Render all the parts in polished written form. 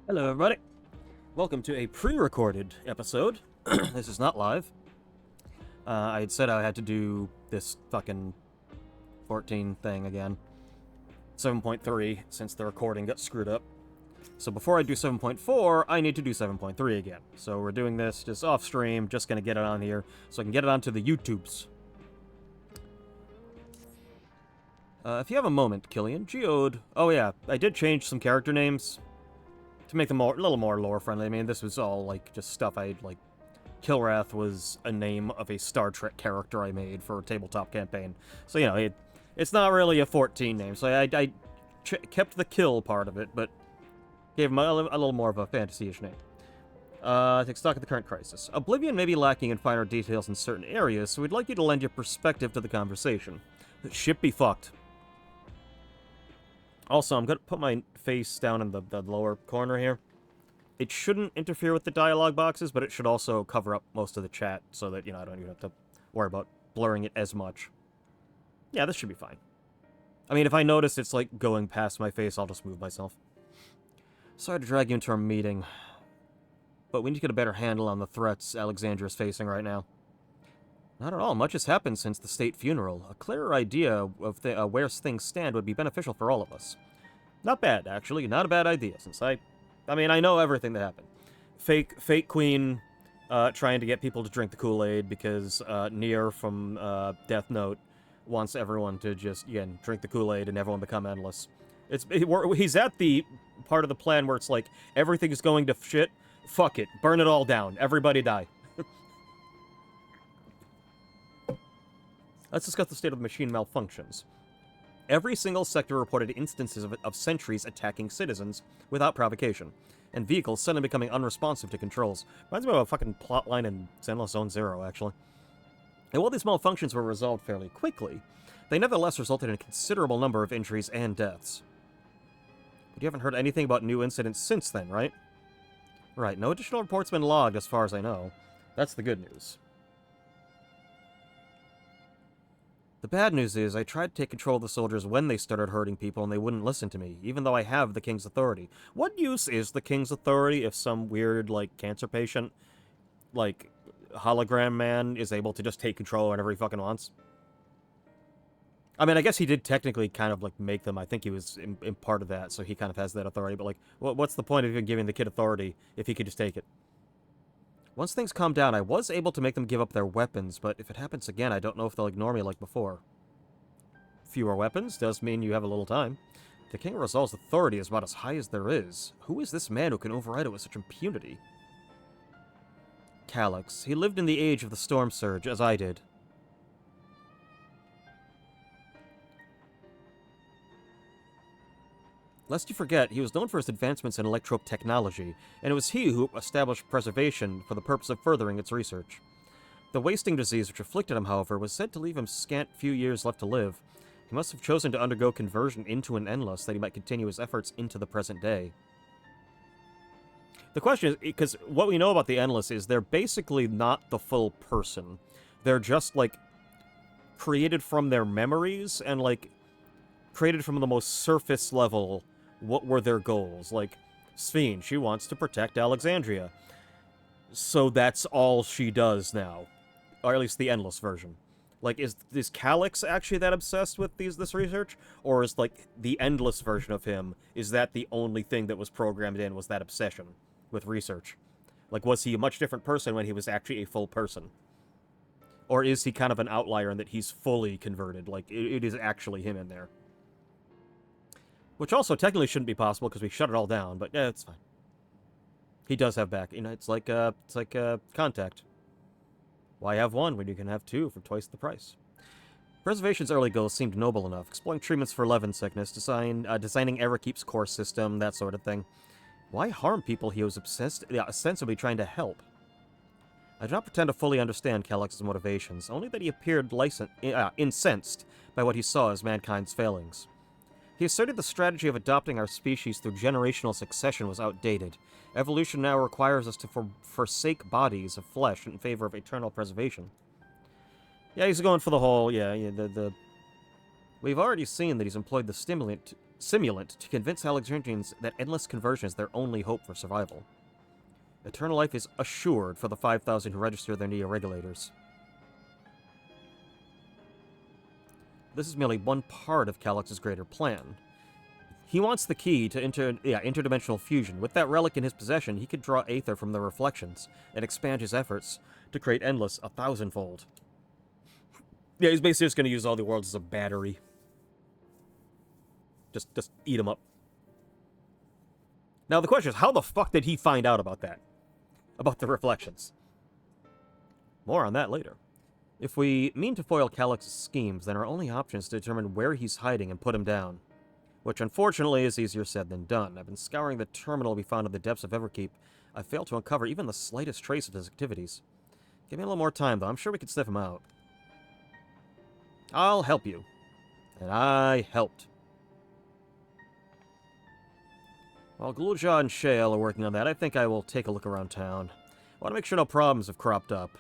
Hello, everybody. Welcome to a pre-recorded episode. This is not live. I had said I had to do this fucking 14 thing again. 7.3, since the recording got screwed up. So before I do 7.4, I need to do 7.3 again. So we're doing this just off-stream, just gonna get it on here, so I can get it onto the YouTubes. If you have a moment, Killian, Geode... Oh yeah, I did change some character names to make them a little more lore-friendly. I mean, this was all, like, just stuff I, like... Kilrath was a name of a Star Trek character I made for a tabletop campaign. So, you know, it's not really a 14 name, so I kept the kill part of it, but gave him a little more of a fantasy-ish name. Take stock of the current crisis. Oblivion may be lacking in finer details in certain areas, so we'd like you to lend your perspective to the conversation. Ship be fucked. Also, I'm going to put my face down in the lower corner here. It shouldn't interfere with the dialogue boxes, but it should also cover up most of the chat so that, you know, I don't even have to worry about blurring it as much. Yeah, this should be fine. I mean, if I notice it's, like, going past my face, I'll just move myself. Sorry to drag you into our meeting, but we need to get a better handle on the threats Alexandria's facing right now. Not at all. Much has happened since the state funeral. A clearer idea of where things stand would be beneficial for all of us. Not bad, actually. Not a bad idea, since I mean, I know everything that happened. Fake Queen trying to get people to drink the Kool-Aid because Nier from Death Note wants everyone to just, again, drink the Kool-Aid and everyone become endless. He's at the part of the plan where it's like, everything is going to shit, fuck it, burn it all down, everybody die. Let's discuss the state of the machine malfunctions. Every single sector reported instances of sentries attacking citizens without provocation, and vehicles suddenly becoming unresponsive to controls. Reminds me of a fucking plotline in Zenless Zone Zero, actually. And while these malfunctions were resolved fairly quickly, they nevertheless resulted in a considerable number of injuries and deaths. But you haven't heard anything about new incidents since then, right? Right, no additional reports have been logged as far as I know. That's the good news. The bad news is, I tried to take control of the soldiers when they started hurting people and they wouldn't listen to me, even though I have the King's authority. What use is the King's authority if some weird, like, cancer patient, like, hologram man is able to just take control whenever he fucking wants? I mean, I guess he did technically kind of, like, make them. I think he was in part of that, so he kind of has that authority, but, like, what's the point of even giving the kid authority if he could just take it? Once things calm down, I was able to make them give up their weapons, but if it happens again, I don't know if they'll ignore me like before. Fewer weapons does mean you have a little time. The King of Rizal's authority is about as high as there is. Who is this man who can override it with such impunity? Calyx. He lived in the age of the Storm Surge, as I did. Lest you forget, he was known for his advancements in electrope technology, and it was he who established preservation for the purpose of furthering its research. The wasting disease which afflicted him, however, was said to leave him scant few years left to live. He must have chosen to undergo conversion into an endless that he might continue his efforts into the present day. The question is, because what we know about the endless is they're basically not the full person. They're just, like, created from their memories and, like, created from the most surface level. What were their goals? Like, Sphene, she wants to protect Alexandria. So that's all she does now. Or at least the endless version. Like, is Calyx actually that obsessed with this research? Or is, like, the endless version of him, is that the only thing that was programmed in, was that obsession with research? Like, was he a much different person when he was actually a full person? Or is he kind of an outlier in that he's fully converted? Like, it is actually him in there. Which also technically shouldn't be possible because we shut it all down, but yeah, it's fine. He does have back. You know, it's like Contact. Why have one when you can have two for twice the price? Preservation's early goals seemed noble enough, exploring treatments for Levin sickness, designing Erakeep's core system, that sort of thing. Why harm people he was ostensibly trying to help? I do not pretend to fully understand Calyx's motivations, only that he appeared incensed by what he saw as mankind's failings. He asserted the strategy of adopting our species through generational succession was outdated. Evolution now requires us to forsake bodies of flesh in favor of eternal preservation. Yeah, he's going for the whole, We've already seen that he's employed the stimulant simulant to convince Alexandrians that endless conversion is their only hope for survival. Eternal life is assured for the 5,000 who register their Neo-Regulators. This is merely one part of Calix's greater plan. He wants the key to interdimensional fusion. With that relic in his possession, he could draw Aether from the reflections and expand his efforts to create Endless 1,000-fold. Yeah, he's basically just going to use all the worlds as a battery. Just eat them up. Now the question is, how the fuck did he find out about that? About the reflections? More on that later. If we mean to foil Calix's schemes, then our only option is to determine where he's hiding and put him down. Which, unfortunately, is easier said than done. I've been scouring the terminal we found in the depths of Everkeep. I've failed to uncover even the slightest trace of his activities. Give me a little more time, though. I'm sure we can sniff him out. I'll help you. And I helped. While Glulja and Shale are working on that, I think I will take a look around town. I want to make sure no problems have cropped up,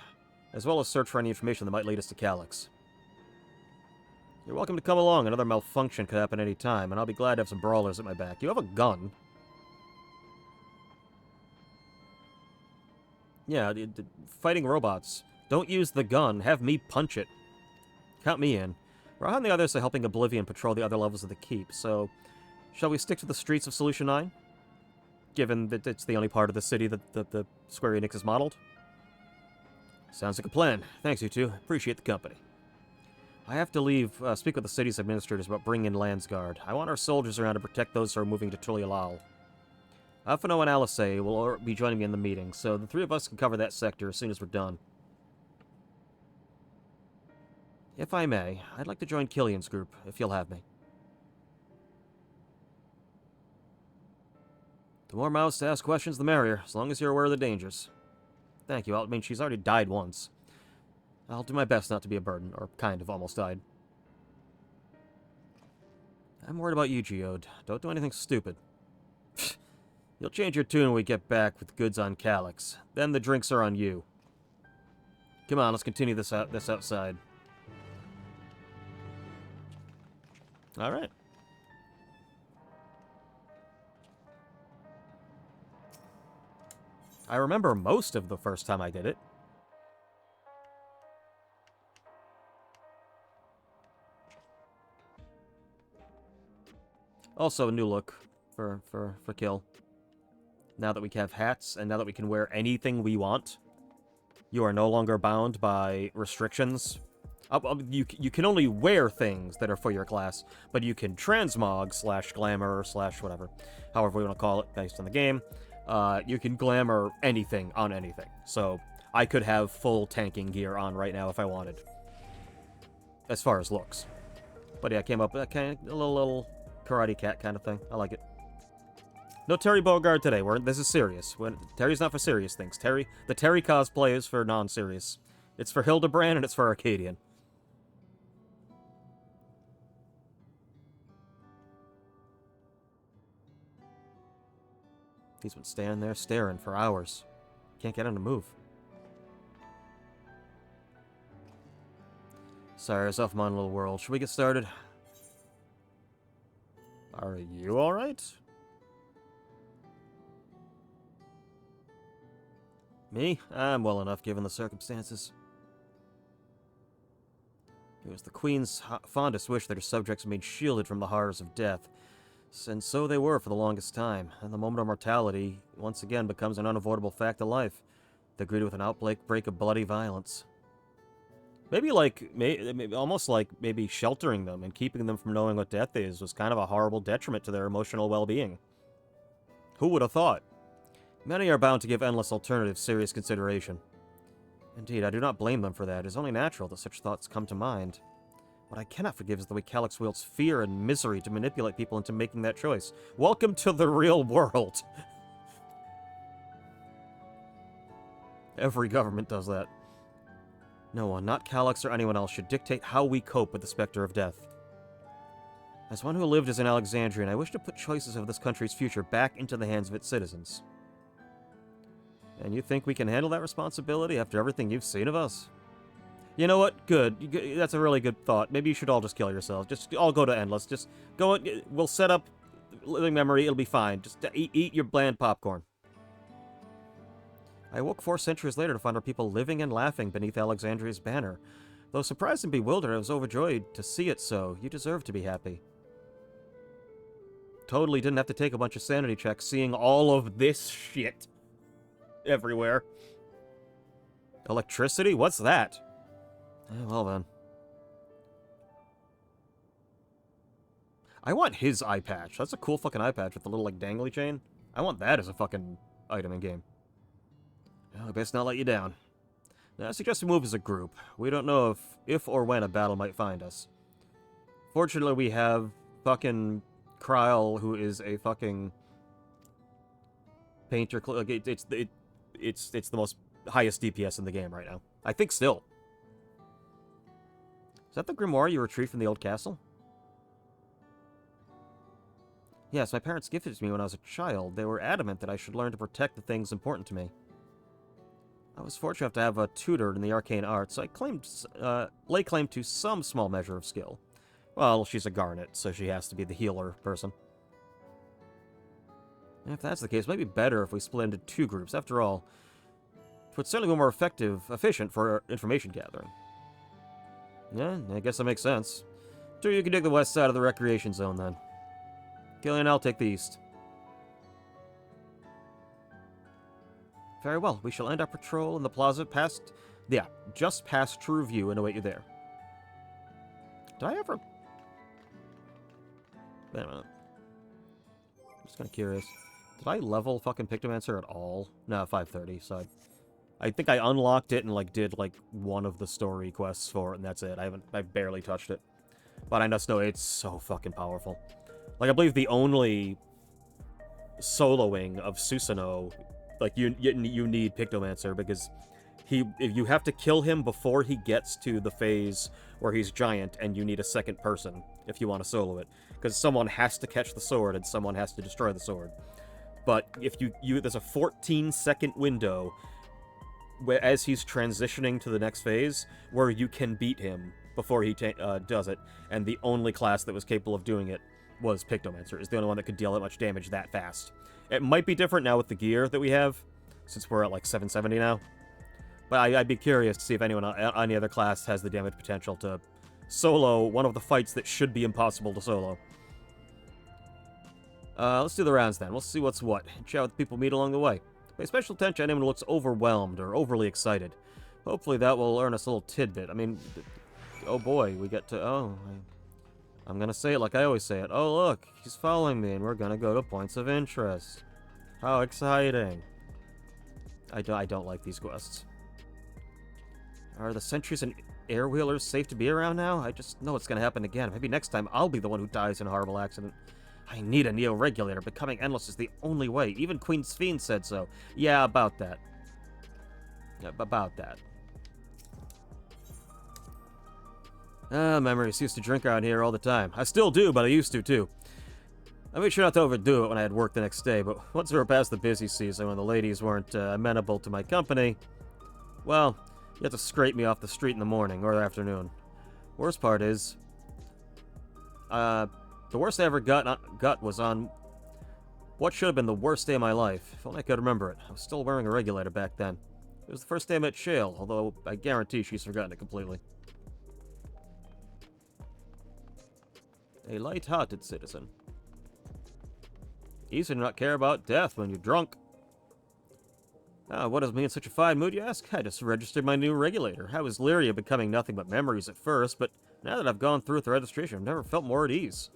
as well as search for any information that might lead us to Calix. You're welcome to come along. Another malfunction could happen any time, and I'll be glad to have some brawlers at my back. You have a gun. Yeah, fighting robots. Don't use the gun. Have me punch it. Count me in. Raha and the others are helping Oblivion patrol the other levels of the keep, so shall we stick to the streets of Solution 9? Given that it's the only part of the city that the Square Enix is modeled? Sounds like a plan. Thanks, you two. Appreciate the company. I have to leave, speak with the city's administrators about bringing in Landsguard. I want our soldiers around to protect those who are moving to Tulialal. Afano and Alice will be joining me in the meeting, so the three of us can cover that sector as soon as we're done. If I may, I'd like to join Killian's group, if you'll have me. The more mouths to ask questions, the merrier, as long as you're aware of the dangers. Thank you. I mean, she's already died once. I'll do my best not to be a burden, or kind of almost died. I'm worried about you, Geode. Don't do anything stupid. You'll change your tune when we get back with goods on Calix. Then the drinks are on you. Come on, let's continue this outside. Alright. I remember most of the first time I did it. Also, a new look for Kill. Now that we have hats, and now that we can wear anything we want, you are no longer bound by restrictions. You can only wear things that are for your class, but you can transmog / glamour / whatever, however we want to call it based on the game. You can glamour anything on anything. So I could have full tanking gear on right now if I wanted, as far as looks. But yeah, I came up with a little karate cat kind of thing. I like it. No Terry Bogard today. This is serious. Terry's not for serious things. The Terry cosplay is for non-serious. It's for Hildebrand and it's for Arcadian. He's been standing there staring for hours. Can't get him to move. Sorry, I was off my own little world. Should we get started? Are you alright? Me? I'm well enough given the circumstances. It was the Queen's fondest wish that her subjects remain shielded from the horrors of death. And so they were for the longest time, and the moment of mortality once again becomes an unavoidable fact of life. They're greeted with an outbreak of bloody violence. Maybe almost like maybe sheltering them and keeping them from knowing what death is was kind of a horrible detriment to their emotional well-being. Who would have thought? Many are bound to give endless alternatives serious consideration. Indeed, I do not blame them for that. It is only natural that such thoughts come to mind. What I cannot forgive is the way Calix wields fear and misery to manipulate people into making that choice. Welcome to the real world. Every government does that. No one, not Calix or anyone else, should dictate how we cope with the specter of death. As one who lived as an Alexandrian, I wish to put choices of this country's future back into the hands of its citizens. And you think we can handle that responsibility after everything you've seen of us? You know what? Good. That's a really good thought. Maybe you should all just kill yourselves. Just all go to Endless. Just go. We'll set up living memory, it'll be fine. Just eat your bland popcorn. I awoke 4 centuries later to find our people living and laughing beneath Alexandria's banner. Though surprised and bewildered, I was overjoyed to see it so. You deserve to be happy. Totally didn't have to take a bunch of sanity checks seeing all of this shit everywhere. Electricity? What's that? Well then. I want his eye patch. That's a cool fucking eye patch with the little, like, dangly chain. I want that as a fucking item in game. Well, I best not let you down. Now, I suggest we move as a group. We don't know if or when a battle might find us. Fortunately, we have fucking Kryl, who is a fucking painter. Like, it's the most highest DPS in the game right now. I think still. Is that the grimoire you retrieved from the old castle? Yes, my parents gifted it to me when I was a child. They were adamant that I should learn to protect the things important to me. I was fortunate enough to have a tutor in the arcane arts, so I lay claim to some small measure of skill. Well, she's a Garnet, so she has to be the healer person. If that's the case, it might be better if we split into 2 groups. After all, it would certainly be more efficient for information gathering. Yeah, I guess that makes sense. So you can take the west side of the recreation zone, then. Killian, I'll take the east. Very well. We shall end our patrol in the plaza just past True View and await you there. Did I ever... Wait a minute. I'm just kind of curious. Did I level fucking Pictomancer at all? No, 530, so I think I unlocked it and, like, did, like, one of the story quests for it, and that's it. I barely touched it. But I just know it's so fucking powerful. Like, I believe the only soloing of Susanoo, like, you need Pictomancer, because you have to kill him before he gets to the phase where he's giant, and you need a second person if you want to solo it. Because someone has to catch the sword, and someone has to destroy the sword. But if there's a 14-second window where, as he's transitioning to the next phase, where you can beat him before he does it, and the only class that was capable of doing it was Pictomancer. Is the only one that could deal that much damage that fast. It might be different now with the gear that we have, since we're at like 770 now. But I'd be curious to see if anyone on any other class has the damage potential to solo one of the fights that should be impossible to solo. Let's do the rounds then. We'll see what's what. Chat with people meet along the way. Pay special attention to anyone who looks overwhelmed or overly excited. Hopefully that will earn us a little tidbit. I mean, oh boy, we get to... Oh, I'm gonna say it like I always say it. Oh look, he's following me and we're gonna go to points of interest. How exciting. I don't like these quests. Are the sentries and airwheelers safe to be around now? I just know it's gonna happen again. Maybe next time I'll be the one who dies in a horrible accident. I need a Neo-Regulator. Becoming endless is the only way. Even Queen Sphene said so. Yeah, about that. Yeah, about that. Memories. Used to drink around here all the time. I still do, but I used to, too. I made sure not to overdo it when I had work the next day, but once we were past the busy season when the ladies weren't amenable to my company, well, you have to scrape me off the street in the morning or afternoon. Worst part is, the worst I ever got was on what should have been the worst day of my life. If only I could remember it. I was still wearing a regulator back then. It was the first day I met Shale, although I guarantee she's forgotten it completely. A light-hearted citizen. Easy to not care about death when you're drunk. What does me in such a fine mood, you ask? I just registered my new regulator. I was leery of becoming nothing but memories at first, but now that I've gone through with the registration, I've never felt more at ease.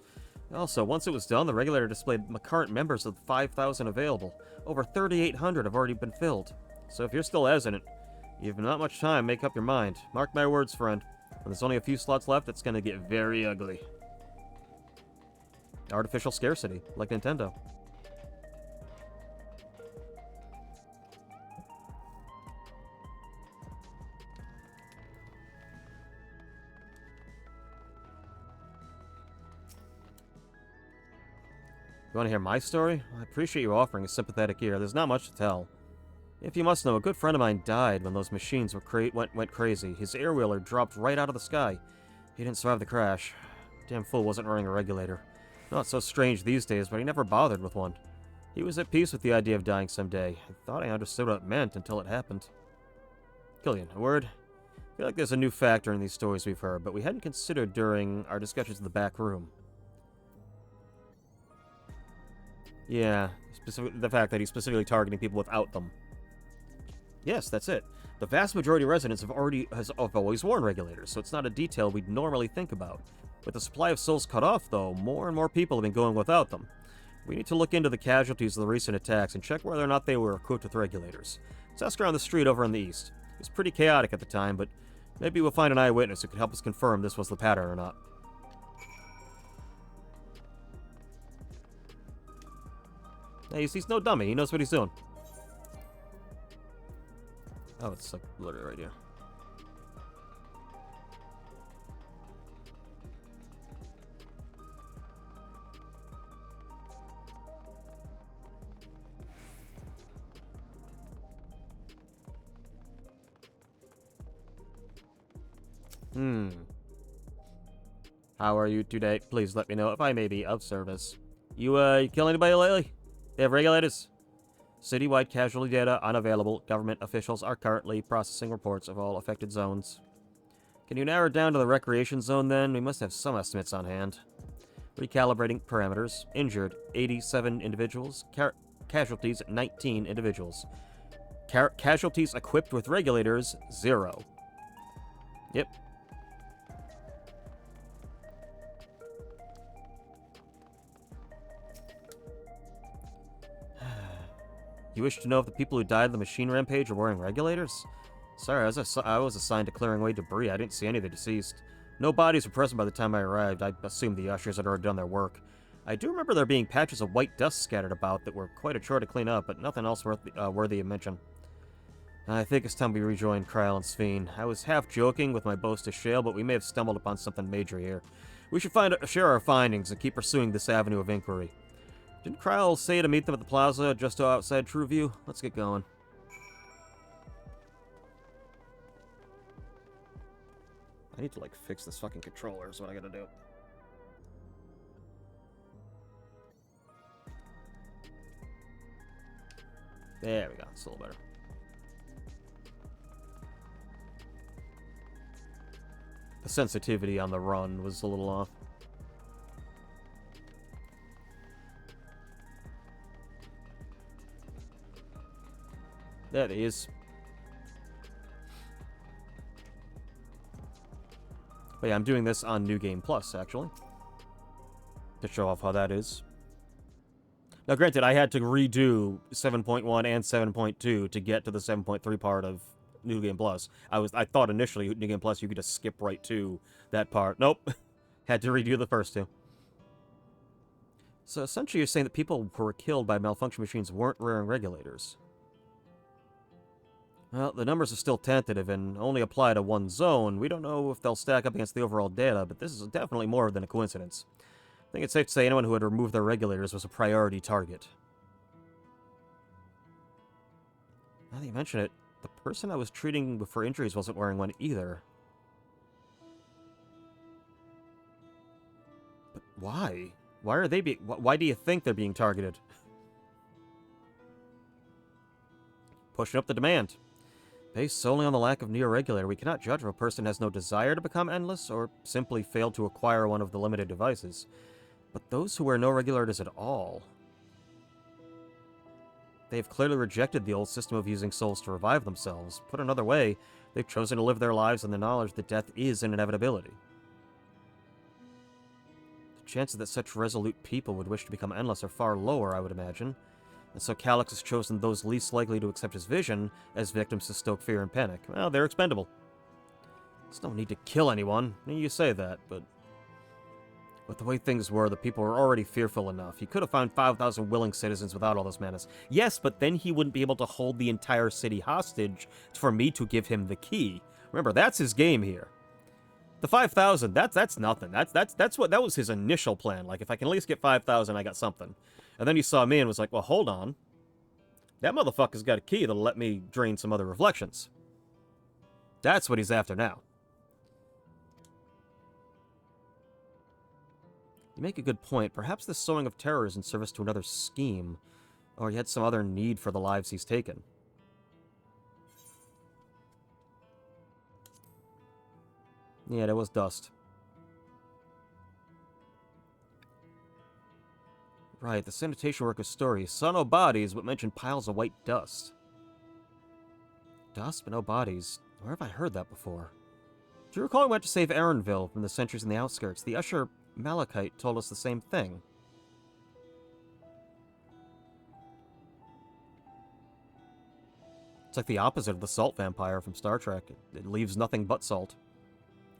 Also, once it was done, the regulator displayed my current members of the 5,000 available. Over 3,800 have already been filled. So if you're still hesitant, you've not much time, make up your mind. Mark my words, friend. When there's only a few slots left, it's gonna get very ugly. Artificial scarcity, like Nintendo. You want to hear my story? I appreciate you offering a sympathetic ear. There's not much to tell. If you must know, a good friend of mine died when those machines went crazy. His airwheeler dropped right out of the sky. He didn't survive the crash. Damn fool wasn't running a regulator. Not so strange these days, but he never bothered with one. He was at peace with the idea of dying someday. I thought I understood what it meant until it happened. Killian, a word? I feel like there's a new factor in these stories we've heard, but we hadn't considered during our discussions in the back room. Yeah, the fact that he's specifically targeting people without them. Yes, that's it. The vast majority of residents have always worn regulators, so it's not a detail we'd normally think about. With the supply of souls cut off, though, more and more people have been going without them. We need to look into the casualties of the recent attacks and check whether or not they were equipped with regulators. Let's ask around the street over on the east. It was pretty chaotic at the time, but maybe we'll find an eyewitness who could help us confirm this was the pattern or not. Hey, he's no dummy. He knows what he's doing. Oh, it's like literally right here. How are you today? Please let me know if I may be of service. You kill anybody lately? They have regulators? Citywide casualty data unavailable. Government officials are currently processing reports of all affected zones. Can you narrow it down to the recreation zone then? We must have some estimates on hand. Recalibrating parameters. Injured, 87 individuals. Casualties, 19 individuals. Casualties equipped with regulators, 0. Yep. You wish to know if the people who died in the machine rampage are wearing regulators? Sorry, I was assigned to clearing away debris. I didn't see any of the deceased. No bodies were present by the time I arrived. I assumed the ushers had already done their work. I do remember there being patches of white dust scattered about that were quite a chore to clean up, but nothing else worthy of mention. I think it's time we rejoin Kryl and Sveen. I was half joking with my boast to Shale, but we may have stumbled upon something major here. We should share our findings and keep pursuing this avenue of inquiry. Didn't Kryl say to meet them at the plaza just outside Trueview? Let's get going. I need to, like, fix this fucking controller is what I gotta do. There we go. It's a little better. The sensitivity on the run was a little off. There it is. But yeah, I'm doing this on New Game Plus, actually. To show off how that is. Now, granted, I had to redo 7.1 and 7.2 to get to the 7.3 part of New Game Plus. I thought initially New Game Plus you could just skip right to that part. Nope. Had to redo the first two. So essentially you're saying that people who were killed by malfunction machines weren't wearing regulators. Well, the numbers are still tentative and only apply to one zone. We don't know if they'll stack up against the overall data, but this is definitely more than a coincidence. I think it's safe to say anyone who had removed their regulators was a priority target. Now that you mention it, the person I was treating for injuries wasn't wearing one either. But why? Why are they why do you think they're being targeted? Pushing up the demand. Based solely on the lack of neo-regulator, we cannot judge if a person has no desire to become endless or simply failed to acquire one of the limited devices. But those who wear no regulators at all... They have clearly rejected the old system of using souls to revive themselves. Put another way, they've chosen to live their lives in the knowledge that death is an inevitability. The chances that such resolute people would wish to become endless are far lower, I would imagine. And so Calyx has chosen those least likely to accept his vision as victims to stoke fear and panic. Well, they're expendable. There's no need to kill anyone. You say that, but... With the way things were, the people were already fearful enough. He could have found 5,000 willing citizens without all this madness. Yes, but then he wouldn't be able to hold the entire city hostage for me to give him the key. Remember, that's his game here. The 5,000, that's nothing. That was his initial plan. Like, if I can at least get 5,000, I got something. And then he saw me and was like, well, hold on. That motherfucker's got a key that'll let me drain some other reflections. That's what he's after now. You make a good point. Perhaps this sowing of terror is in service to another scheme. Or he had some other need for the lives he's taken. Yeah, there was dust. Right, the sanitation worker's story. Saw no bodies, but mentioned piles of white dust. Dust, but no bodies. Where have I heard that before? Do you recall we went to save Aaronville from the sentries in the outskirts? The usher, Malachite, told us the same thing. It's like the opposite of the salt vampire from Star Trek. It leaves nothing but salt.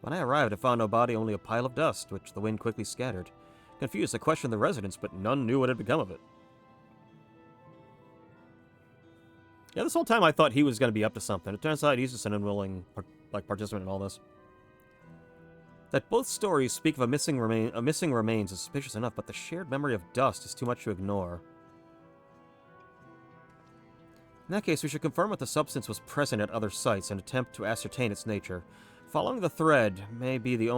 When I arrived, I found no body, only a pile of dust, which the wind quickly scattered. Confused, I questioned the residents, but none knew what had become of it. Yeah, this whole time I thought he was going to be up to something. It turns out he's just an unwilling participant in all this. That both stories speak of a missing remains is suspicious enough, but the shared memory of dust is too much to ignore. In that case, we should confirm if the substance was present at other sites and attempt to ascertain its nature. Following the thread may lead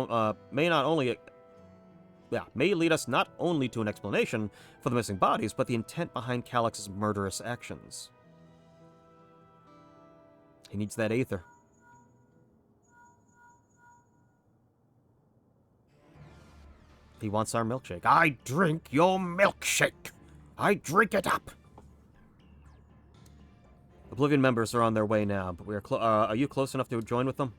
us not only to an explanation for the missing bodies, but the intent behind Calix's murderous actions. He needs that aether. He wants our milkshake. I drink your milkshake. I drink it up. Oblivion members are on their way now, but we are are you close enough to join with them?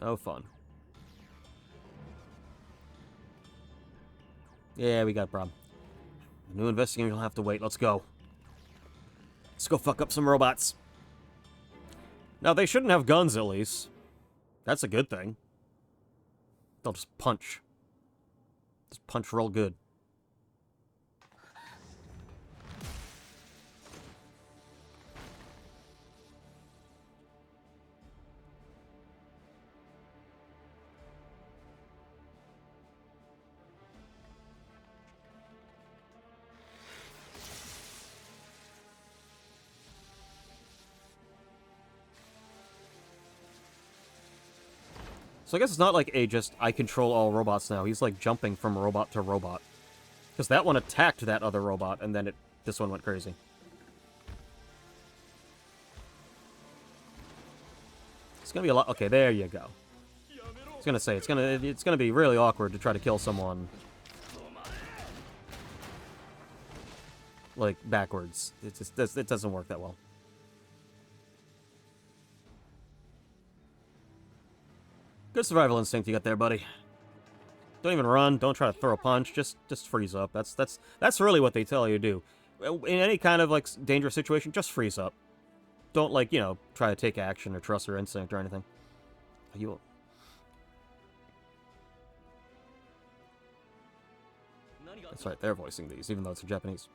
Oh, fun. Yeah, we got a problem. The new investigation will have to wait. Let's go. Let's go fuck up some robots. Now, they shouldn't have guns, at least. That's a good thing. They'll just punch. Just punch real good. So I guess it's not like I control all robots now. He's like jumping from robot to robot. Because that one attacked that other robot, and then this one went crazy. It's gonna be a lot. Okay, there you go. I was gonna say it's gonna be really awkward to try to kill someone like backwards. It doesn't work that well. Good survival instinct you got there, buddy. Don't even run. Don't try to throw a punch. Just freeze up. That's really what they tell you to do. In any kind of like dangerous situation, just freeze up. Don't try to take action or trust your instinct or anything. You. That's right. They're voicing these, even though it's in Japanese.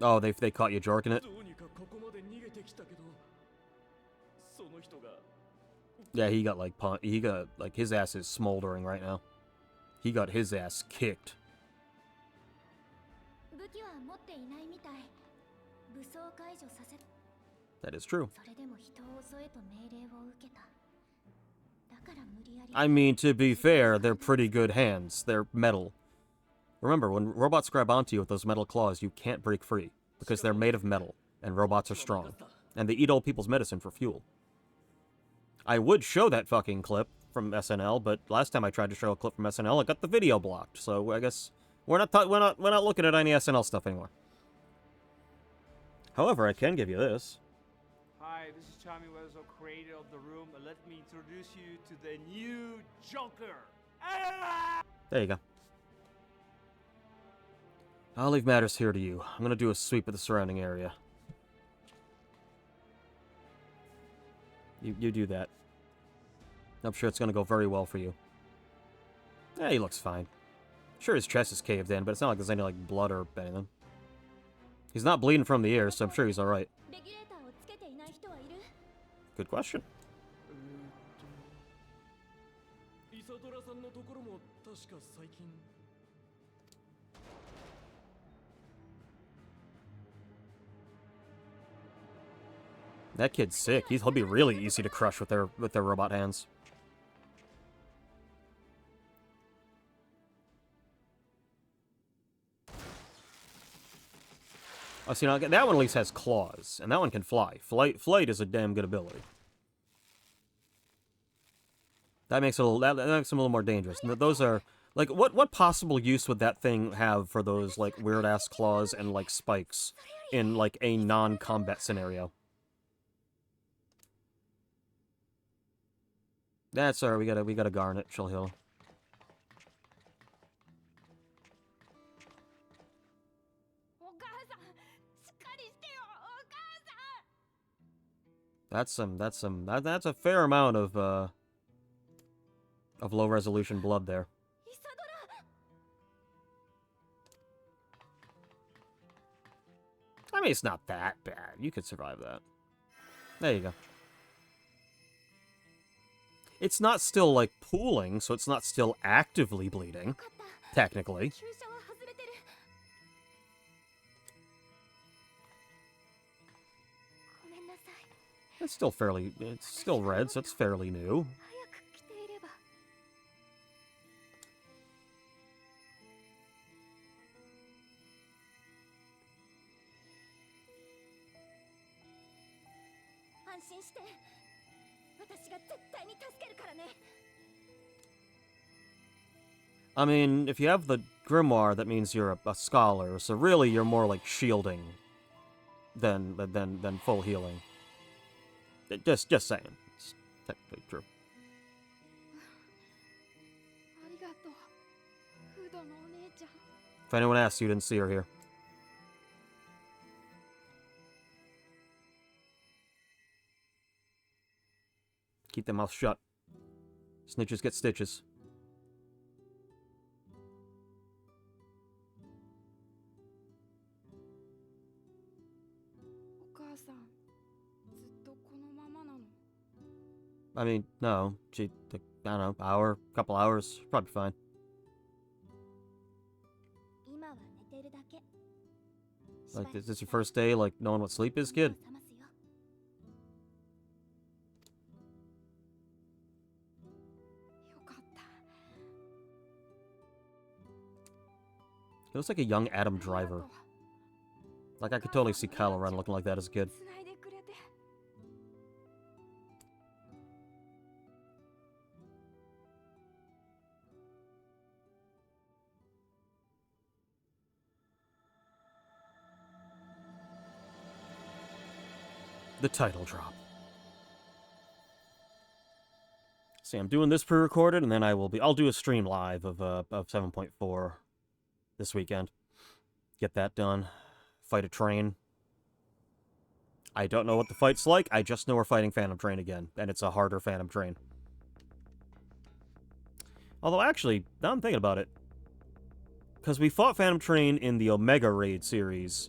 Oh, they caught you jorking it? Yeah, he got like his ass is smoldering right now. He got his ass kicked. That is true. I mean, to be fair, they're pretty good hands. They're metal. Remember, when robots grab onto you with those metal claws, you can't break free, because they're made of metal, and robots are strong. And they eat old people's medicine for fuel. I would show that fucking clip from SNL, but last time I tried to show a clip from SNL, I got the video blocked, so I guess we're not looking at any SNL stuff anymore. However, I can give you this. Hi, this is Tommy Wiseau, creator of The Room, and let me introduce you to the new Joker. There you go. I'll leave matters here to you. I'm gonna do a sweep of the surrounding area. You do that. I'm sure it's gonna go very well for you. Yeah, he looks fine. Sure, his chest is caved in, but it's not like there's any blood or anything. He's not bleeding from the ears, so I'm sure he's alright. Good question. That kid's sick. He'll be really easy to crush with their robot hands. Oh, see, now that one at least has claws, and that one can fly. Flight is a damn good ability. That makes it a little, that makes them a little more dangerous. Those are like what possible use would that thing have for those like weird ass claws and like spikes in like a non-combat scenario? That's alright. We gotta Garnet. She'll heal. That's a fair amount of low resolution blood there. I mean, it's not that bad. You could survive that. There you go. It's not still, like, pooling, so it's not still actively bleeding, technically. It's still red, so it's fairly new. I mean, if you have the grimoire, that means you're a scholar, so really you're more like shielding than full healing. Just saying. It's technically true. If anyone asks, you didn't see her here. Keep their mouth shut. Snitches get stitches. I mean, no. I don't know, couple hours, probably fine. Like, is this your first day, like, knowing what sleep is, kid? He looks like a young Adam Driver. Like, I could totally see Kylo Ren looking like that as a kid. The title drop. See, I'm doing this pre-recorded, and then I'll do a stream live of 7.4 this weekend. Get that done. Fight a train. I don't know what the fight's like, I just know we're fighting Phantom Train again, and it's a harder Phantom Train. Although, actually, now I'm thinking about it, because we fought Phantom Train in the Omega Raid series.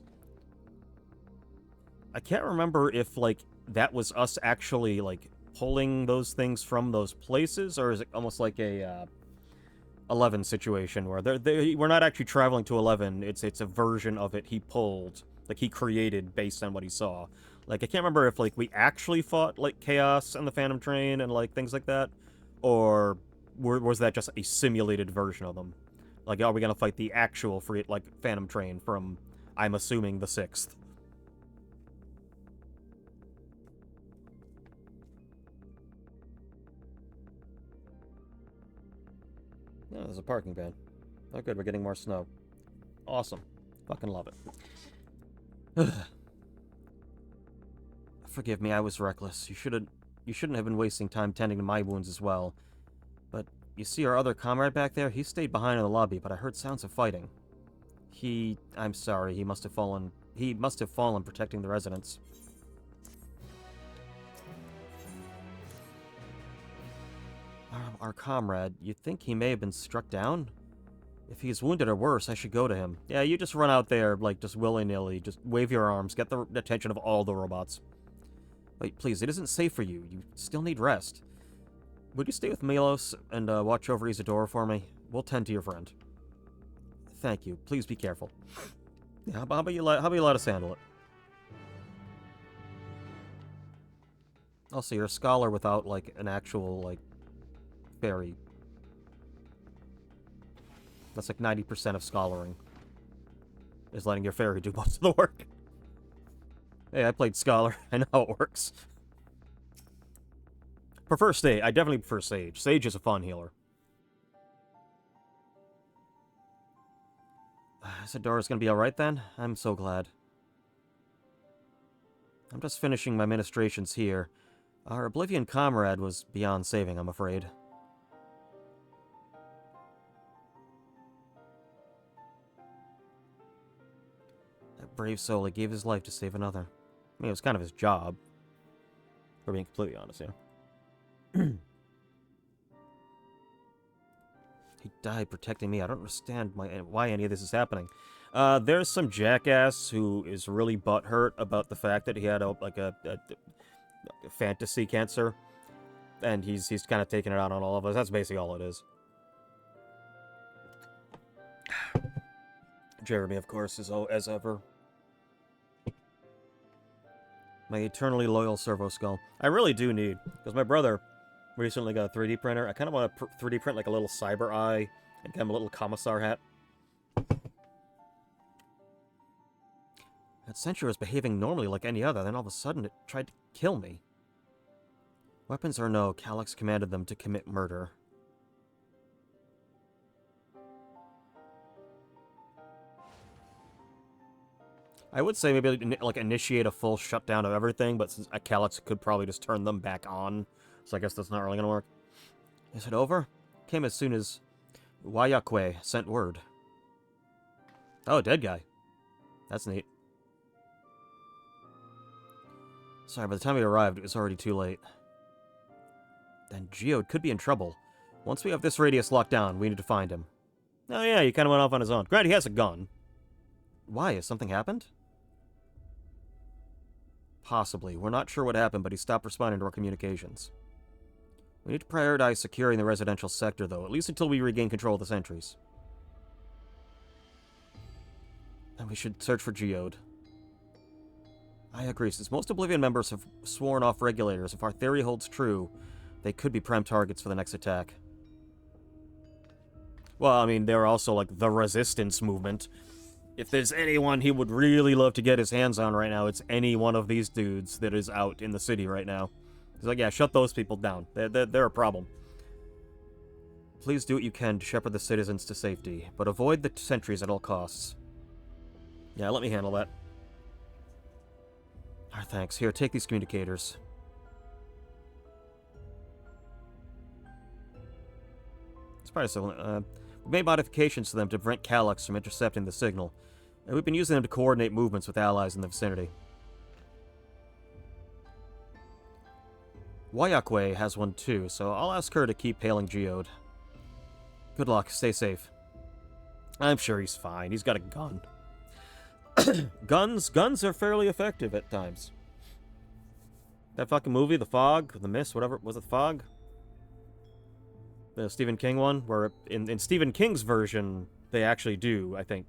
I can't remember if, like, that was us actually, like, pulling those things from those places, or is it almost like a 11 situation where we're not actually traveling to 11, it's a version of it he pulled, like, he created based on what he saw. Like, I can't remember if, like, we actually fought, like, Chaos and the Phantom Train and, like, things like that, or was that just a simulated version of them? Like, are we gonna fight the actual Phantom Train from, I'm assuming, the 6th? Oh, there's a parking ban. Oh, good, we're getting more snow. Awesome. Fucking love it. Forgive me, I was reckless. You shouldn't have been wasting time tending to my wounds as well. But, you see our other comrade back there? He stayed behind in the lobby, but I heard sounds of fighting. I'm sorry, he must have fallen protecting the residents. Our comrade, you think he may have been struck down? If he's wounded or worse, I should go to him. Yeah, you just run out there, like, just willy-nilly. Just wave your arms. Get the attention of all the robots. Wait, please, it isn't safe for you. You still need rest. Would you stay with Milos and watch over Isadora for me? We'll tend to your friend. Thank you. Please be careful. Yeah, how about you let us handle it? Also, you're a scholar without, like, an actual, like, fairy. That's like 90% of scholaring. Is letting your fairy do most of the work. Hey, I played Scholar. I know how it works. Prefer Sage. I definitely prefer Sage. Sage is a fun healer. Isadora's gonna be alright then? I'm so glad. I'm just finishing my ministrations here. Our Oblivion comrade was beyond saving, I'm afraid. That brave soul, he gave his life to save another. I mean, it was kind of his job. For being completely honest, yeah. He died protecting me. I don't understand why any of this is happening. There's some jackass who is really butthurt about the fact that he had a fantasy cancer, and he's kind of taking it out on all of us. That's basically all it is. Jeremy, of course, is as ever. My eternally loyal servo skull. I really do need, because my brother recently got a 3D printer. I kind of want to 3D print like a little cyber eye and get him a little commissar hat. That sentry was behaving normally like any other, then all of a sudden it tried to kill me. Weapons or no, Calyx commanded them to commit murder. I would say maybe like initiate a full shutdown of everything, but since Calyx could probably just turn them back on, so I guess that's not really gonna work. Is it over? Came as soon as Wayakwe sent word. Oh, dead guy. That's neat. Sorry, by the time we arrived, it was already too late. Then Geode could be in trouble. Once we have this radius locked down, we need to find him. Oh yeah, he kind of went off on his own. Granted, he has a gun. Why? Has something happened? Possibly. We're not sure what happened, but he stopped responding to our communications. We need to prioritize securing the residential sector, though, at least until we regain control of the sentries. And we should search for Geode. I agree, since most Oblivion members have sworn off regulators, if our theory holds true, they could be prime targets for the next attack. Well, I mean, they're also like the resistance movement. If there's anyone he would really love to get his hands on right now, it's any one of these dudes that is out in the city right now. He's like, yeah, shut those people down. They're a problem. Please do what you can to shepherd the citizens to safety, but avoid the sentries at all costs. Yeah, let me handle that. Thanks. Here, take these communicators. It's probably so. We made modifications to them to prevent Calyx from intercepting the signal, and we've been using them to coordinate movements with allies in the vicinity. Wayakwe has one too, so I'll ask her to keep hailing Geode. Good luck. Stay safe. I'm sure he's fine. He's got a gun. Guns are fairly effective at times. That fucking movie, The Fog, The Mist, whatever, was it Fog? The Stephen King one, where in Stephen King's version, they actually do, I think.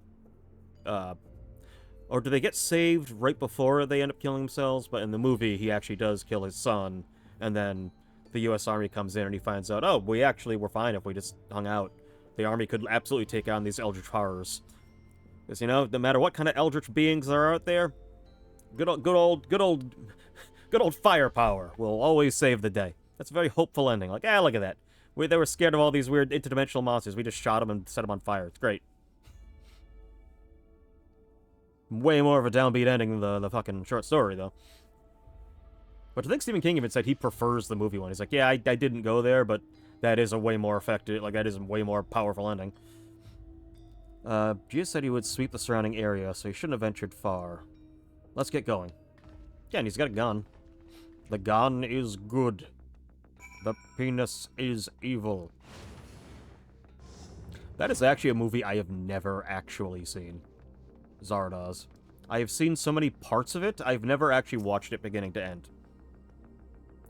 Or do they get saved right before they end up killing themselves? But in the movie, he actually does kill his son, and then the U.S. Army comes in and he finds out, oh, we actually were fine if we just hung out. The Army could absolutely take on these eldritch horrors. Because, you know, no matter what kind of eldritch beings are out there, good old firepower will always save the day. That's a very hopeful ending. Like, look at that. They were scared of all these weird interdimensional monsters. We just shot them and set them on fire. It's great. Way more of a downbeat ending than the fucking short story, though. But I think Stephen King even said he prefers the movie one. He's like, yeah, I didn't go there, but that is a way more effective, like, that is a way more powerful ending. Gia said he would sweep the surrounding area, so he shouldn't have ventured far. Let's get going. Yeah, and he's got a gun. The gun is good. The penis is evil. That is actually a movie I have never actually seen. Zardoz. I have seen so many parts of it, I've never actually watched it beginning to end.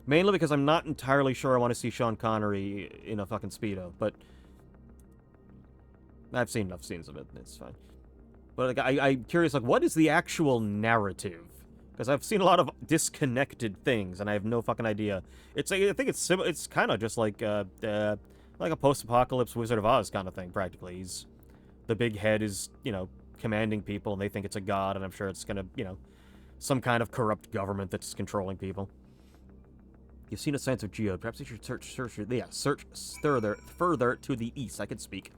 Mainly because I'm not entirely sure I want to see Sean Connery in a fucking Speedo, but I've seen enough scenes of it, it's fine. But like, I'm curious, like, what is the actual narrative Because I've seen a lot of disconnected things, and I have no fucking idea. I think it's kind of just like a post-apocalypse Wizard of Oz kind of thing, practically. The big head is, commanding people, and they think it's a god, and I'm sure it's gonna, some kind of corrupt government that's controlling people. You've seen a signs of Geode. Perhaps you should search further to the east. I can speak.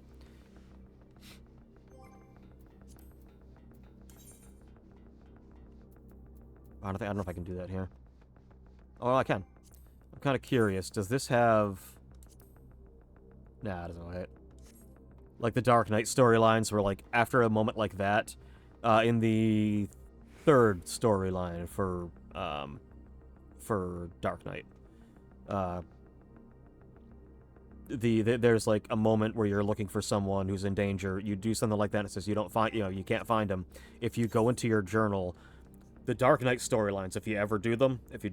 I don't know if I can do that here. Oh, I can. I'm kind of curious. Does this have... Nah, it doesn't hit. Like the Dark Knight storylines where, like, after a moment like that, in the third storyline for Dark Knight, there's like a moment where you're looking for someone who's in danger. You do something like that, and it says you can't find him. If you go into your journal, the Dark Knight storylines, if you ever do them, if you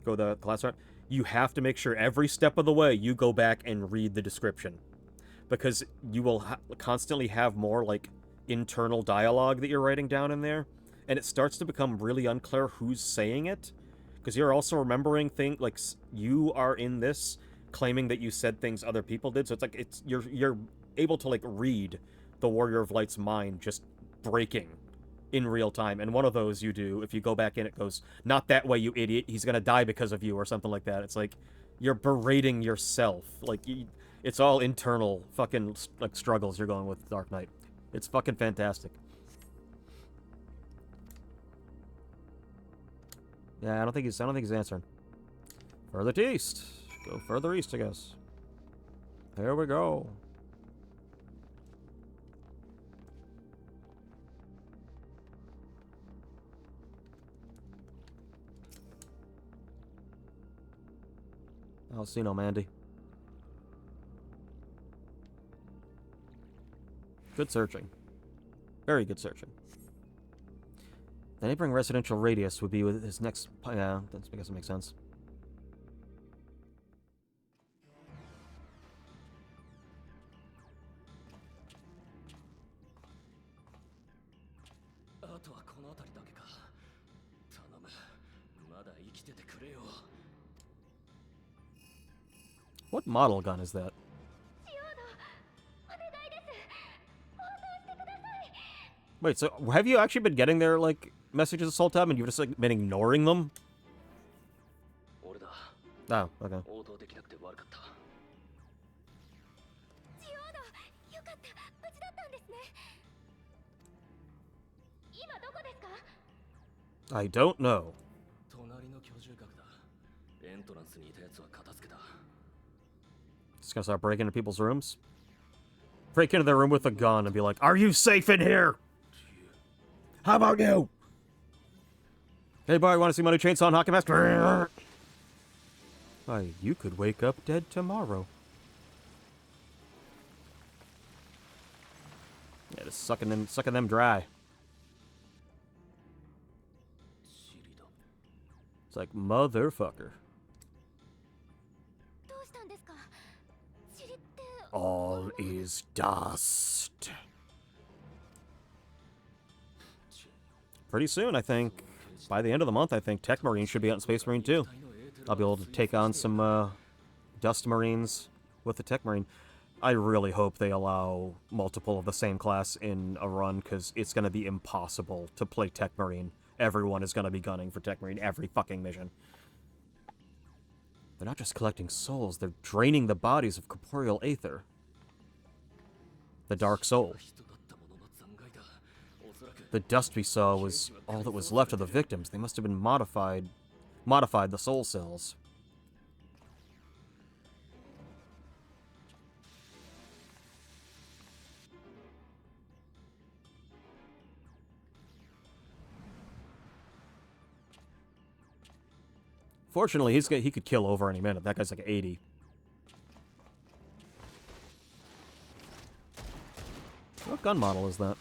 go the class route, you have to make sure every step of the way you go back and read the description, because you will constantly have more like internal dialogue that you're writing down in there, and it starts to become really unclear who's saying it, because you're also remembering things like you are in this claiming that you said things other people did, so it's like you're able to like read the Warrior of Light's mind just breaking in real time. And one of those you do, if you go back in, it goes, "Not that way, you idiot, he's gonna die because of you," or something like that. It's like you're berating yourself. Like it's all internal fucking like struggles you're going with Dark Knight. It's fucking fantastic. Yeah, I don't think he's answering. Further to east. Go further east, I guess. There we go. I'll see no Mandy. Good searching. Very good searching. The neighboring residential radius would be with his next... Yeah, I guess it makes sense. What model gun is that? Wait, so have you actually been getting their, like, messages this whole time and you've just, like, been ignoring them? Oh, okay. I don't know. Just gonna start breaking into people's rooms? Break into their room with a gun and be like, "Are you safe in here? How about you? Hey, boy, want to see Money Chainsaw and Hockey Mask?" Why, you could wake up dead tomorrow. Yeah, just sucking them dry. It's like, motherfucker. All is dust. Pretty soon, I think. By the end of the month, I think Tech Marine should be out in Space Marine too. I'll be able to take on some Dust Marines with the Tech Marine. I really hope they allow multiple of the same class in a run, because it's going to be impossible to play Tech Marine. Everyone is going to be gunning for Tech Marine every fucking mission. They're not just collecting souls, they're draining the bodies of corporeal aether. The Dark Soul. The dust we saw was all that was left of the victims. They must have been modified the soul cells. Fortunately, he could kill over any minute. That guy's like 80. What gun model is that?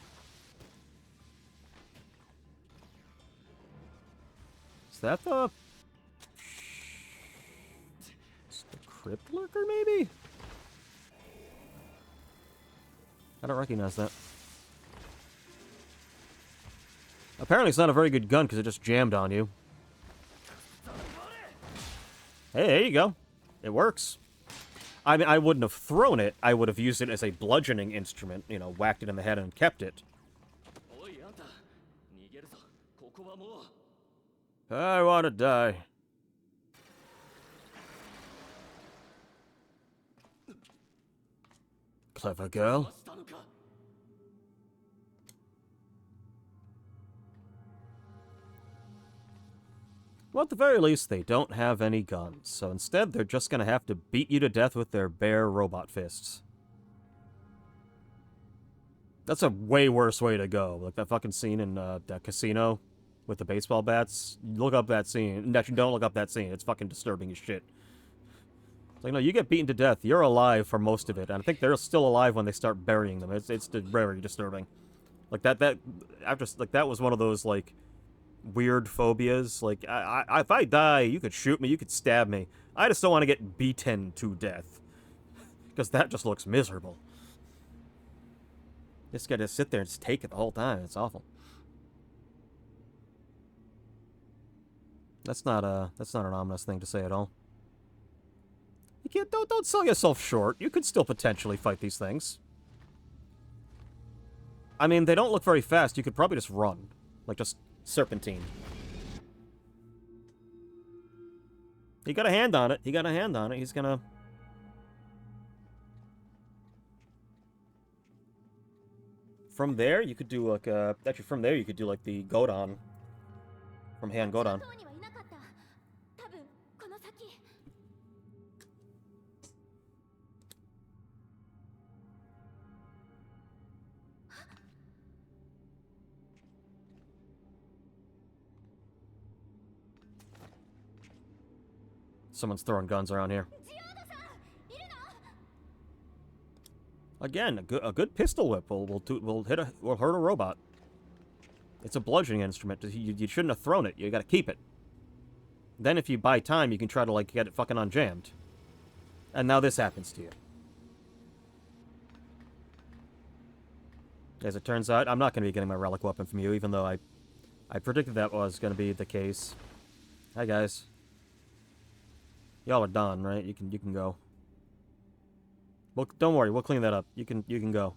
Is that the... It's the Crypt Lurker, maybe? I don't recognize that. Apparently it's not a very good gun because it just jammed on you. Hey, there you go. It works. I mean, I wouldn't have thrown it. I would have used it as a bludgeoning instrument, you know, whacked it in the head and kept it. I want to die. Clever girl. Well, at the very least, they don't have any guns, so instead they're just gonna have to beat you to death with their bare robot fists. That's a way worse way to go. Like that fucking scene in that casino with the baseball bats. Look up that scene. Actually, don't look up that scene. It's fucking disturbing as shit. It's like, no, you get beaten to death. You're alive for most of it, and I think they're still alive when they start burying them. It's very disturbing. Like that was one of those like weird phobias. Like, if I die, you could shoot me, you could stab me. I just don't want to get beaten to death. Because that just looks miserable. Just gotta sit there and just take it the whole time. It's awful. That's not an ominous thing to say at all. You can't, don't sell yourself short. You could still potentially fight these things. I mean, they don't look very fast. You could probably just run. Like, just serpentine. He got a hand on it. He got a hand on it. He's gonna... From there, you could do, like, actually, from there, you could do, like, the Godon. From hand Godon. Someone's throwing guns around here. Again, a good pistol whip will hurt a robot. It's a bludgeoning instrument. You shouldn't have thrown it. You gotta keep it. Then if you buy time, you can try to, like, get it fucking unjammed. And now this happens to you. As it turns out, I'm not gonna be getting my relic weapon from you, even though I predicted that was gonna be the case. Hi, guys. Y'all are done, right? You can go. Well, don't worry, we'll clean that up. You can go.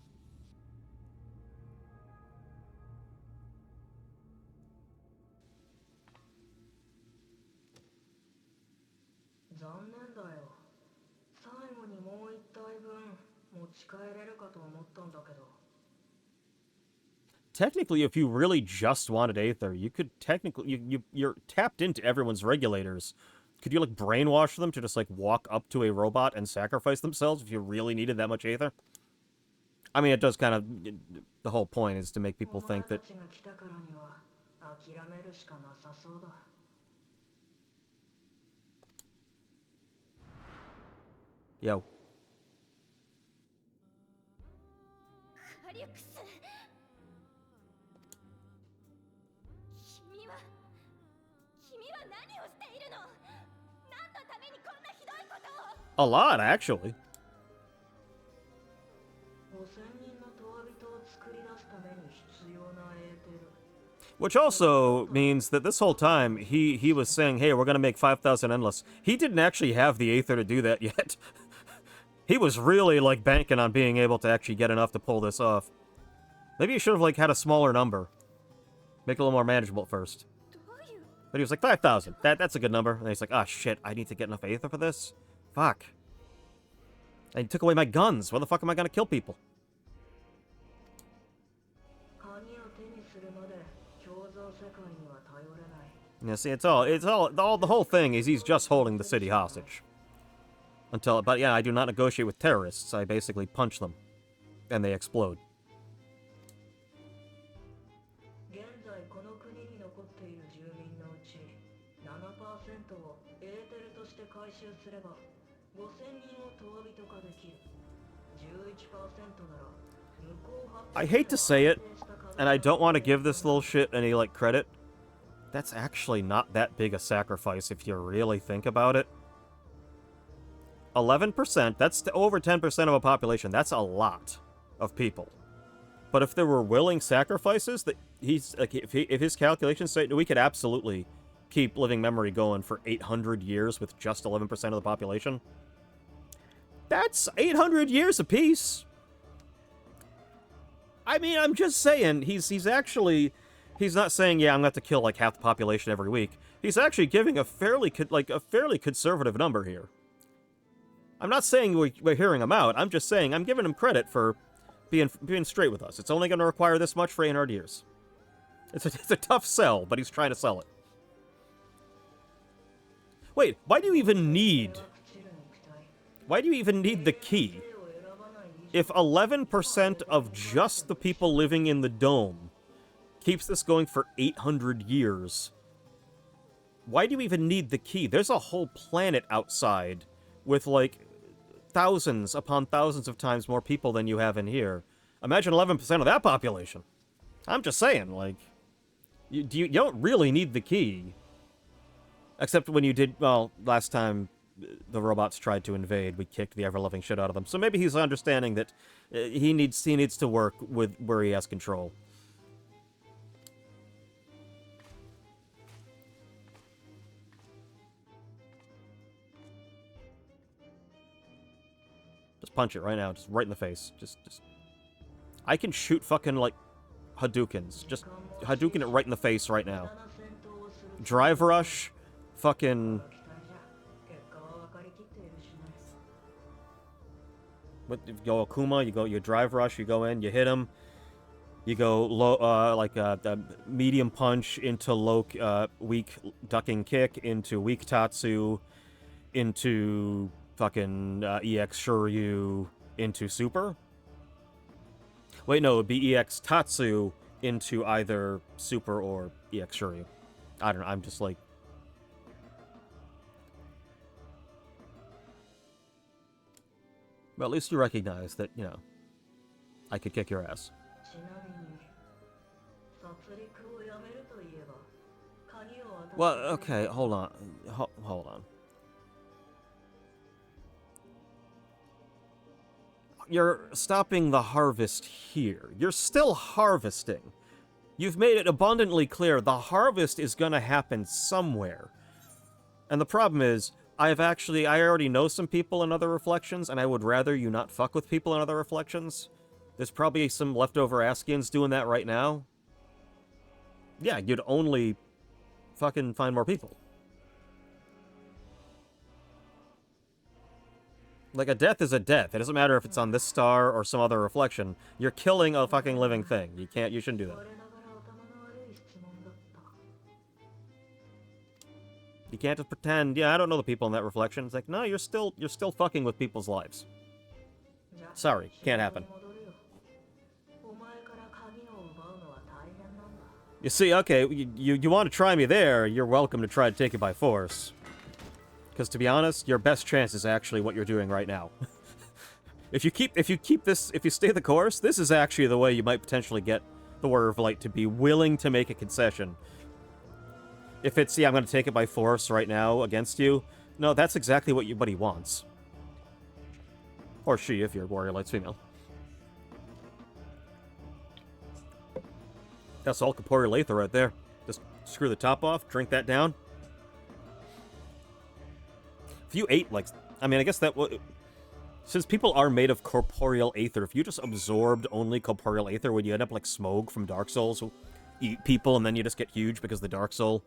Technically, if you really just wanted Aether, you could technically... You're tapped into everyone's regulators. Could you, like, brainwash them to just, like, walk up to a robot and sacrifice themselves if you really needed that much Aether? I mean, it does kind of... The whole point is to make people think that... Yo. A lot, actually. Which also means that this whole time, he was saying, hey, we're gonna make 5,000 Endless. He didn't actually have the Aether to do that yet. He was really, like, banking on being able to actually get enough to pull this off. Maybe he should have, like, had a smaller number. Make it a little more manageable at first. But he was like, 5,000. That's a good number. And he's like, ah, shit, I need to get enough Aether for this? Fuck. And he took away my guns. Where the fuck am I gonna kill people? Yeah, see, the whole thing is he's just holding the city hostage. But yeah, I do not negotiate with terrorists. I basically punch them. And they explode. I hate to say it, and I don't want to give this little shit any, like, credit. That's actually not that big a sacrifice if you really think about it. 11%, that's over 10% of a population. That's a lot of people. But if there were willing sacrifices, that he's like, if his calculations say we could absolutely keep living memory going for 800 years with just 11% of the population. That's 800 years apiece. I mean, I'm just saying, he's not saying, yeah, I'm going to have to kill like half the population every week. He's actually giving a fairly conservative number here. I'm not saying we're hearing him out. I'm just saying I'm giving him credit for being straight with us. It's only going to require this much for 800 years. It's a tough sell, but he's trying to sell it. Wait, why do you even need the key? If 11% of just the people living in the dome keeps this going for 800 years, why do you even need the key? There's a whole planet outside with, like, thousands upon thousands of times more people than you have in here. Imagine 11% of that population. I'm just saying, like, you don't really need the key. Except when you did, well, last time the robots tried to invade, we kicked the ever-loving shit out of them. So maybe he's understanding that he needs to work with where he has control. Just punch it right now, just right in the face. Just... I can shoot fucking, like, Hadoukens. Just Hadouken it right in the face right now. Drive rush, fucking... What, you go Akuma, you drive rush, you go in, you hit him. You go low, medium punch into low, weak ducking kick, into weak Tatsu, into fucking EX Shuryu, into super. Wait, no, it would be EX Tatsu into either super or EX Shuryu. I don't know, I'm just like... Well, at least you recognize that, you know, I could kick your ass. Well, okay, hold on. Hold on. You're stopping the harvest here. You're still harvesting. You've made it abundantly clear the harvest is gonna happen somewhere. And the problem is, I already know some people in other reflections, and I would rather you not fuck with people in other reflections. There's probably some leftover Askians doing that right now. Yeah, you'd only fucking find more people. Like, a death is a death. It doesn't matter if it's on this star or some other reflection. You're killing a fucking living thing. You shouldn't do that. You can't just pretend, yeah, I don't know the people in that reflection. It's like, no, you're still fucking with people's lives. Sorry, can't happen. You see, okay, you want to try me there, you're welcome to try to take it by force. Because to be honest, your best chance is actually what you're doing right now. If you stay the course, this is actually the way you might potentially get the Warrior of Light to be willing to make a concession. If it's, yeah, I'm going to take it by force right now against you, no, that's exactly what he wants. Or she, if your Warrior Light's female. That's all corporeal aether right there. Just screw the top off, drink that down. If you ate, like, I mean, I guess that would... Since people are made of corporeal aether, if you just absorbed only corporeal aether, would you end up like Smough from Dark Souls, who eat people and then you just get huge because the Dark Soul,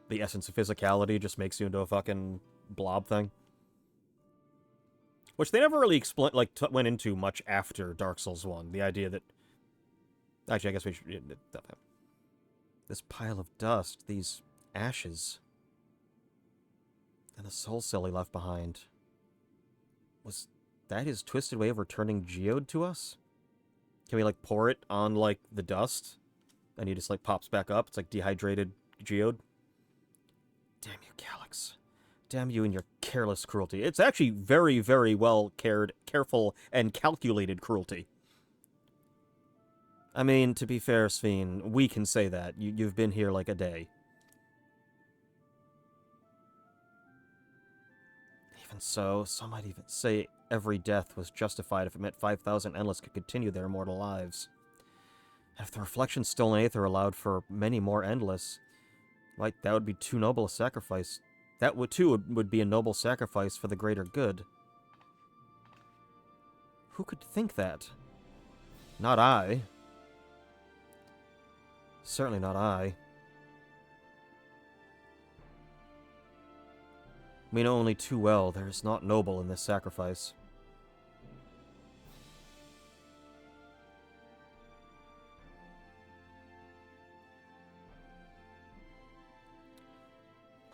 the essence of physicality, just makes you into a fucking blob thing? Which they never really went into much after Dark Souls 1. The idea that... Actually, I guess we should... This pile of dust, these ashes... And the soul cell he left behind. Was that his twisted way of returning geode to us? Can we, like, pour it on, like, the dust? And he just, like, pops back up? It's like dehydrated geode? Damn you, Calyx. Damn you and your careless cruelty. It's actually very, very well careful, and calculated cruelty. I mean, to be fair, Sphene, we can say that. You've been here, like, a day. Even so, some might even say every death was justified if it meant 5,000 Endless could continue their immortal lives. If the reflections still in Aether allowed for many more endless, like, that would be too noble a sacrifice. That would, too, would be a noble sacrifice for the greater good. Who could think that? Not I. Certainly not I. We know only too well there is naught noble in this sacrifice.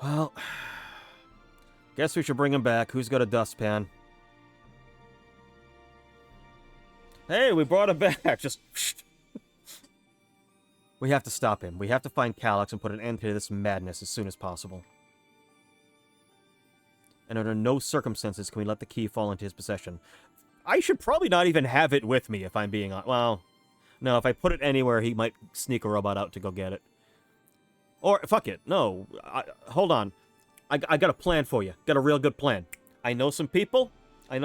Well, guess we should bring him back. Who's got a dustpan? Hey, we brought him back. Just... We have to stop him. We have to find Calyx and put an end to this madness as soon as possible. And under no circumstances can we let the key fall into his possession. I should probably not even have it with me, if I'm being honest. Well, no, if I put it anywhere, he might sneak a robot out to go get it. Or, fuck it, no. Hold on. I got a plan for you. Got a real good plan. I know some people. I'm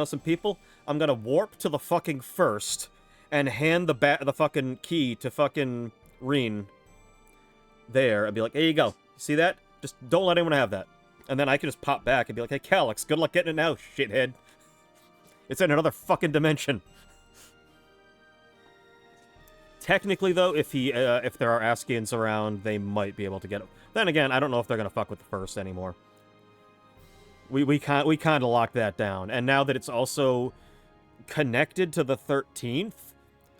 gonna warp to the fucking first and hand the fucking key to fucking Reen there and be like, here you go. See that? Just don't let anyone have that. And then I can just pop back and be like, hey, Calyx, good luck getting it now, shithead. It's in another fucking dimension. Technically, though, if there are Askians around, they might be able to get it. Then again, I don't know if they're gonna fuck with the first anymore. We kind of locked that down, and now that it's also connected to the 13th,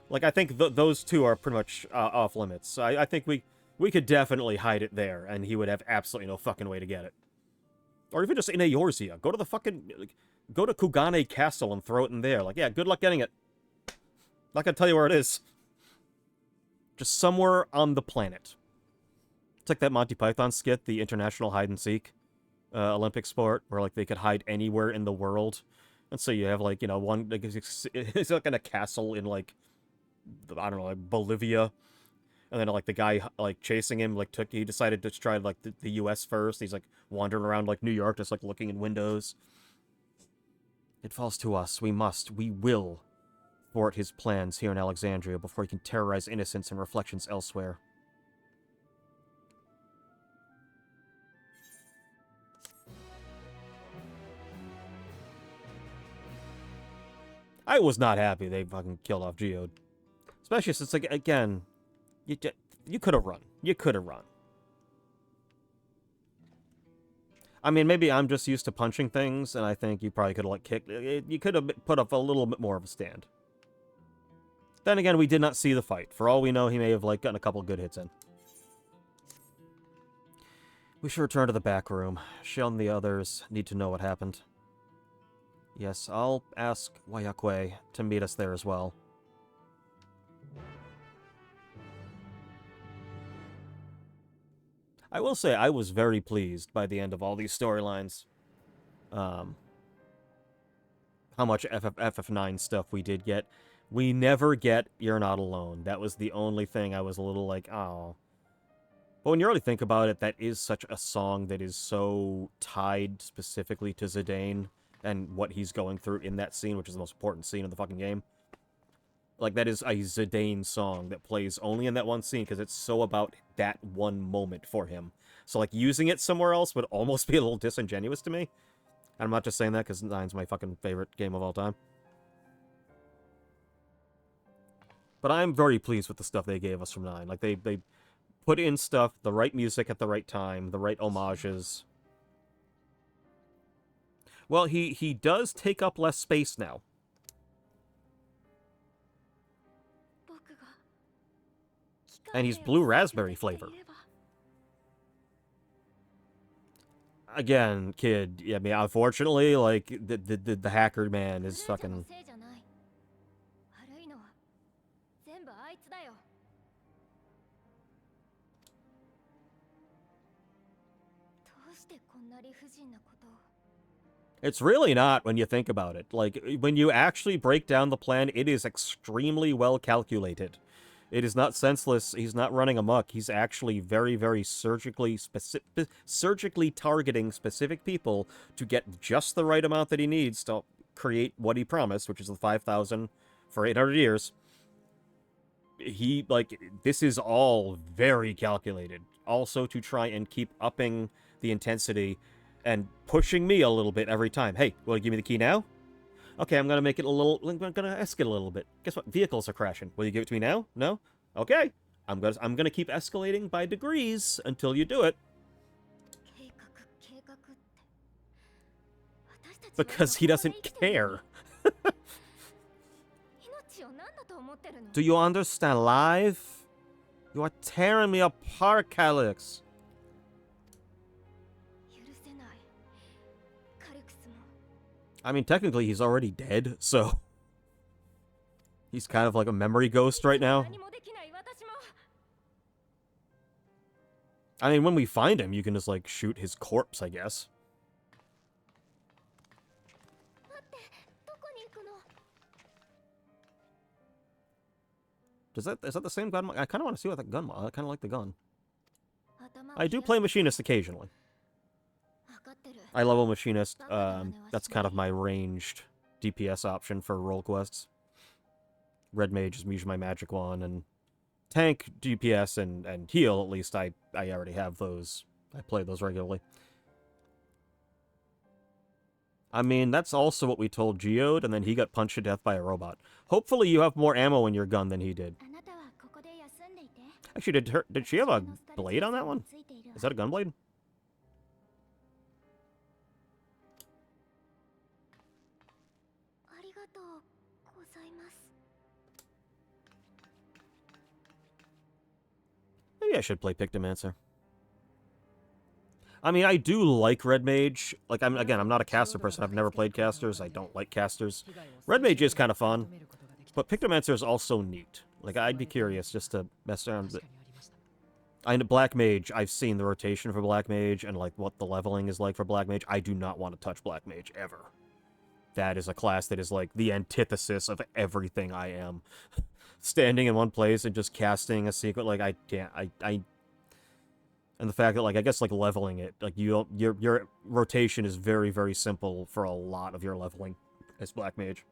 like I think those two are pretty much off limits. I think we could definitely hide it there, and he would have absolutely no fucking way to get it. Or even just in Eorzea. Go to the fucking... Go to Kugane Castle and throw it in there. Like, yeah, good luck getting it. Not gonna tell you where it is. Just somewhere on the planet. It's like that Monty Python skit, the International Hide-and-Seek Olympic sport, where, like, they could hide anywhere in the world. And so you have, like, you know, one... Like, it's like in a castle in, like... I don't know, like, Bolivia. And then, like, the guy, like, chasing him, like, he decided to try, like, the U.S. first. He's, like, wandering around, like, New York, just, like, looking in windows. It falls to us. We will thwart his plans here in Alexandria before he can terrorize innocents and reflections elsewhere. I was not happy they fucking killed off Geode. Especially since, like, again... You could have run. You could have run. I mean, maybe I'm just used to punching things, and I think you probably could have, like, kicked... You could have put up a little bit more of a stand. Then again, we did not see the fight. For all we know, he may have, like, gotten a couple good hits in. We should return to the back room. Shell and the others need to know what happened. Yes, I'll ask Wayakwe to meet us there as well. I will say I was very pleased by the end of all these storylines. How much FF9 stuff we did get. We never get You're Not Alone. That was the only thing I was a little like, oh. But when you really think about it, that is such a song that is so tied specifically to Zidane and what he's going through in that scene, which is the most important scene in the fucking game. Like, that is a Zidane song that plays only in that one scene because it's so about that one moment for him. So, like, using it somewhere else would almost be a little disingenuous to me. And I'm not just saying that because 9's my fucking favorite game of all time. But I'm very pleased with the stuff they gave us from 9. Like, they put in stuff, the right music at the right time, the right homages. Well, he does take up less space now. And he's blue raspberry flavor. Again, kid, I mean, unfortunately, like, the hacker man is fucking... It's really not when you think about it. Like, when you actually break down the plan, it is extremely well calculated. It is not senseless. He's not running amok. He's actually very, very surgically targeting specific people to get just the right amount that he needs to create what he promised, which is the 5,000 for 800 years. he, like, this is all very calculated. Also to try and keep upping the intensity and pushing me a little bit every time. Hey, will you give me the key now? Okay, I'm gonna make it a little, I'm gonna escalate a little bit. Guess what? Vehicles are crashing. Will you give it to me now? No? Okay. I'm gonna keep escalating by degrees until you do it. Because he doesn't care. Do you understand life? You are tearing me apart, Calyx. I mean, technically he's already dead, so... He's kind of like a memory ghost right now. I mean, when we find him, you can just, like, shoot his corpse, I guess. Is that the same gun? I kind of want to see what that gun... I kind of like the gun. I do play Machinist occasionally. I level Machinist. That's kind of my ranged DPS option for role quests. Red Mage is usually my magic one, and tank, DPS, and heal, at least, I already have those. I play those regularly. I mean, that's also what we told Geode, and then he got punched to death by a robot. Hopefully you have more ammo in your gun than he did. Actually, did she have a blade on that one? Is that a gun blade? Maybe I should play Pictomancer. I mean, I do like Red Mage. Like, I'm not a caster person. I've never played casters. I don't like casters. Red Mage is kind of fun, but Pictomancer is also neat. Like, I'd be curious just to mess around with it. Black Mage, I've seen the rotation for Black Mage and, like, what the leveling is like for Black Mage. I do not want to touch Black Mage, ever. That is a class that is, like, the antithesis of everything I am. Standing in one place and just casting a secret, like, I can't, and the fact that, like, I guess, like, leveling it, like, you don't, your rotation is very, very simple for a lot of your leveling as Black Mage.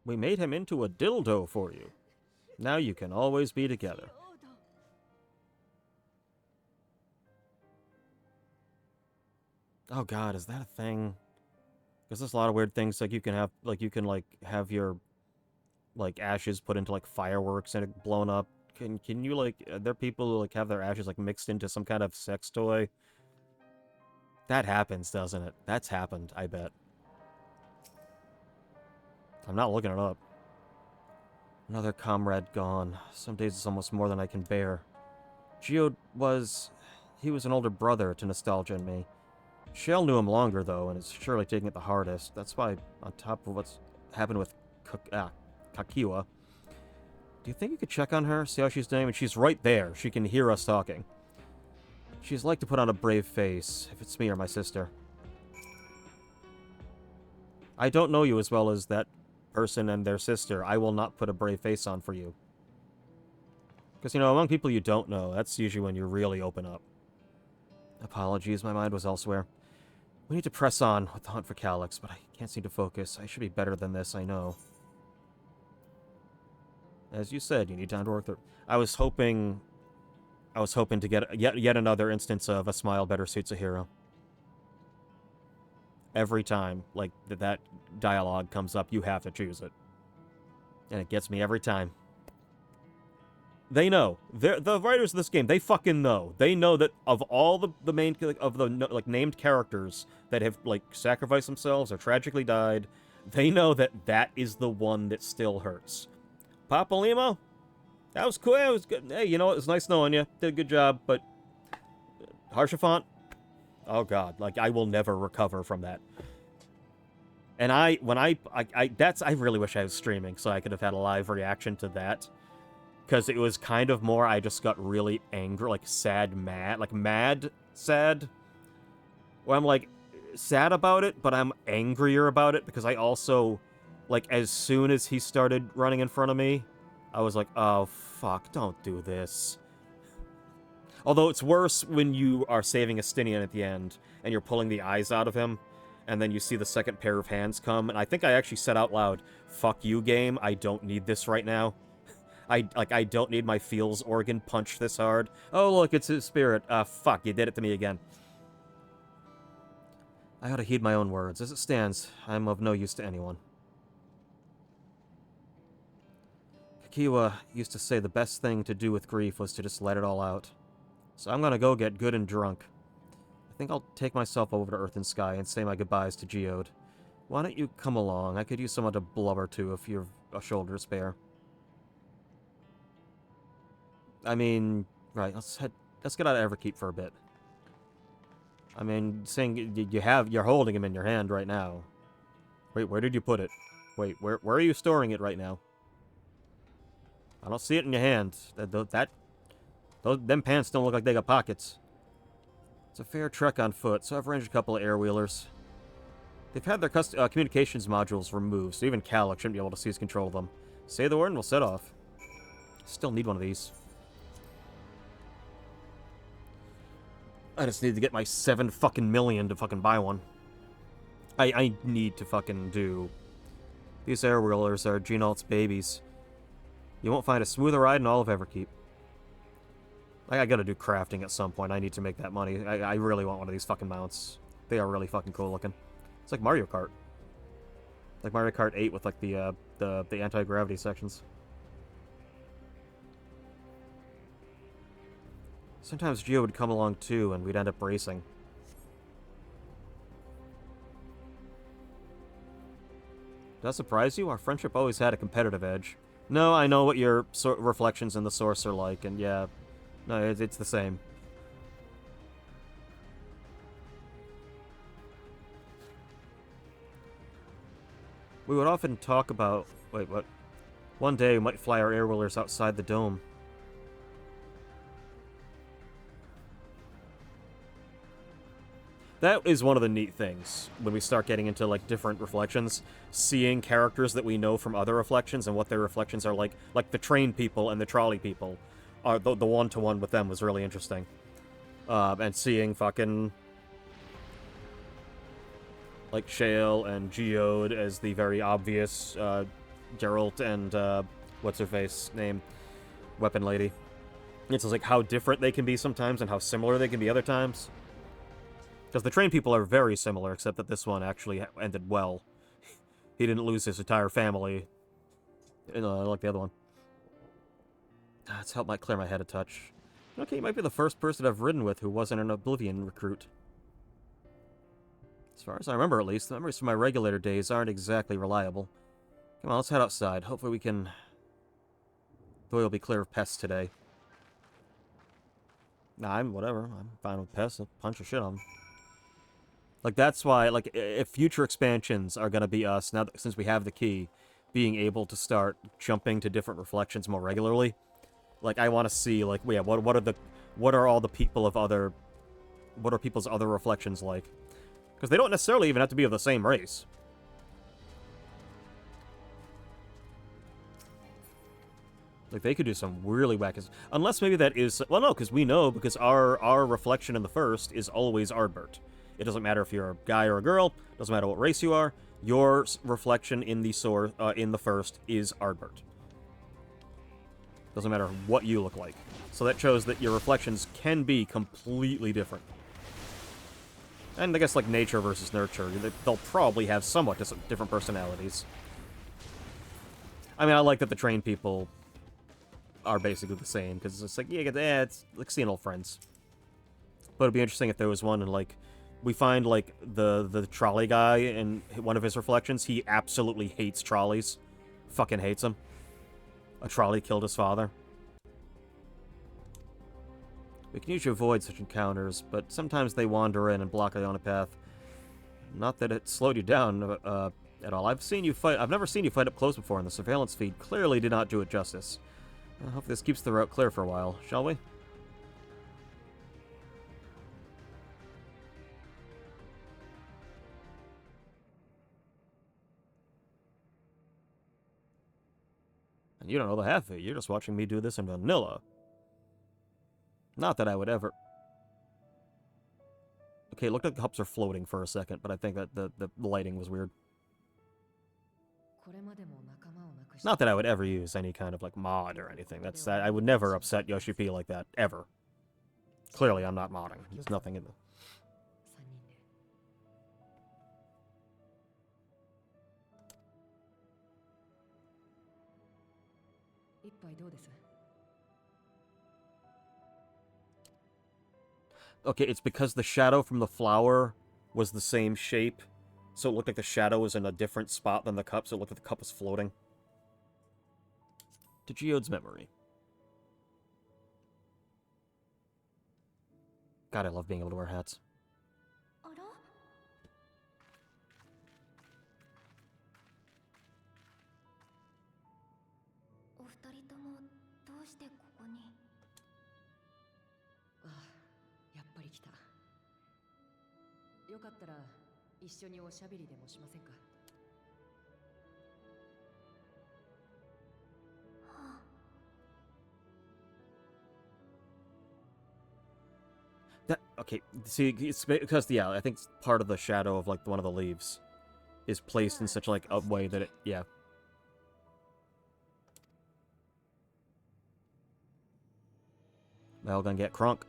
We made him into a dildo for you. Now you can always be together. Oh god, is that a thing? Because there's a lot of weird things, like you can have your, like, ashes put into, like, fireworks and it blown up. Can you, like, are there people who, like, have their ashes, like, mixed into some kind of sex toy? That happens, doesn't it? That's happened, I bet. I'm not looking it up. Another comrade gone. Some days it's almost more than I can bear. Geode was... he was an older brother to Nostalgia and me. Shell knew him longer, though, and is surely taking it the hardest. That's why, on top of what's happened with Kakiwa, do you think you could check on her, see how she's doing? I mean, she's right there. She can hear us talking. She's like to put on a brave face, if it's me or my sister. I don't know you as well as that person and their sister. I will not put a brave face on for you. Because, you know, among people you don't know, that's usually when you really open up. Apologies, my mind was elsewhere. We need to press on with the hunt for Calyx, but I can't seem to focus. I should be better than this, I know. As you said, you need time to work through. I was hoping to get yet another instance of a smile better suits a hero. Every time, like, that dialogue comes up, you have to choose it. And it gets me every time. They know. The writers of this game, they fucking know. They know that of all the main, of the, like, named characters that have, like, sacrificed themselves or tragically died, they know that that is the one that still hurts. Papa Limo? That was cool. It was good. Hey, you know what? It was nice knowing you. Did a good job, but Harshafont? Oh god, like I will never recover from that. And I really wish I was streaming so I could have had a live reaction to that. Because it was kind of more, I just got really angry, like sad, mad, like mad, sad. Where I'm like sad about it, but I'm angrier about it because I also, like, as soon as he started running in front of me, I was like, oh fuck, don't do this. Although it's worse when you are saving Estinian at the end and you're pulling the eyes out of him, and then you see the second pair of hands come, and I think I actually said out loud, fuck you, game, I don't need this right now. I don't need my feels organ punched this hard. Oh, look, it's his spirit. Fuck, you did it to me again. I ought to heed my own words. As it stands, I'm of no use to anyone. Kakiwa used to say the best thing to do with grief was to just let it all out. So I'm gonna go get good and drunk. I think I'll take myself over to Earth and Sky and say my goodbyes to Geode. Why don't you come along? I could use someone to blubber to if you've a shoulder to spare. I mean, right, let's get out of Everkeep for a bit. I mean, saying you're holding him in your hand right now. Wait, where did you put it? Wait, where are you storing it right now? I don't see it in your hand. Them pants don't look like they got pockets. It's a fair trek on foot, so I've arranged a couple of air-wheelers. They've had their communications modules removed, so even Calic shouldn't be able to seize control of them. Say the word and we'll set off. Still need one of these. I just need to get my 7 fucking million to fucking buy one. I need to fucking do... These air-wheelers are Genalt's babies. You won't find a smoother ride in all of Everkeep. I gotta do crafting at some point. I need to make that money. I really want one of these fucking mounts. They are really fucking cool looking. It's like Mario Kart. Like Mario Kart 8 with like the anti-gravity sections. Sometimes Geo would come along too, and we'd end up racing. Does that surprise you? Our friendship always had a competitive edge. No, I know what your reflections in the source are like, and yeah, no, it's the same. We would often talk about... Wait, what? One day we might fly our air-wheelers outside the dome. That is one of the neat things when we start getting into like different reflections, seeing characters that we know from other reflections and what their reflections are like the train people and the trolley people. The one-to-one with them was really interesting. And seeing fucking like Shale and Geode as the very obvious Geralt and what's-her-face name? Weapon Lady. It's just like how different they can be sometimes and how similar they can be other times. Because the train people are very similar, except that this one actually ended well. He didn't lose his entire family, like the other one. This help might clear my head a touch. Okay, you might be the first person I've ridden with who wasn't an Oblivion recruit. As far as I remember, at least, the memories from my regulator days aren't exactly reliable. Come on, let's head outside. Hopefully we can... The way will be clear of pests today. Nah, whatever. I'm fine with pests. I'll punch the shit on them. Like, that's why, like, if future expansions are gonna be us, now that, since we have the key, being able to start jumping to different reflections more regularly, like, I want to see, like, yeah, what are all the people of other, what are people's other reflections like? Because they don't necessarily even have to be of the same race. Like, they could do some really wacky... Unless maybe that is... Well, no, because we know, because our reflection in the first is always Ardbert. It doesn't matter if you're a guy or a girl. Doesn't matter what race you are. Your reflection in the first is Ardbert. Doesn't matter what you look like. So that shows that your reflections can be completely different. And I guess, like, nature versus nurture, they'll probably have somewhat different personalities. I mean, I like that the train people are basically the same, because it's like, yeah, it's like seeing old friends. But it'd be interesting if there was one, and, like, we find, like, the trolley guy in one of his reflections, he absolutely hates trolleys. Fucking hates them. A trolley killed his father. We can usually avoid such encounters, but sometimes they wander in and block the on a path. Not that it slowed you down at all. I've never seen you fight up close before, and the surveillance feed clearly did not do it justice. I hope this keeps the route clear for a while, shall we? And you don't know the half of it. You're just watching me do this in vanilla. Not that I would ever... Okay, it looked like the cups are floating for a second, but I think that the lighting was weird. Not that I would ever use any kind of, like, mod or anything. I would never upset Yoshi P like that, ever. Clearly, I'm not modding. There's nothing in the... Okay, it's because the shadow from the flower was the same shape, so it looked like the shadow was in a different spot than the cup, so it looked like the cup was floating. To Geode's memory. God, I love being able to wear hats. Okay, see, it's because, yeah, I think part of the shadow of, like, one of the leaves is placed in such, like, a way that it, yeah. Well, gonna get crunk.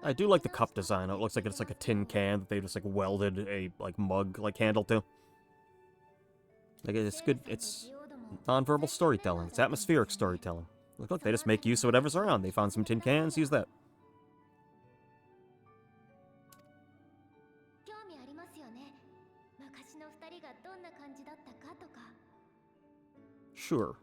I do like the cup design. It looks like it's like a tin can that they just like welded a like mug like handle to. Like it's good. It's non-verbal storytelling. It's atmospheric storytelling. Look, they just make use of whatever's around. They found some tin cans. Use that. Sure.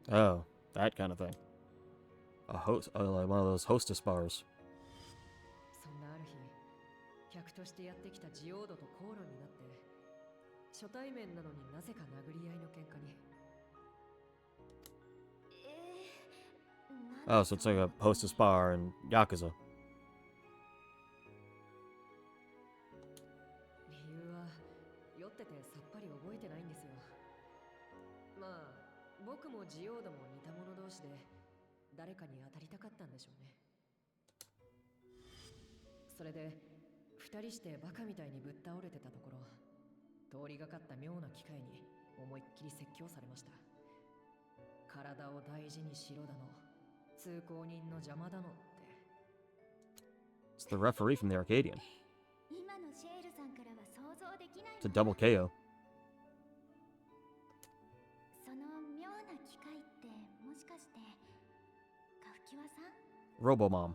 Oh, that kind of thing. A host, like one of those hostess bars. Oh, so it's like a hostess bar in Yakuza. It's the referee from the Arcadian. It's a double KO. Robomom.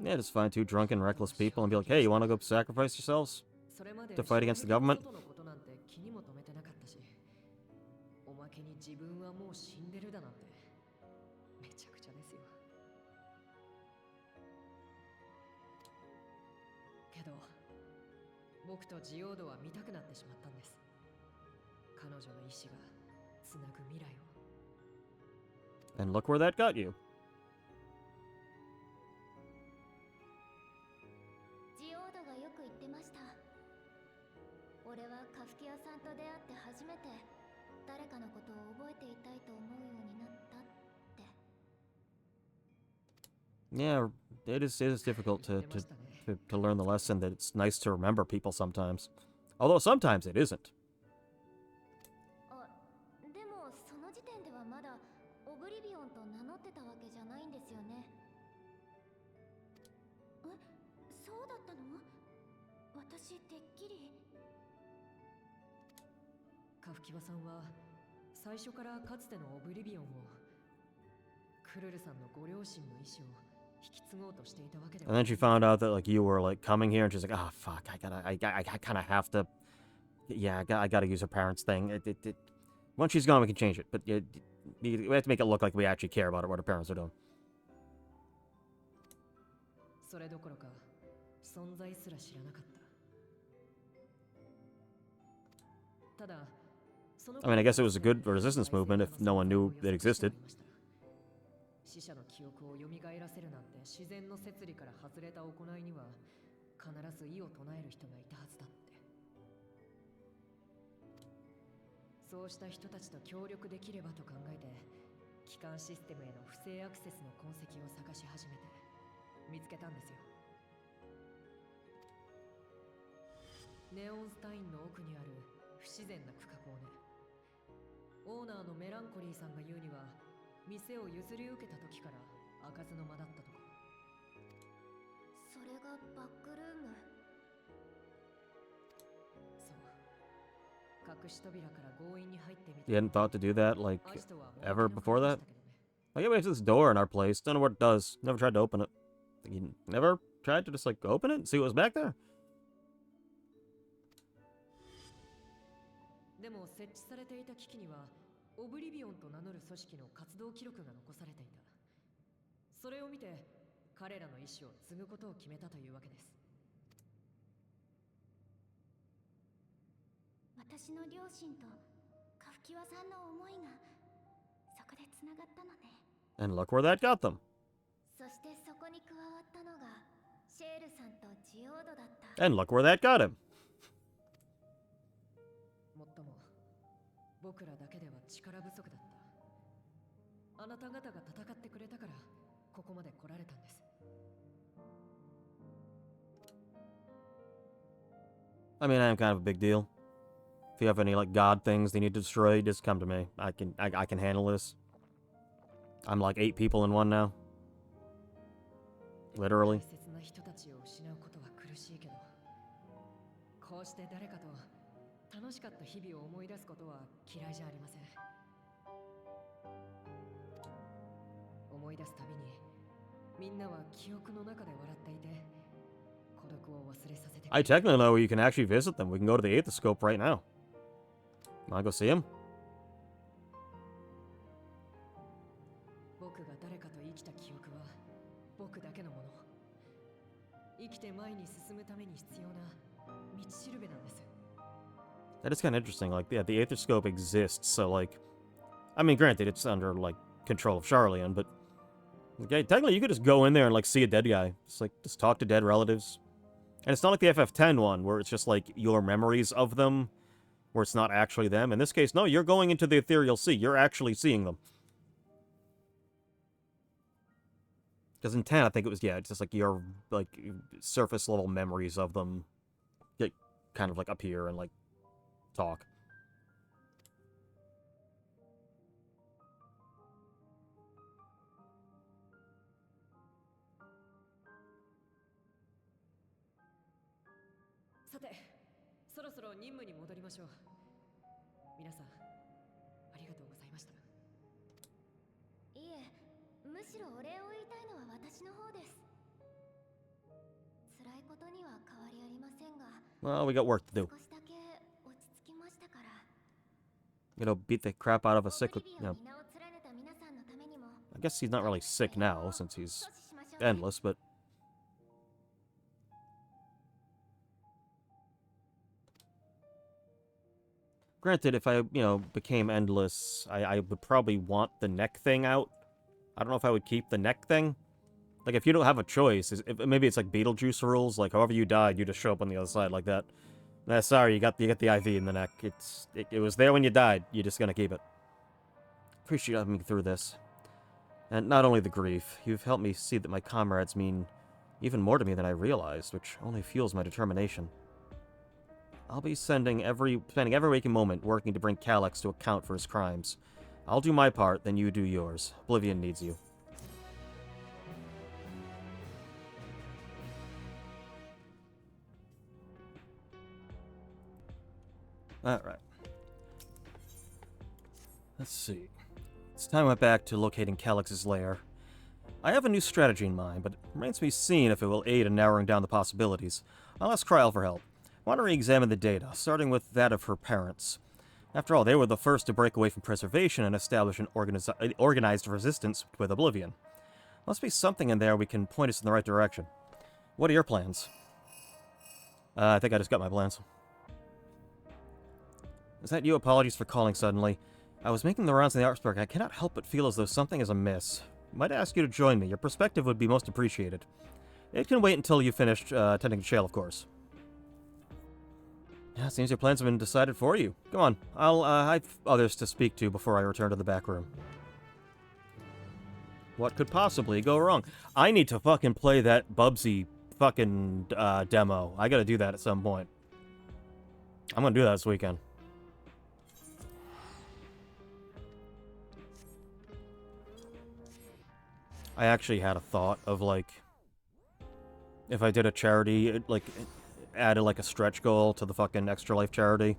Yeah, just find two drunken, reckless people and be like, hey, you want to go sacrifice yourselves? to fight against the government. 気にも留めてなかったし、おまけに自分はもう死んでるだなんてめちゃくちゃですよ。けど僕とジオードは見たくなってしまったんです。彼女の意志がつなぐ未来を。And look where that got you. ジオードがよく言ってました。俺はカフキアさんと出会って初めて誰かのことを覚えていたいと思うようになったって。Yeah, it is difficult to learn the lesson that it's nice to remember people sometimes. Although sometimes it isn't. あ、でもその時点ではまだオブリビオンと名乗ってたわけじゃないんですよね。え、そうだったの？私てっきり。カフキワさんは最初からかつてのオブリビオンをクルルさんのご両親の意思を引き継ごうとしていたわけでは。 And then she found out that like you were like coming here, and she's like, "Ah, fuck! I kind of have to. Yeah, I gotta use her parents' thing. Once she's gone, we can change it. But we have to make it look like we actually care about it, what her parents are doing." それどころか存在すら知らなかった。ただ I mean, I guess it was a good resistance movement if no one knew it existed. 死者の記憶を蘇らせるなんて自然の摂理から外れた行いには必ず異を唱える人がいたはずだって。そうした人たちと協力できればと考えて機関システムへの不正アクセスの痕跡を探し始めて見つけたんですよ。ネオンスタインの奥にある不自然な区画をね。オーナーのメランコリーさんが言うには店を譲り受けた時から開かずの間だったとか。それがバックルーム。そう。隠し扉から強引に入ってみ You hadn't thought to do that like アジトは ever 物 before 陰の that? 影でしたけどね。 Like, yeah, we have this door in our place. Don't know what it does. Never tried to open it. You never tried to just like open it and see what was back there? でも設置されていた機器にはオブリビオンと名乗る組織の活動記録が残されていた。それを見て彼らの意思を継ぐことを決めたというわけです。私の両親とカフキワさんの思いがそこでつながったのね。 And look where that got them. そしてそこに加わったのがシェールさんとジオードだった。 And look where that got him. もっとも僕らだけでは力不足だった。あなた方が戦ってくれたからここまで来られたんです。 I mean, I am kind of a big deal. If you have any like god things they need to destroy, just come to me. I can handle this. I'm like 8 people in one now. Literally. 大切な人たちを失うことは苦しいけど、こうして誰かと楽しかった日々を思い出すことは嫌いじゃありません。思い出すたびにみんなは記憶の中で笑っていて孤独を忘れさせてくれる。 I technically know you can actually visit them. We can go to the Aethoscope right now. Wanna go see him? 僕が誰かと生きた記憶は僕だけのもの。生きて前に進むために必要な道しるべなんです。 That is kind of interesting. Like, yeah, the Aethoscope exists, so like, I mean, granted, it's under like control of Charlian, but okay, technically, you could just go in there and like see a dead guy, just talk to dead relatives, and it's not like the FF10 one where it's just like your memories of them, where it's not actually them. In this case, no, you're going into the ethereal sea. You're actually seeing them. Because in 10, I think it was, yeah, it's just like your like surface level memories of them get kind of like appear and like talk. さて、そろそろ任務に戻りましょう。皆さん、ありがとうございました。いえ、むしろお礼を言いたいのは私の方です。辛いことには変わりありませんが、 Well, we got work to do. 少しだけ落ち着きましたから。 You know, beat the crap out of a sick... オブ You リビオ know, ンに名を連ねた皆さんのためにも、 I guess he's not really sick now, since he's 阻止しましょうね。 endless, but... Granted, if I, you know, became endless, I would probably want the neck thing out. I don't know if I would keep the neck thing. Like, if you don't have a choice, maybe it's like Beetlejuice rules, like, however you died, you just show up on the other side like that. Sorry, you got the IV in the neck. It was there when you died, you're just gonna keep it. Appreciate having me through this. And not only the grief, you've helped me see that my comrades mean even more to me than I realized, which only fuels my determination. I'll be spending every waking moment working to bring Calyx to account for his crimes. I'll do my part, then you do yours. Oblivion needs you. Alright. Let's see. It's time I went back to locating Calyx's lair. I have a new strategy in mind, but it remains to be seen if it will aid in narrowing down the possibilities. I'll ask Kryl for help. I want to re-examine the data, starting with that of her parents. After all, they were the first to break away from preservation and establish an organized resistance with Oblivion. Must be something in there we can point us in the right direction. What are your plans? I think I just got my plans. Is that you? Apologies for calling suddenly. I was making the rounds in the Artsburg. I cannot help but feel as though something is amiss. Might ask you to join me. Your perspective would be most appreciated. It can wait until you finish tending to Shale, of course. Yeah, it seems your plans have been decided for you. Come on, I have others to speak to before I return to the back room. What could possibly go wrong? I need to fucking play that Bubsy fucking demo. I gotta do that at some point. I'm gonna do that this weekend. I actually had a thought of, like, if I did a charity, like, added, like, a stretch goal to the fucking Extra Life charity,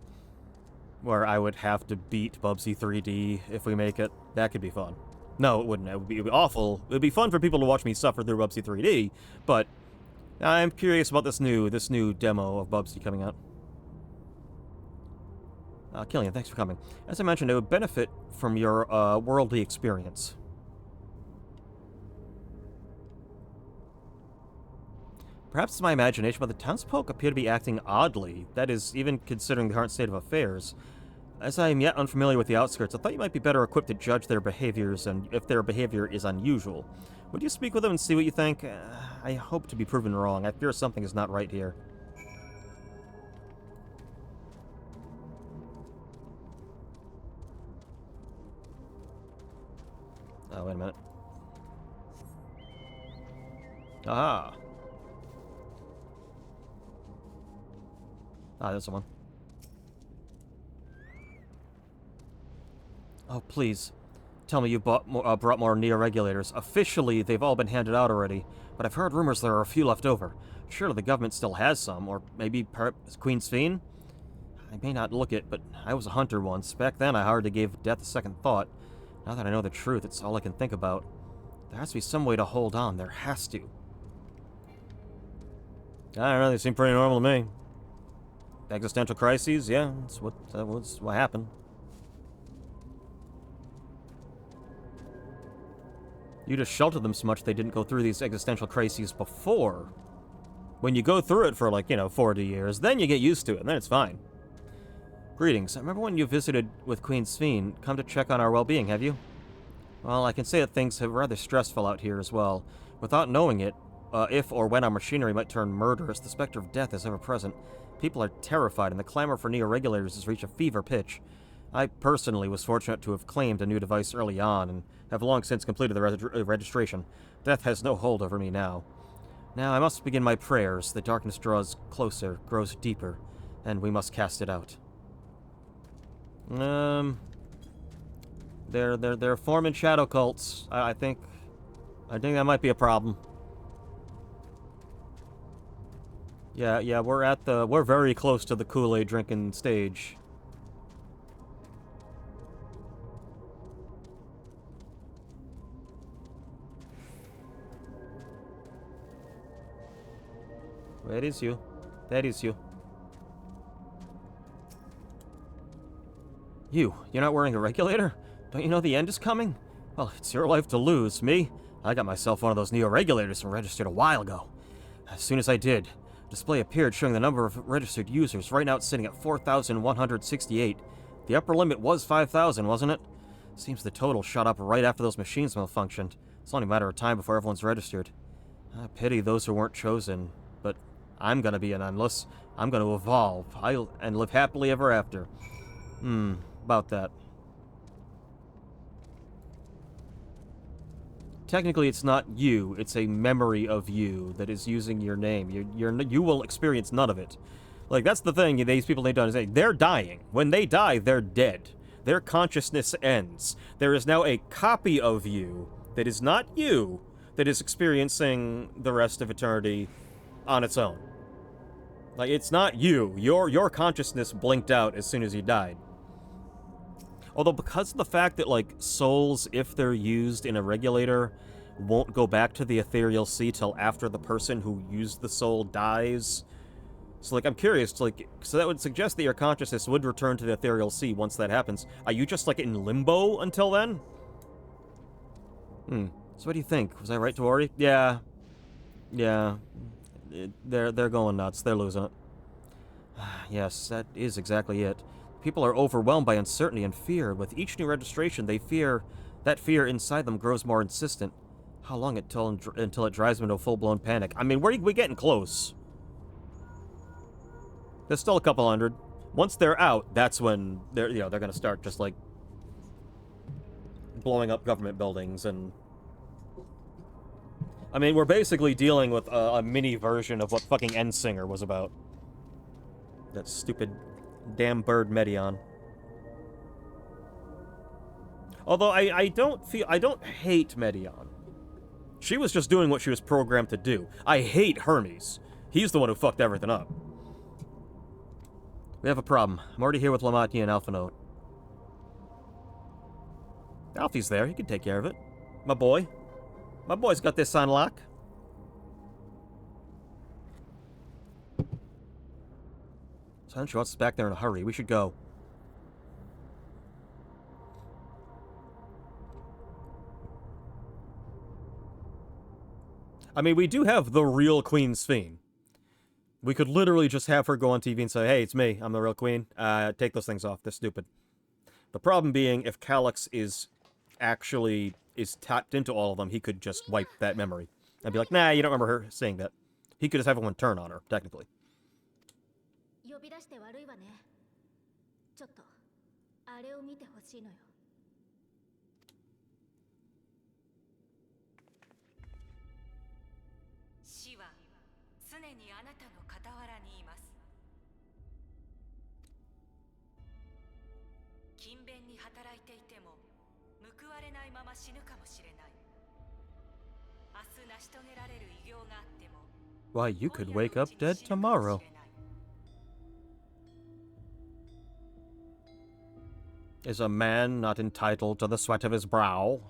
where I would have to beat Bubsy 3D if we make it. That could be fun. No, it wouldn't. It would be awful. It would be fun for people to watch me suffer through Bubsy 3D, but I'm curious about this new demo of Bubsy coming out. Killian, thanks for coming. As I mentioned, it would benefit from your worldly experience. Perhaps it's my imagination, but the townsfolk appear to be acting oddly. That is, even considering the current state of affairs. As I am yet unfamiliar with the outskirts, I thought you might be better equipped to judge their behaviors and if their behavior is unusual. Would you speak with them and see what you think? I hope to be proven wrong. I fear something is not right here. Oh, wait a minute. Aha! Ah, there's someone. Oh, please. Tell me you brought more neo-regulators. Officially, they've all been handed out already, but I've heard rumors there are a few left over. Surely the government still has some, or maybe perhaps Queen Sphene? I may not look it, but I was a hunter once. Back then, I hardly gave death a second thought. Now that I know the truth, it's all I can think about. There has to be some way to hold on. There has to. I don't know, they seem pretty normal to me. Existential crises, yeah, that was what happened. You just sheltered them so much they didn't go through these existential crises before. When you go through it for, like, 40 years, then you get used to it, and then it's fine. Greetings. I remember when you visited with Queen Sphene, come to check on our well-being, have you? Well, I can say that things have rather stressful out here as well. Without knowing it, if or when our machinery might turn murderous, the specter of death is ever present. People are terrified, and the clamor for neo-regulators has reached a fever pitch. I personally was fortunate to have claimed a new device early on, and have long since completed the registration. Death has no hold over me now. Now I must begin my prayers. The darkness draws closer, grows deeper, and we must cast it out. They're forming shadow cults. I think that might be a problem. Yeah, we're very close to the Kool-Aid drinking stage. Where is you? That is you. You're not wearing a regulator? Don't you know the end is coming? Well, it's your life to lose. Me? I got myself one of those neo-regulators and registered a while ago. As soon as I did, a display appeared showing the number of registered users. Right now it's sitting at 4,168. The upper limit was 5,000, wasn't it? Seems the total shot up right after those machines malfunctioned. It's only a matter of time before everyone's registered. I pity those who weren't chosen, but I'm gonna be an endless. I'm gonna evolve. And live happily ever after. About that. Technically, it's not you. It's a memory of you that is using your name. You will experience none of it. Like, that's the thing these people need to understand. They're dying. When they die, they're dead. Their consciousness ends. There is now a copy of you that is not you that is experiencing the rest of eternity on its own. Like, it's not you. Your consciousness blinked out as soon as you died. Although, because of the fact that, like, souls, if they're used in a regulator, won't go back to the ethereal sea till after the person who used the soul dies. So, like, I'm curious, like, so that would suggest that your consciousness would return to the ethereal sea once that happens. Are you just, like, in limbo until then? So what do you think? Was I right to worry? Yeah. Yeah. They're going nuts. They're losing it. Yes, that is exactly it. People are overwhelmed by uncertainty and fear. With each new registration, that fear inside them grows more insistent. How long until it drives them into a full-blown panic? I mean, we're getting close. There's still a couple hundred. Once they're out, that's when they're gonna start just like blowing up government buildings and. I mean, we're basically dealing with a mini version of what fucking Endsinger was about. That stupid damn bird Medion. Although I don't hate Medion. She was just doing what she was programmed to do. I hate Hermes. He's the one who fucked everything up. We have a problem. I'm already here with Lamatnia and Alpha Note. Alfie's there. He can take care of it. My boy. My boy's got this on lock. Sancho wants us back there in a hurry. We should go. I mean, we do have the real Queen Sphene. We could literally just have her go on TV and say, hey, it's me. I'm the real queen. Take those things off. They're stupid. The problem being, if Calyx is tapped into all of them, he could just wipe that memory. And be like, nah, you don't remember her saying that. He could just have everyone turn on her, technically. 呼び出して悪いわね。ちょっとあれを見てほしいのよ。死は常にあなたの傍らにいます。勤勉に働いていても報われないまま死ぬかもしれない。明日成し遂げられる偉業があっても。Why, you could wake up dead tomorrow. Is a man not entitled to the sweat of his brow?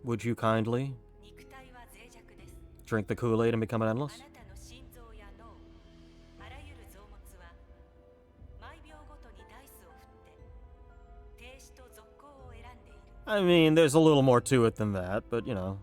Would you kindly drink the Kool-Aid and become an endless? I mean, there's a little more to it than that, but you know.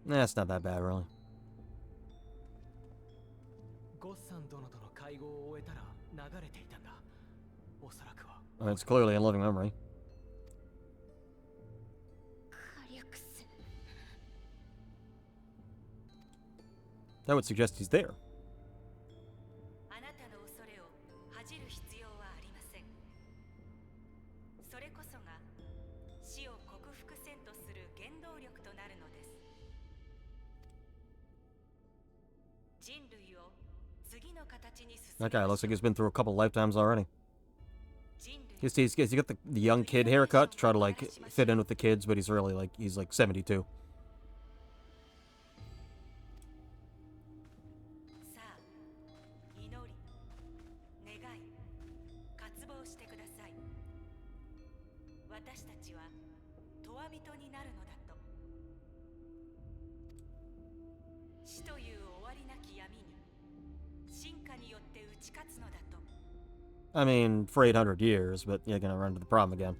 That's not that bad, really. I mean, it's clearly a living memory. That would suggest he's there. 動力となるのです。人類を次の形に進 That guy looks like he's been through a couple lifetimes already. He's got the young kid haircut to try to like fit in with the kids, but he's really like he's like 72. さあ、祈り、願い、渇望してください。私たちは永遠人になるのだと。死という終わりなき闇に進化によって打ち勝つのだと。 I mean, for 800 years, but you're gonna run into the problem again.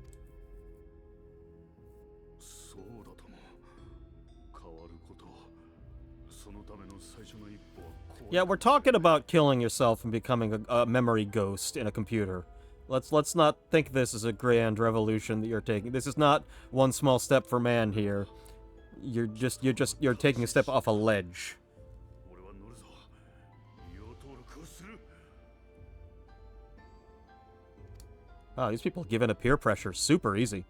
Yeah, we're talking about killing yourself and becoming a memory ghost in a computer. Let's not think this is a grand revolution that you're taking. This is not one small step for man here. You're taking a step off a ledge. Wow, these people give in to peer pressure super easy.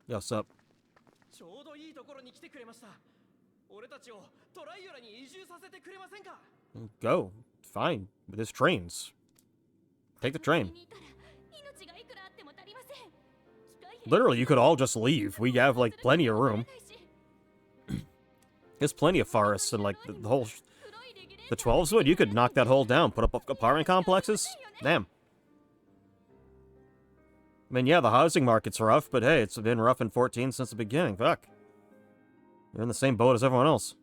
Yo, what's up? Go. Fine. But there's trains. Take the train. Literally, you could all just leave. We have, like, plenty of room. There's plenty of forests and, like, the whole... The 12s would? You could knock that hole down, put up apartment complexes? Damn. I mean, yeah, the housing market's rough, but hey, it's been rough in 14 since the beginning. Fuck. You're in the same boat as everyone else.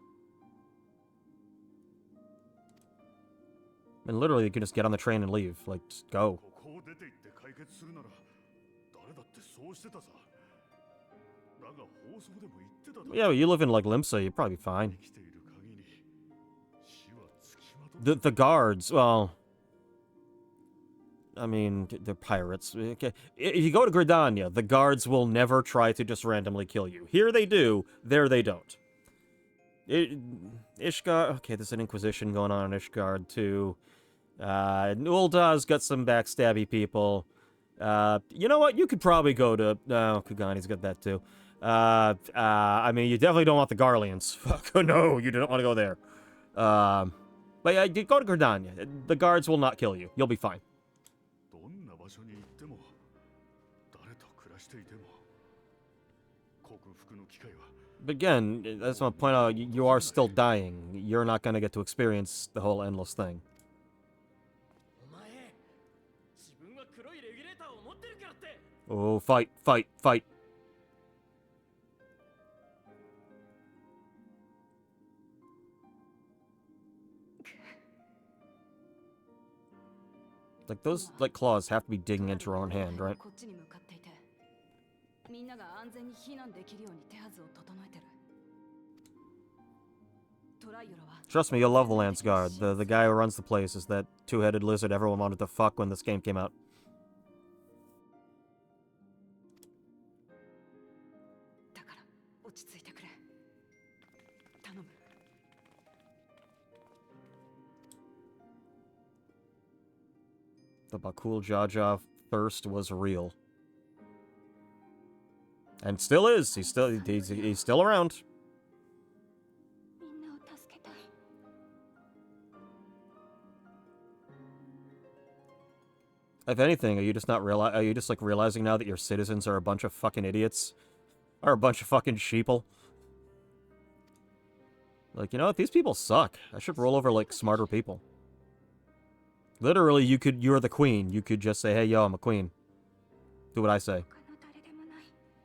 And literally, you can just get on the train and leave. Like, just go. Yeah, you live in, like, Limsa, you'd probably be fine. The guards, well... I mean, they're pirates. Okay. If you go to Gridania, the guards will never try to just randomly kill you. Here they do, there they don't. Ishgard... Okay, there's an Inquisition going on in Ishgard, too. Ulda's got some backstabby people. You know what? You could probably go to... No, Kugani's got that, too. I mean, you definitely don't want the Garleans. Fuck, no, you don't want to go there. But yeah, go to Gridania. The guards will not kill you. You'll be fine. But again, that's my point out, you are still dying. You're not going to get to experience the whole endless thing. Oh, fight, fight, fight. Like, those, like, claws have to be digging into her own hand, right? Trust me, you'll love the Lance Guard. The guy who runs the place is that two-headed lizard everyone wanted to fuck when this game came out. The Bakul Jaja thirst was real. And still is. He's still around. If anything, are you just like realizing now that your citizens are a bunch of fucking idiots? Are a bunch of fucking sheeple? Like, you know what? These people suck. I should roll over, like, smarter people. Literally, you're the queen. You could just say, hey, yo, I'm a queen. Do what I say.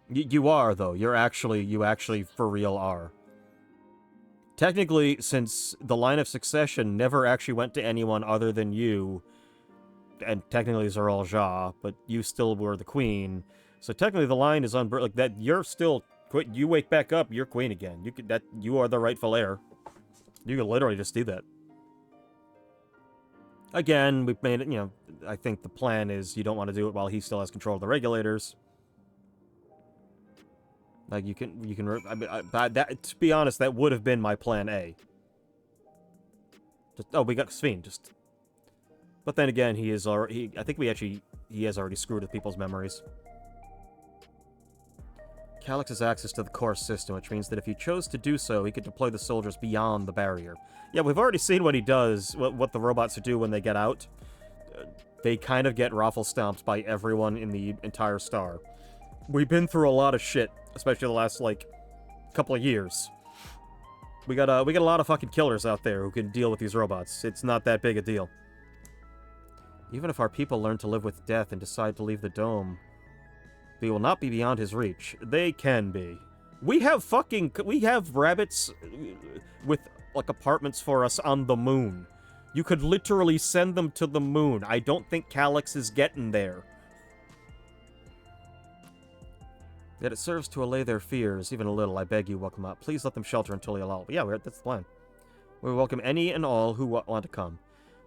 You are, though. You actually, for real, are. Technically, since the line of succession never actually went to anyone other than you, and technically Zeral Jah, but you still were the queen, so technically the line is like that. You're still, you wake back up, you're queen again. You are the rightful heir. You can literally just do that. Again, we've made it, you know, I think the plan is you don't want to do it while he still has control of the regulators. Like, you can, I mean, to be honest, that would have been my plan A. Just, oh, we got Sven, just... But then again, he has already screwed with people's memories. Calyx has access to the core system, which means that if he chose to do so, he could deploy the soldiers beyond the barrier. Yeah, we've already seen what he does, what the robots do when they get out. They kind of get raffle-stomped by everyone in the entire star. We've been through a lot of shit, especially the last, like, couple of years. We got a lot of fucking killers out there who can deal with these robots. It's not that big a deal. Even if our people learn to live with death and decide to leave the dome, they will not be beyond his reach. They can be. We have rabbits with, like, apartments for us on the moon. You could literally send them to the moon. I don't think Calyx is getting there. Yet it serves to allay their fears, even a little. I beg you, welcome up. Please let them shelter until you allow. Yeah, that's the plan. We welcome any and all who want to come.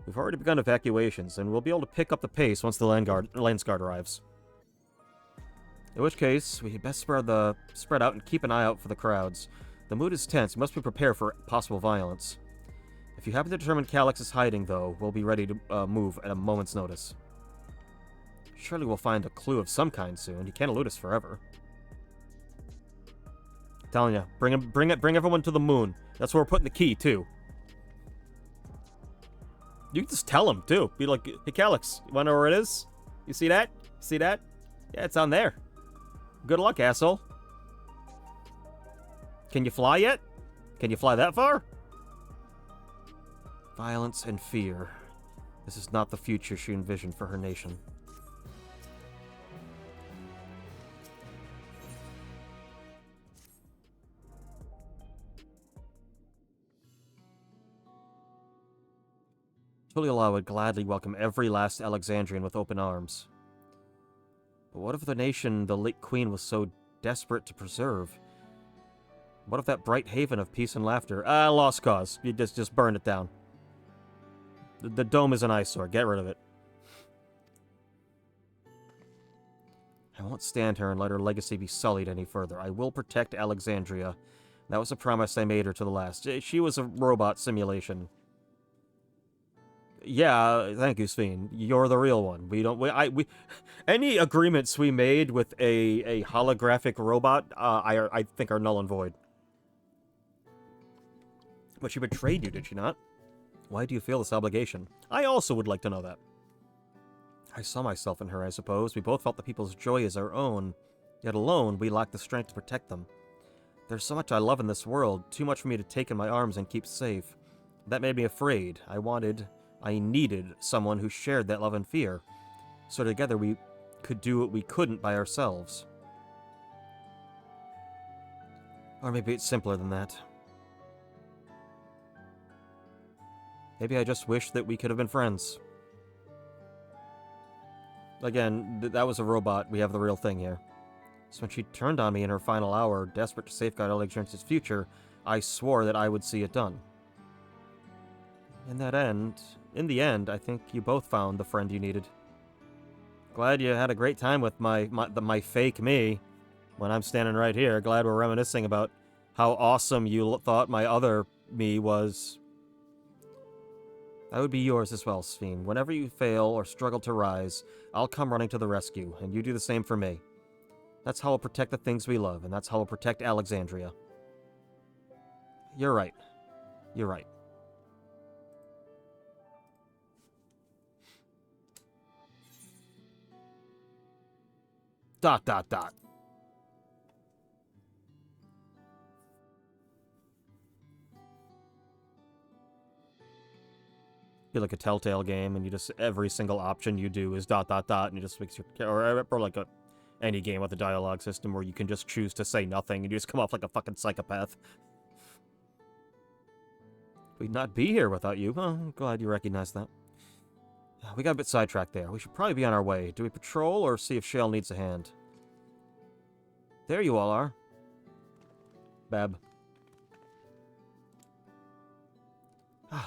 We've already begun evacuations, and we'll be able to pick up the pace once the Landsguard arrives. In which case, we had best spread out and keep an eye out for the crowds. The mood is tense. We must be prepared for possible violence. If you happen to determine Calyx is hiding, though, we'll be ready to move at a moment's notice. Surely we'll find a clue of some kind soon. He can't elude us forever. I'm telling you, bring everyone to the moon. That's where we're putting the key, too. You can just tell him, too. Be like, hey, Calyx, you wanna know where it is? You see that? See that? Yeah, it's on there. Good luck, asshole. Can you fly yet? Can you fly that far? Violence and fear. This is not the future she envisioned for her nation. Tuliala would gladly welcome every last Alexandrian with open arms. But what of the nation the late queen was so desperate to preserve? What of that bright haven of peace and laughter? Lost cause. You just burn it down. The dome is an eyesore. Get rid of it. I won't stand her and let her legacy be sullied any further. I will protect Alexandria. That was a promise I made her to the last. She was a robot simulation. Yeah, thank you, Sven. You're the real one. Any agreements we made with a holographic robot, I think are null and void. But she betrayed you, did she not? Why do you feel this obligation? I also would like to know that. I saw myself in her, I suppose. We both felt the people's joy as our own. Yet alone, we lacked the strength to protect them. There's so much I love in this world, too much for me to take in my arms and keep safe. That made me afraid. I needed someone who shared that love and fear. So together we could do what we couldn't by ourselves. Or maybe it's simpler than that. Maybe I just wish that we could have been friends. Again, that was a robot. We have the real thing here. So when she turned on me in her final hour, desperate to safeguard Alexandria's future, I swore that I would see it done. In the end, I think you both found the friend you needed. Glad you had a great time with my fake me when I'm standing right here. Glad we're reminiscing about how awesome you thought my other me was. I would be yours as well, Sven. Whenever you fail or struggle to rise, I'll come running to the rescue, and you do the same for me. That's how we'll protect the things we love, and that's how we'll protect Alexandria. You're right. You're right. ... Be like a Telltale game, and you just every single option you do is ... and you just makes your or like any game with a dialogue system where you can just choose to say nothing and you just come off like a fucking psychopath. We'd not be here without you. Well, I'm glad you recognize that. We got a bit sidetracked there. We should probably be on our way. Do we patrol or see if Shale needs a hand? There you all are. Bab.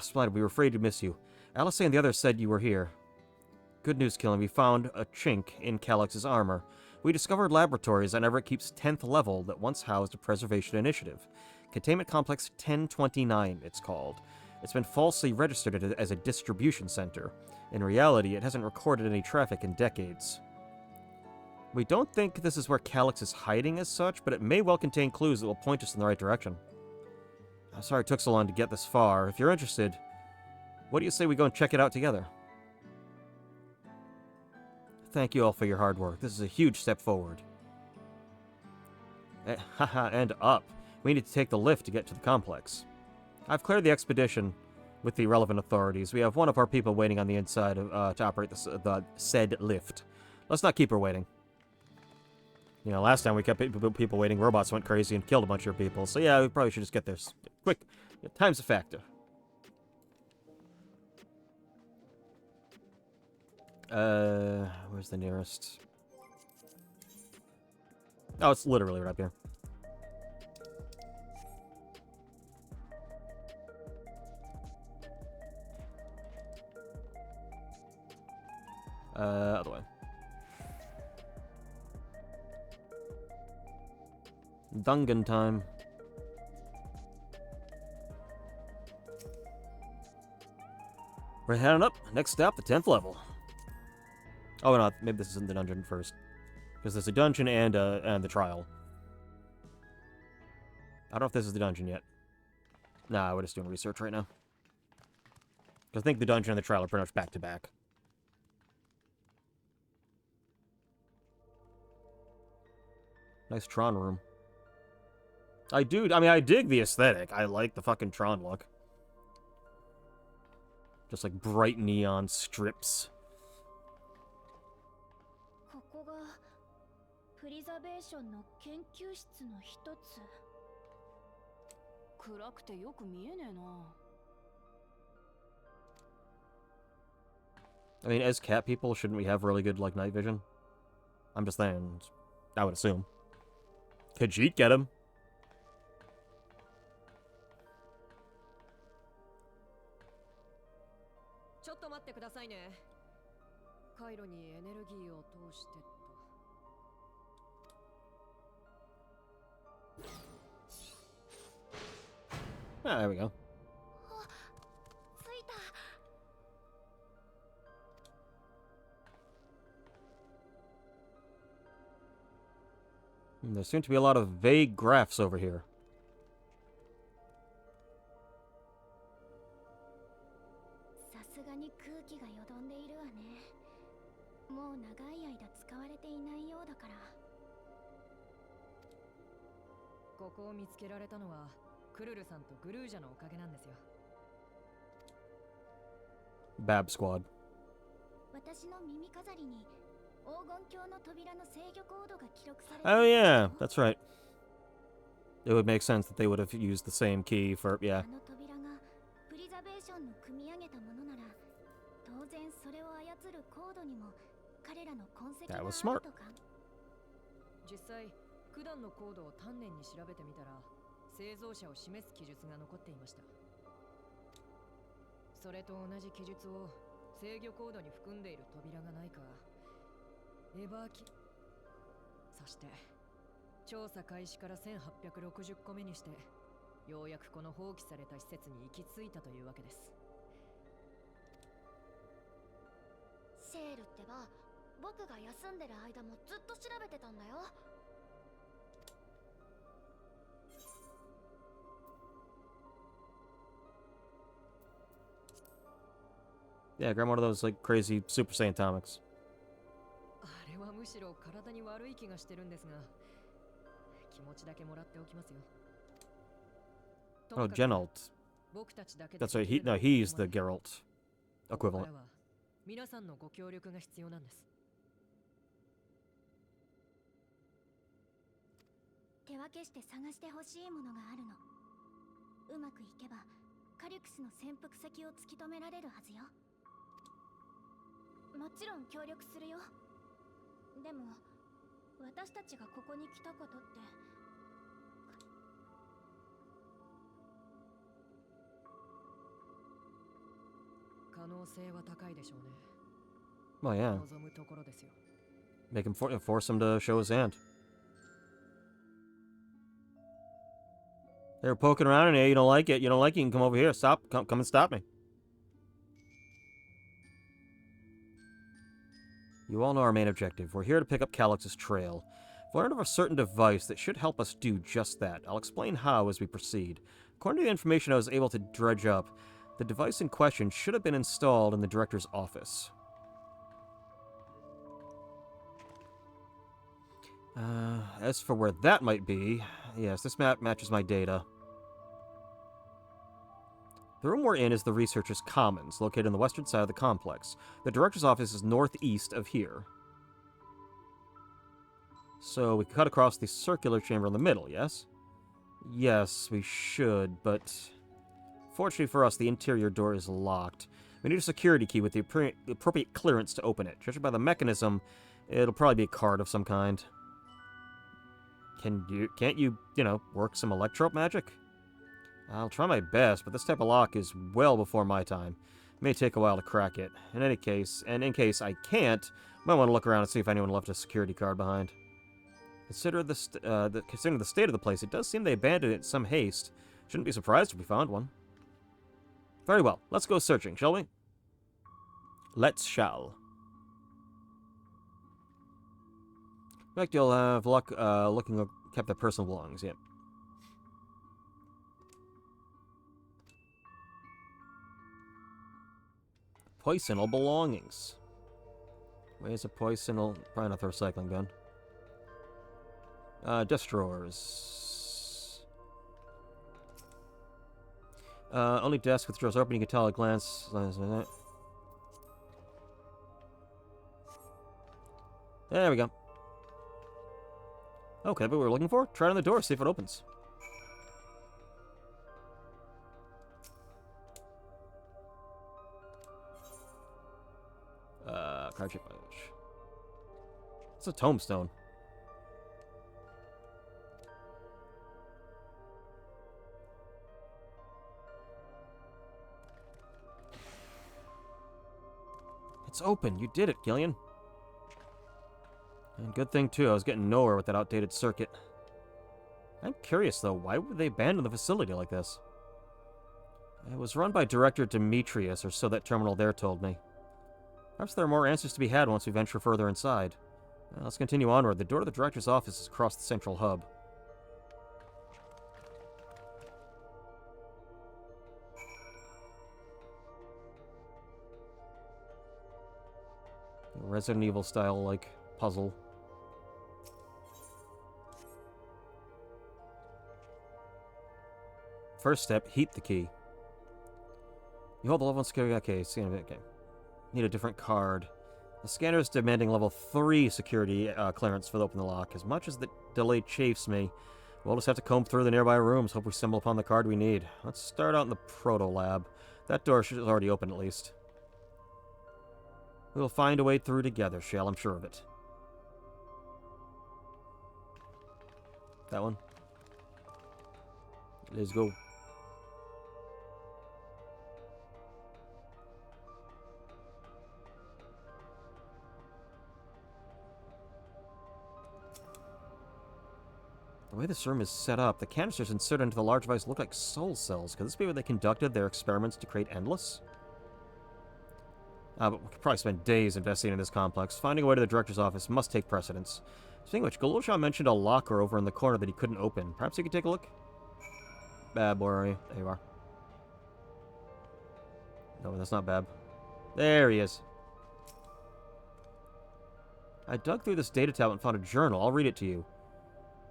Splendid. We were afraid to miss you. Alice and the others said you were here. Good news, Killing. We found a chink in Calyx's armor. We discovered laboratories on Everett Keep's 10th level that once housed a preservation initiative. Containment Complex 1029, it's called. It's been falsely registered as a distribution center. In reality, it hasn't recorded any traffic in decades. We don't think this is where Calyx is hiding as such, but it may well contain clues that will point us in the right direction. I'm sorry it took so long to get this far. If you're interested, what do you say we go and check it out together? Thank you all for your hard work. This is a huge step forward. And up. We need to take the lift to get to the complex. I've cleared the expedition with the relevant authorities. We have one of our people waiting on the inside to operate the said lift. Let's not keep her waiting. You know, last time we kept people waiting, robots went crazy and killed a bunch of people. So yeah, we probably should just get there quick. Time's a factor. Where's the nearest? Oh, it's literally right up here. Other way. Dungan time. We're heading up. Next stop, the 10th level. Oh, no, maybe this isn't the dungeon first. Because there's a dungeon and the trial. I don't know if this is the dungeon yet. Nah, we're just doing research right now. Because I think the dungeon and the trial are pretty much back to back. Nice Tron room. I dig the aesthetic. I like the fucking Tron look. Just like bright neon strips. ここがプリザベーションの研究室の一つ。暗くてよく見えねえな。I mean, as cat people, shouldn't we have really good, like, night vision? I'm just saying. I would assume. Khajiit, get him. ちょっと待ってくださいね。回路にエネルギーを通してと。Ah, there we go. ついた。There seem to be a lot of vague graphs over here. さすがに空気がよどんでいるわね。もう長い間使われていないようだから。ここを見つけられたのはクルルさんとグルージャのおかげなんですよ。Bab Squad. 私の耳飾りに黄金鏡の扉の制御コードが記録されている。Oh yeah, that's right. It would make sense that they would have used the same key for, yeah. あの扉がプリザベーションの組み上げたものなら、当然それを操るコードにも彼らの痕跡がある That と was smart. か。実際、九段のコードを丹念に調べてみたら、製造者を示す記述が残っていました。それと同じ記述を制御コードに含んでいる扉がないか、エバーキ。そして調査開始から1860個目にして、ようやくこの放棄された施設に行き着いたというわけです。シェールってば、僕が休んでる間もずっと調べてたんだよ。Yeah, grab one of those, like, crazy Super Saiyan atomics. あれはむしろ体に悪い気がしてるんですが、気持ちだけもらっておきますよ。 Oh, Genalt. 僕たちだけで That's right, no, he's the Geralt ここか equivalent. らは皆さんのご協力が必要なんです。手分けして探してほしいものがあるの。うまくいけばカリュクスの潜伏先を突き止められるはずよ。もちろん協力するよ。でも私たちがここに来たことって。可能性は高いでしょうね。 Well, yeah. 望むところですよ。 Make him force him to show his hand. They were poking around in here. You don't like it. You don't like it. You can come over here. Stop. Come and stop me. You all know our main objective. We're here to pick up Calyx's trail. We've learned of a certain device that should help us do just that. I'll explain how as we proceed. According to the information I was able to dredge up, the device in question should have been installed in the director's office. As for where that might be, yes, this map matches my data. The room we're in is the Researcher's Commons, located on the western side of the complex. The director's office is northeast of here. So we cut across the circular chamber in the middle, yes? Yes, we should, but fortunately for us, the interior door is locked. We need a security key with the appropriate clearance to open it. Judging by the mechanism, it'll probably be a card of some kind. Can't you, work some electro magic? I'll try my best, but this type of lock is well before my time. It may take a while to crack it. In any case, and in case I can't, I might want to look around and see if anyone left a security card behind. Considering the state of the place, it does seem they abandoned it in some haste. Shouldn't be surprised if we found one. Very well, let's go searching, shall we? Let's shall. In fact, you'll have luck kept their personal belongings, yep. Poisonal belongings. Where's a poisonal? Probably not the recycling bin. Desk drawers. Only desk with drawers open. You can tell at a glance. There we go. Okay, but we were looking for? Try it on the door, see if it opens. Card chip pouch. It's a tombstone. It's open. You did it, Gillian. And good thing, too. I was getting nowhere with that outdated circuit. I'm curious, though. Why would they abandon the facility like this? It was run by Director Demetrius, or so that terminal there told me. Perhaps there are more answers to be had once we venture further inside. Let's continue onward. The door to the director's office is across the central hub. Resident Evil style, like, puzzle. First step, heat the key. You hold the level 1 security. Okay, okay. Need a different card. The scanner is demanding level 3 security clearance for the open the lock. As much as the delay chafes me, we'll just have to comb through the nearby rooms, hope we stumble upon the card we need. Let's start out in the proto-lab. That door is already open, at least. We'll find a way through together, Shell, I'm sure of it. That one. Let's go. The way this room is set up, the canisters inserted into the large device look like soul cells. Could this be where they conducted their experiments to create Endless? But we could probably spend days investigating this complex. Finding a way to the director's office must take precedence. Speaking of which, Goloshaw mentioned a locker over in the corner that he couldn't open. Perhaps you could take a look? Bab, where are you? There you are. No, that's not Bab. There he is. I dug through this data tab and found a journal. I'll read it to you.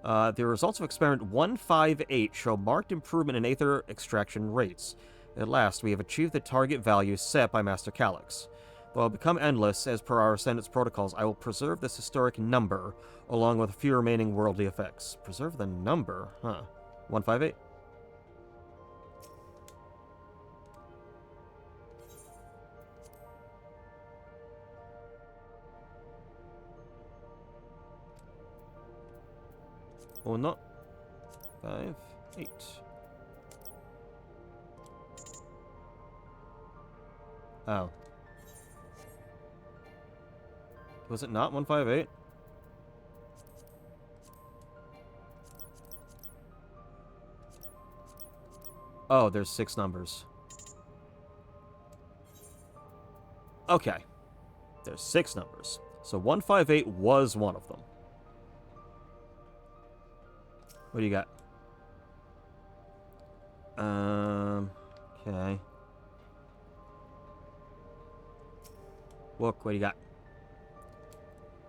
The results of experiment 158 show marked improvement in aether extraction rates. At last, we have achieved the target value set by Master Calyx. Though I'll become endless, as per our Ascendant's protocols, I will preserve this historic number, along with a few remaining worldly effects. Preserve the number? Huh. 158? Or not. 5, 8. Oh. Was it not 158? Oh, there's 6 numbers. Okay. There's 6 numbers. So 158 was one of them. What do you got? Okay. Look, what do you got?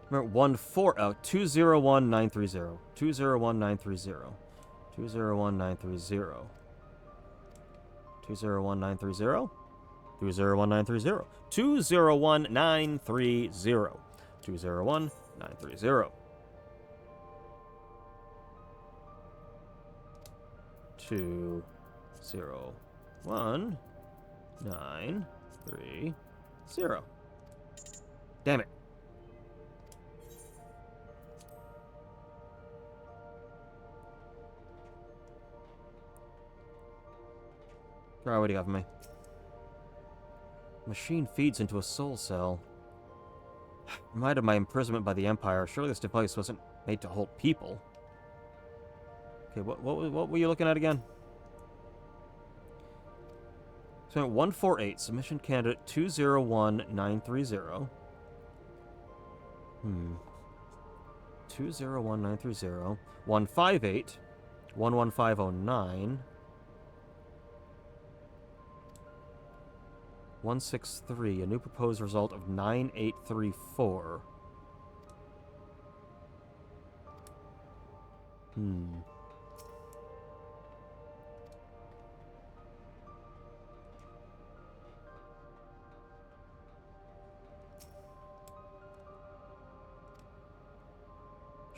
Remember, 201-930. 201-930. 201-930. 201-930. 201-930. 201-930. 201-930. 201-930. Damn it. Alright, what do you got for me? Machine feeds into a soul cell. Reminded of my imprisonment by the Empire. Surely this device wasn't made to hold people. Okay, what were you looking at again? So 148, submission candidate 201-930. 201-930. 158. 11509. 163, a new proposed result of 9834.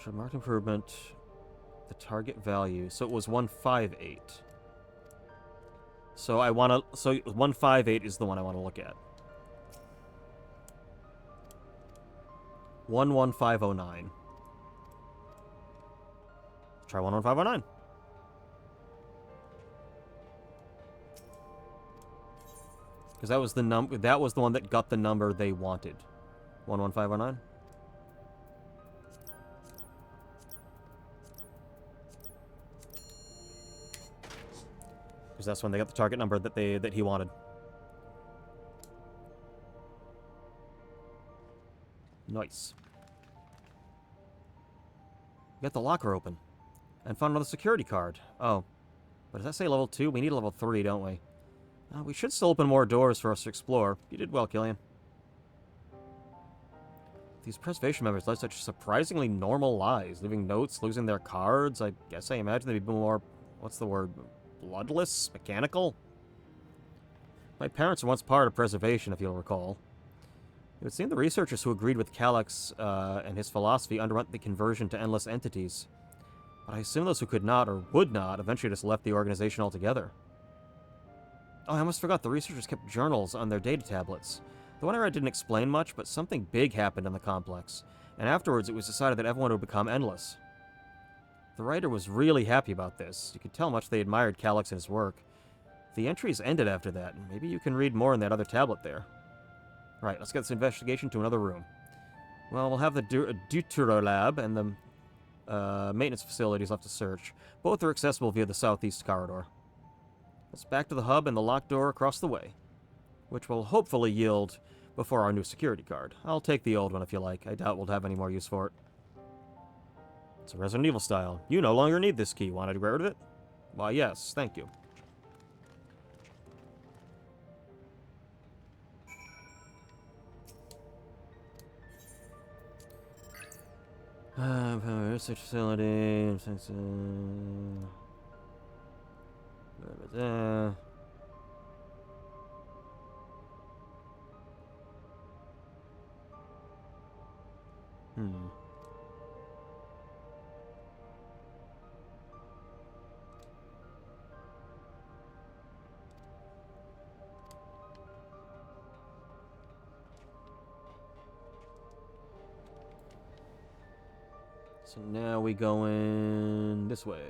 Should mark improvement the target value. So it was 158. So 158 is the one I want to look at. 11509. Try 11509. Because that was the one that got the number they wanted. 11509. Because that's when they got the target number that he wanted. Nice. Got the locker open. And found another security card. Oh. But does that say level 2? We need a level 3, don't we? We should still open more doors for us to explore. You did well, Killian. These preservation members led such surprisingly normal lives. Leaving notes, losing their cards. I guess I imagine they'd be more... What's the word? Bloodless? Mechanical? My parents were once part of preservation, if you'll recall. It would seem the researchers who agreed with Calyx and his philosophy underwent the conversion to endless entities. But I assume those who could not, or would not, eventually just left the organization altogether. Oh, I almost forgot, the researchers kept journals on their data tablets. The one I read didn't explain much, but something big happened in the complex, and afterwards it was decided that everyone would become endless. The writer was really happy about this. You could tell how much they admired Calyx and his work. The entries ended after that, and maybe you can read more in that other tablet there. Right, let's get this investigation to another room. Well, we'll have the Dawntrail lab and the maintenance facilities left to search. Both are accessible via the southeast corridor. Let's back to the hub and the locked door across the way, which will hopefully yield before our new security card. I'll take the old one if you like. I doubt we'll have any more use for it. It's a Resident Evil style. You no longer need this key. Wanted to get rid of it? Why, yes. Thank you. Research facility. So now we go in this way.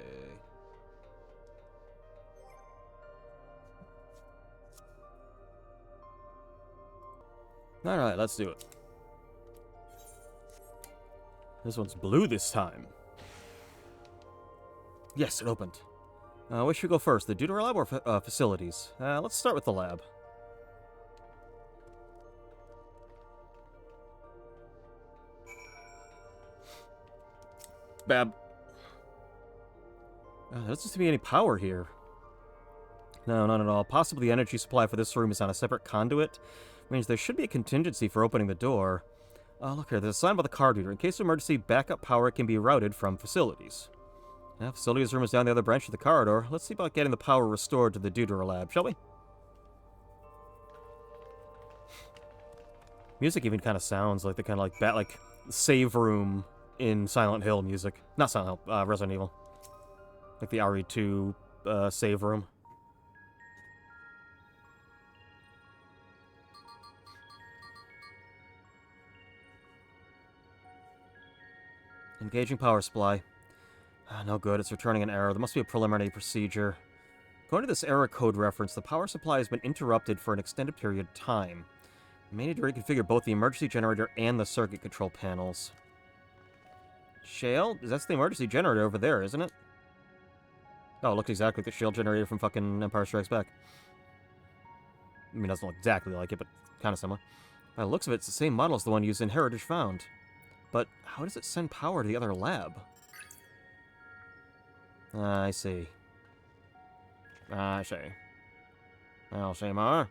Alright, let's do it. This one's blue this time. Yes, it opened. Where should we go first, the Dawntrail lab or facilities? Let's start with the lab. Bab. There doesn't seem to be any power here. No, none at all. Possibly the energy supply for this room is on a separate conduit. Means there should be a contingency for opening the door. Look here, there's a sign by the card reader. In case of emergency, backup power can be routed from facilities. Facilities room is down the other branch of the corridor. Let's see about getting the power restored to the Deuter lab, shall we? Music even kind of sounds like the kind of like save room in Silent Hill music. Not Silent Hill, Resident Evil. Like the RE2 save room. Engaging power supply. No good, it's returning an error. There must be a preliminary procedure. According to this error code reference, the power supply has been interrupted for an extended period of time. You may need to reconfigure both the emergency generator and the circuit control panels. Shale? That's the emergency generator over there, isn't it? Oh, it looks exactly like the shale generator from fucking Empire Strikes Back. I mean, it doesn't look exactly like it, but kind of similar. By the looks of it, it's the same model as the one used in Heritage Found. But how does it send power to the other lab? I see. I see. I'll say more.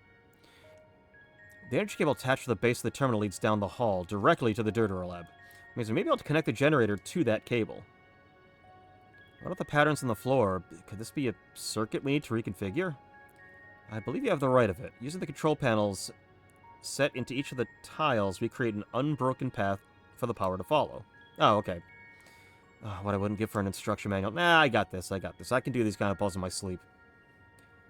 The energy cable attached to the base of the terminal leads down the hall, directly to the Deuter lab. Means we may be able to connect the generator to that cable. What about the patterns on the floor? Could this be a circuit we need to reconfigure? I believe you have the right of it. Using the control panels set into each of the tiles, we create an unbroken path for the power to follow. Oh, okay. What I wouldn't give for an instruction manual. Nah, I got this. I can do these kind of puzzles in my sleep.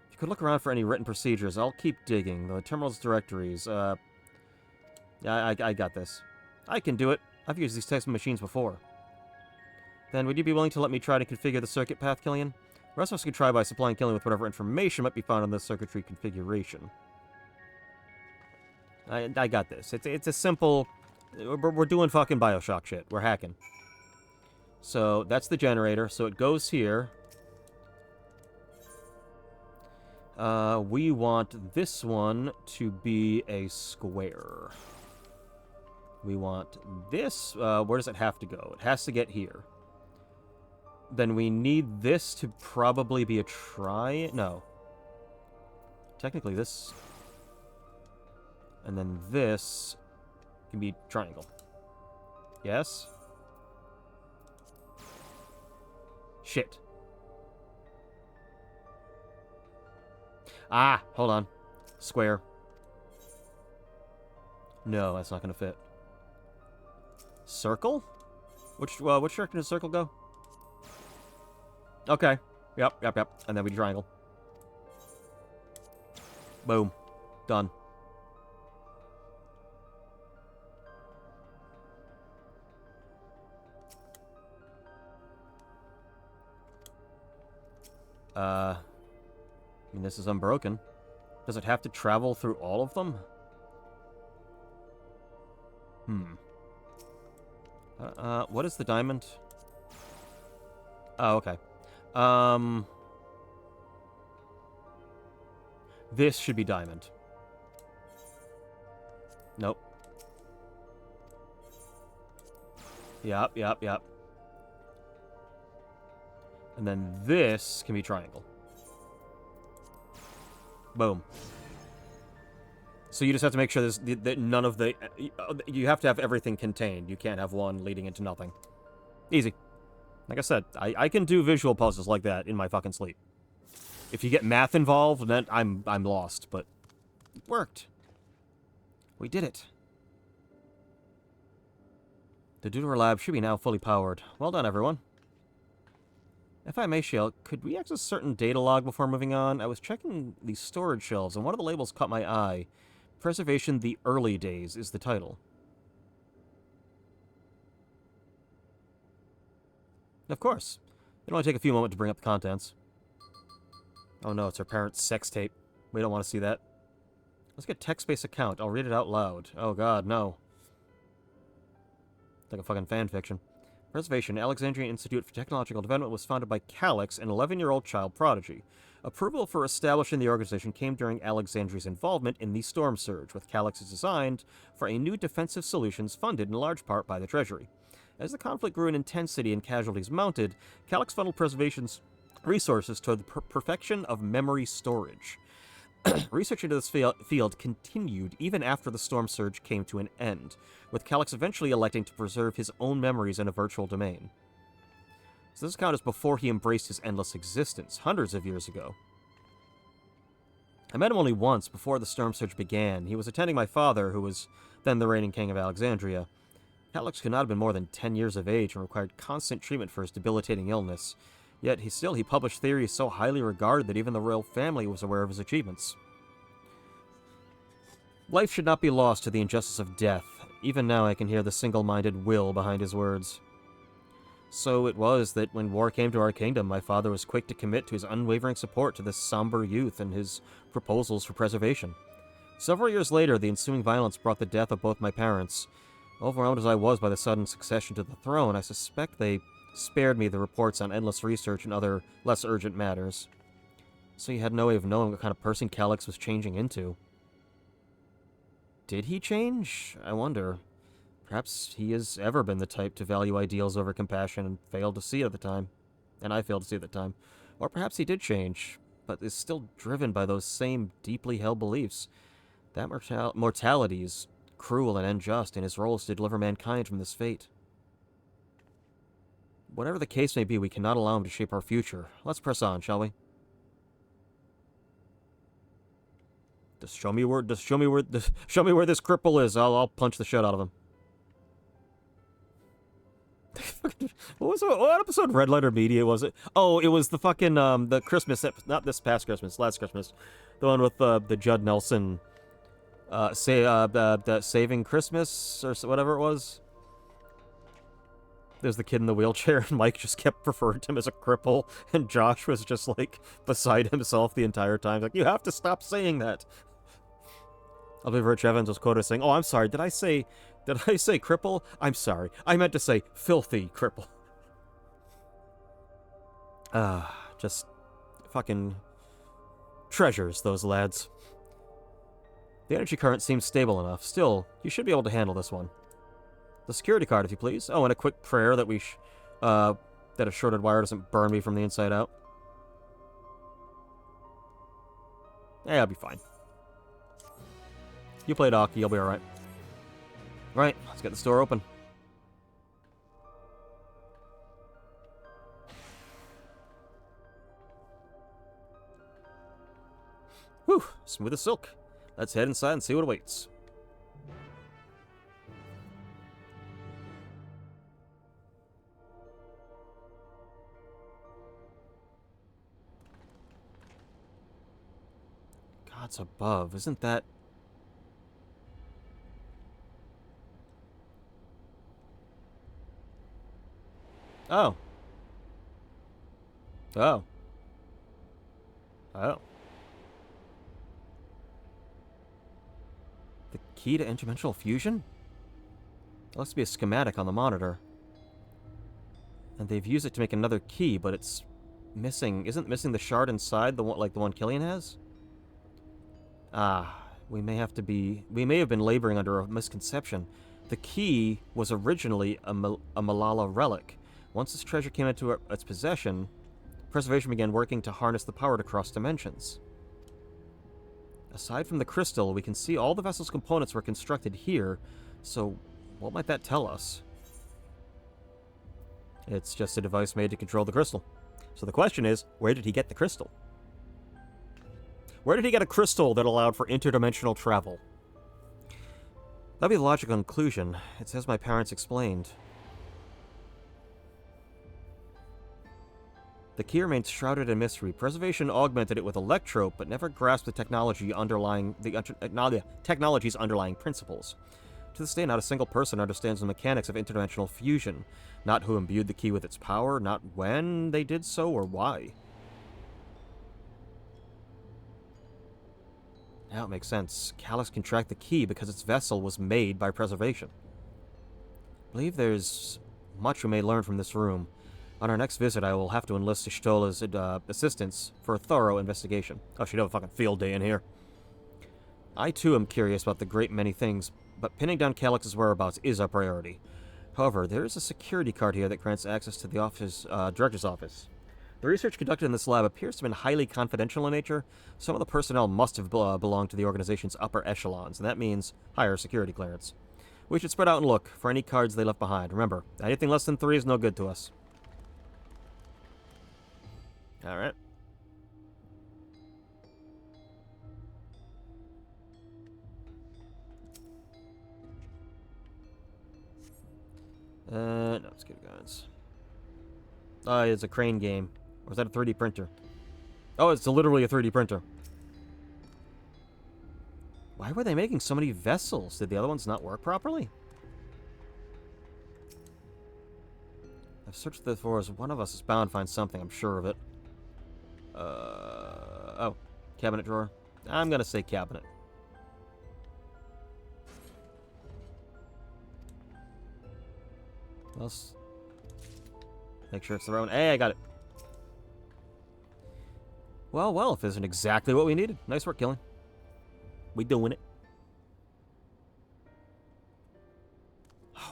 If you could look around for any written procedures, I'll keep digging. The terminal's directories. Yeah, I got this. I can do it. I've used these types of machines before. Then, would you be willing to let me try to configure the circuit path, Killian? The rest of us can try by supplying Killian with whatever information might be found on the circuitry configuration. I got this. It's a simple... We're doing fucking Bioshock shit. We're hacking. So, that's the generator. So, it goes here. We want this one to be a square. We want this... where does it have to go? It has to get here. Then we need this to probably be a No. Technically, this... And then this can be triangle. Yes? Shit. Ah, hold on. Square. No, that's not going to fit. Circle? Which direction does circle go? Okay. Yep. And then we triangle. Boom. Done. I mean, this is unbroken. Does it have to travel through all of them? What is the diamond? Oh, okay. This should be diamond. Nope. Yep. And then this can be triangle. Boom. So you just have to make sure that none of the... You have to have everything contained. You can't have one leading into nothing. Easy. Like I said, I can do visual puzzles like that in my fucking sleep. If you get math involved, then I'm lost. But it worked. We did it. The Deuter lab should be now fully powered. Well done, everyone. If I may, Shale, could we access certain data log before moving on? I was checking the storage shelves, and one of the labels caught my eye. Preservation the Early Days is the title. Of course. It'll only take a few moments to bring up the contents. Oh no, it's her parents' sex tape. We don't want to see that. Let's get text-based account. I'll read it out loud. Oh god, no. Like a fucking fanfiction. Preservation, Alexandrian Institute for Technological Development was founded by Calix, an 11-year-old child prodigy. Approval for establishing the organization came during Alexandria's involvement in the Storm Surge, with Calix is designed for a new defensive solutions funded in large part by the Treasury. As the conflict grew in intensity and casualties mounted, Calyx funneled Preservation's resources toward the perfection of memory storage. Research into this field continued even after the storm surge came to an end, with Calyx eventually electing to preserve his own memories in a virtual domain. So this account is before he embraced his endless existence, hundreds of years ago. I met him only once before the storm surge began. He was attending my father, who was then the reigning king of Alexandria. Calyx could not have been more than 10 years of age and required constant treatment for his debilitating illness. Yet he published theories so highly regarded that even the royal family was aware of his achievements. Life should not be lost to the injustice of death. Even now I can hear the single-minded will behind his words. So it was that when war came to our kingdom, my father was quick to commit to his unwavering support to this somber youth and his proposals for preservation. Several years later, the ensuing violence brought the death of both my parents. Overwhelmed as I was by the sudden succession to the throne, I suspect they spared me the reports on endless research and other less urgent matters. So you had no way of knowing what kind of person Calyx was changing into. Did he change? I wonder. Perhaps he has ever been the type to value ideals over compassion and failed to see it at the time. And I failed to see it at the time. Or perhaps he did change, but is still driven by those same deeply held beliefs. That mortality is cruel and unjust, and his role is to deliver mankind from this fate. Whatever the case may be, we cannot allow him to shape our future. Let's press on, shall we? Just show me where this cripple is. I'll punch the shit out of him. What episode of Red Letter Media was it? Oh, it was the fucking the Christmas, not this past Christmas, last Christmas, the one with the Judd Nelson, Saving Christmas or whatever it was. There's the kid in the wheelchair, and Mike just kept referring to him as a cripple, and Josh was just, like, beside himself the entire time. Like, you have to stop saying that. I believe Rich Evans was quoted saying, "Oh, I'm sorry, did I say cripple? I'm sorry. I meant to say filthy cripple." Just fucking treasures, those lads. The energy current seems stable enough. Still, you should be able to handle this one. The security card, if you please. Oh, and a quick prayer that that a shorted wire doesn't burn me from the inside out. Yeah, I'll be fine. You play Doc, you'll be alright. Right, let's get the store open. Whew, smooth as silk. Let's head inside and see what awaits. Gods above, isn't that... Oh. Oh. Oh. The key to interdimensional fusion? It looks to be a schematic on the monitor. And they've used it to make another key, but it's missing. Isn't missing the shard inside the one, like the one Killian has? Ah, we may have been laboring under a misconception. The key was originally a Malala relic. Once this treasure came into its possession, Preservation began working to harness the power to cross dimensions. Aside from the crystal, we can see all the vessel's components were constructed here, so what might that tell us? It's just a device made to control the crystal. So the question is, where did he get the crystal? Where did he get a crystal that allowed for interdimensional travel? That'd be the logical conclusion. It's as my parents explained. The key remains shrouded in mystery. Preservation augmented it with electrope, but never grasped the technology's underlying principles. To this day, not a single person understands the mechanics of interdimensional fusion. Not who imbued the key with its power, not when they did so, or why. Now it makes sense. Calyx can track the key because its vessel was made by Preservation. I believe there's much we may learn from this room. On our next visit, I will have to enlist Ishtola's assistance for a thorough investigation. Oh, she'd have a fucking field day in here. I, too, am curious about the great many things, but pinning down Calyx's whereabouts is our priority. However, there is a security card here that grants access to the director's office. The research conducted in this lab appears to have been highly confidential in nature. Some of the personnel must have belonged to the organization's upper echelons, and that means higher security clearance. We should spread out and look for any cards they left behind. Remember, anything less than 3 is no good to us. Alright. No, let's get guys. It's a crane game. Or is that a 3D printer? Oh, it's literally a 3D printer. Why were they making so many vessels? Did the other ones not work properly? I've searched the forest. One of us is bound to find something. I'm sure of it. Oh. Cabinet drawer. I'm gonna say cabinet. Let's make sure it's the right one. Hey, I got it. Well, if it isn't exactly what we needed. Nice work, Killing. We doing it.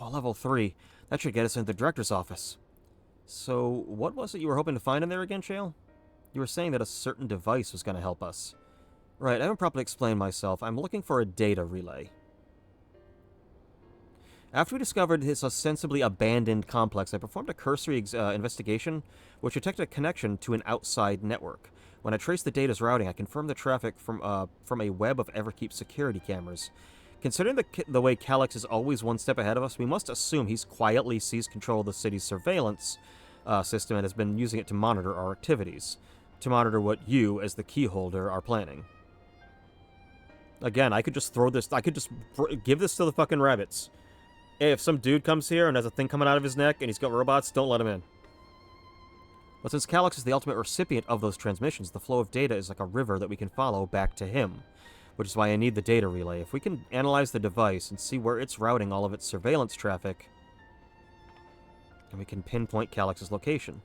Oh, level 3. That should get us into the director's office. So, what was it you were hoping to find in there again, Shale? You were saying that a certain device was going to help us. Right, I haven't properly explained myself. I'm looking for a data relay. After we discovered his ostensibly abandoned complex, I performed a cursory investigation, which detected a connection to an outside network. When I traced the data's routing, I confirmed the traffic from a web of Everkeep security cameras. Considering the way Calyx is always one step ahead of us, we must assume he's quietly seized control of the city's surveillance system and has been using it to monitor our activities. To monitor what you, as the keyholder, are planning. Again, I could just throw this... I could just give this to the fucking rabbits. Hey, if some dude comes here and has a thing coming out of his neck and he's got robots, don't let him in. But since Calyx is the ultimate recipient of those transmissions, the flow of data is like a river that we can follow back to him. Which is why I need the data relay. If we can analyze the device and see where it's routing all of its surveillance traffic, then we can pinpoint Calyx's location.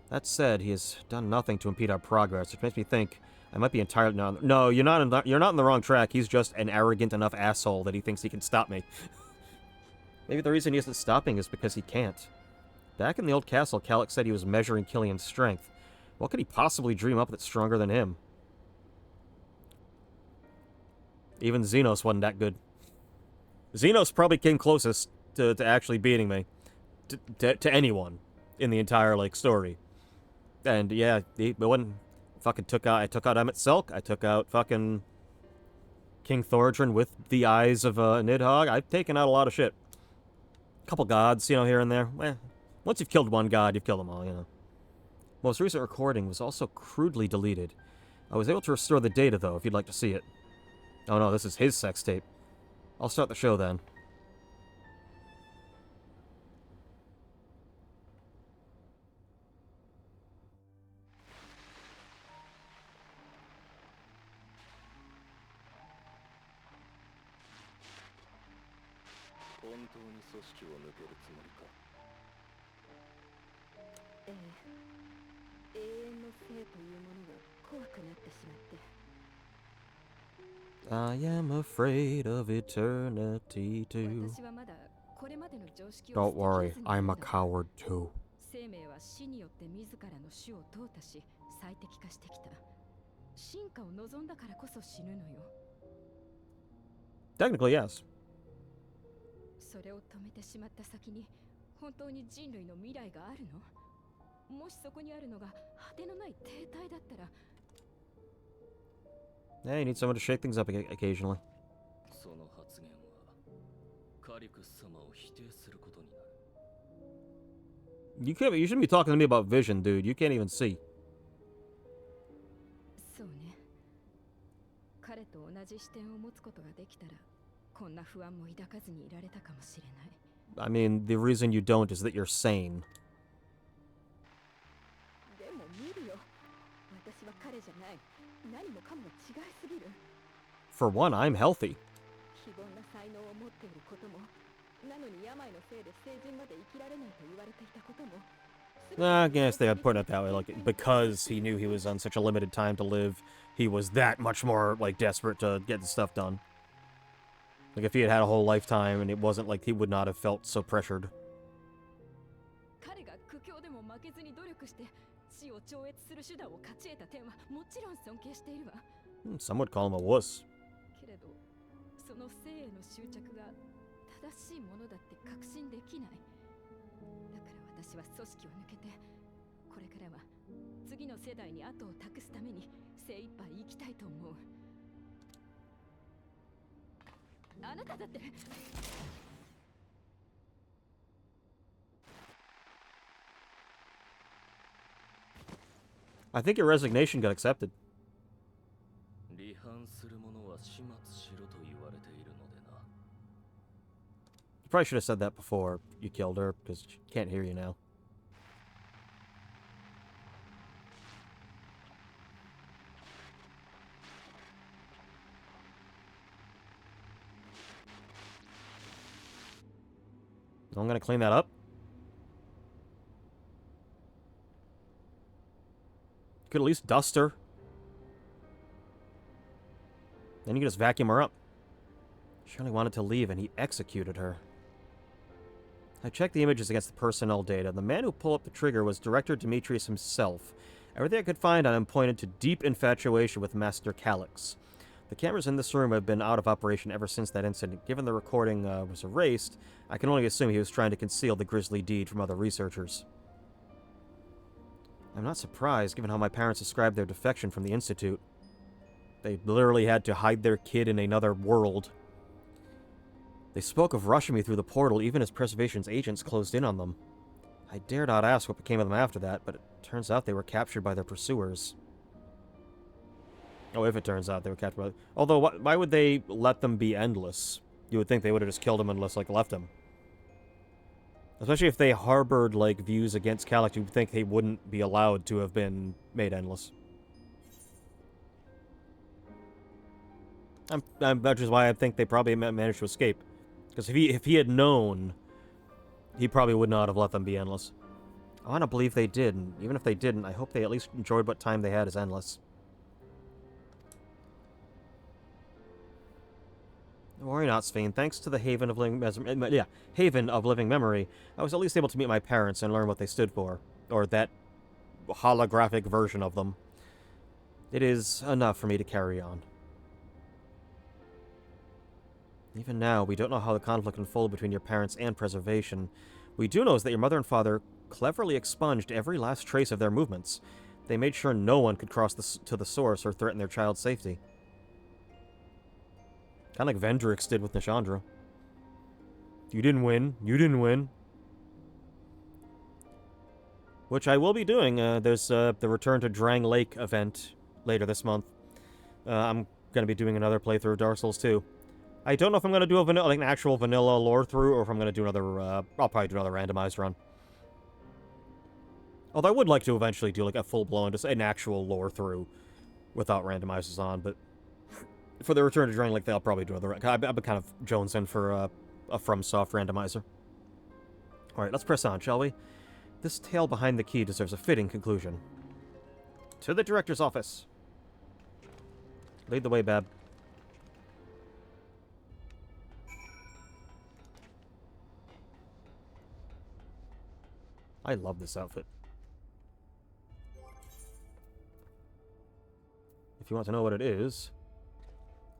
That said, he has done nothing to impede our progress, which makes me think I might be entirely... No, you're not in the wrong track. He's just an arrogant enough asshole that he thinks he can stop me. Maybe the reason he isn't stopping is because he can't. Back in the old castle, Calyx said he was measuring Killian's strength. What could he possibly dream up that's stronger than him? Even Xenos wasn't that good. Xenos probably came closest to actually beating me. To anyone in the entire, like, story. And, yeah, he wasn't... Fucking I took out Emmett Silk. I took out fucking King Thoradrin with the eyes of Nidhogg. I've taken out a lot of shit. Couple gods, you know, here and there. Once you've killed one god, you've killed them all, you know. Most recent recording was also crudely deleted. I was able to restore the data, though, if you'd like to see it. Oh no, this is his sex tape. I'll start the show then. I am afraid of eternity too. Don't worry, I'm a coward too. Technically, yes. それを止めてしまった先に本当に人類の未来があるの？もしそこにあるのが果てのない停滞だったら Yeah, you need someone to shake things up occasionally. You shouldn't be talking to me about vision, dude. You can't even see. そうね。彼と同じ視点を持つことができたらこんな不安も抱かずにいられたかもしれない。I mean, the reason you don't is that you're sane. でも見るよ。私は彼じゃない。何もかも違いすぎる。For one, I'm healthy. 非凡な才能を持っていることも、なのに病のせいで成人まで生きられないと言われていたことも。I guess they would put it that way, like, because he knew he was on such a limited time to live, he was that much more, like, desperate to get the stuff done. Like, if he had had a whole lifetime and it wasn't like he would not have felt so pressured. 彼が苦境でも負けずに努力して死を超越する手段を勝ち得た点はもちろん尊敬しているわ。 Some would call him a wuss. けれど、その生への執着が正しいものだって確信できない。だから私は組織を抜けて、これからは次の世代に後を託すために精一杯生きたいと思う。あなただって。 I think your resignation got accepted. 離反する者は始末しろと言われているのでな。 You probably should have said that before you killed her, because she can't hear you now. I'm gonna clean that up. Could at least dust her. Then you can just vacuum her up. She only wanted to leave and he executed her. I checked the images against the personnel data. The man who pulled up the trigger was Director Demetrius himself. Everything I could find on him pointed to deep infatuation with Master Calyx. The cameras in this room have been out of operation ever since that incident. Given the recording was erased, I can only assume he was trying to conceal the grisly deed from other researchers. I'm not surprised, given how my parents described their defection from the Institute. They literally had to hide their kid in another world. They spoke of rushing me through the portal even as Preservation's agents closed in on them. I dare not ask what became of them after that, but it turns out they were captured by their pursuers. Oh, if it turns out they were captured by... Although, why would they let them be endless? You would think they would have just killed him and just, like, left him. Especially if they harbored, like, views against Calyx, you would think they wouldn't be allowed to have been made endless. Which is why I think they probably managed to escape. Because if he had known, he probably would not have let them be endless. I want to believe they did, and even if they didn't, I hope they at least enjoyed what time they had as endless. Don't worry not, Sphene. Thanks to the Haven of Living Memory, I was at least able to meet my parents and learn what they stood for. Or that holographic version of them. It is enough for me to carry on. Even now, we don't know how the conflict unfolded between your parents and Preservation. We do know is that your mother and father cleverly expunged every last trace of their movements. They made sure no one could cross to the source or threaten their child's safety. Kind of like Vendrix did with Nishandra. You didn't win. You didn't win. Which I will be doing. There's the Return to Drang Lake event later this month. I'm going to be doing another playthrough of Dark Souls 2. I don't know if I'm going to do an actual vanilla lore through, or if I'm going to do another, I'll probably do another randomized run. Although I would like to eventually do, like, a full-blown, just an actual lore through without randomizers on, but for the Return to Drang Lake, I'll probably do another. I've been kind of jonesing for a FromSoft randomizer. Alright, let's press on, shall we? This tale behind the key deserves a fitting conclusion. To the Director's office. Lead the way, Bab. I love this outfit. If you want to know what it is,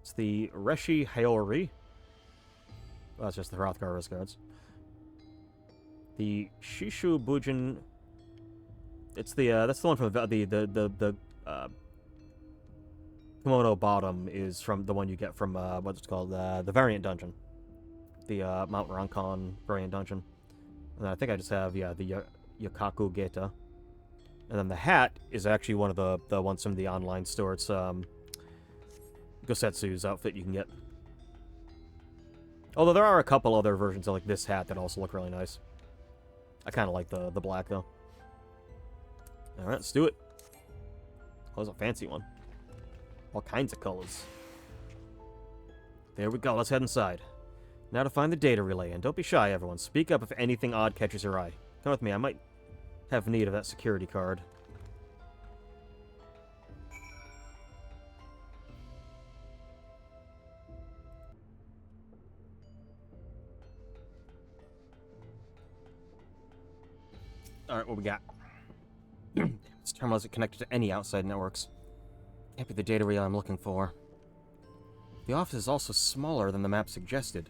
it's the Reshi Haori. Well, that's just the Hrothgar wrist guards. The Shishu Bujin. It's the that's the one from the kimono bottom is from the one you get from what's it called, the variant dungeon, the Mount Rankon variant dungeon. And I think I just have the Yokaku Geta. And then the hat is actually one of the ones from the online store. It's Gosetsu's outfit you can get. Although there are a couple other versions of like this hat that also look really nice. I kind of like the black though. All right, let's do it. Oh, there's a fancy one. All kinds of colors. There we go. Let's head inside. Now to find the data relay, and don't be shy, everyone. Speak up if anything odd catches your eye. Come with me. I might have need of that security card. Alright, what we got? This terminal isn't connected to any outside networks. Can't be the data relay I'm looking for. The office is also smaller than the map suggested.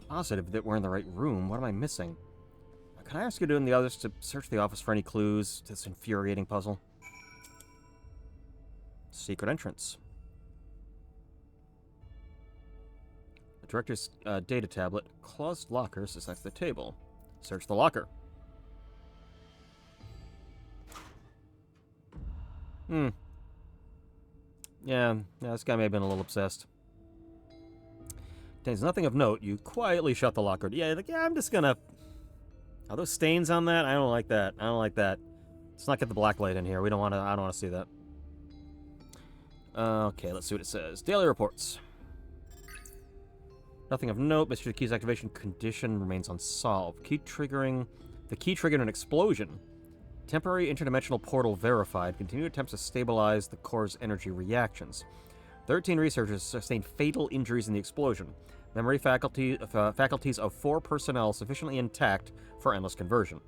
Positive that we're in the right room. What am I missing? Can I ask you and the others to search the office for any clues to this infuriating puzzle? Secret entrance. The director's data tablet. Closed locker sits next to the table. Search the locker. Yeah, this guy may have been a little obsessed. Contains nothing of note. You quietly shut the locker. Yeah, I'm just gonna... Are those stains on that? I don't like that. I don't like that. Let's not get the black light in here. I don't want to see that. Okay, let's see what it says. Daily reports. Nothing of note. Mr. Key's activation condition remains unsolved. The key triggered an explosion. Temporary interdimensional portal verified. Continued attempts to stabilize the core's energy reactions. 13 researchers sustained fatal injuries in the explosion. Memory faculties of 4 personnel sufficiently intact for endless conversion.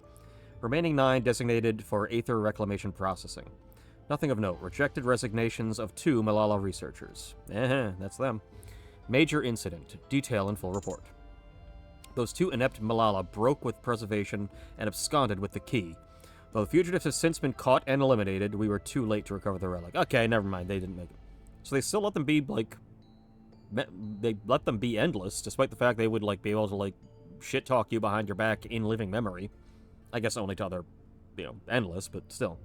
Remaining 9 designated for Aether reclamation processing. Nothing of note. Rejected resignations of 2 Malala researchers. That's them. Major incident. Detail in full report. Those 2 inept Malala broke with preservation and absconded with the key. Though the fugitives have since been caught and eliminated, we were too late to recover the relic. Okay, never mind. They didn't make it. So they still let them be, like... They let them be endless, despite the fact they would, like, be able to, like, shit-talk you behind your back in living memory. I guess only to other, endless, but still.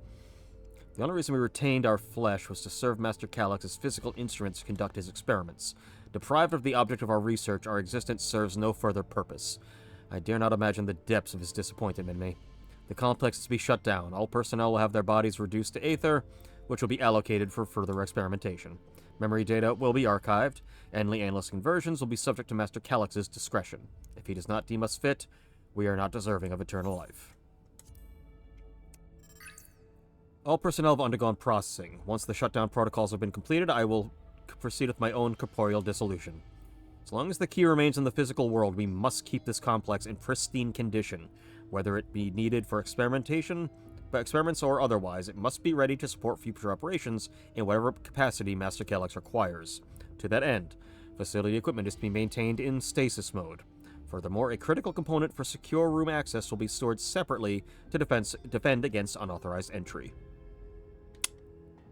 The only reason we retained our flesh was to serve Master Calyx as physical instruments to conduct his experiments. Deprived of the object of our research, our existence serves no further purpose. I dare not imagine the depths of his disappointment in me. The complex is to be shut down. All personnel will have their bodies reduced to Aether, which will be allocated for further experimentation. Memory data will be archived, and endless conversions will be subject to Master Calyx's discretion. If he does not deem us fit, we are not deserving of eternal life. All personnel have undergone processing. Once the shutdown protocols have been completed, I will proceed with my own corporeal dissolution. As long as the key remains in the physical world, we must keep this complex in pristine condition. Whether it be needed for experiments or otherwise, it must be ready to support future operations in whatever capacity Master Calyx requires. To that end, facility equipment is to be maintained in stasis mode. Furthermore, a critical component for secure room access will be stored separately to defend against unauthorized entry.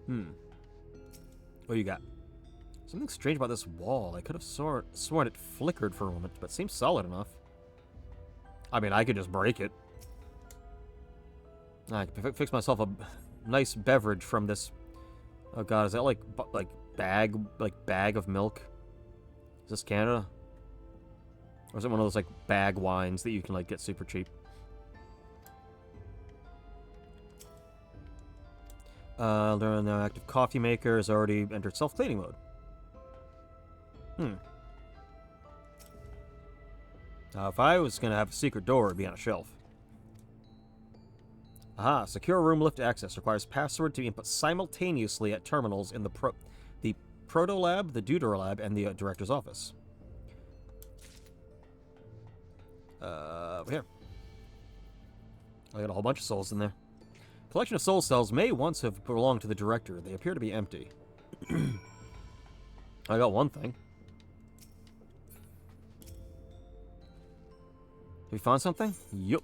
What do you got? Something strange about this wall. I could have sworn it flickered for a moment, but seems solid enough. I mean, I could just break it. I can fix myself a nice beverage from this. Oh god, is that like bag of milk? Is this Canada? Or is it one of those like bag wines that you can like get super cheap? The active coffee maker has already entered self-cleaning mode. If I was gonna have a secret door, it'd be on a shelf. Aha, secure room lift access requires password to be input simultaneously at terminals in the Proto Lab, the Deuter Lab, and the Director's office. Over here. I got a whole bunch of souls in there. Collection of soul cells may once have belonged to the Director. They appear to be empty. I got one thing. Have you found something? Yup.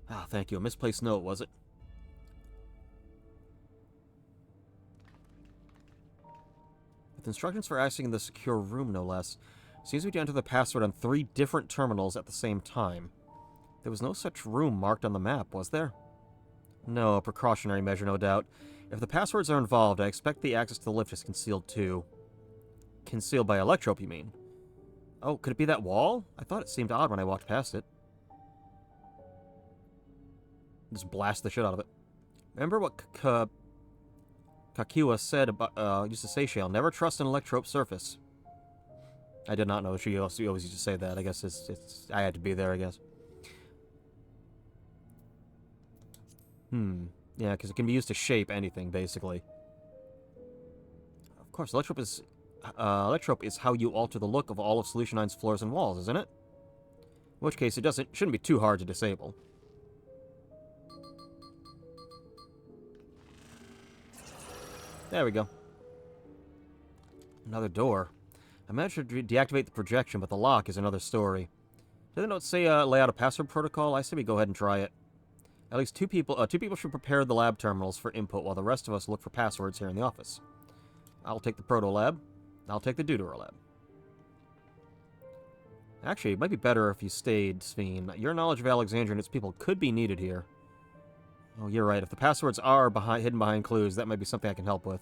Ah, thank you. A misplaced note, was it? With instructions for accessing the secure room, no less. Seems we need to enter the password on 3 different terminals at the same time. There was no such room marked on the map, was there? No, a precautionary measure, no doubt. If the passwords are involved, I expect the access to the lift is concealed too. Concealed by electrope, you mean? Oh, could it be that wall? I thought it seemed odd when I walked past it. Just blast the shit out of it. Remember what Kakiwa said about, used to say, Shale, never trust an electrope surface. I did not know she always used to say that. I guess I had to be there, I guess. Yeah, because it can be used to shape anything, basically. Of course, electrope is electrope is how you alter the look of all of Solution 9's floors and walls, isn't it? In which case, shouldn't be too hard to disable. There we go. Another door. I managed to deactivate the projection, but the lock is another story. Did the note say lay out a password protocol? I say we go ahead and try it. At least two people should prepare the lab terminals for input, while the rest of us look for passwords here in the office. I'll take the proto lab. I'll take the Deutero lab. Actually, it might be better if you stayed, Sveen. Your knowledge of Alexandria and its people could be needed here. Oh, you're right. If the passwords are hidden behind clues, that might be something I can help with.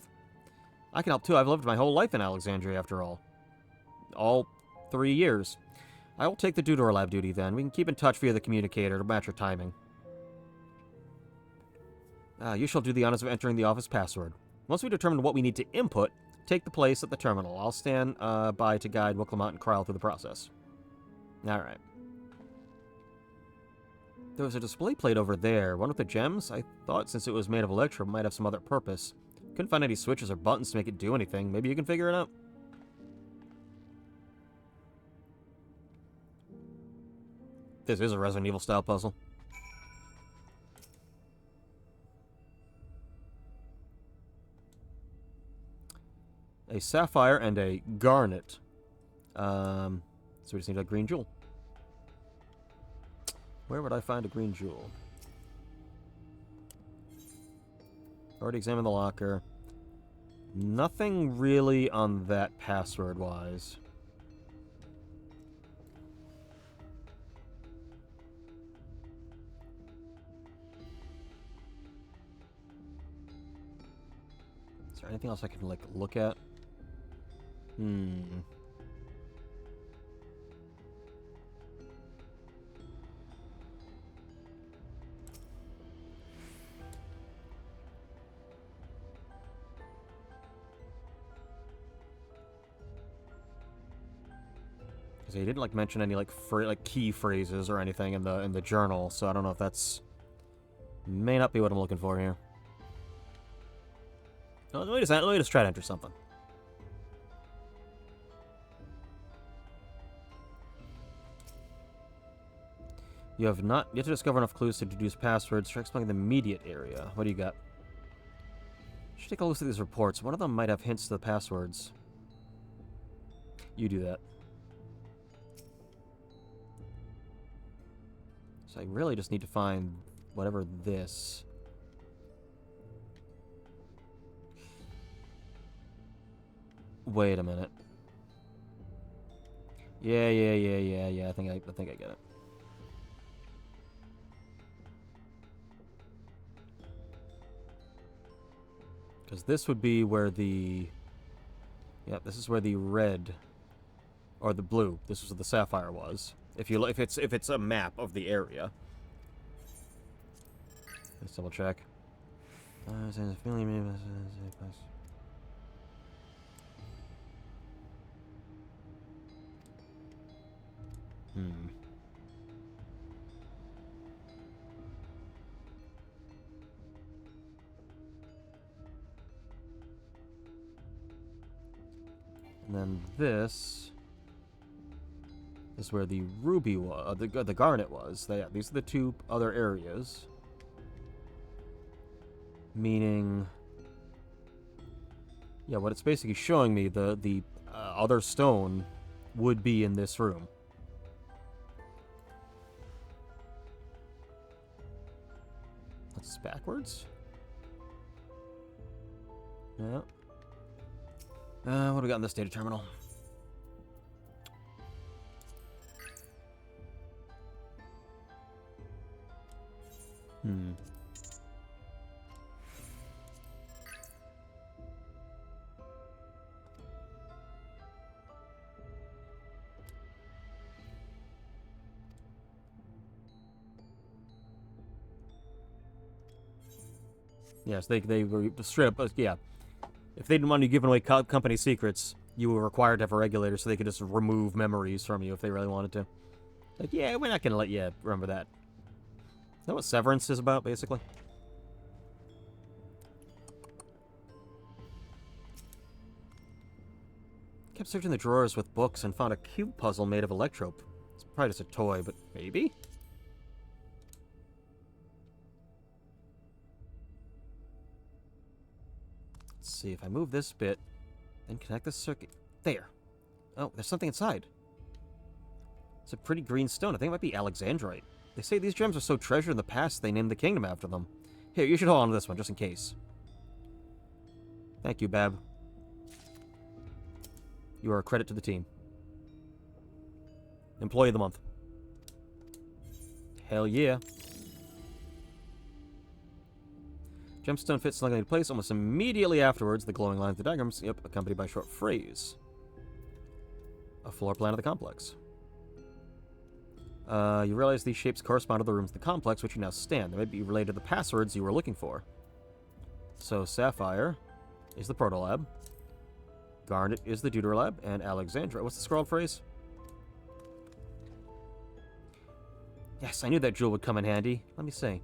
I can help too. I've lived my whole life in Alexandria, after all. All 3 years. I will take the Deutero lab duty then. We can keep in touch via the communicator to match your timing. You shall do the honors of entering the office password. Once we determine what we need to input, take the place at the terminal. I'll stand by to guide Wicklemont and Kryl through the process. Alright. There was a display plate over there. One with the gems? I thought since it was made of electrum, it might have some other purpose. Couldn't find any switches or buttons to make it do anything. Maybe you can figure it out? This is a Resident Evil style puzzle. A sapphire and a garnet. So we just need a green jewel. Where would I find a green jewel? Already examined the locker. Nothing really on that password-wise. Is there anything else I can, like, look at? He didn't like mention any like key phrases or anything in the journal, so I don't know if that's may not be what I'm looking for here. Oh, let me just try to enter something. You have not yet to discover enough clues to deduce passwords. Try exploring the immediate area. What do you got? You should take a look at these reports. One of them might have hints to the passwords. You do that. So I really just need to find whatever this. Wait a minute. Yeah. I think I get it. Because this would be where the... Yep, this is where the red... Or the blue. This is where the sapphire was. If it's a map of the area. Let's double check. And then this is where the ruby was, the garnet was. These are the two other areas. Meaning, yeah, what it's basically showing me, the other stone would be in this room. That's backwards? Yeah. What do we got in this data terminal? Yes, they were straight up, yeah. If they didn't want you giving away company secrets, you were required to have a regulator so they could just remove memories from you if they really wanted to. Like, yeah, we're not going to let you remember that. Is that what Severance is about, basically? Kept searching the drawers with books and found a cube puzzle made of electrope. It's probably just a toy, but maybe? Let's see, if I move this bit, then connect the circuit. There. Oh, there's something inside. It's a pretty green stone. I think it might be Alexandrite. They say these gems are so treasured in the past they named the kingdom after them. Here, you should hold on to this one, just in case. Thank you, Bab. You are a credit to the team. Employee of the month. Hell yeah. Gemstone fits snugly into place. Almost immediately afterwards, the glowing lines of the diagrams, yep, accompanied by a short phrase. A floor plan of the complex. You realize these shapes correspond to the rooms of the complex, which you now stand. They may be related to the passwords you were looking for. So, Sapphire is the Protolab. Garnet is the Deuterlab, and Alexandra. What's the scrawled phrase? Yes, I knew that jewel would come in handy. Let me see.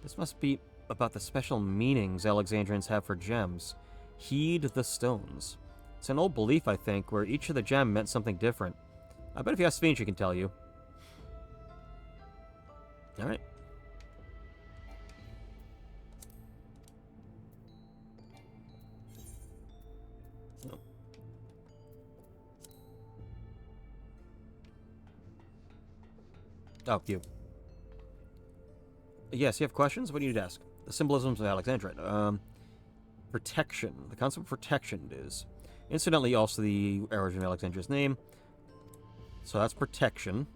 This must be about the special meanings Alexandrians have for gems. Heed the stones. It's an old belief, I think, where each of the gem meant something different. I bet if you ask Fiend, she can tell you. Alright. Oh, you. Yes, you have questions? What do you need to ask? The symbolisms of Alexandrite. Protection. The concept of protection is. Incidentally, also the origin of Alexandria's name. So that's protection.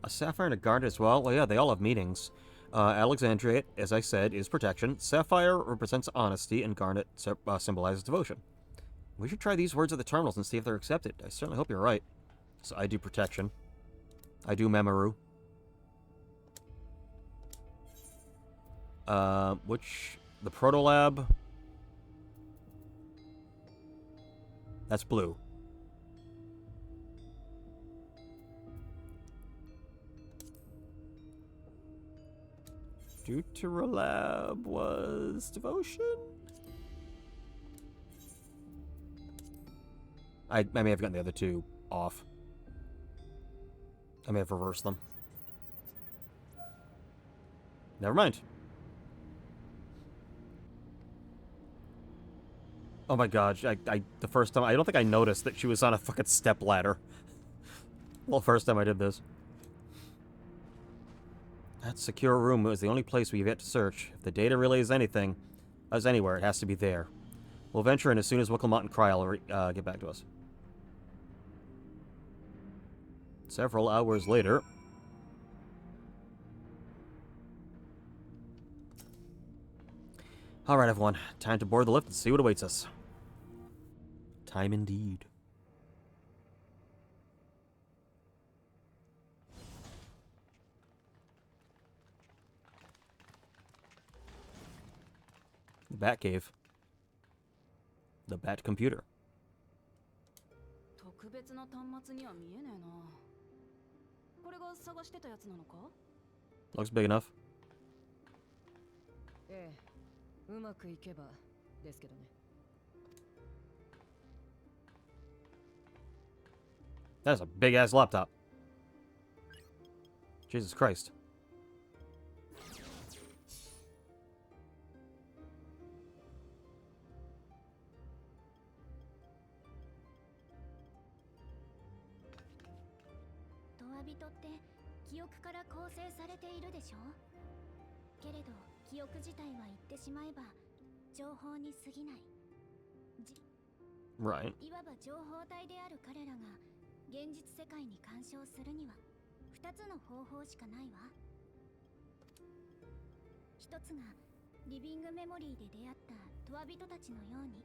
A sapphire and a garnet as well? Well, yeah, they all have meanings. Alexandrite, as I said, is protection. Sapphire represents honesty, and garnet symbolizes devotion. We should try these words at the terminals and see if they're accepted. I certainly hope you're right. So I do protection. I do Memoru. The Protolab. That's blue. Deuterlab was devotion? I may have gotten the other two off. I may have reversed them. Never mind. Oh my god, the first time, I don't think I noticed that she was on a fucking step ladder. Well, first time I did this. That secure room was the only place we've yet to search. If the data relay is anything, anywhere, it has to be there. We'll venture in as soon as Wickelmott and Kryl get back to us. Several hours later. Alright, everyone. Time to board the lift and see what awaits us. Time indeed. The Batcave. The Bat Computer. 特別な端末には見えねえな。これが探してたやつなのか? Looks big enough. ええ、うまくいけばですけどね。That's a big ass laptop. Jesus Christ. Right. いわば情報体である彼らが現実世界に干渉するには2つの方法しかないわ。一つがリビングメモリーで出会ったトワ人たちのように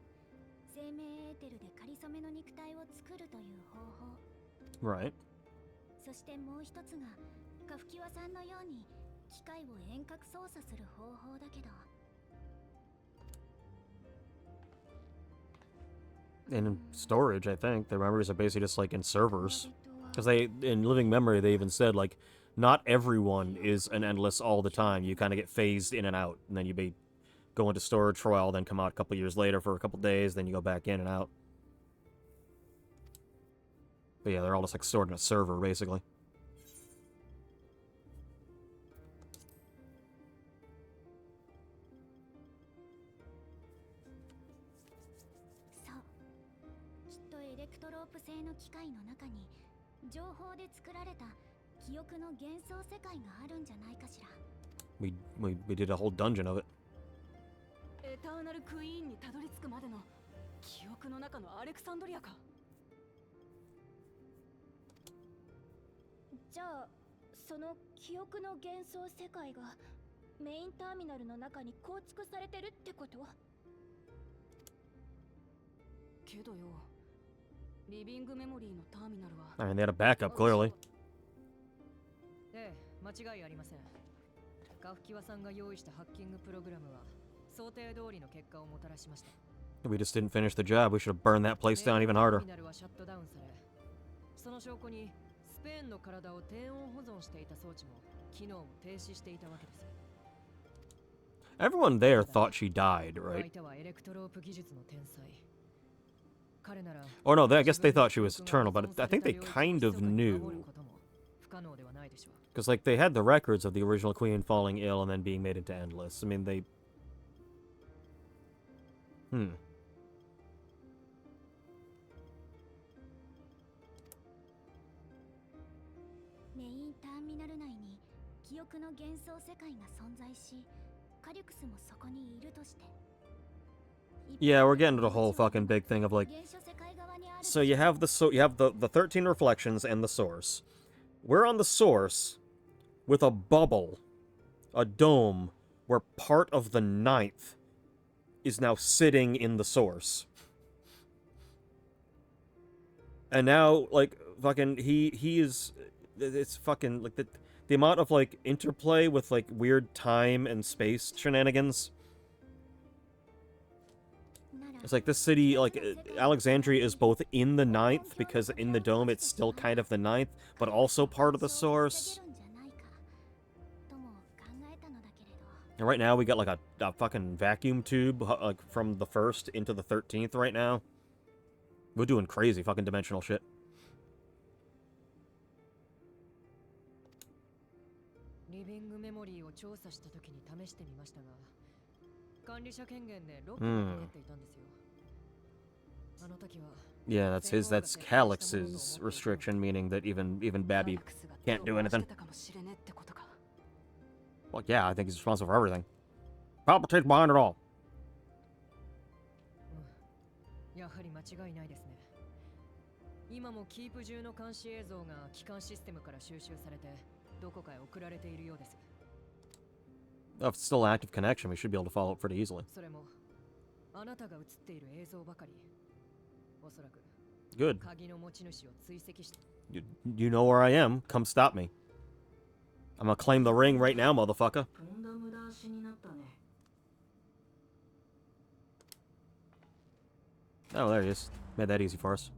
生命エーテルで仮初めの肉体を作るという方法。Right. そしてもう一つがカフキワさんのように機械を遠隔操作する方法だけど。In storage, I think. The memories are basically just like in servers. Because in living memory, they even said, like, not everyone is an endless all the time. You kind of get phased in and out, and then you be go into storage for a while, then come out a couple years later for a couple days, then you go back in and out. But yeah, they're all just like stored in a server, basically.そうきっとエレクトロープ製の機械の中に情報で作られた記憶の幻想世界があるんじゃないかしら。We did a whole dungeon of it. エターナルクイーンにたどり着くまでの記憶の中のアレクサンドリアか。じゃあその記憶の幻想世界がメインターミナルの中に構築されてるってこと？けどよ、リビングメモリーのターミナルは。I mean, they had a backup, clearly. ええ、間違いありません。カフキワさんが用意したハッキングプログラムは想定通りの結果をもたらしました。We just didn't finish the job. We should have burned that place down even harder. ターミナルはシャットダウンされ、その証拠にスペーンの体を低温保存していた装置も機能を停止していたわけです。Everyone there thought she died, right? 相手はエレクトロープ技術の天才。彼なら Or no, I guess they thought she was eternal, but I think they kind of knew. 不可能ではないでしょう。Because, like, they had the records of the original queen falling ill and then being made into Endless. I mean, they... メインターミナル内に記憶の幻想世界が存在し、カリュクスもそこにいるとして。Yeah, we're getting to the whole fucking big thing of, like... So you have the 13 reflections and the source. We're on the source with a bubble, a dome, where part of the 9th is now sitting in the source. And now, like, fucking, he is... It's fucking, like, the amount of, like, interplay with, like, weird time and space shenanigans. It's like this city, like, Alexandria is both in the 9th, because in the dome it's still kind of the 9th, but also part of the source. And right now we got, like, a fucking vacuum tube, like, from the 1st into the 13th right now. We're doing crazy fucking dimensional shit. Yeah, that's Calix's restriction, meaning that even Babby can't do anything. Well, yeah, I think he's responsible for everything. Palpatine's behind it all. やはり間違いないですね。今もキープ中の監視映像が機関システムから収集されてどこかへ送られているようです。If it's still an active connection, we should be able to follow it pretty easily. それもあなたが映っている映像ばかり。おそらく Good. 鍵の持ち主を追跡して。You know where I am. Come stop me. I'm gonna claim the ring right now, motherfucker. Oh, there he is. Made that easy for us.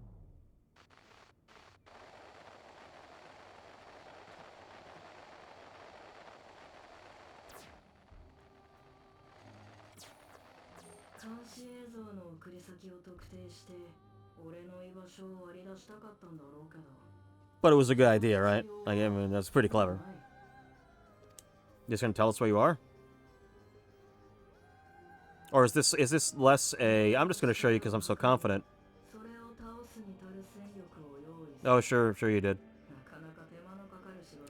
But it was a good idea, right? Like, I mean, that's pretty clever. Just gonna tell us where you are? Or is this less a... I'm just gonna show you because I'm so confident. Oh, sure you did.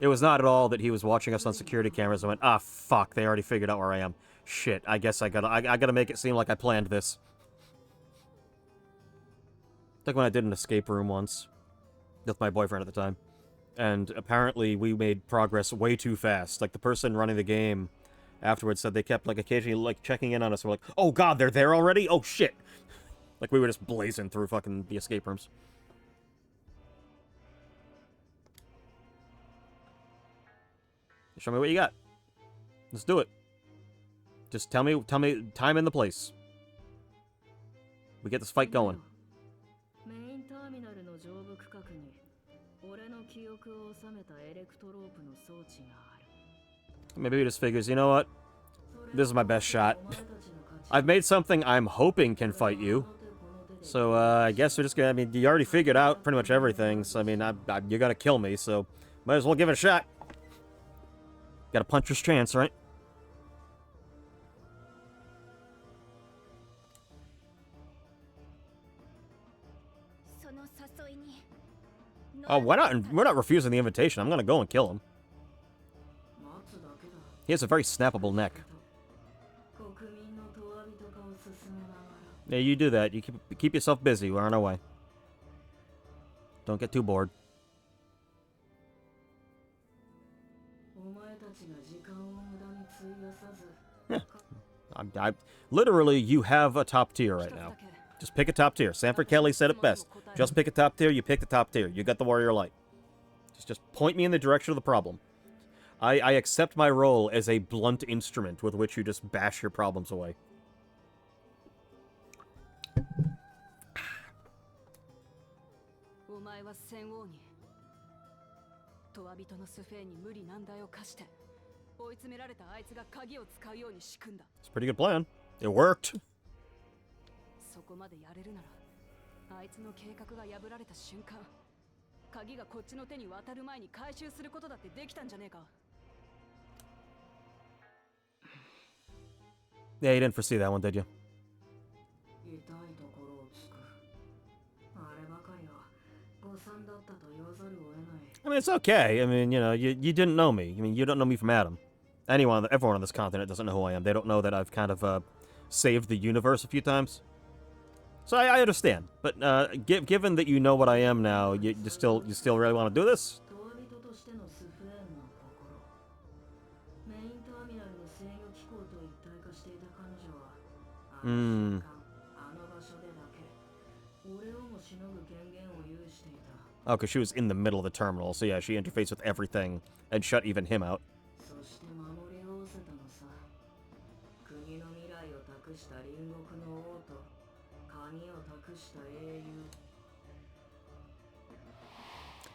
It was not at all that he was watching us on security cameras and went, ah, fuck, they already figured out where I am. Shit, I guess I gotta make it seem like I planned this. Like when I did an escape room once. With my boyfriend at the time. And apparently we made progress way too fast. Like, the person running the game afterwards said they kept, like, occasionally, like, checking in on us. We're like, oh god, they're there already? Oh shit! Like, we were just blazing through fucking the escape rooms. Show me what you got. Let's do it. Just tell me time and the place. We get this fight going. Maybe he just figures, you know what? This is my best shot. I've made something I'm hoping can fight you. So, I guess we're just gonna, I mean, you already figured out pretty much everything, so, I mean, you gotta kill me, so might as well give it a shot. Got a puncher's chance, right? Oh, why not? We're not refusing the invitation. I'm gonna go and kill him. He has a very snappable neck. Yeah, you do that. You keep yourself busy. We're on our way. Don't get too bored. Yeah. Literally, you have a top tier right now. Just pick a top tier. Sanford Kelly said it best. Just pick a top tier, you pick the top tier. You got the Warrior Light. Just point me in the direction of the problem. I accept my role as a blunt instrument with which you just bash your problems away. It's a pretty good plan. It worked. Yeah, you didn't foresee that one, did you? I mean, it's okay. I mean, you know, you didn't know me. I mean, you don't know me from Adam. Everyone on this continent doesn't know who I am. They don't know that I've kind of saved the universe a few times. So I understand. But given that you know what I am now, you still really want to do this? Hmm. Oh, because she was in the middle of the terminal, so yeah, she interfaced with everything and shut even him out.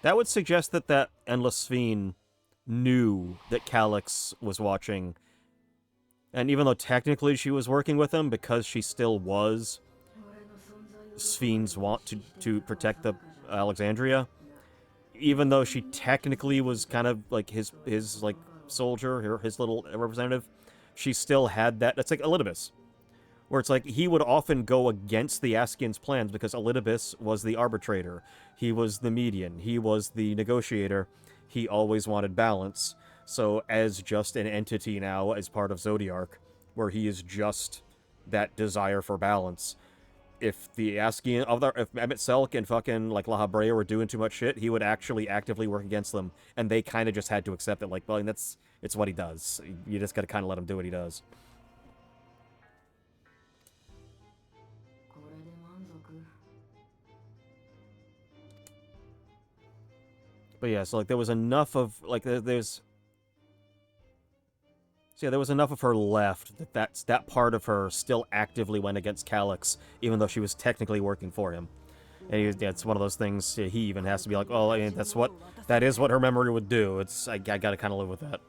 That would suggest that that Endless Fiend knew that Calyx was watching. And even though technically she was working with him, because she still was Spheen's want to protect the Alexandria, even though she technically was kind of like his like soldier, his little representative, she still had that. That's like Elidibus, where it's like he would often go against the Askian's plans because Elidibus was the arbitrator, he was the median, he was the negotiator, he always wanted balance. So as just an entity now, as part of Zodiark, where he is just that desire for balance, if the Askian, if Emmett Selk and fucking, like, La Habrea were doing too much shit, he would actually actively work against them, and they kind of just had to accept it, like, well, it's what he does. You just gotta kind of let him do what he does. But yeah, so, like, there was enough of, like, there's... So yeah, there was enough of her left that part of her still actively went against Calyx, even though she was technically working for him. And it's one of those things. He even has to be like, "Oh, I mean, that is what her memory would do." I gotta kind of live with that.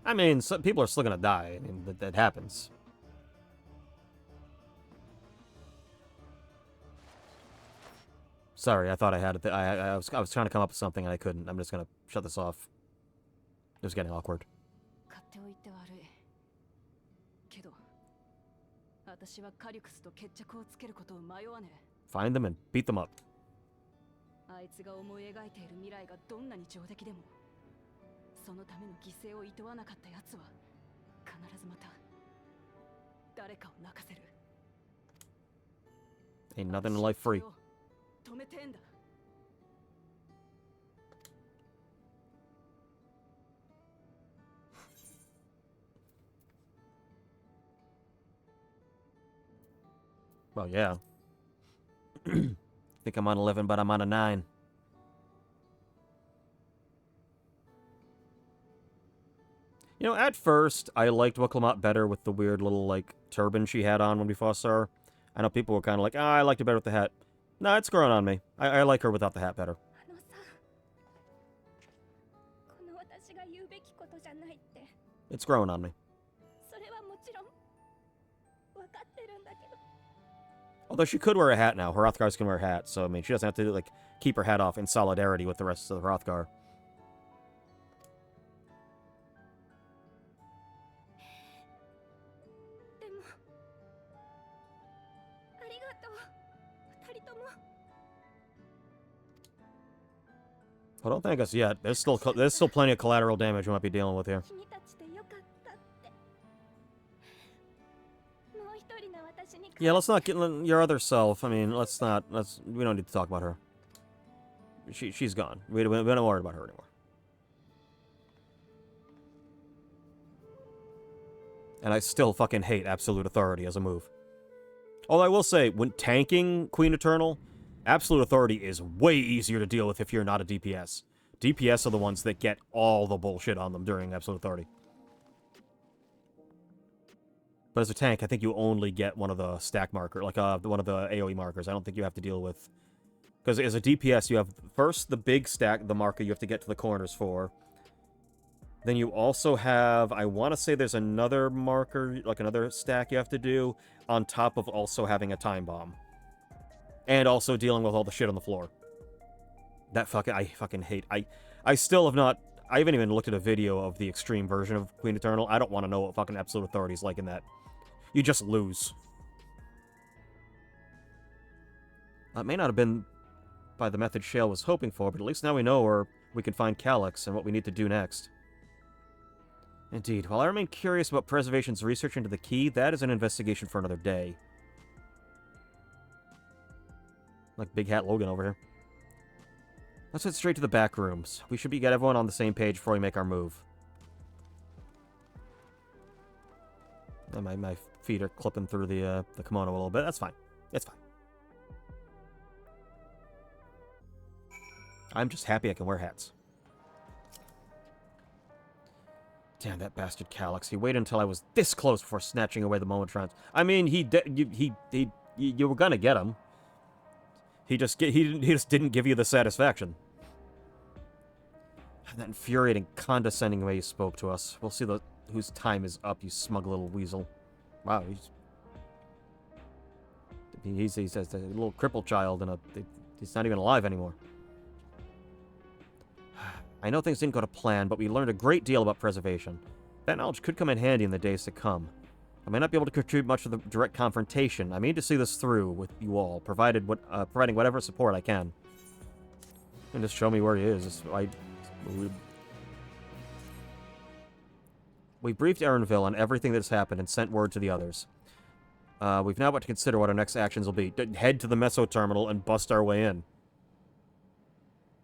I mean, some people are still gonna die. I mean, that happens. Sorry, I thought I had it. I was trying to come up with something and I couldn't. I'm just gonna shut this off. It was getting awkward. Find them and beat them up. Ain't nothing in life free. Well, yeah. I think I'm on 11, but I'm on a 9. You know, at first, I liked Wicklamat better with the weird little, like, turban she had on when we first saw her. I know people were kind of like, I liked it better with the hat. Nah, it's growing on me. I like her without the hat better. あのさ、この私が言うべきことじゃないって、 It's growing on me. それはもちろん分かってるんだけど。 Although she could wear a hat now. Hrothgars can wear a hat, so, I mean, she doesn't have to, like, keep her hat off in solidarity with the rest of the Hrothgar. でも、ありがとう、二人とも。 Well, don't thank us yet. There's still plenty of collateral damage we might be dealing with here. 君たちでよかったって。もう一人の私に。 Yeah, let's not get your other self. I mean, we don't need to talk about her. She's gone. We don't worry about her anymore. And I still fucking hate Absolute Authority as a move. Although I will say, when tanking Queen Eternal, Absolute Authority is way easier to deal with if you're not a DPS. DPS are the ones that get all the bullshit on them during Absolute Authority. But as a tank, I think you only get one of the stack marker, like one of the AoE markers. I don't think you have to deal with... Because as a DPS, you have first the big stack, the marker you have to get to the corners for. Then you also have, I want to say there's another marker, like another stack you have to do, on top of also having a time bomb. And also dealing with all the shit on the floor. I fucking hate, I still have not, I haven't even looked at a video of the extreme version of Queen Eternal. I don't want to know what fucking Absolute Authority is like in that. You just lose. It may not have been by the method Shale was hoping for, but at least now we know where we can find Calyx and what we need to do next. Indeed. While I remain curious about Preservation's research into the key, that is an investigation for another day. Like Big Hat Logan over here. Let's head straight to the back rooms. We should get everyone on the same page before we make our move. And my feet are clipping through the kimono a little bit. That's fine. It's fine. I'm just happy I can wear hats. Damn, that bastard Calyx. He waited until I was this close before snatching away the Momotrons. I mean, you were gonna get him. He just didn't give you the satisfaction. And that infuriating, condescending way he spoke to us. We'll see whose time is up, you smug little weasel. Wow, he's a little crippled child, and he's not even alive anymore. I know things didn't go to plan, but we learned a great deal about preservation. That knowledge could come in handy in the days to come. I may not be able to contribute much to the direct confrontation. I mean to see this through with you all, providing whatever support I can. And just show me where he is. We briefed Erenville on everything that has happened and sent word to the others. We've now got to consider what our next actions will be. Head to the Meso Terminal and bust our way in.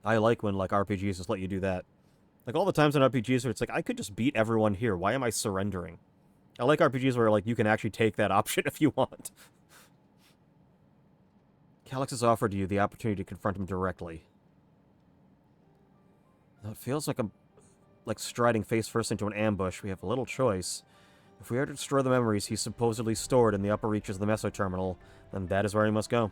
I like when, like, RPGs just let you do that. Like, all the times in RPGs where it's like, I could just beat everyone here. Why am I surrendering? I like RPGs where, like, you can actually take that option if you want. Calyx has offered you the opportunity to confront him directly. Though it feels like I'm, like, striding face first into an ambush. We have a little choice. If we are to destroy the memories he supposedly stored in the upper reaches of the Meso Terminal, then that is where he must go.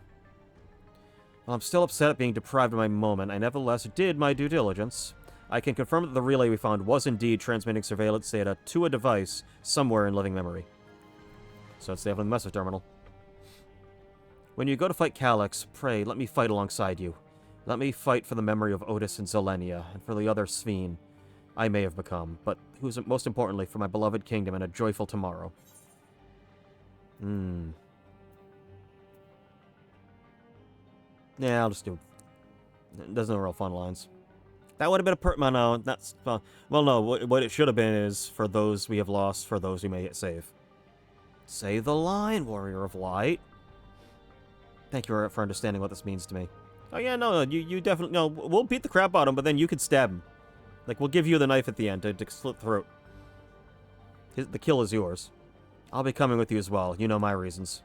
While I'm still upset at being deprived of my moment, I nevertheless did my due diligence. I can confirm that the relay we found was indeed transmitting surveillance data to a device somewhere in living memory. So it's definitely the Meso Terminal. When you go to fight Calyx, pray, let me fight alongside you. Let me fight for the memory of Otis and Zelenia, and for the other Sveen I may have become, but who's most importantly for my beloved kingdom and a joyful tomorrow. Yeah, I'll just do it. There's no real fun lines. That would have been a no, that's fun. Well, no, what it should have been is, for those we have lost, for those we may yet save. Say the line, Warrior of Light. Thank you for understanding what this means to me. Oh yeah, no, you definitely, no, we'll beat the crap out of him, but then you could stab him. Like, we'll give you the knife at the end to slit throat. The kill is yours. I'll be coming with you as well. You know my reasons.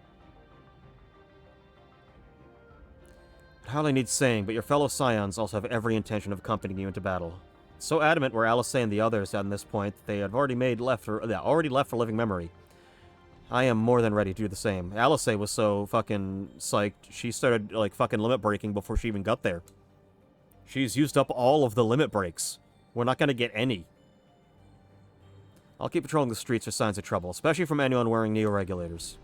It hardly needs saying, but your fellow Scions also have every intention of accompanying you into battle. So adamant were Alice and the others on this point, they had already left for living memory. I am more than ready to do the same. Alice was so fucking psyched, she started, like, fucking limit breaking before she even got there. She's used up all of the limit breaks. We're not gonna get any. I'll keep patrolling the streets for signs of trouble, especially from anyone wearing neo-regulators.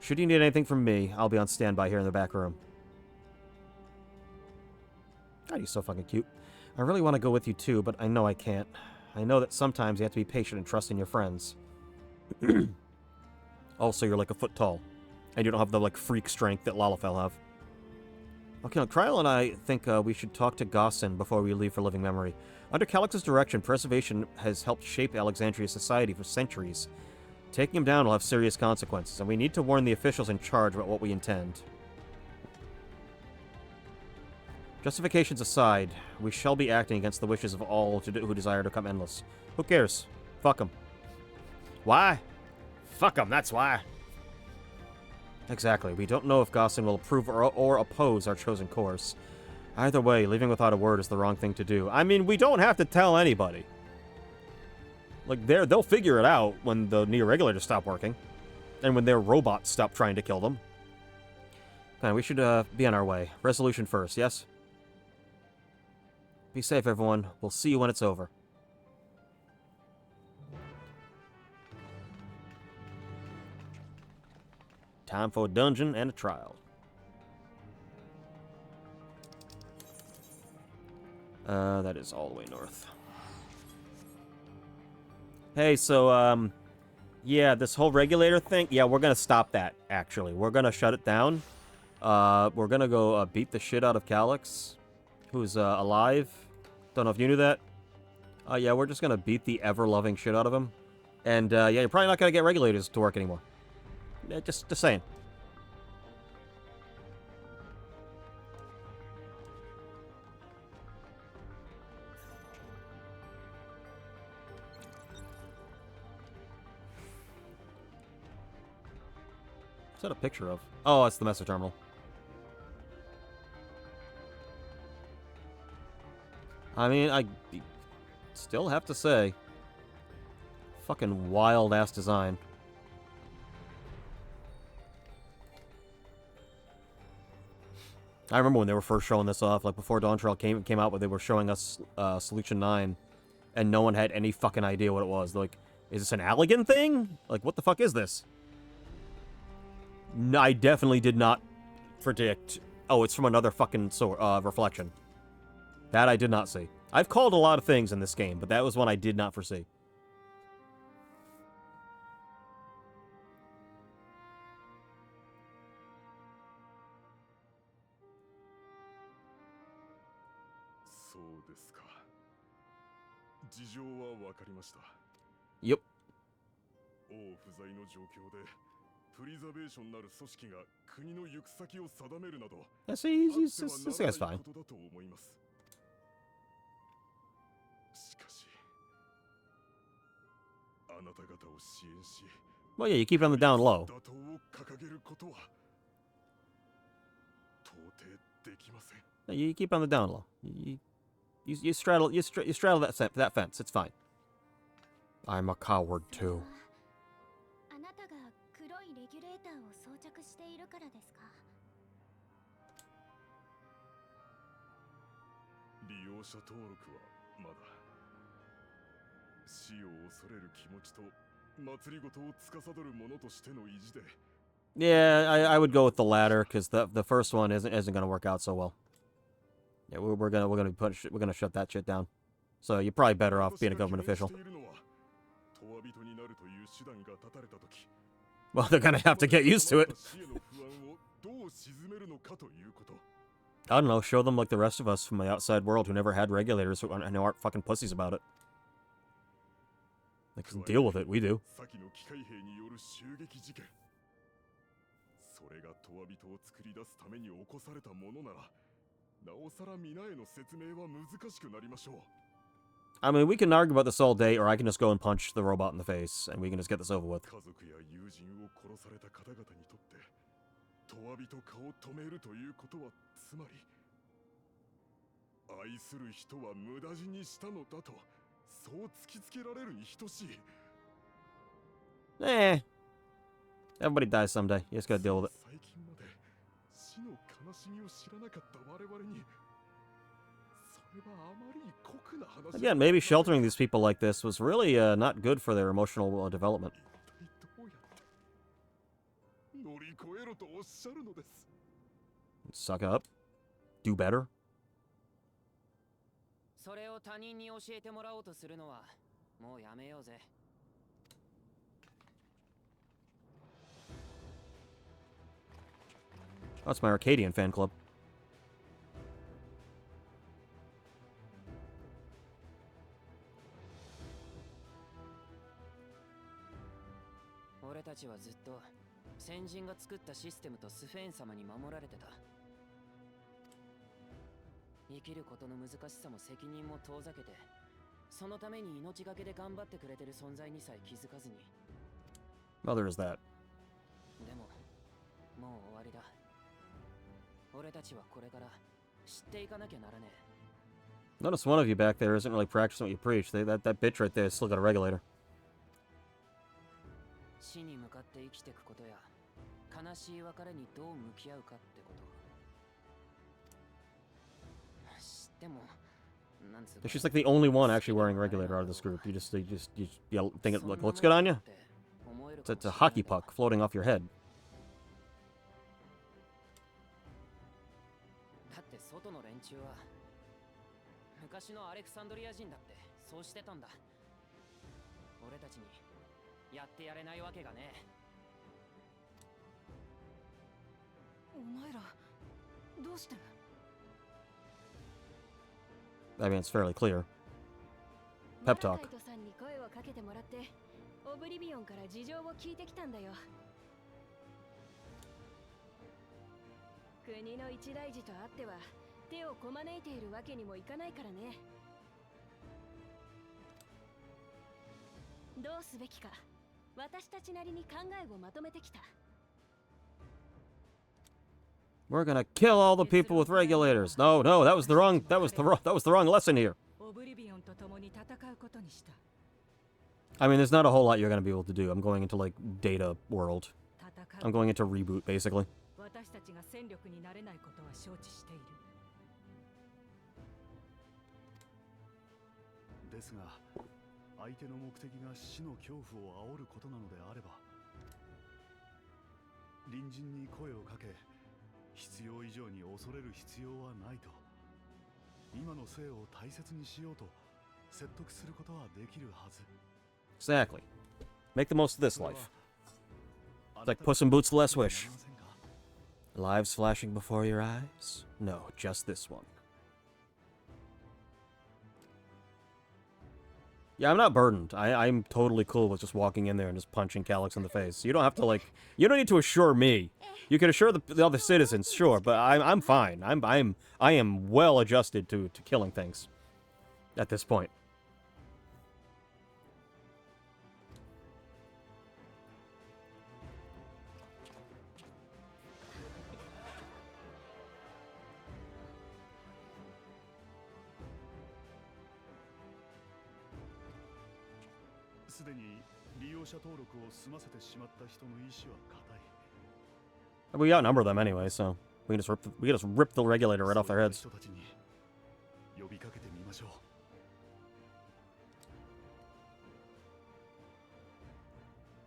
Should you need anything from me, I'll be on standby here in the back room. God, he's so fucking cute. I really want to go with you too, but I know I can't. I know that sometimes you have to be patient and trust in your friends. Also, you're like a foot tall. And you don't have the, like, freak strength that Lalafell have. Okay, now, Kryl and I think we should talk to Gossin before we leave for living memory. Under Calix's direction, preservation has helped shape Alexandria's society for centuries. Taking him down will have serious consequences, and we need to warn the officials in charge about what we intend. Justifications aside, we shall be acting against the wishes of all who desire to become endless. Who cares? Fuck them. Why? Fuck them, that's why. Exactly. We don't know if Gossin will approve or oppose our chosen course. Either way, leaving without a word is the wrong thing to do. I mean, we don't have to tell anybody. Like, they'll figure it out when the neo-regulators stop working. And when their robots stop trying to kill them. Man, we should be on our way. Resolution first, yes? Be safe, everyone. We'll see you when it's over. Time for a dungeon and a trial. That is all the way north. Hey, so, yeah, this whole regulator thing, yeah, we're gonna stop that, actually. We're gonna shut it down. We're gonna go beat the shit out of Calix, who's alive. Don't know if you knew that. Yeah, we're just gonna beat the ever-loving shit out of him. And, yeah, you're probably not gonna get regulators to work anymore. Just saying. What's that a picture of? Oh, it's the message terminal. I mean, I still have to say, fucking wild-ass design. I remember when they were first showing this off, like before Dawntrail came out, where they were showing us Solution 9, and no one had any fucking idea what it was. They're like, is this an Allegan thing? Like, what the fuck is this? No, I definitely did not predict, oh, it's from another fucking reflection. That I did not see. I've called a lot of things in this game, but that was one I did not foresee. Yep. Yeah, see, this guy's fine. Well, yeah, you keep it on the down low. Yeah, you keep it on the down low. You straddle that fence. It's fine. I'm a coward too. あなたが黒いレギュレーターを装着しているからですか？利用者登録はまだ。死を恐れる気持ちと祭りごとを司る者としての意地で。Yeah, I would go with the latter because the first one isn't going to work out so well. Yeah, we're gonna shut that shit down. So you're probably better off being a government official. Well, they're gonna have to get used to it. I don't know, show them like the rest of us from the outside world who never had regulators and who aren't fucking pussies about it. They can deal with it, we do. I mean, we can argue about this all day, or I can just go and punch the robot in the face, and we can just get this over with. 愛する人は無駄死にしたのだとそう突きつけられるに等しい。 Eh. Everybody dies someday. You just gotta deal with it. 最近まで死の悲しみを知らなかった我々にそれはあまりに酷な話。 Again, maybe sheltering these people like this was really not good for their emotional development. 一体どうやって乗り越えろとおっしゃるのです。 Suck up. Do better. それを他人に教えてもらおうとするのはもうやめようぜ。 Oh, it's my Arcadian fan club. 俺たちはずっと先人が作ったシステムとスフェーン様に守られてた。生きることの難しさも責任も遠ざけて、そのために命がけで頑張ってくれてる存在にさえ気づかずに。 Well, there is that. でも、もう終わりだ。俺たちはこれから知っていかなきゃならねえ。 Notice one of you back there isn't really practicing what you preach. That bitch right there has still got a regulator. 死に向かって生きていくことや悲しい別れにどう向き合うかってこと。知っても、なんつうか。 She's like the only one actually wearing a regulator out of this group. You think it looks good on you? It's a hockey puck floating off your head. だって外の連中は昔のアレクサンドリア人だってそうしてたんだ。俺たちにやってやれないわけがね。お前らどうして？ I mean, it's fairly clear. Pep talk. マラカイトさんに声をかけてもらってオブリビオンから事情を聞いてきたんだよ。国の一大事とあっては手をこまねいているわけにもいかないからね。どうすべきか私たちなりに考えをまとめてきた。 We're gonna kill all the people with regulators. No, that was the wrong lesson here. I mean, there's not a whole lot you're gonna be able to do. I'm going into like data world. I'm going into reboot basically. 私たちが戦力になれないことは承知している。ですが相手の目的が死の恐怖を煽ることなのであれば隣人に声をかけ必要以上に恐れる必要はないと今の生を大切にしようと説得することはできるはず。 Exactly. Make the most of this life. It's like Puss in Boots' Last Wish. Lives flashing before your eyes? No, just this one. Yeah, I'm not burdened. I'm totally cool with just walking in there and just punching Calyx in the face. You don't have to, like... You don't need to assure me. You can assure the other citizens, sure, but I'm fine. I am well adjusted to killing things at this point. We outnumber them anyway, so we can just rip the regulator right off their heads.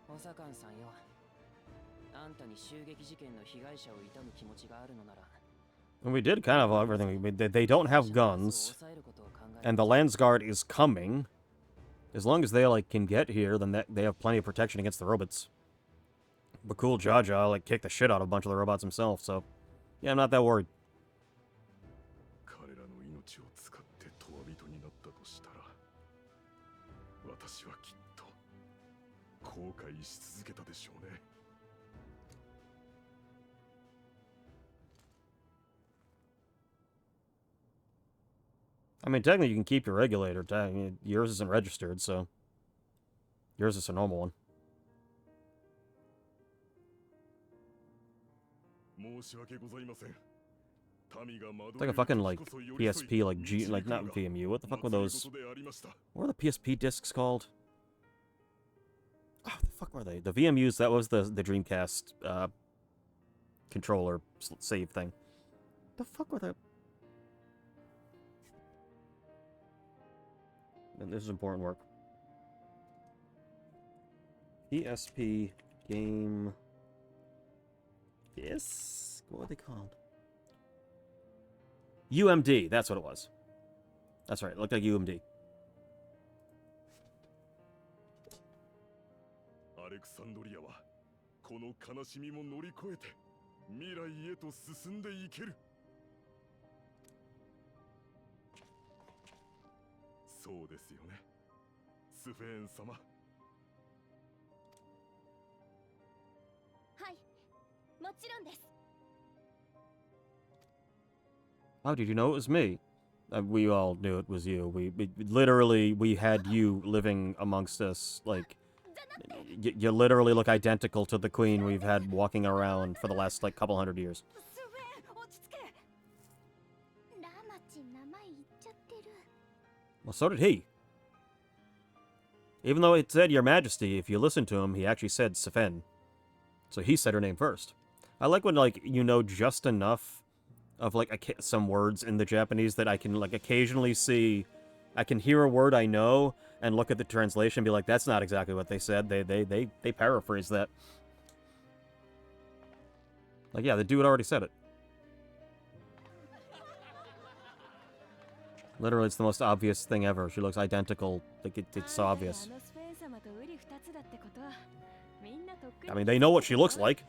補佐官さんよ。あんたに襲撃事件の被害者を悼む気持ちがあるのなら。 And we did kind of everything. They don't have guns, and the Landsguard is coming. As long as they can get here, then they have plenty of protection against the robots. But cool Jaja kicked the shit out of a bunch of the robots himself, so yeah, I'm not that worried. 彼らの命を使って戸人になったとしたら私はきっと後悔し続けたでしょうね。 I mean, technically you can keep your regulator. Yours isn't registered, so yours is a normal one. 申し訳ございません。It's like a fucking, like, PSP, like, like, not VMU. What the fuck were those? What were the PSP discs called? Oh, the fuck were they? The VMUs, that was the Dreamcast, controller save thing. The fuck were they? And this is important work. PSP game... Yes? What were they called? UMD, that's what it was. That's right, it looked like UMD. アレクサンドリアはこの悲しみも乗り越えて未来へと進んでいける。そうですよね、スフェーン様。はい、もちろんです。 How did you know it was me? We all knew it was you. We literally, we had you living amongst us. Like, you literally look identical to the queen we've had walking around for the last, like, couple hundred years. ラマチン名前言っちゃってる。 Well, so did he. Even though it said Your Majesty, if you listen to him, he actually said Sefen. So he said her name first. I like when, like, you know just enough of, like, some words in the Japanese that I can, like, occasionally see. I can hear a word I know and look at the translation and be like, that's not exactly what they said. They paraphrase that. Like, yeah, the dude already said it. Literally, it's the most obvious thing ever. She looks identical. Like, it's so obvious. I mean, they know what she looks like.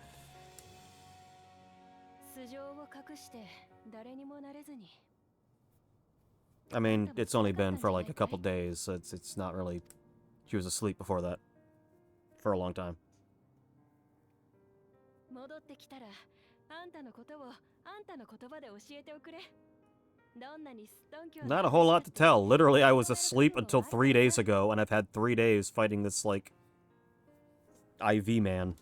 I mean, it's only been for like a couple days, so it's not really... She was asleep before that. For a long time. Not a whole lot to tell. Literally, I was asleep until 3 days ago, and I've had 3 days fighting this, like... IV man.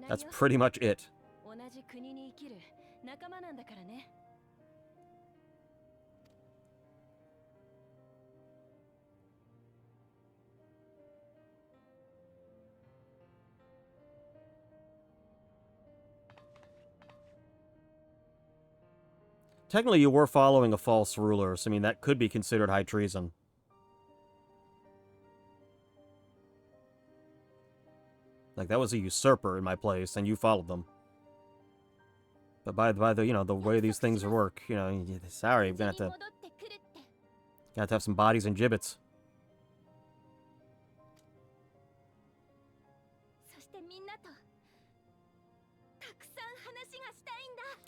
That's pretty much it. Technically, you were following a false ruler, so I mean, that could be considered high treason. Like, that was a usurper in my place, and you followed them. But by the, you know, the way these things work, you know, sorry, I'm gonna have to have some bodies and gibbets.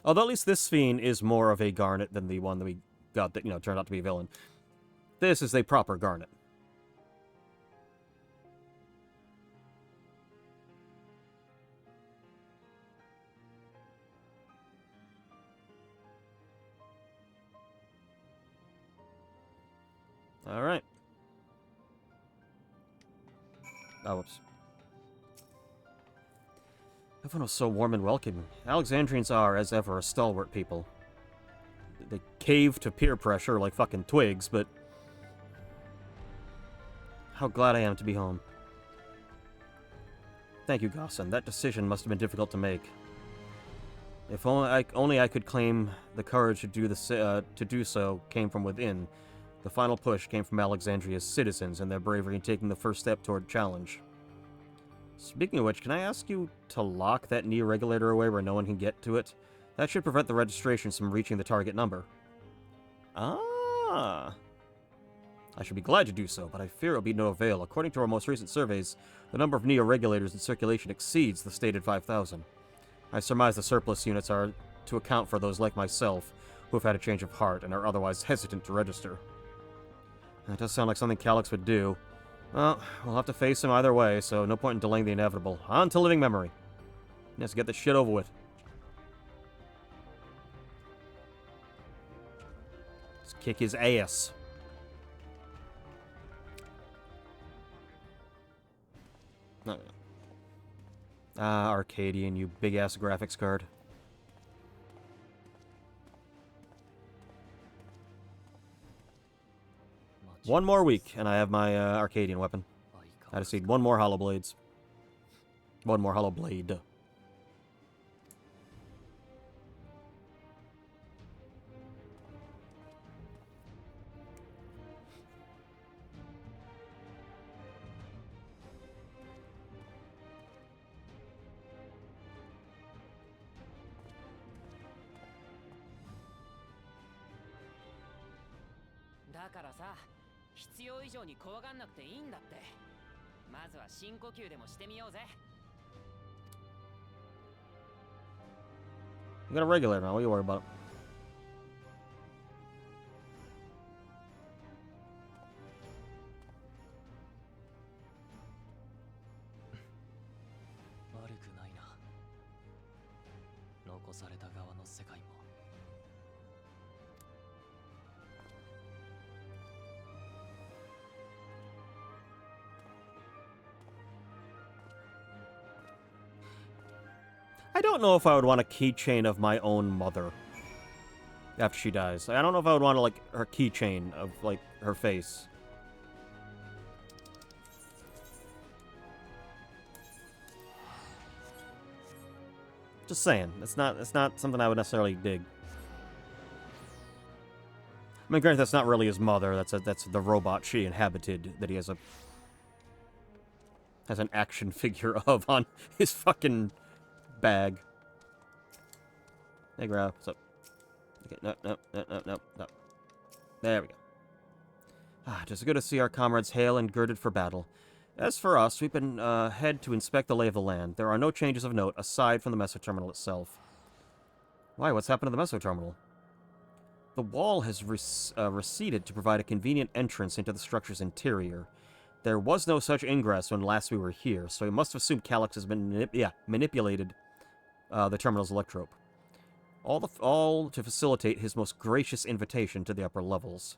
Although at least this fiend is more of a Garnet than the one that we got that, you know, turned out to be a villain. This is a proper Garnet. Alright. Oh, whoops. Everyone was so warm and welcoming. Alexandrians are, as ever, a stalwart people. They cave to peer pressure like fucking twigs, but... How glad I am to be home. Thank you, Gossan. That decision must have been difficult to make. If only I could claim the courage to do so came from within. The final push came from Alexandria's citizens and their bravery in taking the first step toward challenge. Speaking of which, can I ask you to lock that knee regulator away where no one can get to it? That should prevent the registrations from reaching the target number. Ah. I should be glad to do so, but I fear it will be no avail. According to our most recent surveys, the number of neo-regulators in circulation exceeds the stated 5,000. I surmise the surplus units are to account for those like myself, who have had a change of heart and are otherwise hesitant to register. That does sound like something Calyx would do. Well, we'll have to face him either way, so no point in delaying the inevitable. On to living memory. Let's get this shit over with. Let's kick his ass. No. Ah, Arcadian, you big-ass graphics card. 1 more week, and I have my Arcadian weapon. I just need 1 more Hollow Blades. 1 more Hollow Blade. だからさ、必要以上に怖がんなくていいんだって。まずは深呼吸でもしてみようぜ。You got a regular now. What are you worried about? I don't know if I would want a keychain of my own mother after she dies. I don't know if I would want, like, her keychain of, like, her face. Just saying. It's not something I would necessarily dig. I mean, granted, that's not really his mother. That's the robot she inhabited that he has an action figure of on his fucking bag. Hey, Graf, what's up? Okay, no. There we go. Ah, just good to see our comrades hale and girded for battle. As for us, we've been head to inspect the lay of the land. There are no changes of note, aside from the meso terminal itself. Why, what's happened to the meso terminal? The wall has receded to provide a convenient entrance into the structure's interior. There was no such ingress when last we were here, so we must have assumed Calyx has been manipulated the terminal's electrope. All to facilitate his most gracious invitation to the upper levels.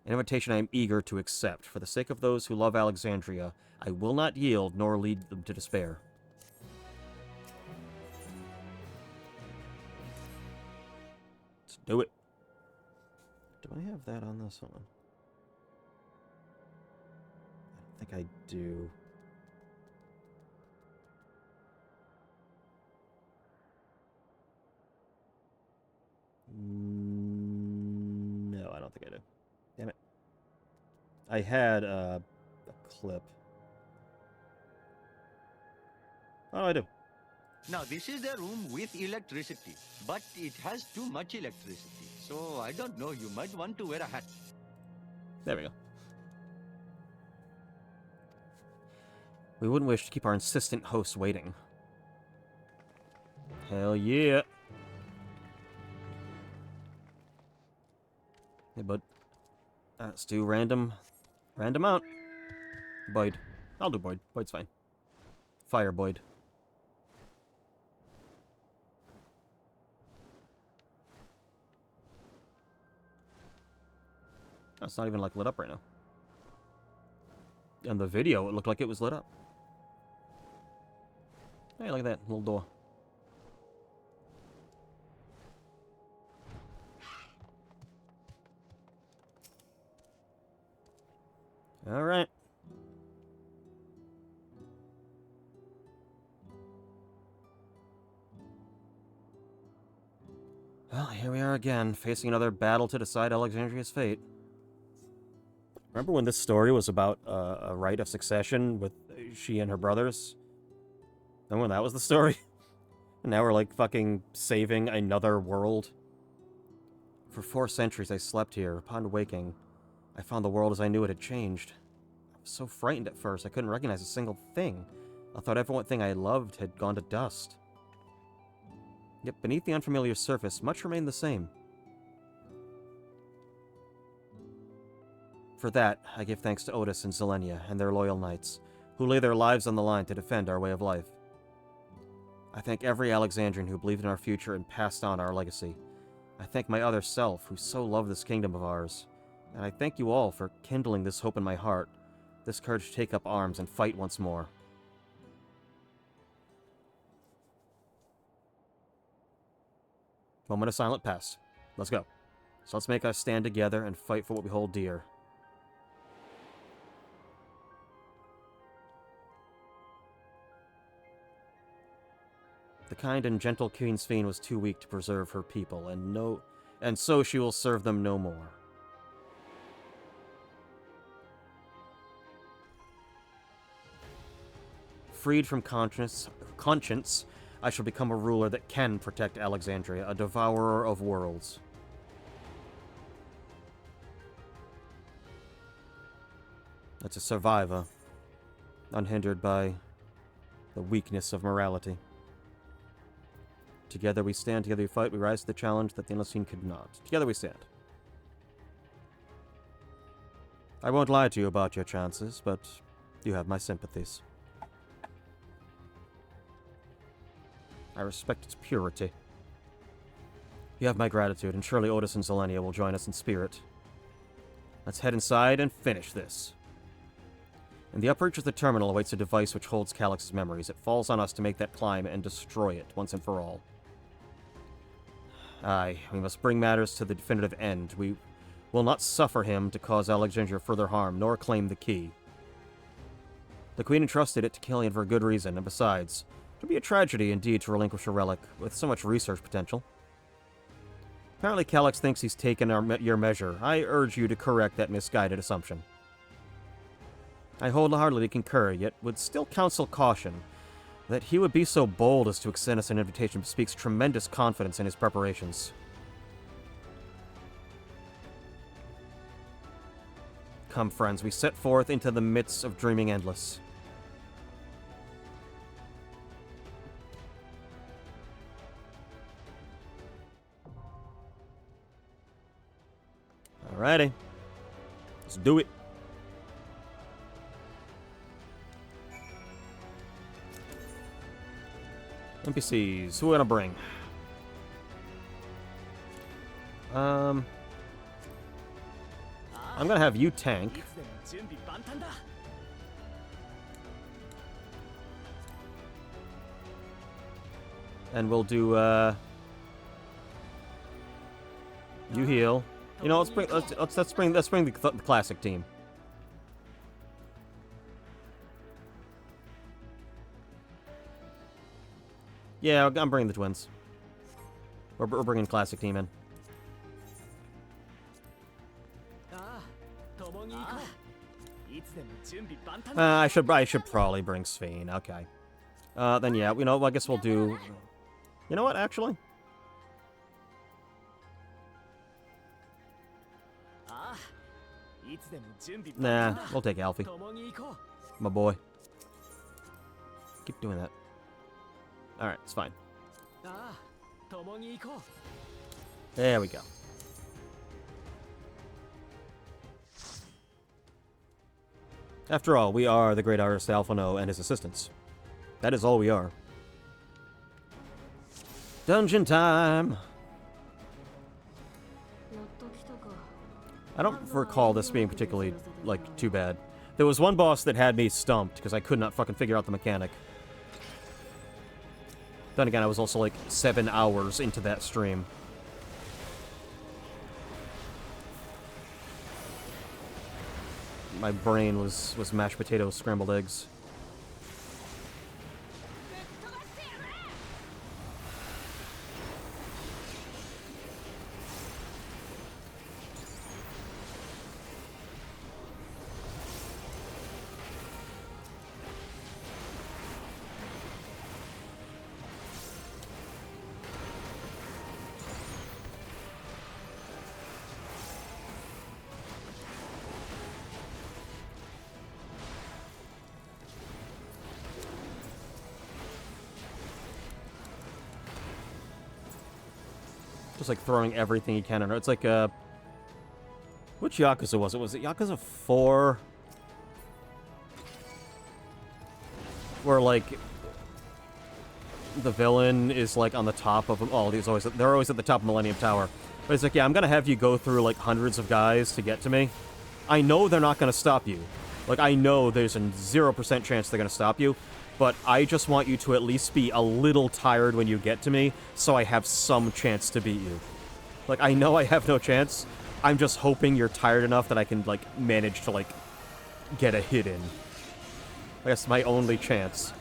An invitation I am eager to accept. For the sake of those who love Alexandria, I will not yield nor lead them to despair. Let's do it. Do I have that on this one? I think I do. No, I don't think I do. Damn it. I had a clip. What do I do? Now, this is the room with electricity, but it has too much electricity. So, I don't know, you might want to wear a hat. There we go. We wouldn't wish to keep our insistent host waiting. Hell yeah. Hey, bud. Let's do random out. Boyd. I'll do Boyd. Boyd's fine. Fire Boyd. Oh, it's not even, like, lit up right now. In the video, it looked like it was lit up. Hey, look at that little door. All right. Well, here we are again, facing another battle to decide Alexandria's fate. Remember when this story was about a right of succession with she and her brothers? Remember when that was the story? And now we're, like, fucking saving another world? For 4 centuries I slept here. Upon waking, I found the world as I knew it had changed. I was so frightened at first, I couldn't recognize a single thing. I thought everything I loved had gone to dust. Yet beneath the unfamiliar surface, much remained the same. For that, I give thanks to Otis and Zelenia and their loyal knights, who lay their lives on the line to defend our way of life. I thank every Alexandrian who believed in our future and passed on our legacy. I thank my other self, who so loved this kingdom of ours. And I thank you all for kindling this hope in my heart, this courage to take up arms and fight once more. Moment of silent past. Let's go. So let's make us stand together and fight for what we hold dear. The kind and gentle Queen Sphene was too weak to preserve her people, and so she will serve them no more. Freed from conscience, I shall become a ruler that can protect Alexandria, a devourer of worlds. That's a survivor, unhindered by the weakness of morality. Together we stand, together we fight, we rise to the challenge that the endless scene could not. Together we stand. I won't lie to you about your chances, but you have my sympathies. I respect its purity. You have my gratitude, and surely Otis and Zelenia will join us in spirit. Let's head inside and finish this. In the upper reach of the terminal awaits a device which holds Calyx's memories. It falls on us to make that climb and destroy it once and for all. Aye, we must bring matters to the definitive end. We will not suffer him to cause Alexandria further harm, nor claim the key. The Queen entrusted it to Killian for a good reason, and besides, it would be a tragedy indeed to relinquish a relic with so much research potential. Apparently Calyx thinks he's taken your measure. I urge you to correct that misguided assumption. I wholeheartedly concur, yet would still counsel caution. That he would be so bold as to extend us an invitation speaks tremendous confidence in his preparations. Come, friends, we set forth into the midst of dreaming endless. Alrighty. Let's do it. NPCs, who are gonna bring? I'm gonna have you tank. And we'll do, you heal. You know, let's bring the classic team. Yeah, I'm bringing the twins. We're bringing classic team in. I should probably bring Sphene. Okay. Then yeah, you know, I guess we'll do. You know what? Actually. Nah, we'll take Alfie. My boy. Keep doing that. Alright, it's fine. There we go. After all, we are the great artist Alphino and his assistants. That is all we are. Dungeon time! I don't recall this being particularly, like, too bad. There was one boss that had me stumped because I could not fucking figure out the mechanic. Then again, I was also like 7 hours into that stream. My brain was mashed potatoes, scrambled eggs. Just like throwing everything he can at her. It's like which Yakuza was it? Was it Yakuza 4? Where like the villain is like on the top of them. Oh, they're always at the top of Millennium Tower. But it's like, yeah, I'm gonna have you go through like hundreds of guys to get to me. I know they're not gonna stop you. Like, I know there's a 0% chance they're gonna stop you. But I just want you to at least be a little tired when you get to me, so I have some chance to beat you. Like, I know I have no chance. I'm just hoping you're tired enough that I can, like, manage to, like, get a hit in. I guess my only chance.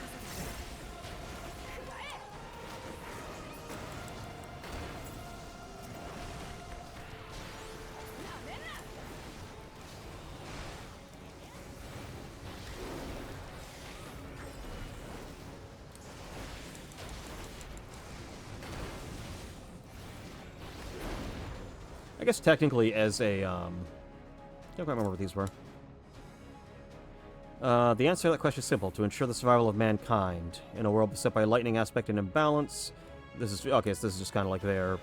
I guess technically as a, I can't quite remember what these were. The answer to that question is simple. To ensure the survival of mankind. In a world beset by lightning aspect and imbalance. This is, okay, so this is just kind of like their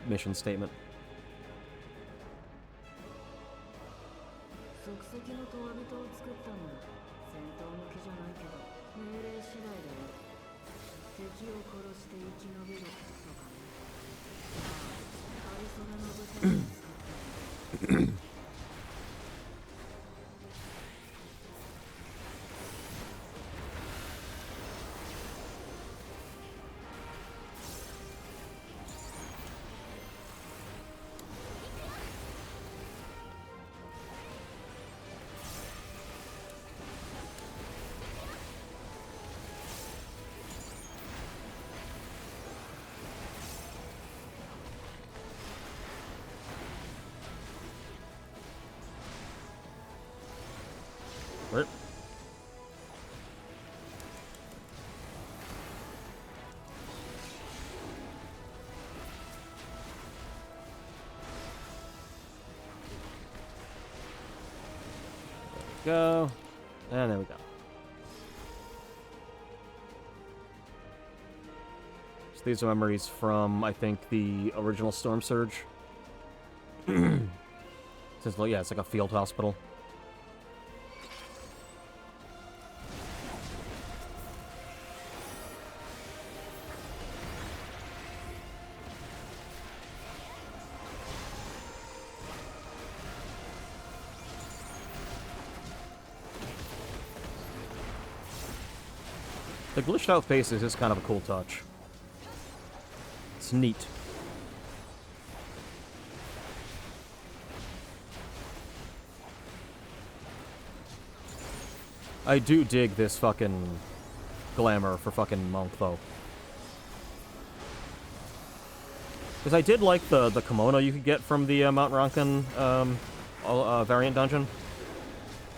mission statement. Where? Go. And there we go. So these are memories from, I think, the original Storm Surge. Since, yeah, it's like a field hospital. The glitched out faces is kind of a cool touch. It's neat. I do dig this fucking glamour for fucking Monk, though. Because I did like the kimono you could get from the Mount Rankin variant dungeon.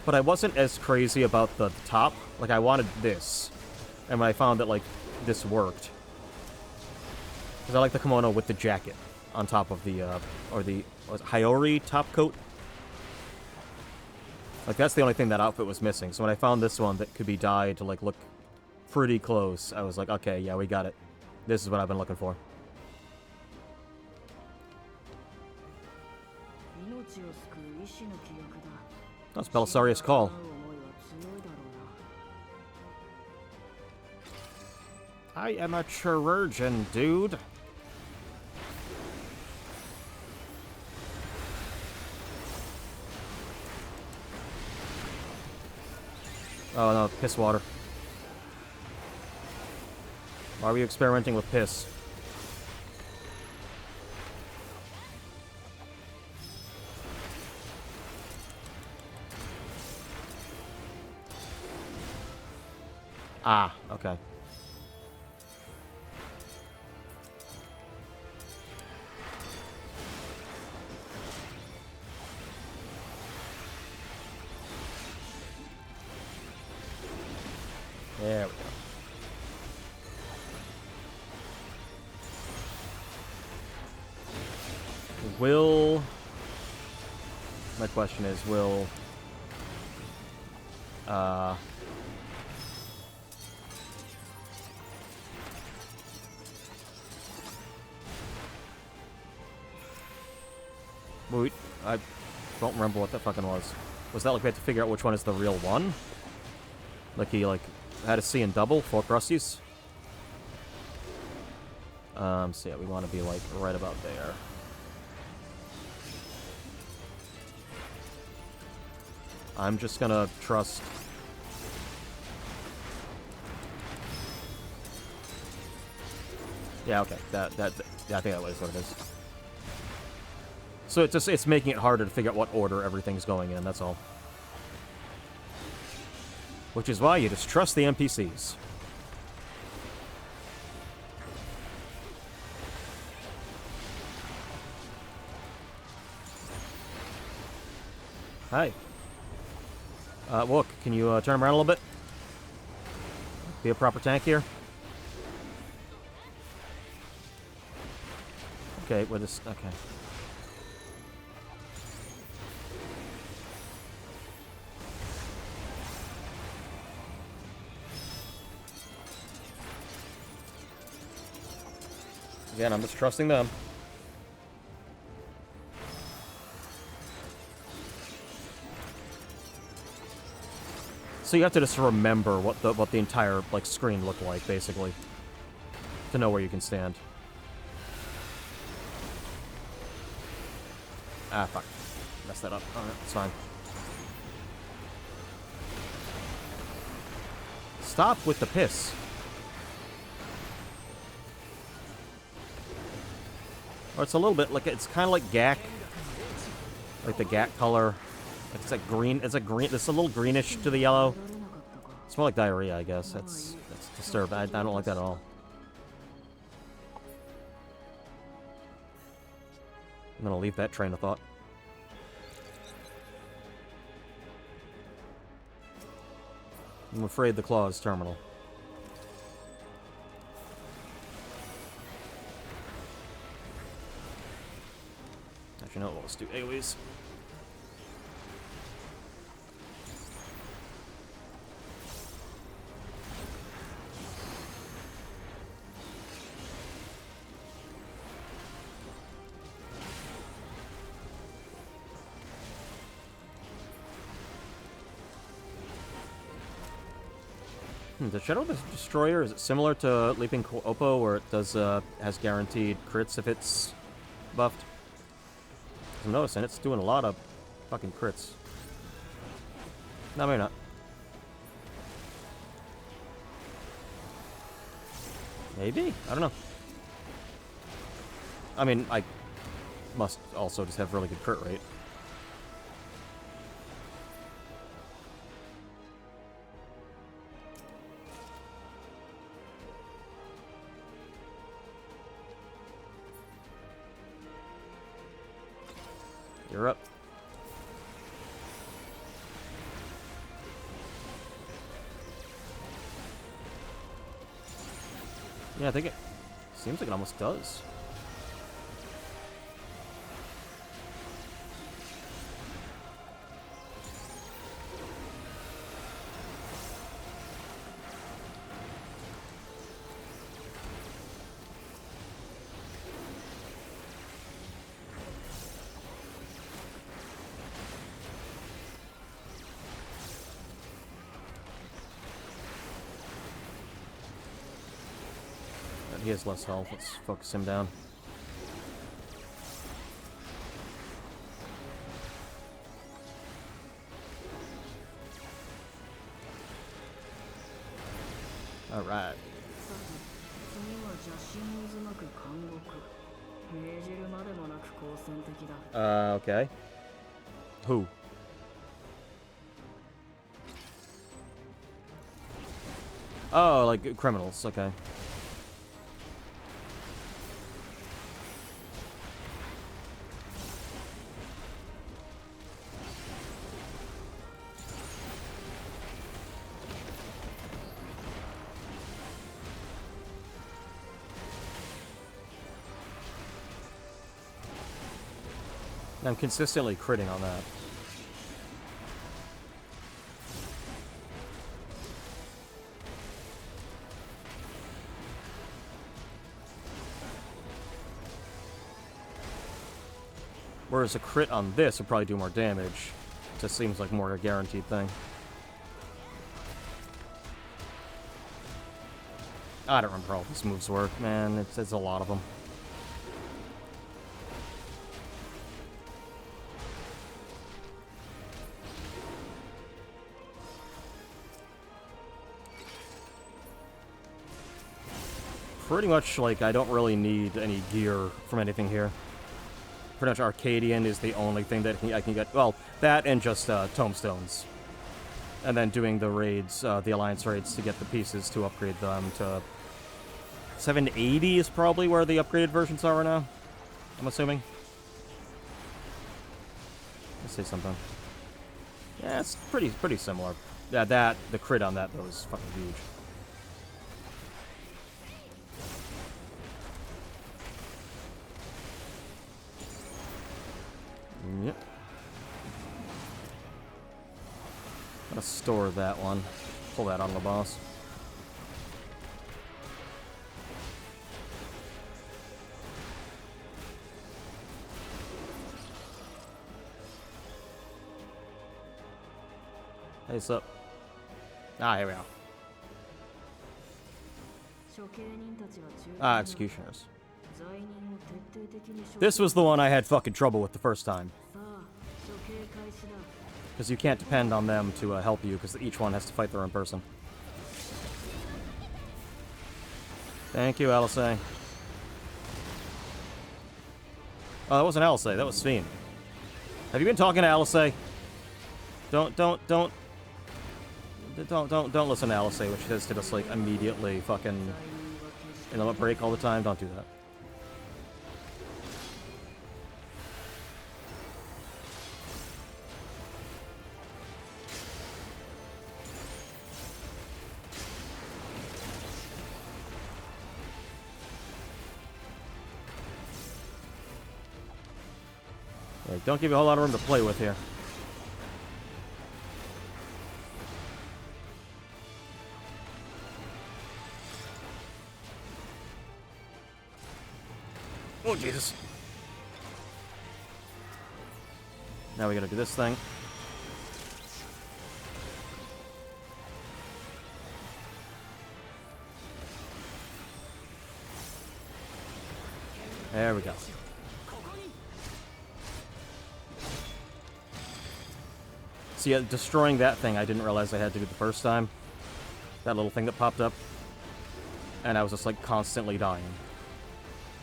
But I wasn't as crazy about the top. Like, I wanted this. And when I found that, like, this worked. Because I like the kimono with the jacket on top of the, or the, what was it, Hiyori top coat? Like, that's the only thing that outfit was missing. So when I found this one that could be dyed to, like, look pretty close, I was like, okay, yeah, we got it. This is what I've been looking for. That's Belisarius' call. I am a chirurgeon, dude. Oh no, piss water. Why are you experimenting with piss? Ah, okay. There we go. Will... My question is, will... Wait, I don't remember what that fucking was. Was that like we had to figure out which one is the real one? Like he, like, had a C in double, 4 crusties? So yeah, we want to be, like, right about there. I'm just gonna trust... Yeah, okay, yeah, I think that is what it is. So it's making it harder to figure out what order everything's going in, that's all. Which is why you just trust the NPCs. Hi. Look, can you turn him around a little bit? Be a proper tank here. Okay, with this. Okay. Again, I'm just trusting them. So you have to just remember what the entire like screen looked like, basically, to know where you can stand. Ah, fuck. Messed that up. Alright, it's fine. Stop with the piss. Or it's a little bit like, it's kind of like GAC. Like the GAC color. Like it's like green. It's a green. It's a little greenish to the yellow. It's more like diarrhea, I guess. That's disturbing. I don't like that at all. I'm gonna leave that train of thought. I'm afraid the claw is terminal. Actually, no, let's do AoEs. The Shadow Destroyer, is it similar to Leaping Oppo, where it does has guaranteed crits if it's buffed? I'm noticing it's doing a lot of fucking crits. No, maybe not. Maybe? I don't know. I mean, I must also just have really good crit rate. You're up. Yeah, I think it seems like it almost does. He has less health. Let's focus him down. All right. Okay. Who? Oh, like criminals. Okay. I'm consistently critting on that. Whereas a crit on this would probably do more damage. It just seems like more a guaranteed thing. I don't remember how these moves work, man. It's a lot of them. Pretty much, like, I don't really need any gear from anything here. Pretty much Arcadian is the only thing that I can get. Well, that and just tomestones. And then doing the raids, the Alliance raids, to get the pieces to upgrade them to... 780 is probably where the upgraded versions are right now, I'm assuming. Let's say something. Yeah, it's pretty similar. Yeah, the crit on that, though, is fucking huge. Yep. Gotta store that one. Pull that on the boss. Hey, what's up? Ah, here we are. Ah, executioners. This was the one I had fucking trouble with the first time. Because you can't depend on them to help you, because each one has to fight their own person. Thank you, LSA. Oh, that wasn't LSA, that was Sven. Have you been talking to LSA? Don't listen to LSA, which says to just, like, immediately fucking... You know, break all the time? Don't do that. Like, don't give you a whole lot of room to play with here. Oh, Jesus. Now we gotta do this thing. There we go. See, destroying that thing, I didn't realize I had to do the first time. That little thing that popped up. And I was just, like, constantly dying.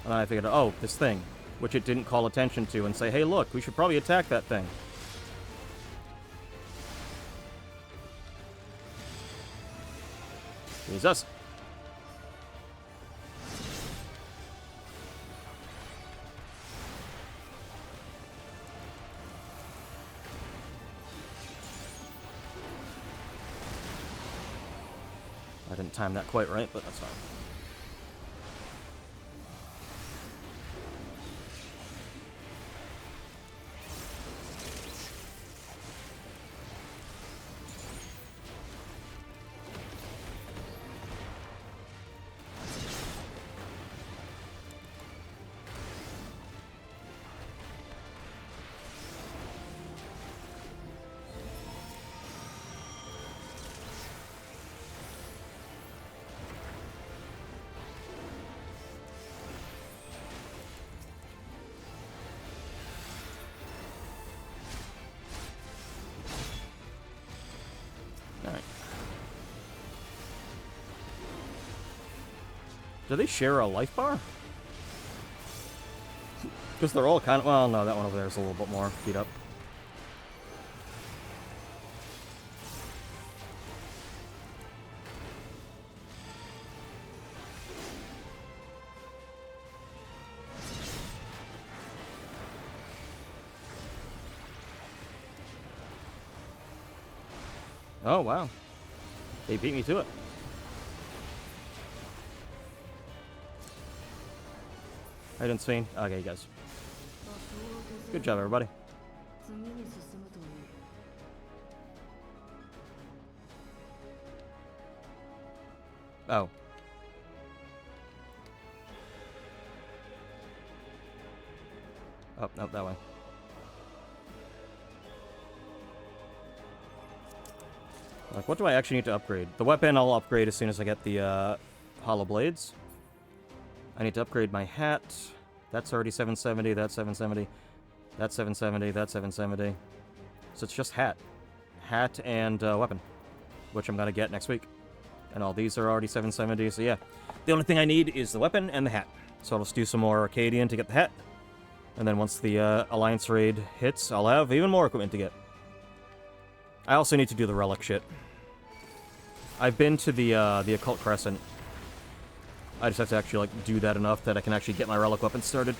And then I figured, oh, this thing, which it didn't call attention to and say, hey, look, we should probably attack that thing. Jesus. I didn't time that quite right, but that's fine. Do they share a life bar? Because they're all kind of... Well, no, that one over there is a little bit more beat up. Oh, wow. They beat me to it. How you doing, Sven? Okay, you guys. Good job, everybody. Oh. Oh, no, that way. Like, what do I actually need to upgrade? The weapon I'll upgrade as soon as I get the hollow blades. I need to upgrade my hat. That's already 770, that's 770, that's 770, that's 770. So it's just hat. Hat and weapon, which I'm going to get next week. And all these are already 770, so yeah. The only thing I need is the weapon and the hat. So I'll just do some more Arcadian to get the hat. And then once the Alliance raid hits, I'll have even more equipment to get. I also need to do the relic shit. I've been to the Occult Crescent. I just have to actually, like, do that enough that I can actually get my relic weapon started.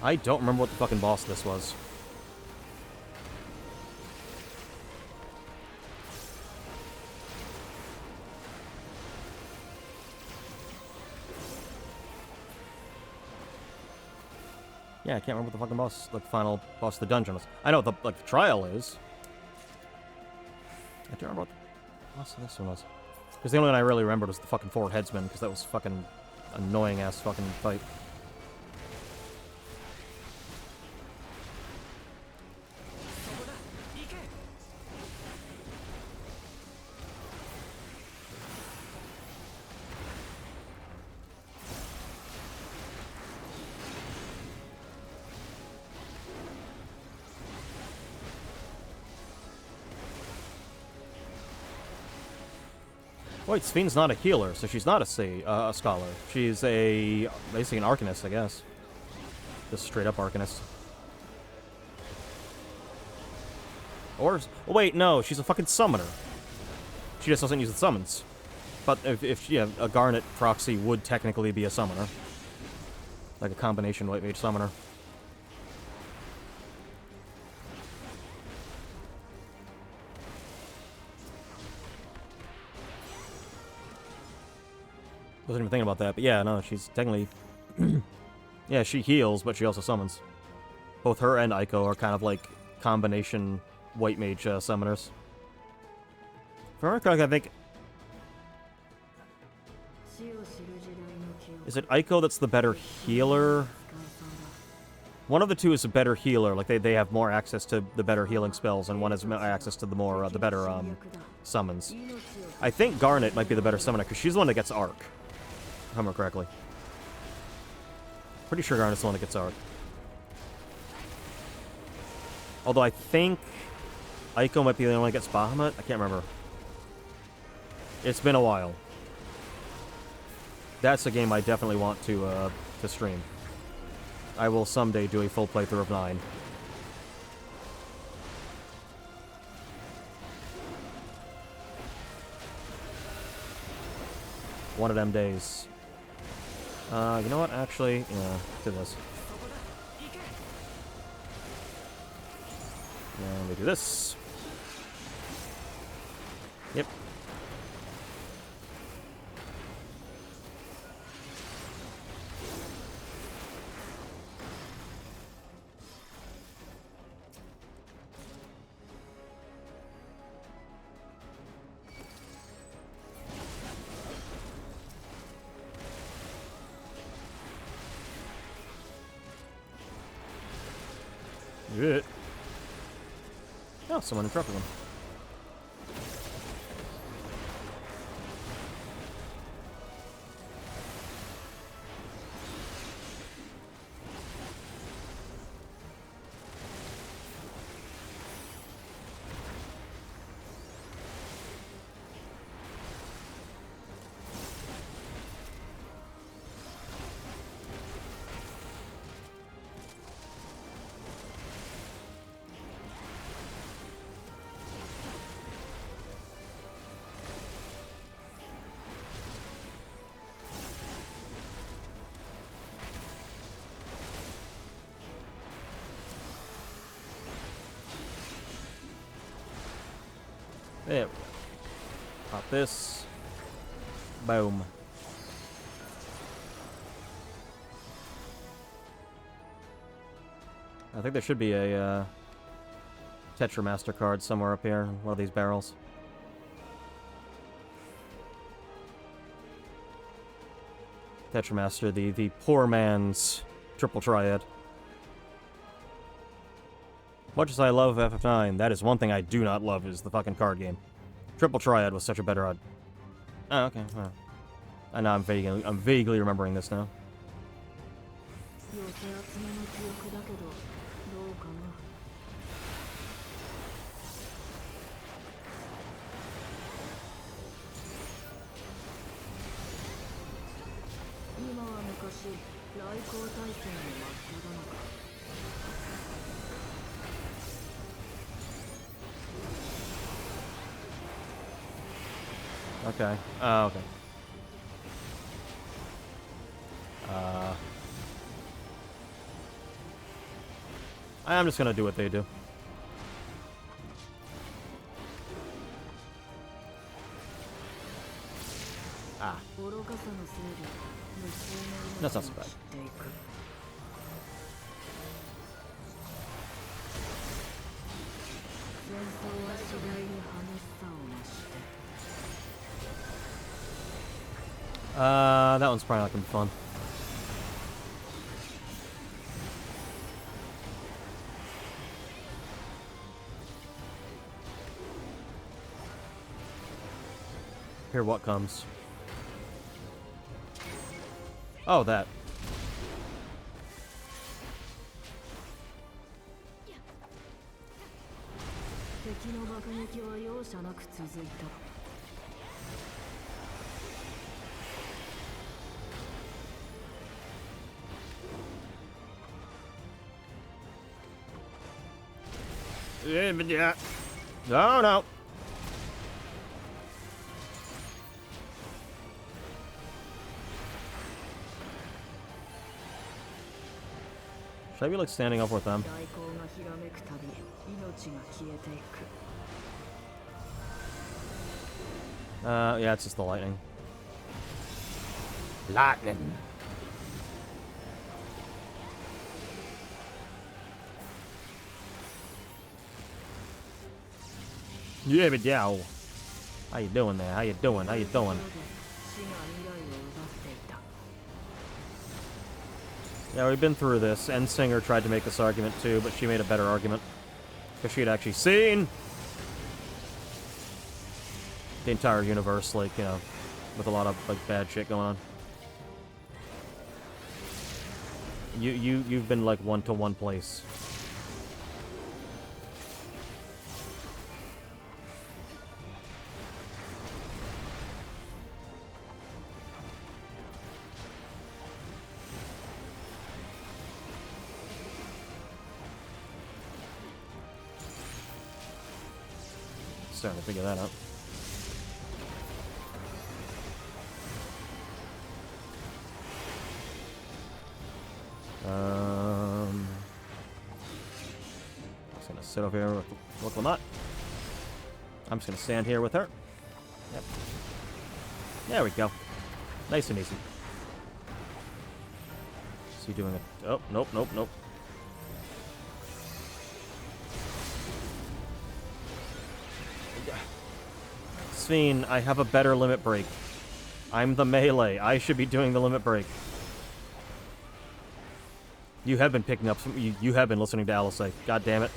I don't remember what the fucking boss this was. Yeah, I can't remember what the fucking boss, like, the final boss of the dungeon was. I know what the, like, the trial is. I don't remember what the boss of this one was. Because the only one I really remembered was the fucking 4 headsmen, because that was fucking annoying-ass fucking fight. Wait, Sphne's not a healer, so she's not a scholar. She's basically an arcanist, I guess. Just straight up arcanist. Or, oh wait, no, she's a fucking summoner. She just doesn't use the summons. But if yeah, a Garnet proxy would technically be a summoner. Like a combination white mage summoner. Wasn't even thinking about that, but yeah, no, she's technically... yeah, she heals, but she also summons. Both her and Aiko are kind of like combination white mage summoners. If I remember correctly, I think... Is it Aiko that's the better healer? One of the two is a better healer, like they have more access to the better healing spells, and one has access to the more, the better summons. I think Garnet might be the better summoner, because she's the one that gets Arc. If I remember correctly. Pretty sure Garnet's the one that gets Arc. Although I think Aiko might be the only one that gets Bahamut. I can't remember. It's been a while. That's a game I definitely want to stream. I will someday do a full playthrough of 9. One of them days. You know what? Actually, yeah, do this. And we do this. Yep. Good. Oh, someone interrupted them. There we go. Pop this. Boom. I think there should be a Tetramaster card somewhere up here in one of these barrels. Tetramaster, the poor man's triple triad. Much as I love FF9, that is one thing I do not love is the fucking card game. Triple Triad was such a better odd. Oh, okay. Well, I know I'm vaguely remembering this now. Okay. Oh, okay. I'm just gonna do what they do. Ah. That's not so bad. That one's probably not gonna be fun. Here, what comes? Oh, that. Yeah. No, no. Should I be like standing up with them? Yeah, it's just the lightning. Lightning. Yeah, but yeah. How you doing there? How you doing? How you doing? Yeah, we've been through this. And Singer tried to make this argument too, but she made a better argument. Because she had actually seen the entire universe, like, you know, with a lot of, like, bad shit going on. You've been, like, one to one place. Starting to figure that out. I'm just gonna sit over here with Lamont. I'm just gonna stand here with her. Yep. There we go. Nice and easy. Is he doing it? Oh, nope, nope, nope. Sven, I have a better limit break. I'm the melee. I should be doing the limit break. You have been picking up some... You have been listening to Alice. God damn it.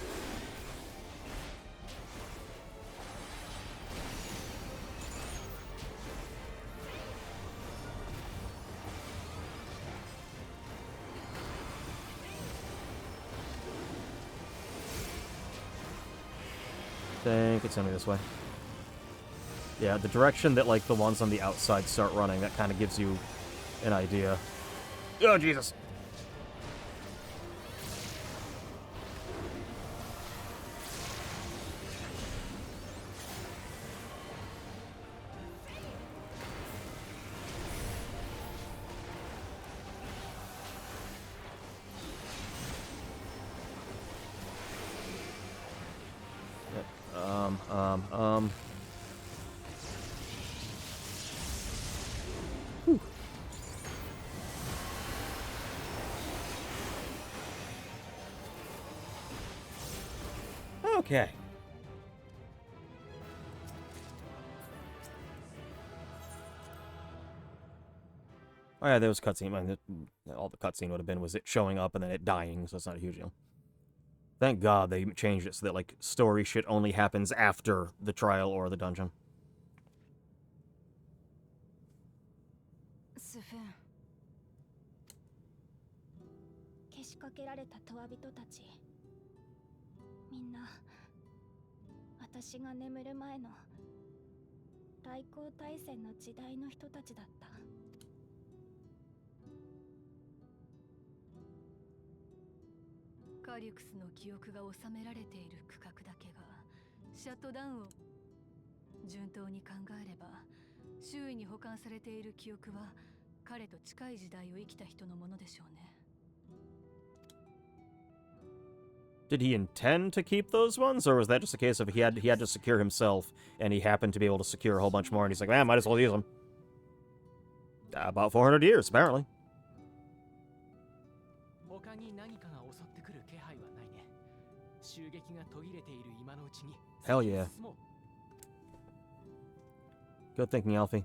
I think it's only this way. Yeah, the direction that, like, the ones on the outside start running, that kind of gives you an idea. Oh, Jesus! Whew. Okay. Oh yeah, there was cutscene. I mean, all the cutscene would have been was it showing up and then it dying, so it's not a huge deal. Thank God they changed it so that, like, story shit only happens after the trial or the dungeon. スフェンけしかけられたトワ人たちみんな私が眠る前の大航大戦の時代の人たちだった。カリュクスの記憶が収められている区画だけがシャットダウンを順当に考えれば周囲に保管されている記憶は彼と近い時代を生きた人のものでしょうね。Did he intend to keep those ones, or was that just a case of he had to secure himself, and he happened to be able to secure a whole bunch more, and he's like, man, might as well use them. About 400 years, apparently. 他に何かが襲ってくる気配はないね。襲撃が途切れている今のうちに Hell yeah. Good thinking, Alfie.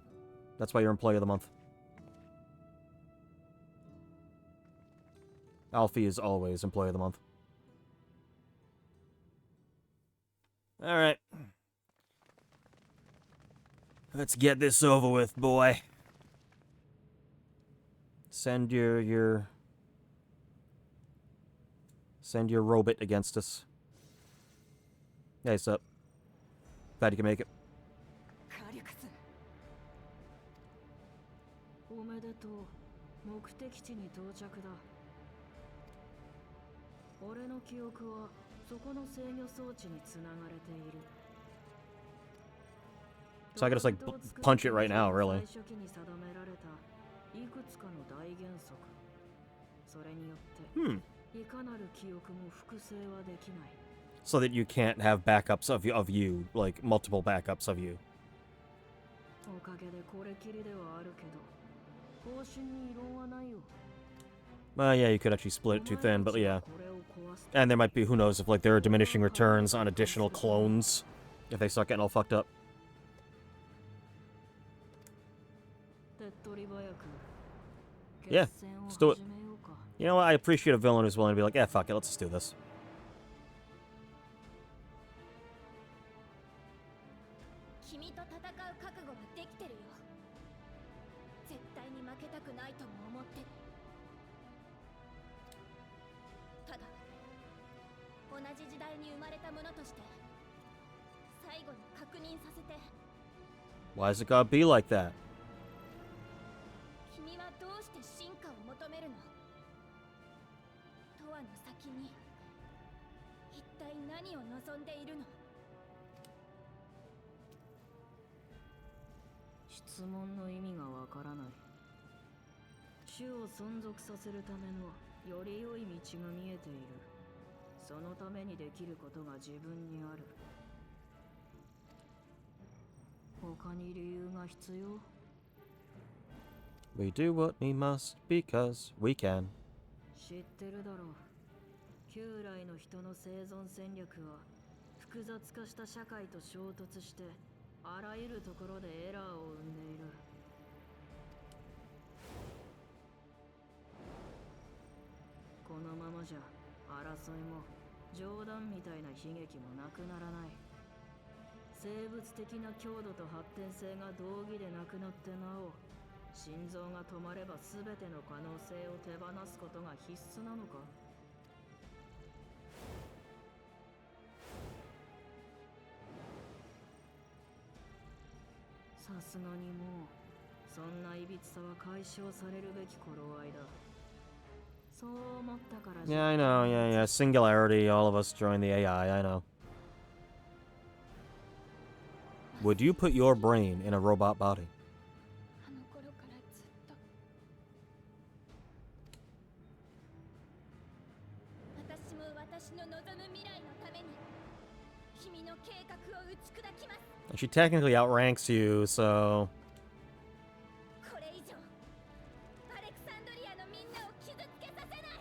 That's why you're Employee of the Month. Alfie is always Employee of the Month. Alright. Let's get this over with, boy. Send your robot against us. Hey, sup? Glad you can make it. おめでとう。目的地に到着だ。俺の記憶はそこの制御装置につながれている。 So I could just like punch it right now, really. 最初期に定められたいくつかの大原則。それによっていかなる記憶も複製はできない。 So that you can't have backups of you, like multiple backups of you. おかげでこれきりではあるけど、方針に異論はないよ。 Yeah, you could actually split it too thin, but yeah. And there might be, who knows, if like there are diminishing returns on additional clones if they start getting all fucked up. Yeah, let's do it. You know what? I appreciate a villain who's willing to be like, yeah, fuck it, let's just do this. 君と戦う覚悟はできてるよ。絶対に負けたくないとも思ってる。ただ、同じ時代に生まれたものとして、最後に確認させて。 Why does it gotta be like that? 君はどうして進化を求めるの？とわの先に、一体何を望んでいるの？ 質問の意味がわからない。種を存続させるためのより良い道が見えている。そのためにできることが自分にある。他に理由が必要？ We do what we must because we can. 知ってるだろう。旧来の人の生存戦略は複雑化した社会と衝突してあらゆるところでエラーを生んでいる。このままじゃ争いも冗談みたいな悲劇もなくならない。生物的な強度と発展性が同義でなくなってなお、心臓が止まれば全ての可能性を手放すことが必須なのか？さすがにもうそんないびつさは解消されるべき頃合いだ。そう思ったから。 Yeah, I know. Yeah. Singularity. All of us join the AI. I know. Would you put your brain in a robot body? あの頃からずっと。私も私の望む未来のために君の計画を打ち砕きます。 And she technically outranks you, so. これ以上アレクサンドリアのみんなを傷つけさせない。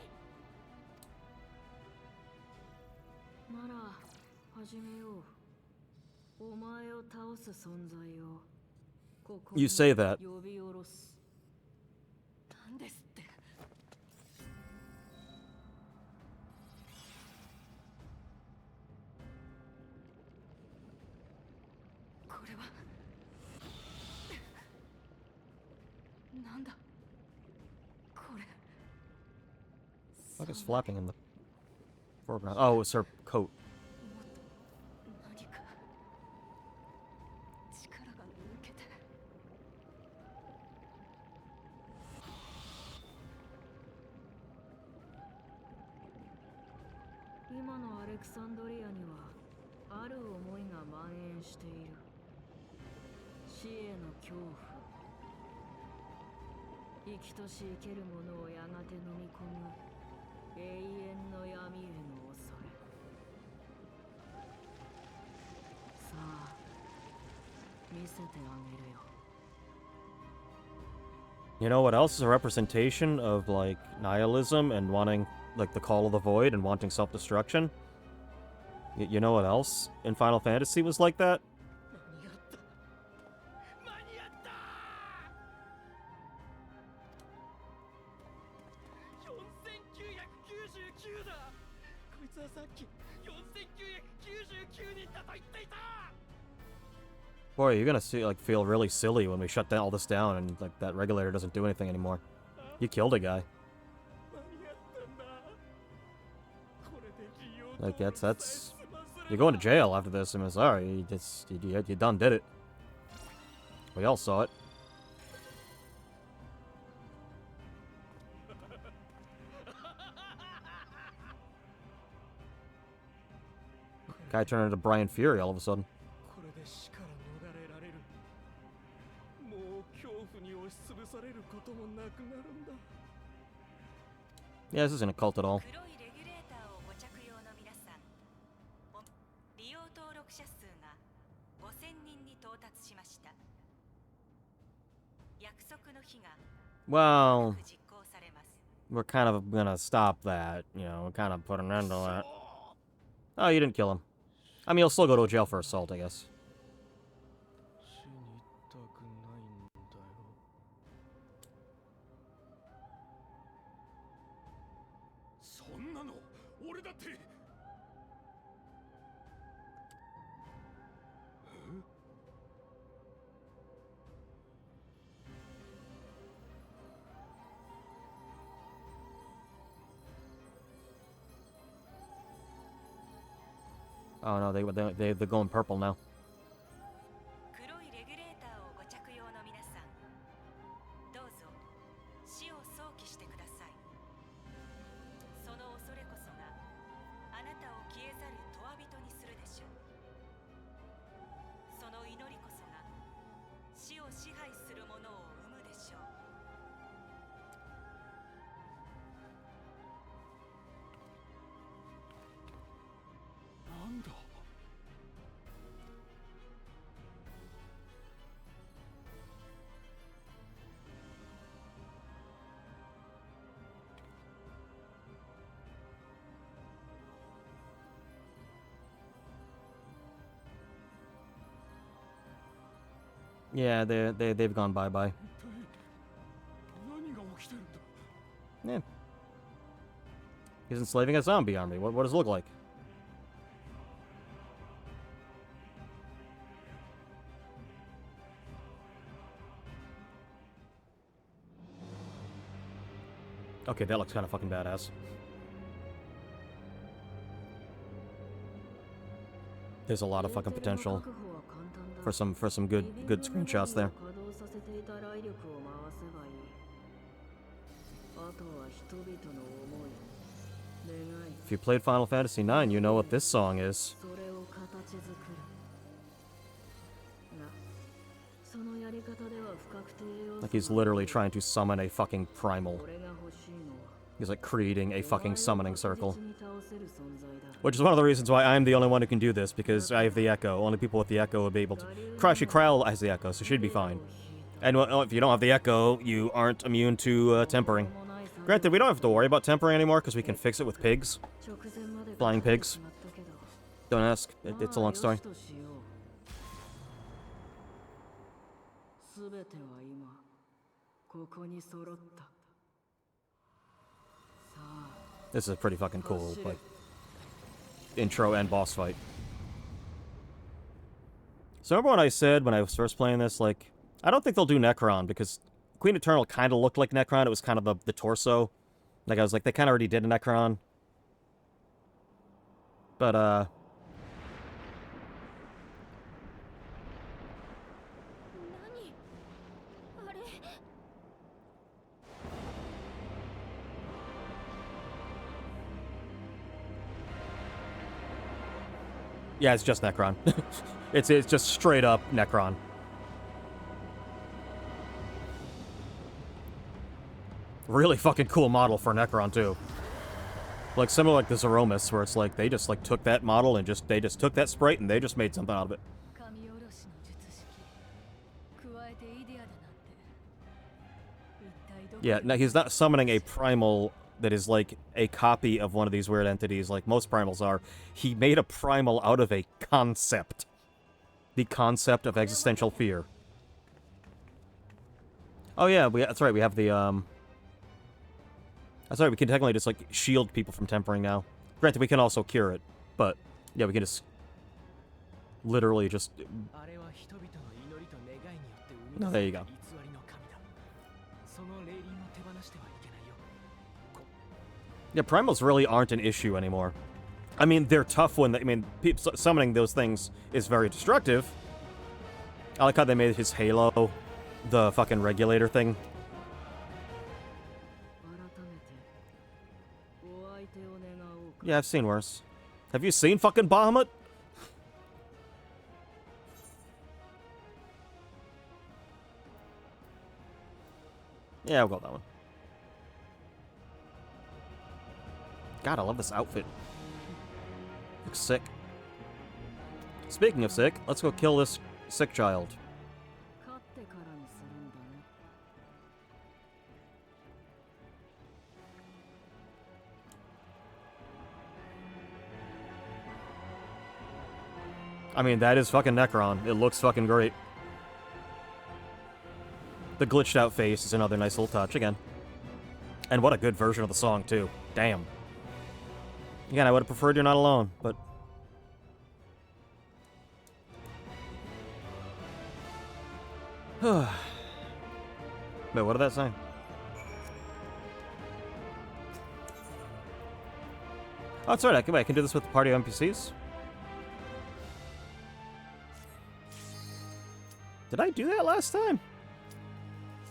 なら始めよう。お前を倒す存在をここに You say that. 呼び下ろす。なんですって。これはなんだこれ。 What is flapping in the foreground? Oh, it's her coat. 何か力が抜けて。今のアレクサンドリアにはある思いが蔓延している。死への恐怖。生きとし生けるものをやがて飲み込む永遠の闇への恐れ。さあ、見せてあげるよ。 You know what else is a representation of like nihilism and wanting like the call of the void and wanting self-destruction? You know what else in Final Fantasy was like that? Boy, you're gonna see, like, feel really silly when we shut down all this down and like that regulator doesn't do anything anymore. You killed a guy. Like that's you're going to jail after this. I'm sorry, you done did it. We all saw it. Guy turned into Brian Fury all of a sudden. Yeah, this isn't a cult at all. Well, we're kind of gonna stop that, you know, kind of put an end to that. Oh, you didn't kill him. I mean, he'll still go to jail for assault, I guess. Oh no, they're going purple now. Yeah, they've gone bye-bye. Yeah. He's enslaving a zombie army. What does it look like? Okay, that looks kind of fucking badass. There's a lot of fucking potential for some good screenshots there. If you played Final Fantasy IX, you know what this song is. Like he's literally trying to summon a fucking primal. He's like creating a fucking summoning circle. Which is one of the reasons why I'm the only one who can do this, because I have the Echo. Only people with the Echo will be able to... Actually, Kryle has the Echo, so she'd be fine. And if you don't have the Echo, you aren't immune to tempering. Granted, we don't have to worry about tempering anymore, because we can fix it with pigs. Flying pigs. Don't ask. It's a long story. This is a pretty fucking cool, like, intro and boss fight. So remember when I said, when I was first playing this, like, I don't think they'll do Necron, because Queen Eternal kind of looked like Necron. It was kind of the torso. Like, I was like, they kind of already did a Necron. But, yeah, it's just Necron. it's just straight up Necron. Really fucking cool model for Necron too. Like similar like the Zeromus, where it's like they just like took that model and they just took that sprite and they just made something out of it. Yeah, now he's not summoning a primal that is like a copy of one of these weird entities, like most primals are. He made a primal out of a concept. The concept of existential fear. Oh yeah, that's right, we have the, That's right, we can technically just, like, shield people from tempering now. Granted, we can also cure it, but, yeah, we can just... literally just... No, there you go. Yeah, primals really aren't an issue anymore. I mean, they're tough when they... I mean, summoning those things is very destructive. I like how they made his halo the fucking regulator thing. Yeah, I've seen worse. Have you seen fucking Bahamut? Yeah, we'll go with that one. God, I love this outfit. Looks sick. Speaking of sick, let's go kill this sick child. I mean, that is fucking Necron. It looks fucking great. The glitched out face is another nice little touch, again. And what a good version of the song, too. Damn. Again, I would have preferred You're Not Alone, but... Wait, what did that say? Oh, that's right, I can do this with the party of NPCs? Did I do that last time?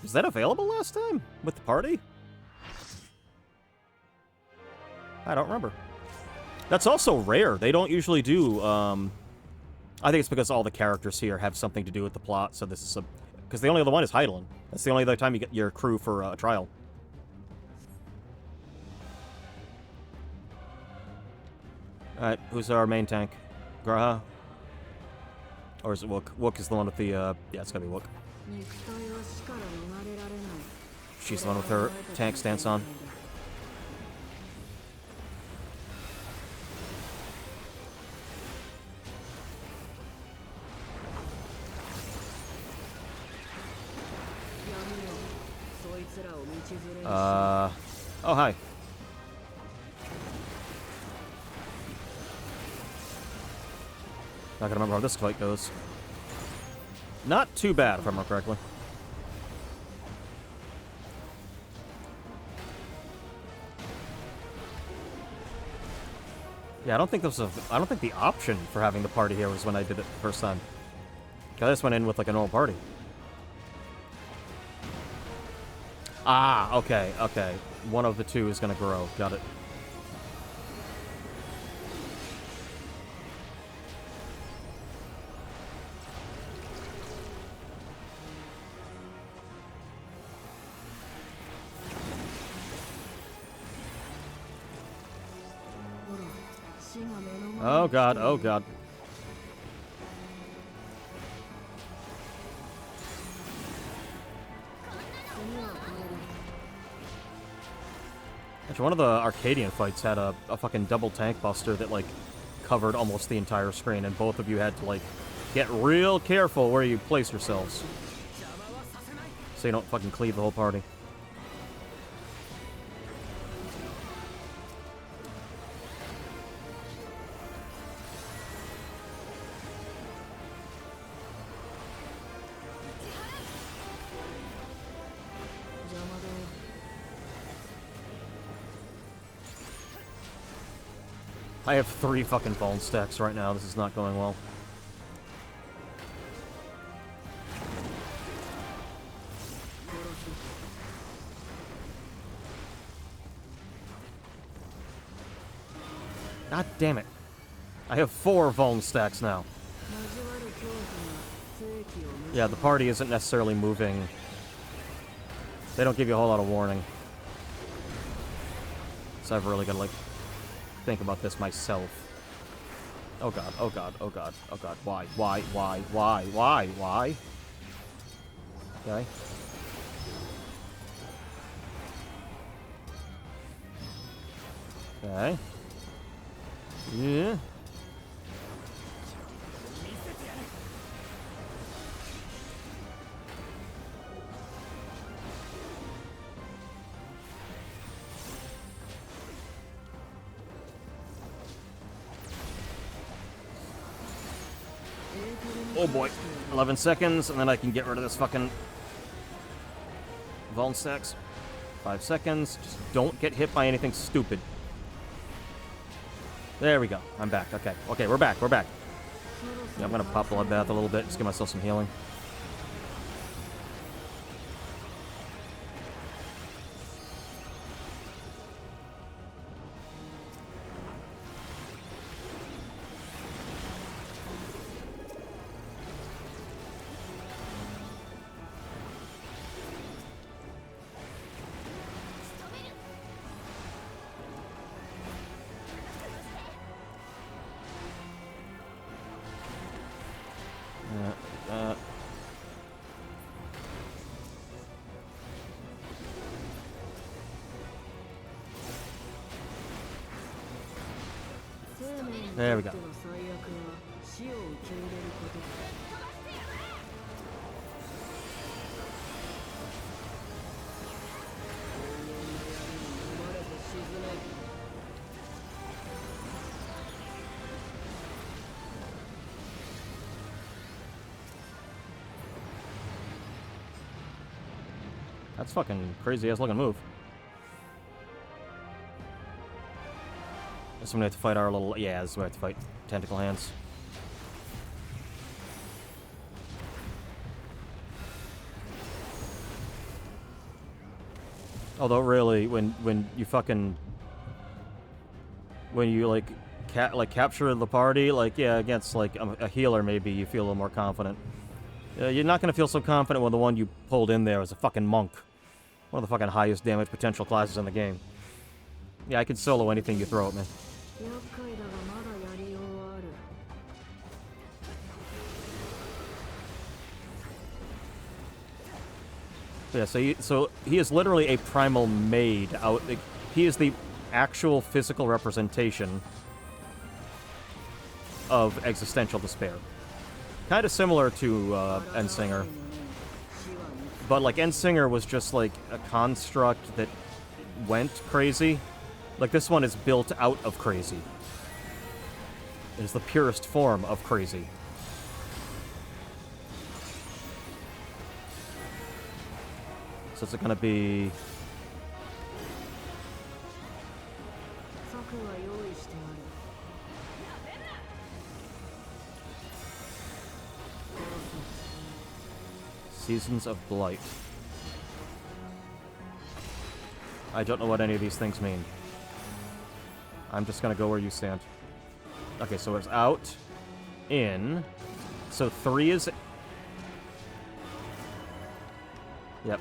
Was that available last time? With the party? I don't remember. That's also rare. They don't usually do, I think it's because all the characters here have something to do with the plot, so this is a... Because the only other one is Heidelin. That's the only other time you get your crew for a trial. Alright, who's our main tank? Graha? Or is it Wook? Wook is the one with the, yeah, it's gotta be Wook. She's the one with her tank stance on. Oh, hi. Not gonna remember how this fight goes. Not too bad, if I remember correctly. Yeah, I don't think the option for having the party here was when I did it the first time. I just went in with like a normal party. Ah, okay, okay. One of the two is gonna grow. Got it. Oh god, oh god. Actually, one of the Arcadian fights had a fucking double tank buster that, like, covered almost the entire screen, and both of you had to, like, get real careful where you place yourselves. So you don't fucking cleave the whole party. I have 3 fucking bone stacks right now. This is not going well. God damn it. I have 4 bone stacks now. Yeah, the party isn't necessarily moving. They don't give you a whole lot of warning. So I've really got to, like, think about this myself. Oh god, oh god, oh god, oh god. Why? Okay. Okay. Yeah. Oh boy. 11 seconds, and then I can get rid of this fucking Vuln stacks. 5 seconds. Just don't get hit by anything stupid. There we go. I'm back. Okay. Okay, we're back. We're back. Yeah, I'm gonna pop Bloodbath a little bit. Just give myself some healing. There we go. That's fucking crazy ass looking move. Guess I'm gonna have to fight our little... Yeah, this is where I have to fight Tentacle Hands. Although really, when you fucking... When you like capture the party, like, yeah, against like a healer maybe you feel a little more confident. You're not gonna feel so confident when the one you pulled in there is a fucking monk. One of the fucking highest damage potential classes in the game. Yeah, I can solo anything you throw at me. Yeah, so he is literally a primal maid. He is the actual physical representation of existential despair. Kind of similar to Endsinger. But like Endsinger was just like a construct that went crazy. Like this one is built out of crazy. It is the purest form of crazy. So it's gonna be... Seasons of Blight. I don't know what any of these things mean. I'm just gonna go where you stand. Okay, so it's out, in. So 3 is... Yep.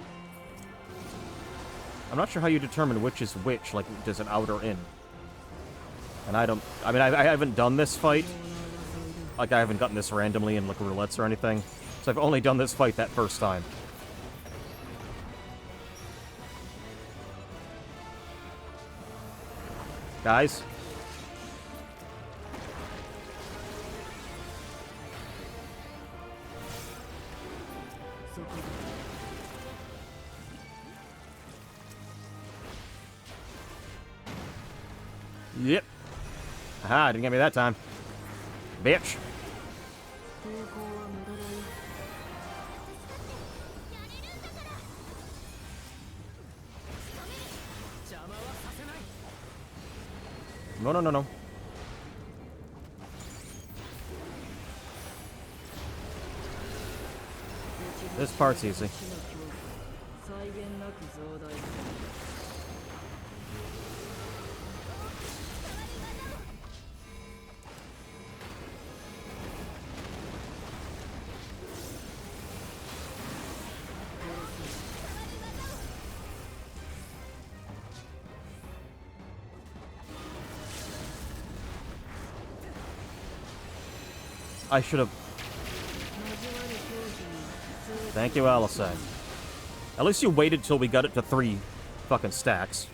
I'm not sure how you determine which is which, like, does it out or in? And I don't... I mean, I haven't done this fight. Like, I haven't gotten this randomly in, like, roulettes or anything. So I've only done this fight that first time. Guys? Yep. Aha, didn't get me that time. Bitch. No, no, no, no. This part's easy. I should have... Thank you, Alisai. At least you waited till we got it to 3 fucking stacks.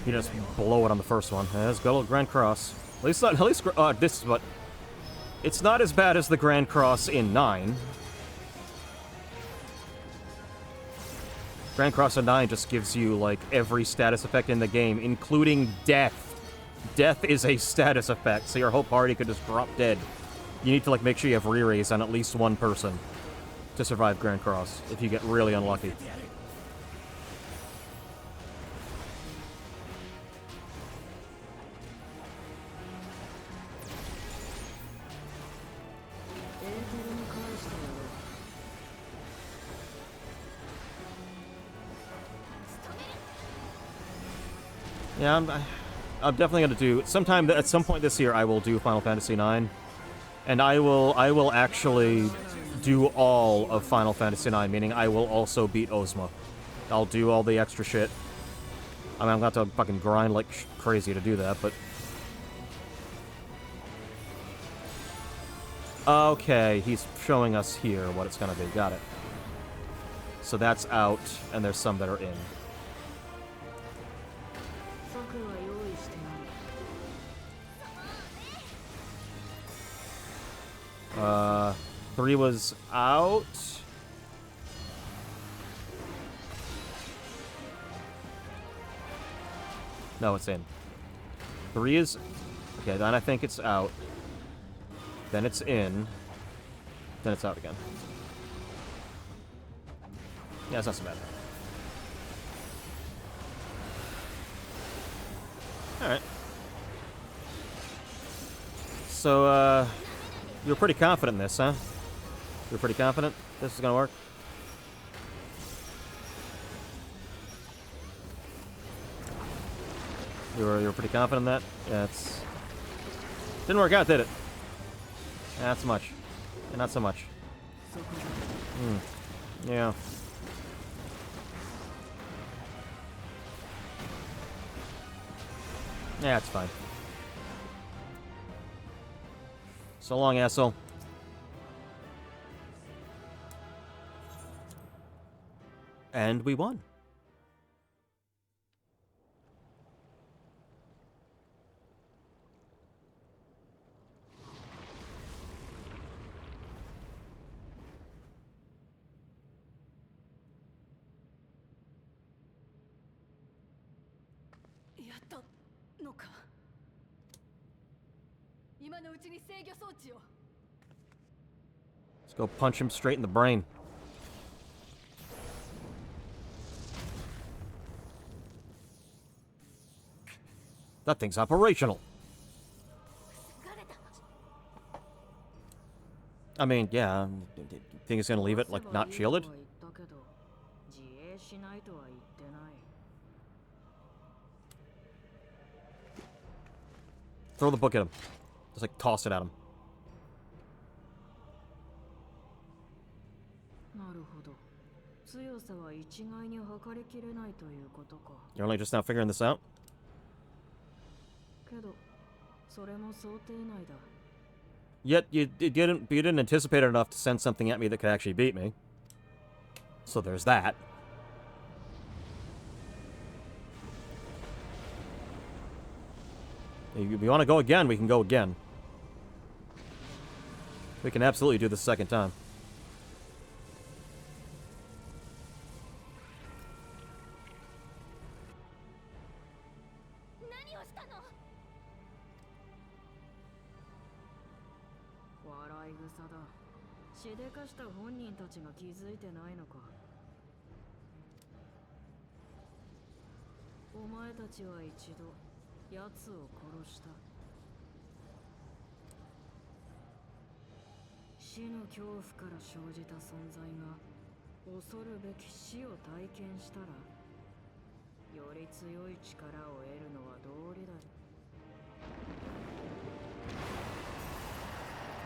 You just blow it on the first one. Let's go to Grand Cross. At least this is what... It's not as bad as the Grand Cross in 9. Grand Cross in 9 just gives you, like, every status effect in the game, including death. Death is a status effect, so your whole party could just drop dead. You need to, like, make sure you have re-raise on at least one person to survive Grand Cross, if you get really unlucky. Yeah, I'm definitely gonna do at some point this year. I will do Final Fantasy IX, and I will actually do all of Final Fantasy IX. Meaning, I will also beat Ozma. I'll do all the extra shit. I mean, I'm gonna have to fucking grind like crazy to do that, but okay, he's showing us here what it's gonna be. Got it. So that's out, and there's some that are in. 3 was out. No, it's in. 3 is... Okay, then I think it's out. Then it's in. Then it's out again. Yeah, it's not so bad. Alright. So, you were pretty confident in this, huh? You were pretty confident this is gonna work? You were pretty confident in that? Yeah, it's... Didn't work out, did it? Not so much. Yeah, not so much. Yeah. Yeah, it's fine. So long, asshole. And we won. Let's go punch him straight in the brain. That thing's operational. I mean, yeah, think it's gonna leave it, like, not shielded? Throw the book at him. Just, like, toss it at him. You're only just now figuring this out? Yet you didn't anticipate it enough to send something at me that could actually beat me. So there's that. If we want to go again, we can go again. We can absolutely do this second time.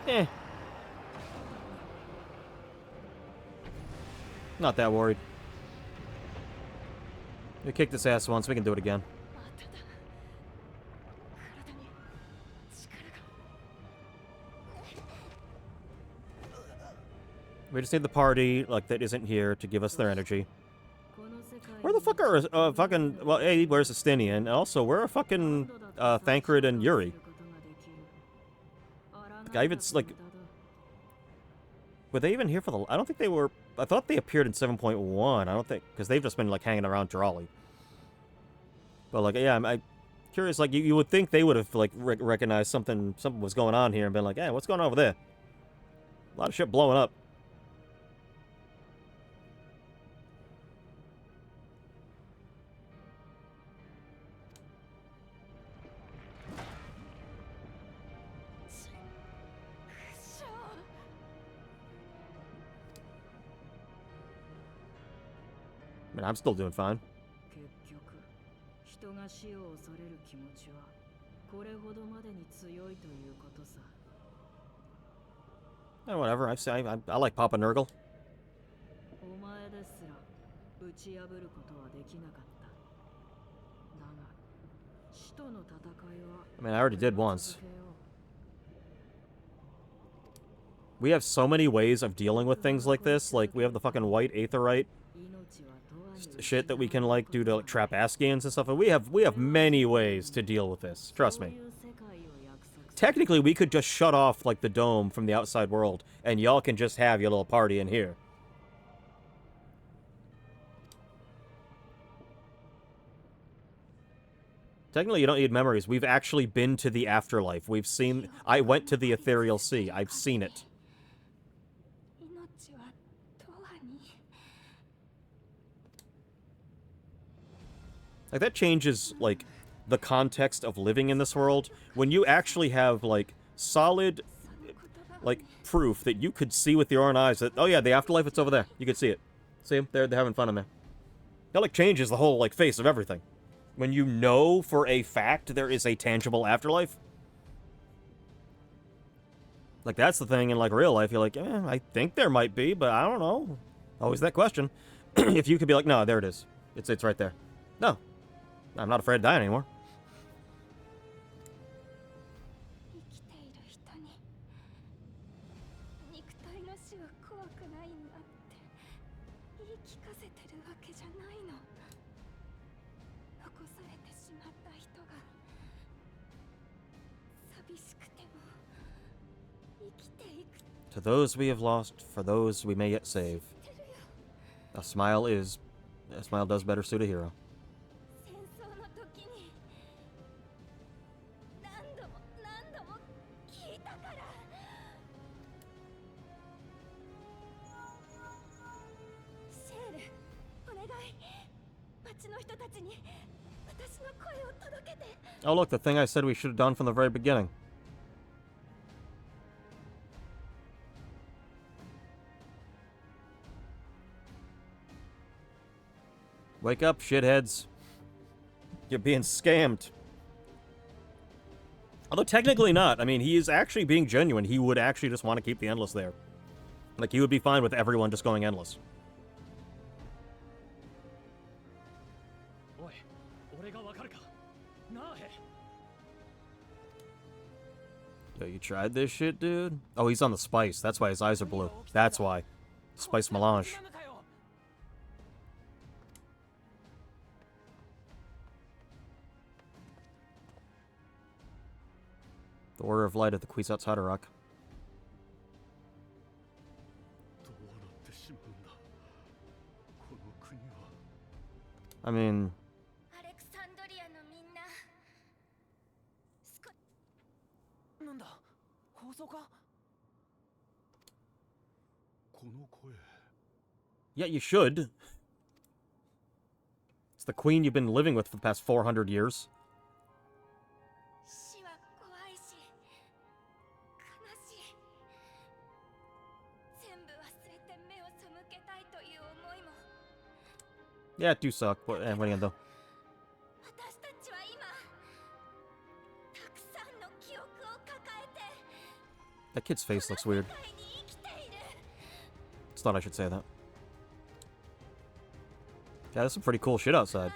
Eh. Not that worried. We kicked this ass once, we can do it again. We just need the party, like, that isn't here to give us their energy. Where the fuck are fucking... Well, A, where's Estinian? And also, where are fucking Thancred and Yuri? Like, I even... Like... Were they even here for the... I don't think they were... I thought they appeared in 7.1. I don't think... Because they've just been, like, hanging around Drawley. But, like, yeah, I'm curious. Like, you would think they would have, like, recognized something was going on here and been like, hey, what's going on over there? A lot of shit blowing up. I mean, I'm still doing fine. Eh, whatever. I like Papa Nurgle. I mean, I already did once. We have so many ways of dealing with things like this. Like, we have the fucking white aetherite shit that we can, like, do to, like, trap Askians and stuff. And we have many ways to deal with this. Trust me. Technically, we could just shut off, like, the dome from the outside world, and y'all can just have your little party in here. Technically, you don't need memories. We've actually been to the afterlife. We've seen... I went to the Ethereal Sea. I've seen it. Like, that changes, like, the context of living in this world. When you actually have, like, solid, like, proof that you could see with your own eyes that, oh yeah, the afterlife, it's over there. You can see it. See them? They're having fun in there. That, like, changes the whole, like, face of everything. When you know for a fact there is a tangible afterlife. Like, that's the thing in, like, real life. You're like, I think there might be, but I don't know. Always that question. If you could be like, no, there it is. It's right there. No. I'm not afraid to die anymore. To those we have lost, for those we may yet save. A smile does better suit a hero. Oh look, the thing I said we should have done from the very beginning. Wake up, shitheads. You're being scammed. Although technically not. I mean, he is actually being genuine. He would actually just want to keep the Endless there. Like, he would be fine with everyone just going Endless. Yo, you tried this shit, dude? Oh, he's on the spice. That's why his eyes are blue. That's why. Spice melange. The Order of Light at the Kwisatz Haderach. I mean... Yeah, you should. It's the queen you've been living with for the past 400 years. Yeah, it do suck, but what are you gonna do? That kid's face looks weird. Just thought I should say that. Yeah, there's some pretty cool shit outside.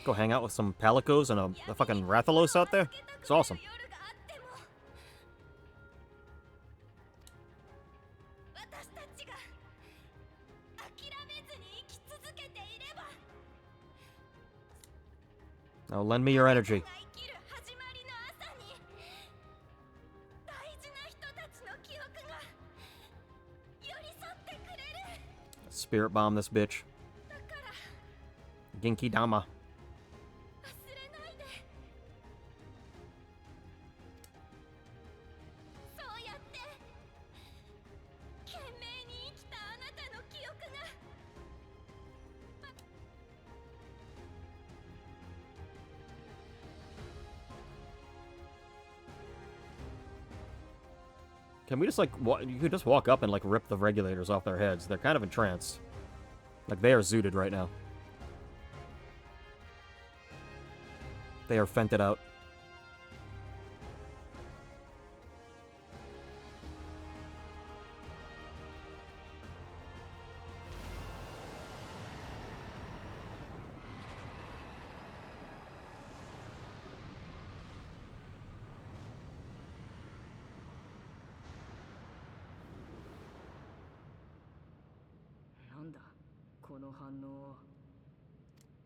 Go hang out with some Palicos and a fucking Rathalos out there? It's awesome. けていれば Now lend me your energy. 生きる始まりの朝に大事な人たちの記憶が寄り添ってくれる Spirit bomb this bitch. だから Genki Dama. 忘れないでそうやって懸命に生きたあなたの記憶が Can we just like you could just walk up and like rip the regulators off their heads? They're kind of entranced. Like they are zooted right now. They are fented out.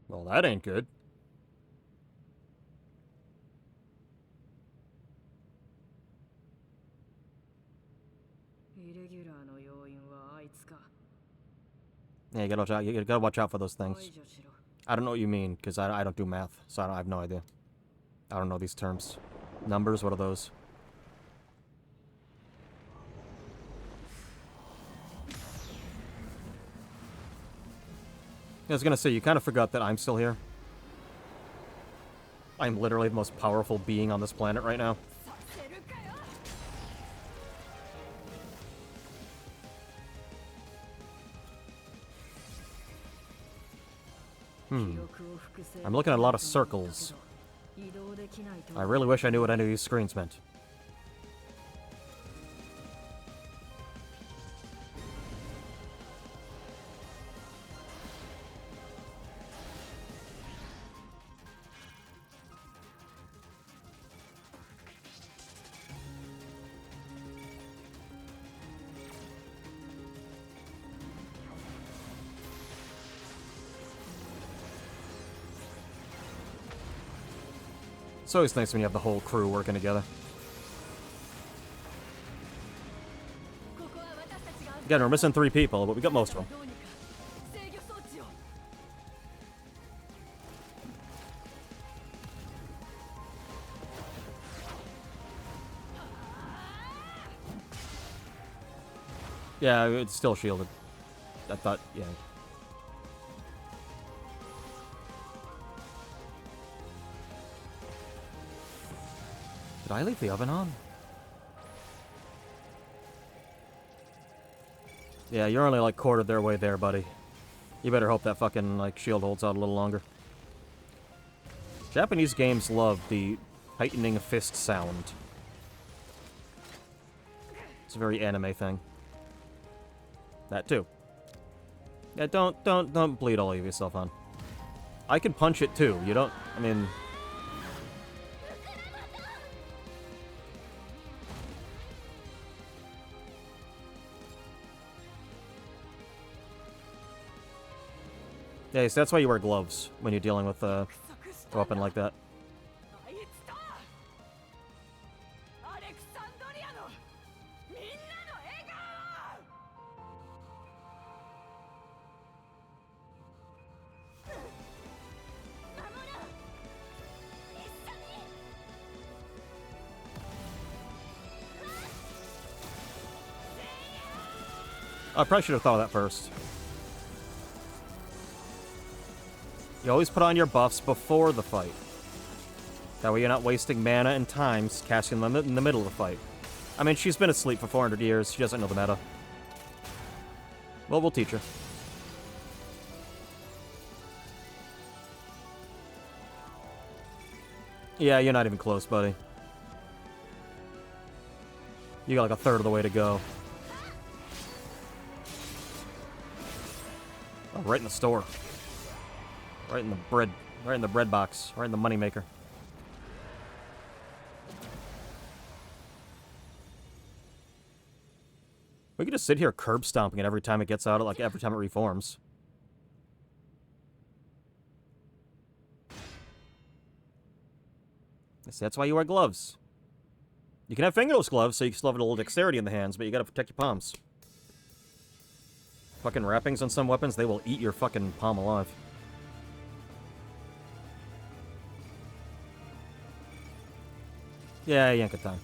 Well, that ain't good. Yeah, you gotta watch out for those things. I don't know what you mean, because I don't do math, so I have no idea. I don't know these terms. Numbers, what are those? I was gonna say, you kind of forgot that I'm still here. I'm literally the most powerful being on this planet right now. I'm looking at a lot of circles. I really wish I knew what any of these screens meant. It's always nice when you have the whole crew working together. Again, we're missing 3 people, but we got most of them. Yeah, it's still shielded. I thought, yeah. Did I leave the oven on? Yeah, you're only like quartered their way there, buddy. You better hope that fucking like shield holds out a little longer. Japanese games love the tightening fist sound. It's a very anime thing. That too. Yeah, don't bleed all of yourself on. I can punch it too. You don't. I mean. Yeah, so that's why you wear gloves when you're dealing with a weapon like that. I probably should have thought of that first. You always put on your buffs before the fight. That way you're not wasting mana and time casting them in the middle of the fight. I mean, she's been asleep for 400 years. She doesn't know the meta. Well, we'll teach her. Yeah, you're not even close, buddy. You got like a third of the way to go. Oh, right in the store. Right in the bread box. Right in the moneymaker. We could just sit here curb stomping it every time it gets out, like every time it reforms. That's why you wear gloves. You can have fingerless gloves, so you can still have a little dexterity in the hands, but you gotta protect your palms. Fucking wrappings on some weapons, they will eat your fucking palm alive. Yeah, yank it time.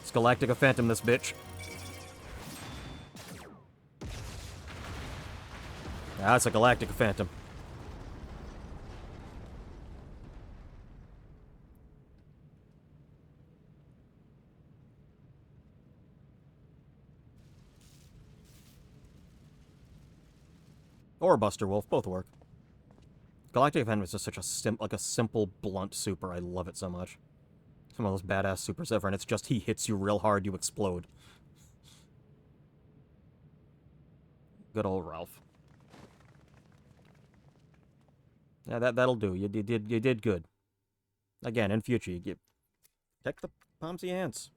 It's Galactica Phantom, this bitch. That's a Galactica Phantom. Or Buster Wolf, both work. Galactic Phantom is just such a simple, blunt super. I love it so much. It's one of those badass supers ever, and it's just he hits you real hard, you explode. Good old Ralph. Yeah, that'll do. You did good. Again, in future, you protect the palms of your hands.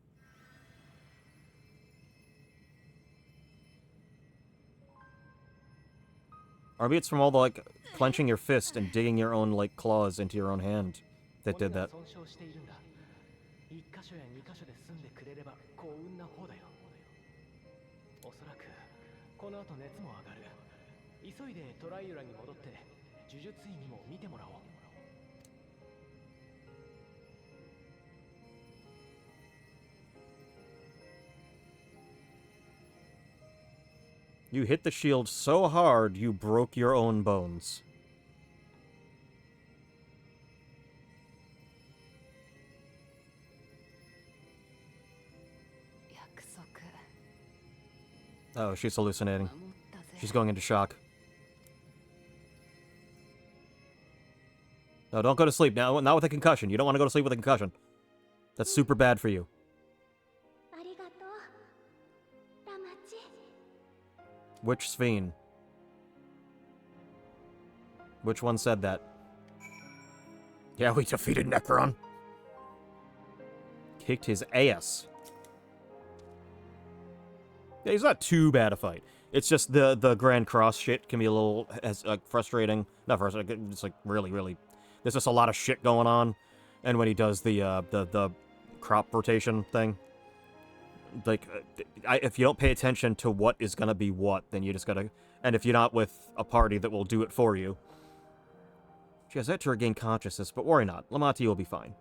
Or maybe it's from all the, like, clenching your fist and digging your own, like, claws into your own hand that did that. You hit the shield so hard, you broke your own bones. Oh, she's hallucinating. She's going into shock. No, don't go to sleep now. Not with a concussion. You don't want to go to sleep with a concussion. That's super bad for you. Which Sphene? Which one said that? Yeah, we defeated Necron. Kicked his ass. Yeah, he's not too bad a fight. It's just the Grand Cross shit can be a little frustrating. Not frustrating, it's like really... There's just a lot of shit going on. And when he does the crop rotation thing, like, if you don't pay attention to what is gonna be what, then you just gotta... And if you're not with a party that will do it for you... She has yet to regain consciousness, but worry not. Lamati will be fine.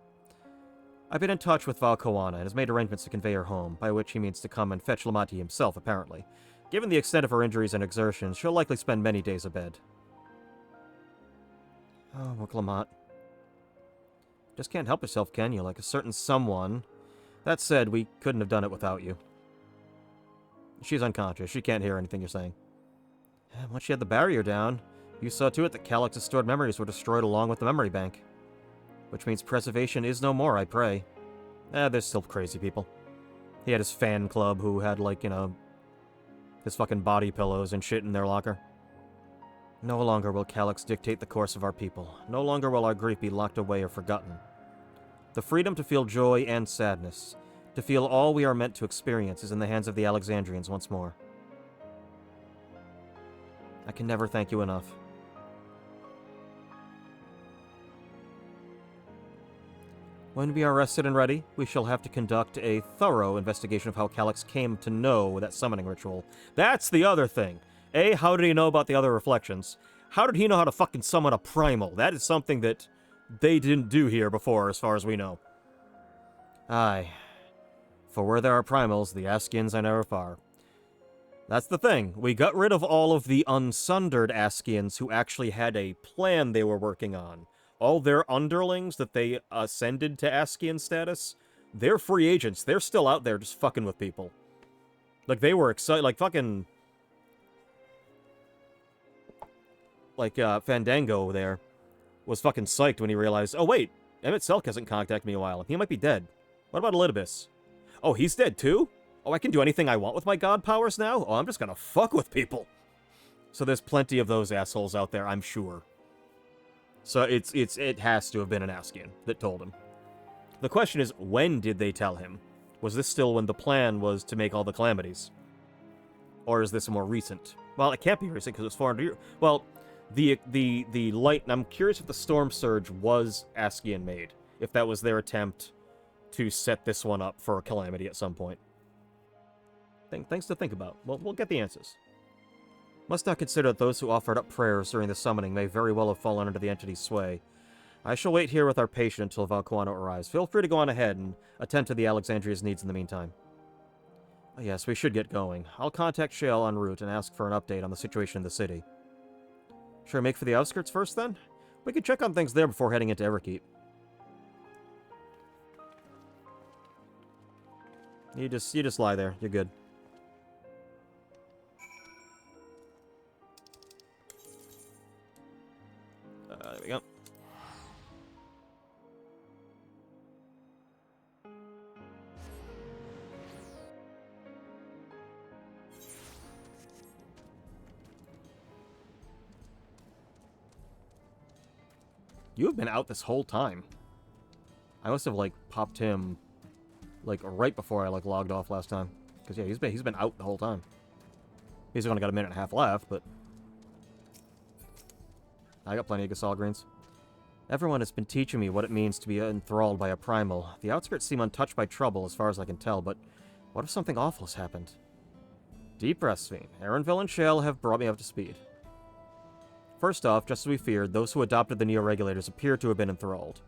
I've been in touch with Valkoana and has made arrangements to convey her home, by which he means to come and fetch Lamati himself, apparently. Given the extent of her injuries and exertions, she'll likely spend many days abed. Oh, look, Lamont. Just can't help yourself, can you? Like a certain someone. That said, we couldn't have done it without you. She's unconscious. She can't hear anything you're saying. Once she had the barrier down, you saw to it that Calix's stored memories were destroyed along with the memory bank. Which means preservation is no more, I pray. There's still crazy people. He had his fan club who had, like, you know, his fucking body pillows and shit in their locker. No longer will Calix dictate the course of our people. No longer will our grief be locked away or forgotten. The freedom to feel joy and sadness, to feel all we are meant to experience, is in the hands of the Alexandrians once more. I can never thank you enough. When we are rested and ready, we shall have to conduct a thorough investigation of how Calix came to know that summoning ritual. That's the other thing. A, how did he know about the other reflections? How did he know how to fucking summon a primal? That is something that they didn't do here before, as far as we know. Aye. For where there are primals, the Askians are never far. That's the thing. We got rid of all of the unsundered Askians who actually had a plan they were working on. All their underlings that they ascended to Askian status, they're free agents. They're still out there just fucking with people. Like, they were excited. Like, fucking... Like, Fandango there was fucking psyched when he realized, oh, wait, Emmett Selk hasn't contacted me in a while. He might be dead. What about Elidibus? Oh, he's dead too? Oh, I can do anything I want with my god powers now? Oh, I'm just gonna fuck with people. So there's plenty of those assholes out there, I'm sure. So it has to have been an Askian that told him. The question is, when did they tell him? Was this still when the plan was to make all the calamities? Or is this more recent? Well, it can't be recent because it's 400 years. Well, the light... I'm curious if the Storm Surge was Askian made. If that was their attempt to set this one up for a calamity at some point. Things to think about. Well, we'll get the answers. Must not consider that those who offered up prayers during the summoning may very well have fallen under the entity's sway. I shall wait here with our patient until Valquano arrives. Feel free to go on ahead and attend to the Alexandria's needs in the meantime. Oh, yes, we should get going. I'll contact Shale en route and ask for an update on the situation in the city. Should I make for the outskirts first, then? We can check on things there before heading into Everkeep. You just lie there. You're good. There we go. You have been out this whole time. I must have, like, popped him, like, right before I, like, logged off last time. Because, yeah, he's been out the whole time. He's only got a minute and a half left, but... I got plenty of Gasol greens. Everyone has been teaching me what it means to be enthralled by a primal. The outskirts seem untouched by trouble, as far as I can tell, but what if something awful has happened? Deep breaths, Fiend. Aaronville and Shale have brought me up to speed. First off, just as we feared, those who adopted the Neo-Regulators appear to have been enthralled.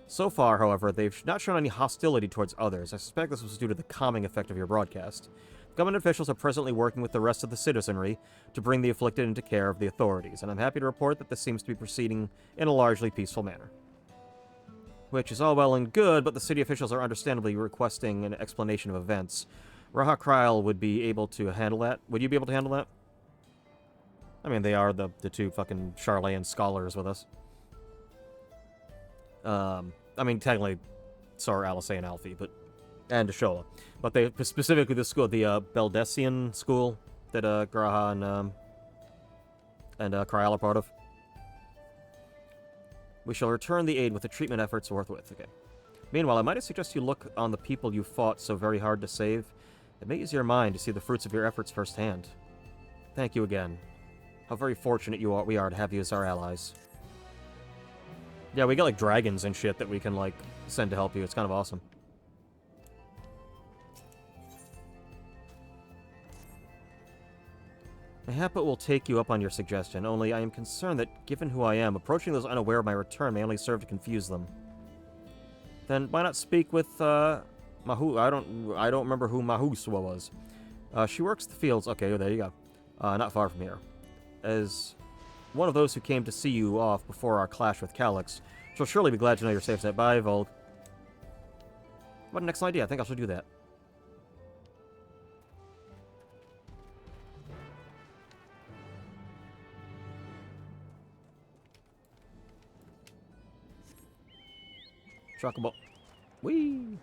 So far, however, they've not shown any hostility towards others. I suspect this was due to the calming effect of your broadcast. Government officials are presently working with the rest of the citizenry to bring the afflicted into care of the authorities, and I'm happy to report that this seems to be proceeding in a largely peaceful manner. Which is all well and good, but the city officials are understandably requesting an explanation of events. Raha Kryl would be able to handle that. Would you be able to handle that? I mean, they are the two fucking Charlayan scholars with us. I mean, technically, so are Alice and Alfie, but... And Deshola. But they, specifically the school, the Beldesian school that Graha and Kryal are part of. We shall return the aid with the treatment efforts forthwith. Okay. Meanwhile, I might suggest you look on the people you fought so very hard to save. It may ease your mind to see the fruits of your efforts firsthand. Thank you again. How very fortunate we are to have you as our allies. Yeah, we got, like, dragons and shit that we can, like, send to help you. It's kind of awesome. Mayhap it will take you up on your suggestion, only I am concerned that, given who I am, approaching those unaware of my return may only serve to confuse them. Then why not speak with, Mahu? I don't remember who Mahuswa was. She works the fields. Okay, there you go. Not far from here. As one of those who came to see you off before our clash with Calyx, she'll surely be glad to know you're safe. Bye, Volg. What an excellent idea. I think I should do that. Chocobo. Whee!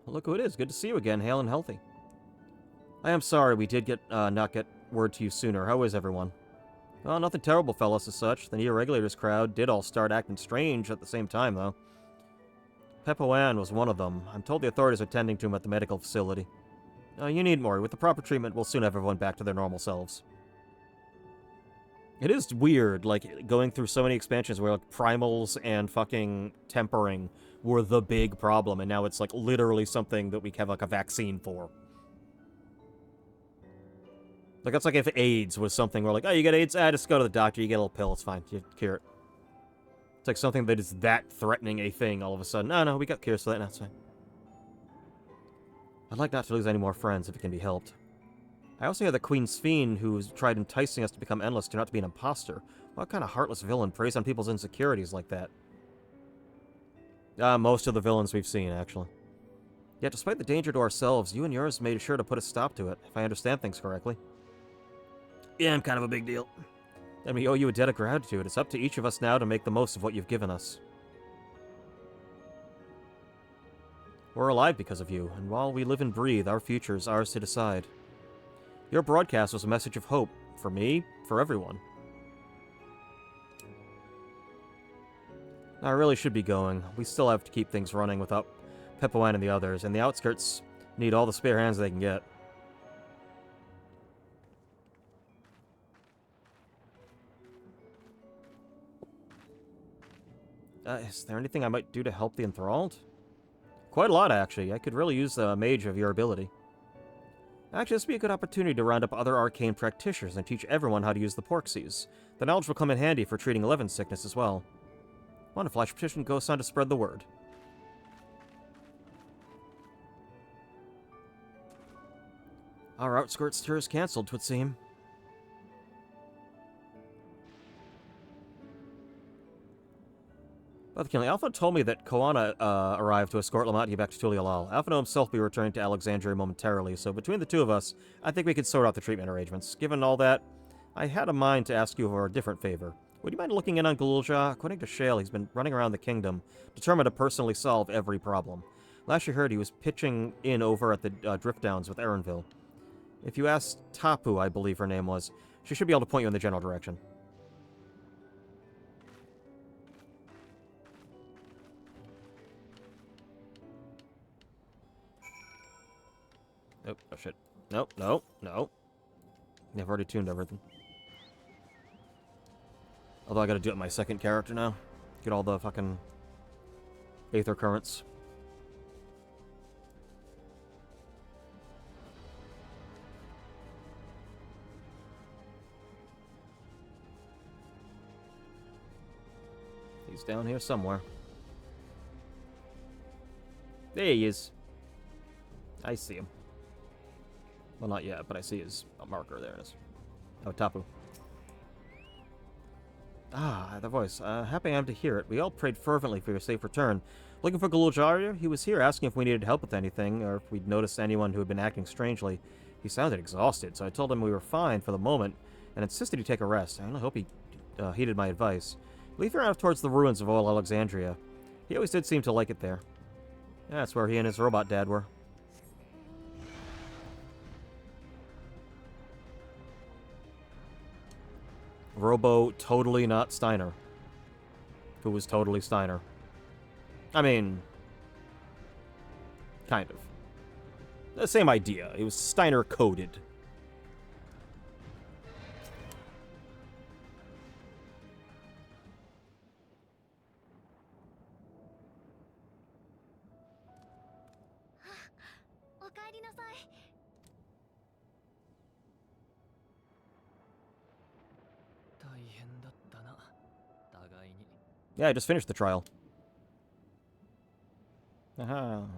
Well, look who it is. Good to see you again, hale and healthy. I am sorry we did not get word to you sooner. How is everyone? Well, nothing terrible, fellas, as such. The Neo-Regulators crowd did all start acting strange at the same time, though. Pepoan was one of them. I'm told the authorities are tending to him at the medical facility. You needn't worry. With the proper treatment, we'll soon have everyone back to their normal selves. It is weird, like, going through so many expansions where, like, primals and fucking tempering were the big problem, and now it's, like, literally something that we have, like, a vaccine for. Like, that's like if AIDS was something where, like, oh, you get AIDS? Just go to the doctor, you get a little pill, it's fine, you cure it. It's like something that is that threatening a thing all of a sudden. No, we got cures for that, that's fine. I'd like not to lose any more friends if it can be helped. I also hear the Queen's Fiend, who's tried enticing us to become endless, turned out to be an imposter. What kind of heartless villain preys on people's insecurities like that? Most of the villains we've seen, actually. Yet, despite the danger to ourselves, you and yours made sure to put a stop to it, if I understand things correctly. Yeah, I'm kind of a big deal. And we owe you a debt of gratitude. It's up to each of us now to make the most of what you've given us. We're alive because of you, and while we live and breathe, our future is ours to decide. Your broadcast was a message of hope. For me, for everyone. Now, I really should be going. We still have to keep things running without Peppoan and the others, and the outskirts need all the spare hands they can get. Is there anything I might do to help the enthralled? Quite a lot, actually. I could really use a mage of your ability. Actually, this would be a good opportunity to round up other arcane practitioners and teach everyone how to use the Porxies. The knowledge will come in handy for treating 11 sickness as well. Wonderful, I should petition Ghost on to spread the word. Our outskirts tour is cancelled, 'twould seem. But Alpha told me that Koana arrived to escort Lamati back to Tulialal. Alpha himself will be returning to Alexandria momentarily, so between the two of us, I think we could sort out the treatment arrangements. Given all that, I had a mind to ask you for a different favor. Would you mind looking in on Galulja? According to Shale, he's been running around the kingdom, determined to personally solve every problem. Last you heard, he was pitching in over at the Drift Downs with Erenville. If you asked Tapu, I believe her name was, she should be able to point you in the general direction. Nope, oh shit. Nope, no, no. I've already tuned everything. Although I gotta do it with my second character now. Get all the fucking Aether Currents. He's down here somewhere. There he is. I see him. Well, not yet, but I see his marker. There it is. Oh, Tapu. Ah, the voice. Happy I am to hear it. We all prayed fervently for your safe return. Looking for Galulja? He was here asking if we needed help with anything, or if we'd noticed anyone who had been acting strangely. He sounded exhausted, so I told him we were fine for the moment, and insisted he take a rest. I only hope he heeded my advice. Leave her out towards the ruins of old Alexandria. He always did seem to like it there. Yeah, that's where he and his robot dad were. Robo totally not Steiner. Who was totally Steiner. I mean, kind of. The same idea. It was Steiner coded. Yeah, I just finished the trial. Well,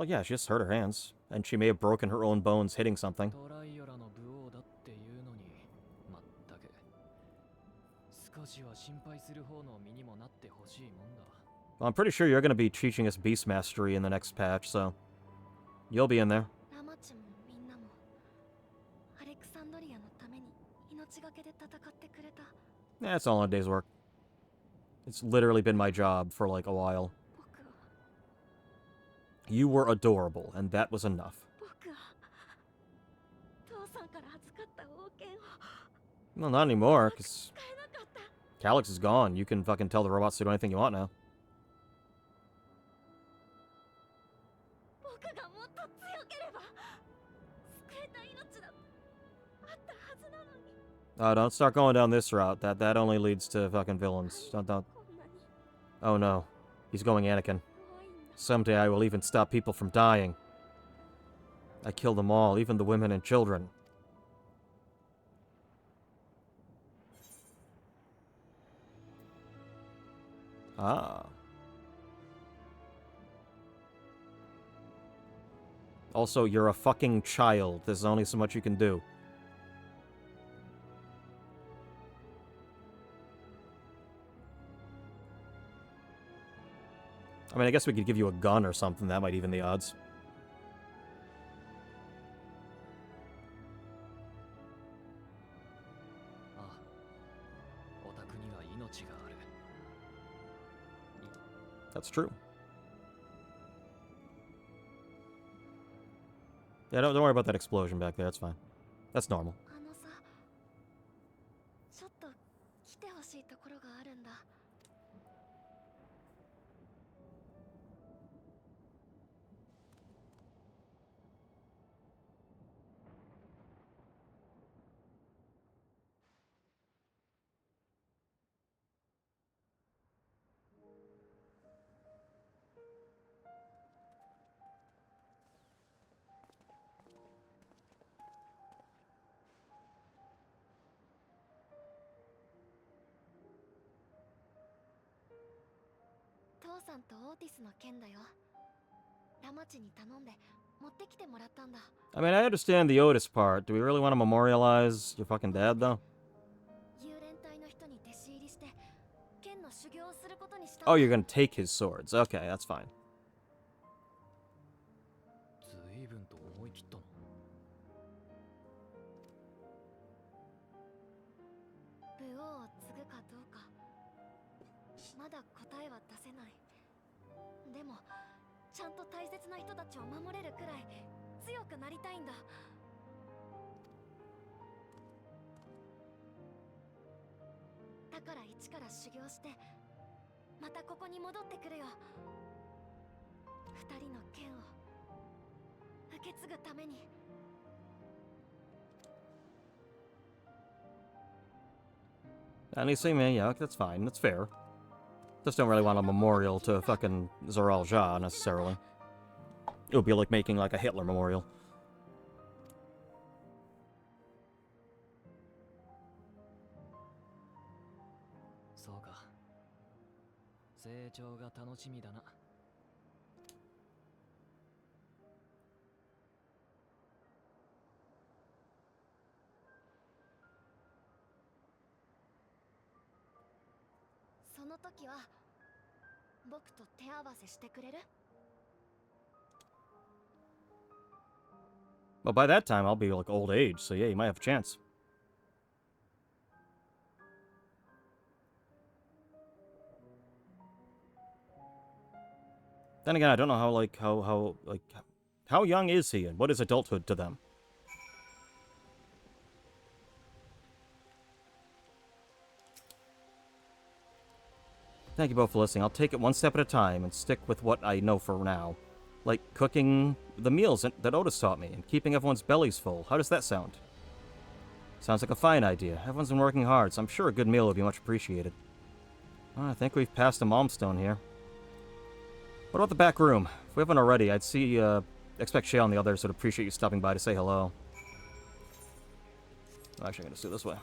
yeah, she just hurt her hands. And she may have broken her own bones hitting something. Well, I'm pretty sure you're going to be teaching us Beast Mastery in the next patch, so you'll be in there. Yeah, it's all in a day's work. It's literally been my job for like a while. You were adorable, and that was enough. Well, not anymore, because Calyx is gone. You can fucking tell the robots to do anything you want now. Don't start going down this route. That only leads to fucking villains. Don't. Oh no. He's going Anakin. Someday I will even stop people from dying. I kill them all, even the women and children. Ah. Also, you're a fucking child. There's only so much you can do. I mean, I guess we could give you a gun or something. That might even the odds. That's true. Yeah, don't worry about that explosion back there. That's fine. That's normal. あのさ、ちょっと来てほしいところがあるんだ。父さんとオーティスの件だよ。ラマチに頼んで持ってきてもらったんだ。I mean, I understand the Otis part. Do we really want to memorialize your fucking dad, though? 幽連隊の人に弟子入りして剣の修行をすることにした。 Oh, you're gonna take his swords. Okay, that's fine. 随分と思い切ったな。武王を継ぐかどうかまだ答えは出せない。でもちゃんと大切な人たちを守れるくらい強くなりたいんだ。だから一から修行してまたここに戻ってくるよ。二人の剣を受け継ぐために。Anything, man, yeah, that's fine. That's fair. Just don't really want a memorial to fucking Zoral Ja, necessarily. It would be like making, like, a Hitler memorial. そうか。成長が楽しみだな。その時は僕と手合わせしてくれる？ But by that time, I'll be, like, old age, so yeah, you might have a chance. Then again, I don't know how, like, how young is he, and what is adulthood to them? Thank you both for listening. I'll take it one step at a time and stick with what I know for now. Like cooking the meals that Otis taught me and keeping everyone's bellies full. How does that sound? Sounds like a fine idea. Everyone's been working hard, so I'm sure a good meal would be much appreciated. Well, I think we've passed a milestone here. What about the back room? If we haven't already, I'd expect Shale and the others would appreciate you stopping by to say hello. Actually, I'm gonna do it this way.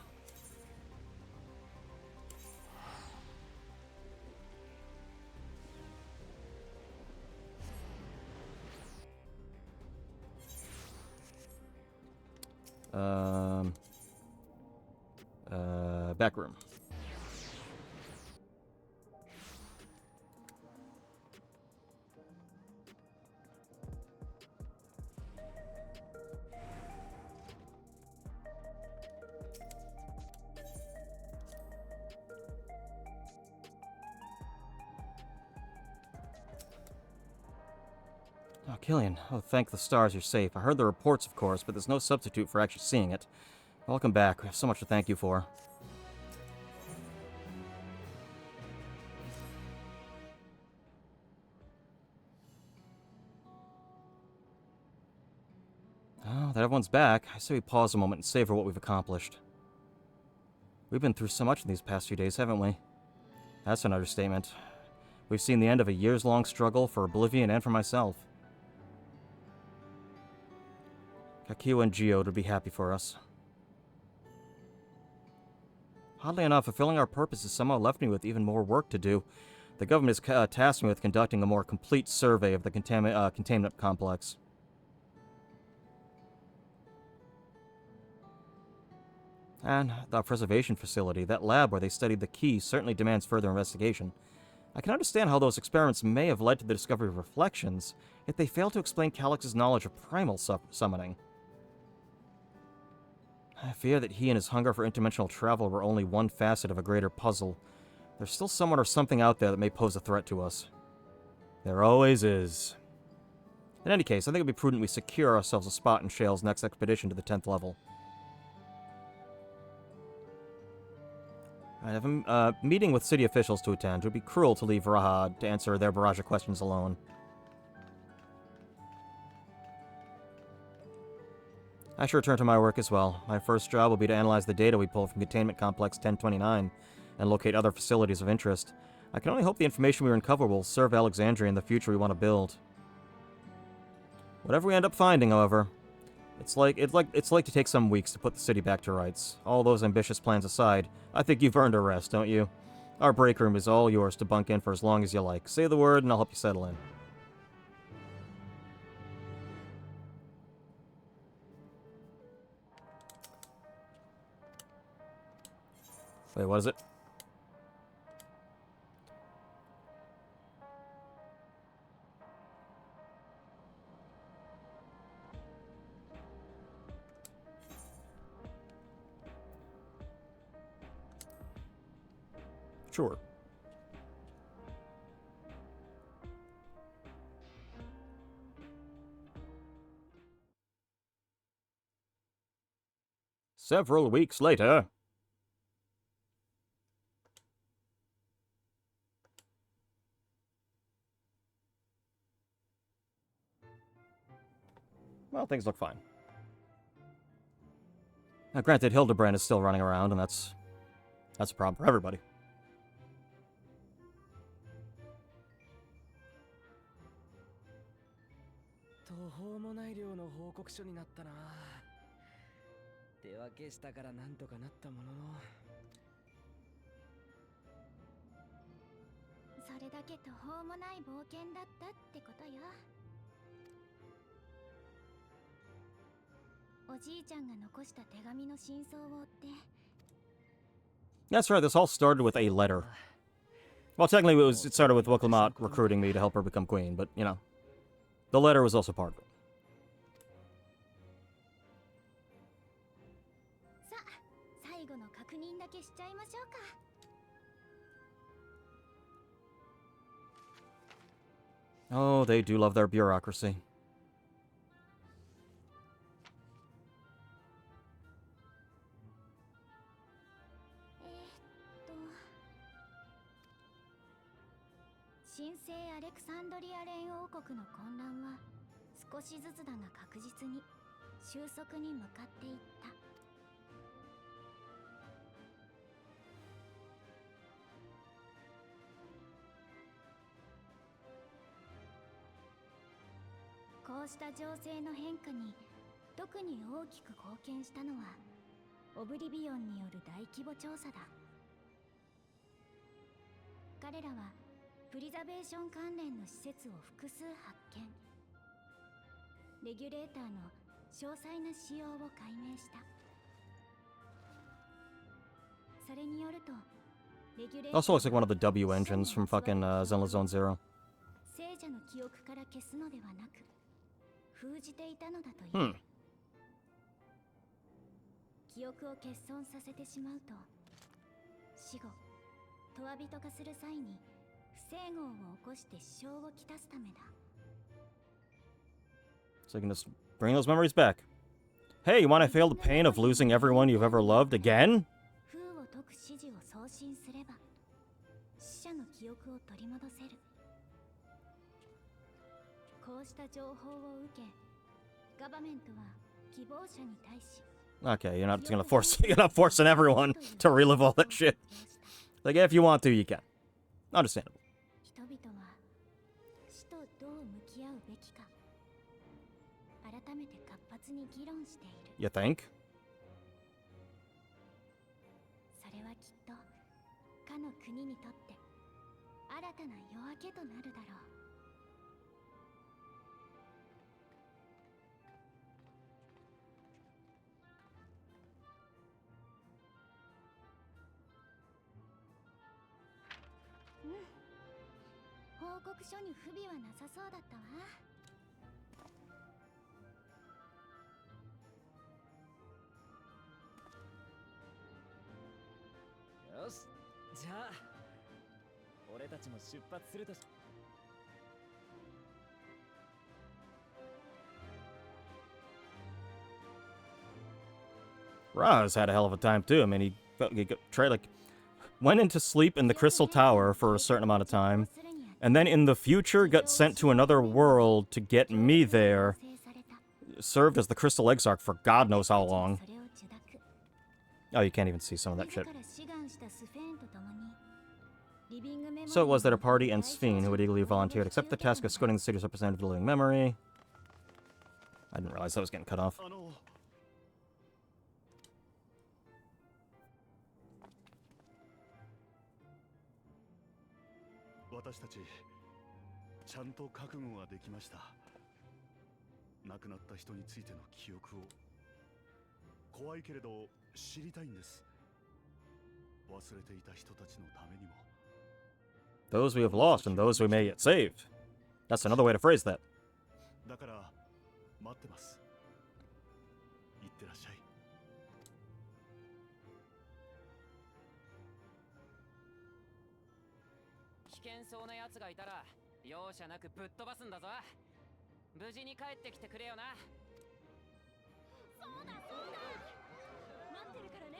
Back room. Oh, Killian. Oh, thank the stars you're safe. I heard the reports, of course, but there's no substitute for actually seeing it. Welcome back. We have so much to thank you for. Oh, that everyone's back. I say we pause a moment and savor what we've accomplished. We've been through so much in these past few days, haven't we? That's an understatement. We've seen the end of a years-long struggle for Oblivion and for myself. Kakiwa and Geode would be happy for us. Oddly enough, fulfilling our purpose has somehow left me with even more work to do. The government has tasked me with conducting a more complete survey of the containment complex. And the preservation facility, that lab where they studied the key, certainly demands further investigation. I can understand how those experiments may have led to the discovery of reflections, yet they fail to explain Calix's knowledge of primal summoning. I fear that he and his hunger for interdimensional travel were only one facet of a greater puzzle. There's still someone or something out there that may pose a threat to us. There always is. In any case, I think it would be prudent we secure ourselves a spot in Shale's next expedition to the 10th level. I have a meeting with city officials to attend. It would be cruel to leave Raha to answer their barrage of questions alone. I should return to my work as well. My first job will be to analyze the data we pull from Containment Complex 1029 and locate other facilities of interest. I can only hope the information we uncover will serve Alexandria in the future we want to build. Whatever we end up finding, however, it's like to take some weeks to put the city back to rights. All those ambitious plans aside, I think you've earned a rest, don't you? Our break room is all yours to bunk in for as long as you like. Say the word and I'll help you settle in. Wait, what is it? Sure. Several weeks later. Well, things look fine. Now, granted, Hildebrand is still running around, and that's a problem for everybody. 途方もない量の報告書になったな。手分けしたからなんとかなったものの。それだけ途方もない冒険だったってことよ。おじいちゃんが残した手紙の真相を追って。 That's right, this all started with a letter. Well, technically it started with Wickelmot recruiting me to help her become queen, but, you know, the letter was also part of it. さあ、最後の確認だけしちゃいましょうか。 Oh, they do love their bureaucracy. 神聖アレクサンドリア連王国の混乱は少しずつだが確実に収束に向かっていった。こうした情勢の変化に特に大きく貢献したのはオブリビオンによる大規模調査だ。彼らはプリザベーション関連の施設を複数発見。レギュレーターの詳細な仕様を解明した。それによると、レギュレーター Also looks like one of the W engines from fucking Zenless Zone Zero. 聖者の記憶から消すのではなく、封じていたのだという。記憶を欠損させてしまうと、死後、トワ人化する際に So you can just bring those memories back. Hey, you want to feel the pain of losing everyone you've ever loved again? Okay, you're not gonna force you're not forcing everyone to relive all that shit. Like, if you want to, you can. Understandable. You think? Raz had a hell of a time too. I mean, went into sleep in the Crystal Tower for a certain amount of time, and then in the future got sent to another world to get me there. Served as the Crystal Exarch for God knows how long. Oh, you can't even see some of that shit. So it was that a party and Sphene, who had eagerly volunteered, accept the task of escorting the city's representative to the living memory. I didn't realize that was getting cut off. 私たちちゃんと覚悟ができました。亡くなった人についての記憶を。怖いけれど知りたいんです。忘れていた人たちのためにも。Those we have lost and those we may yet save. That's another way to phrase that. だから待ってます。いってらっしゃい。危険そうな奴がいたら容赦なくぶっ飛ばすんだぞ。無事に帰ってきてくれよな。そうだそうだ。待ってるからね。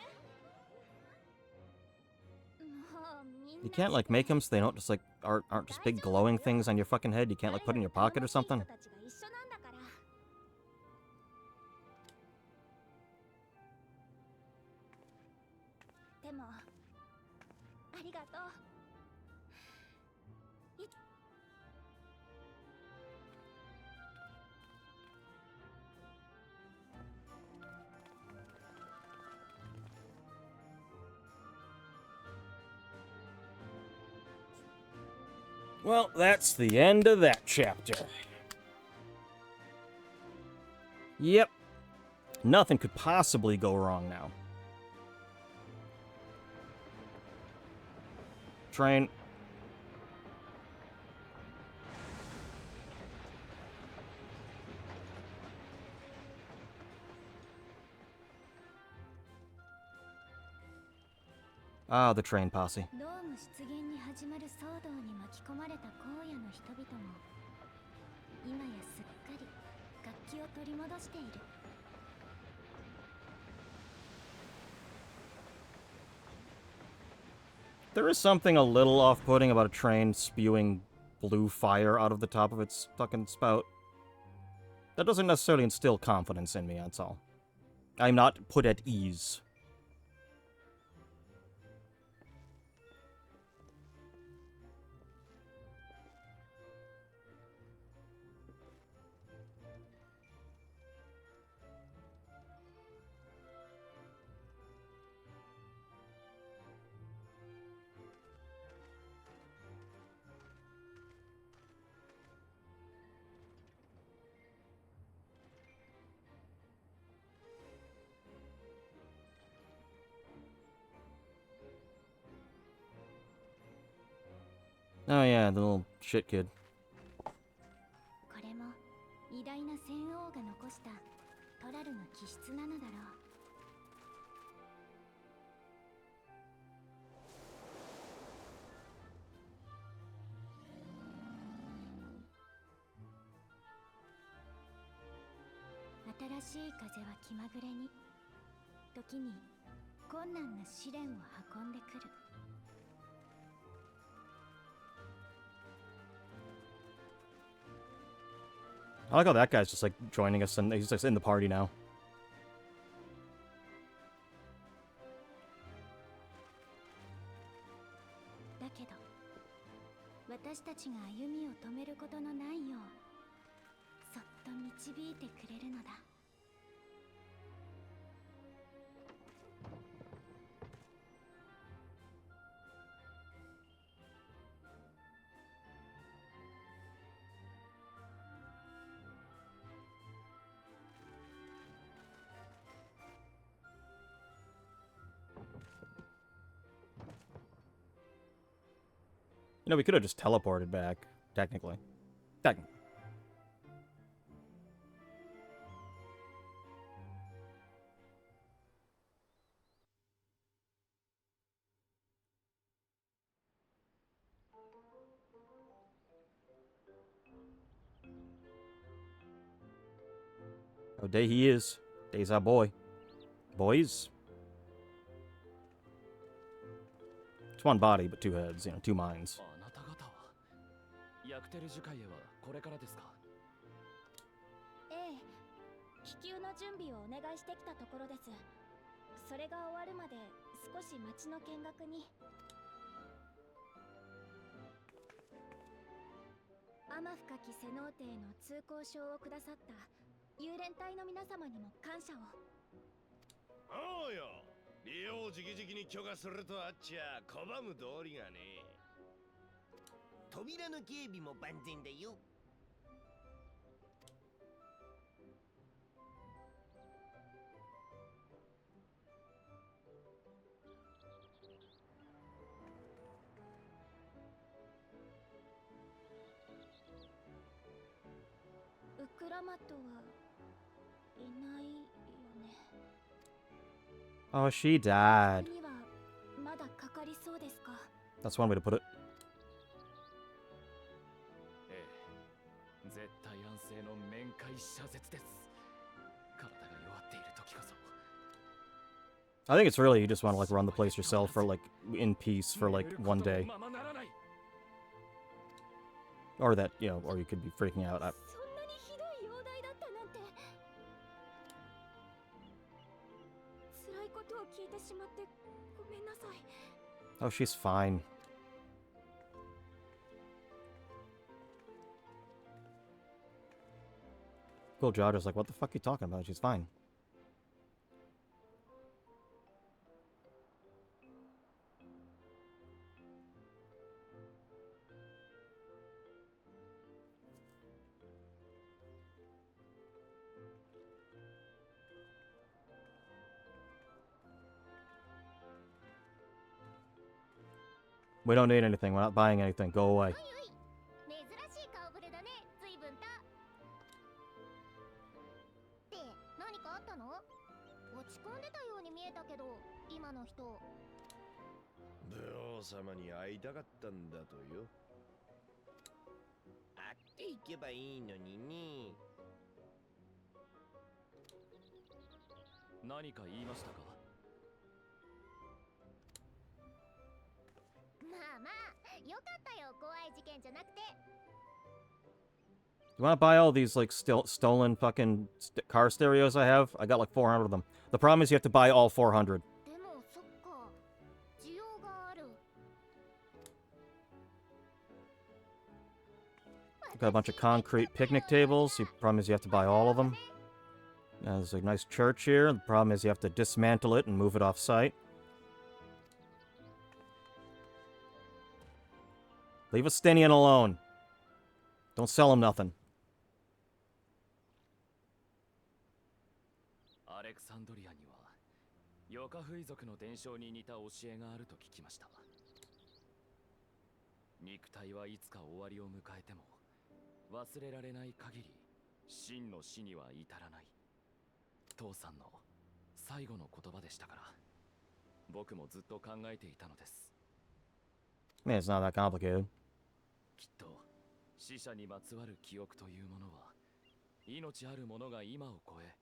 You can't like make them so they don't just like aren't just big glowing things on your fucking head. You can't like put in your pocket or something. でもありがとう。 Well, that's the end of that chapter. Yep. Nothing could possibly go wrong now. Train. Ah, the train posse. There is something a little off-putting about a train spewing blue fire out of the top of its fucking spout. That doesn't necessarily instill confidence in me, that's all. I'm not put at ease. Oh yeah, the little shit kid. これも偉大な戦王が残したトラルの気質なのだろう。 新しい風は気まぐれに、時に困難な試練を運んでくる。 I like how that guy's just like joining us and he's just in the party now. だけど、私たちが歩みを止めることのないよう、そっと導いてくれるのだ。 You know, we could have just teleported back, technically. Technically. Oh, day he is. Day's our boy. Boys? It's one body, but 2 heads, you know, 2 minds. あなた方はヤクテル樹海へはこれからですか？ええ、気球の準備をお願いしてきたところです。それが終わるまで少し街の見学に。天深きセノーテへの通行証をくださった幽連隊の皆様にも感謝を。おうよ、利用を直々に許可するとあっちゃ拒む道理がね。扉の警備も万全だよ。ウクラマトはいないよね。Oh, she died. にはまだかかりそうですか？ That's one way to put it. ええ、絶対安静の面会謝絶です。体が弱っている時こそ。 I think it's really you just want to like run the place yourself for like in peace for like one day. Or that, you know, or you could be freaking out. そんなにひどい容体だったなんて。辛いことを聞いてしまってごめんなさい。 Oh, she's fine. Cool Jodder's like, what the fuck are you talking about? She's fine. We don't need anything. We're not buying anything. Go away. 珍しい顔ぶれだね、随分と。って何かあったの？落ち込んでたように見えたけど、今の人。武王様に会いたかったんだとよ。会っていけばいいのにね。何か言いましたか？まあまあ、よかったよ、怖い事件じゃなくて。You want to buy all these like stolen fucking car stereos I have? I got like 400 of them. The problem is you have to buy all 400. でもそっか、需要がある。 Got a bunch of concrete picnic tables. The problem is you have to buy all of them. There's a nice church here. The problem is you have to dismantle it and move it off site. Leave Estinian alone. Don't sell him nothing. アレクサンドリアにはヨカフイ族の伝承に似た教えがあると聞きました。肉体はいつか終わりを迎えても忘れられない限り真の死には至らない。父さんの最後の言葉でしたから、僕もずっと考えていたのです。Man, it's not that complicated. きっと死者にまつわる記憶というものは命あるものが今を超え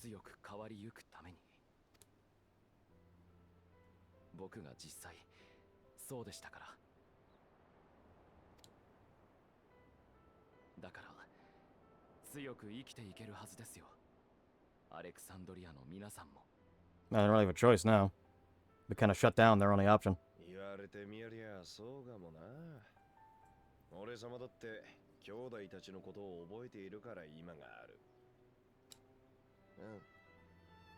強く変わりゆくために。僕が実際そうでしたから。だから強く生きていけるはずですよ。アレクサンドリアの皆さんも。Man, they don't really have a choice now. They kind of shut down their only option. 言われてみりゃそうかもな。俺様だって兄弟たちのことを覚えているから今がある。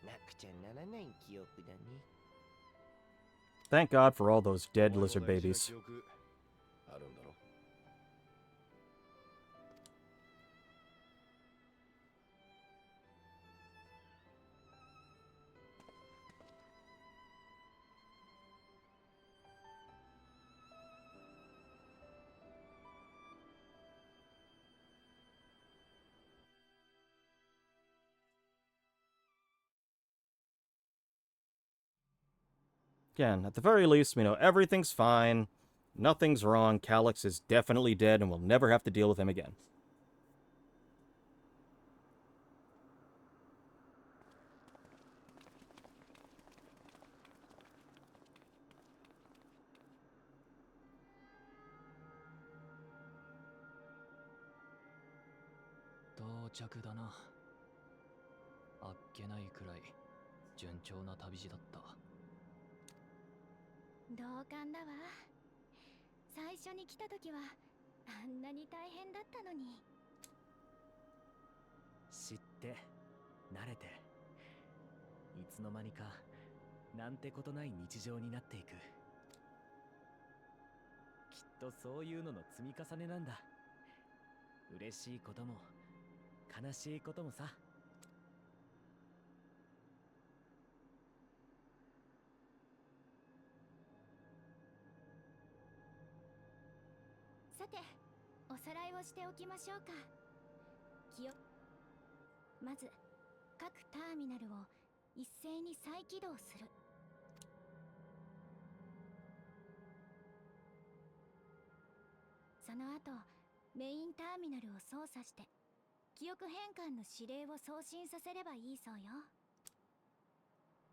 なくちゃならない記憶だね。 Thank God for all those dead lizard babies. あるんだろ。 Again, at the very least, we know everything's fine. Nothing's wrong. Calyx is definitely dead and we'll never have to deal with him again. 着だな。あっけないくらい順調な旅路だった。同感だわ。最初に来た時はあんなに大変だったのに。知って慣れて、いつの間にかなんてことない日常になっていく。きっとそういうのの積み重ねなんだ。嬉しいことも悲しいこともさ。さて、おさらいをしておきましょうか。まず各ターミナルを一斉に再起動する。その後メインターミナルを操作して記憶変換の指令を送信させればいいそうよ。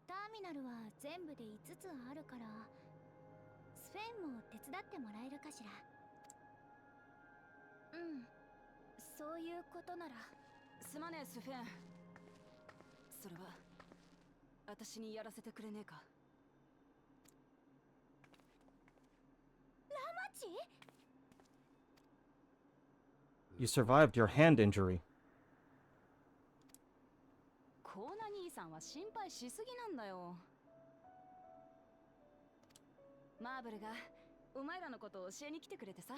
ターミナルは全部で5つあるから、スフェンも手伝ってもらえるかしら。うん、そういうことなら。すまねえスフェン。それは私にやらせてくれねえか。ラマチ？ You survived your hand injury. コーナ兄さんは心配しすぎなんだよ。マーブルがお前らのことを教えに来てくれてさ。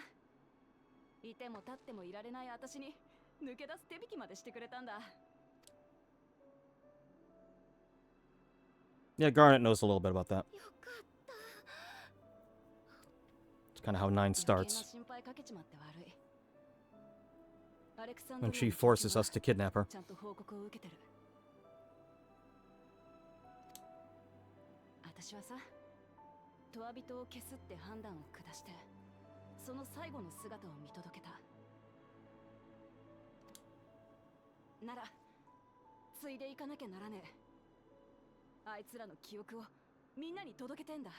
いても立ってもいられない私に抜け出す手引きまでしてくれたんだ。Yeah, Garnet knows a little bit about that. It's kind of how 9 starts. When she forces us to kidnap her. 私はさ、トワビトを消すって判断を下して、その最後の姿を見届けた。なら、ついでいかなきゃならねえ。あいつらの記憶をみんなに届けてんだ。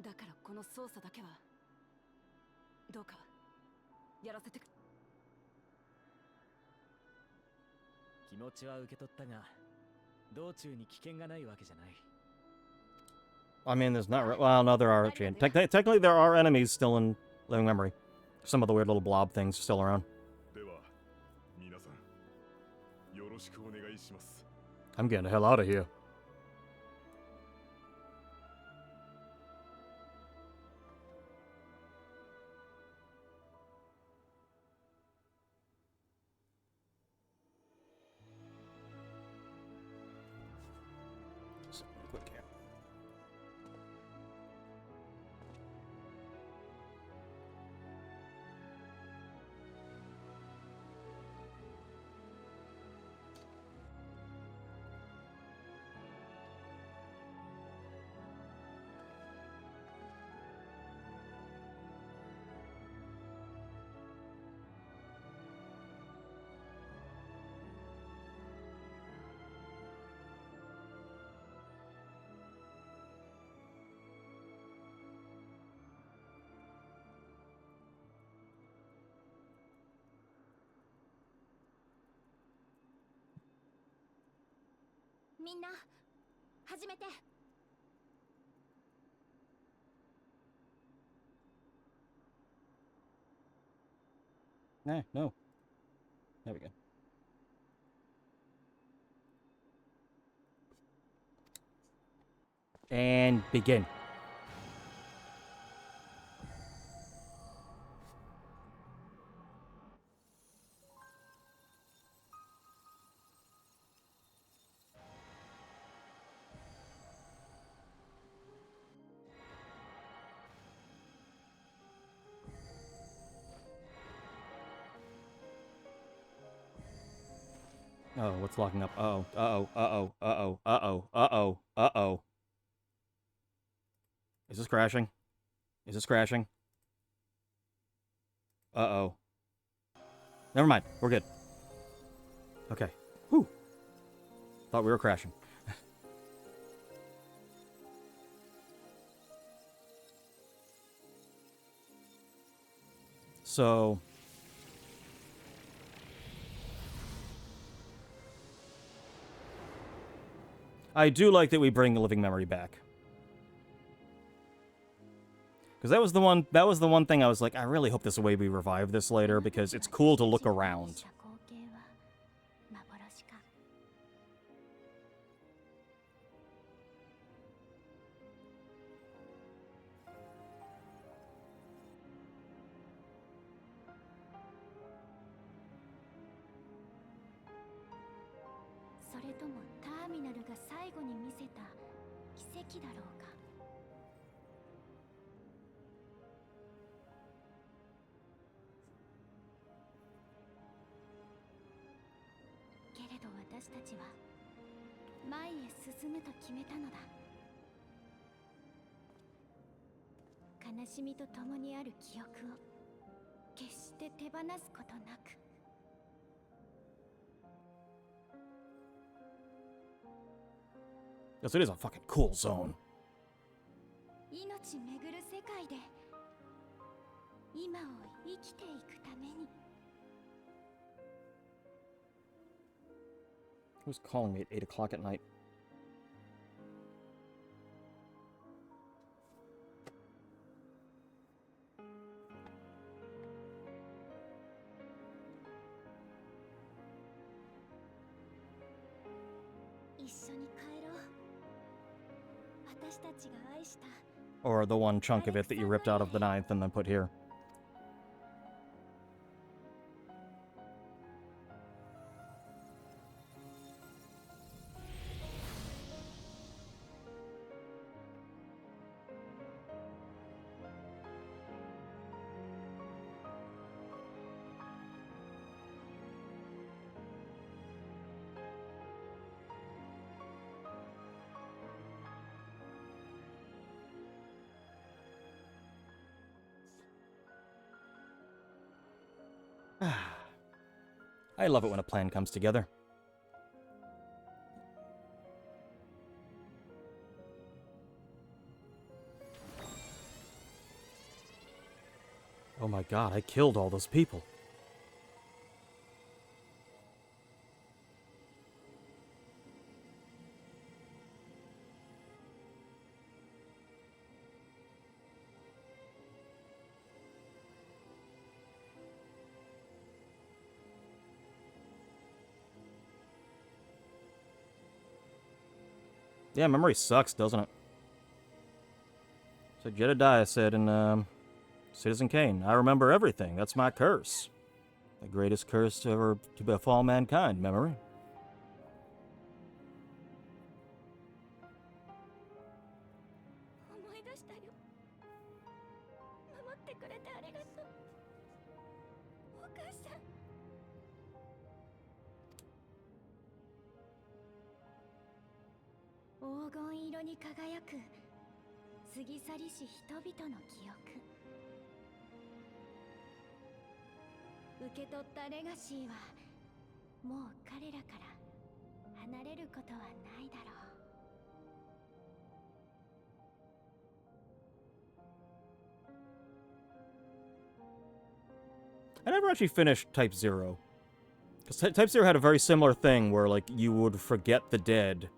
だからこの操作だけはどうかやらせてく。気持ちは受け取ったが、道中に危険がないわけじゃない。I mean, there's not. Well, no, there are actually. Technically, there are enemies still in living memory. Some of the weird little blob things still around. I'm getting the hell out of here. Quick here.みんな始めて。Nah, no. There we go. And begin. Oh, what's locking up? Uh-oh, uh-oh, uh-oh, uh-oh, uh-oh, uh-oh, uh-oh. Is this crashing? Is this crashing? Uh-oh. Never mind, we're good. Okay. Whew. Thought we were crashing. So... I do like that we bring the living memory back. Because that was the one thing I was like, I really hope there's a way we revive this later, because it's cool to look around. Yes, it is a fucking cool zone. Who's calling me at 8 o'clock at night? Or the one chunk of it that you ripped out of the 9th and then put here. I love it when a plan comes together. Oh my god, I killed all those people. Yeah, memory sucks, doesn't it? So Jedediah said in Citizen Kane, I remember everything. That's my curse. The greatest curse to ever to befall mankind, memory. I never actually finished Type 0. Because Type 0 had a very similar thing where, like, you would forget the dead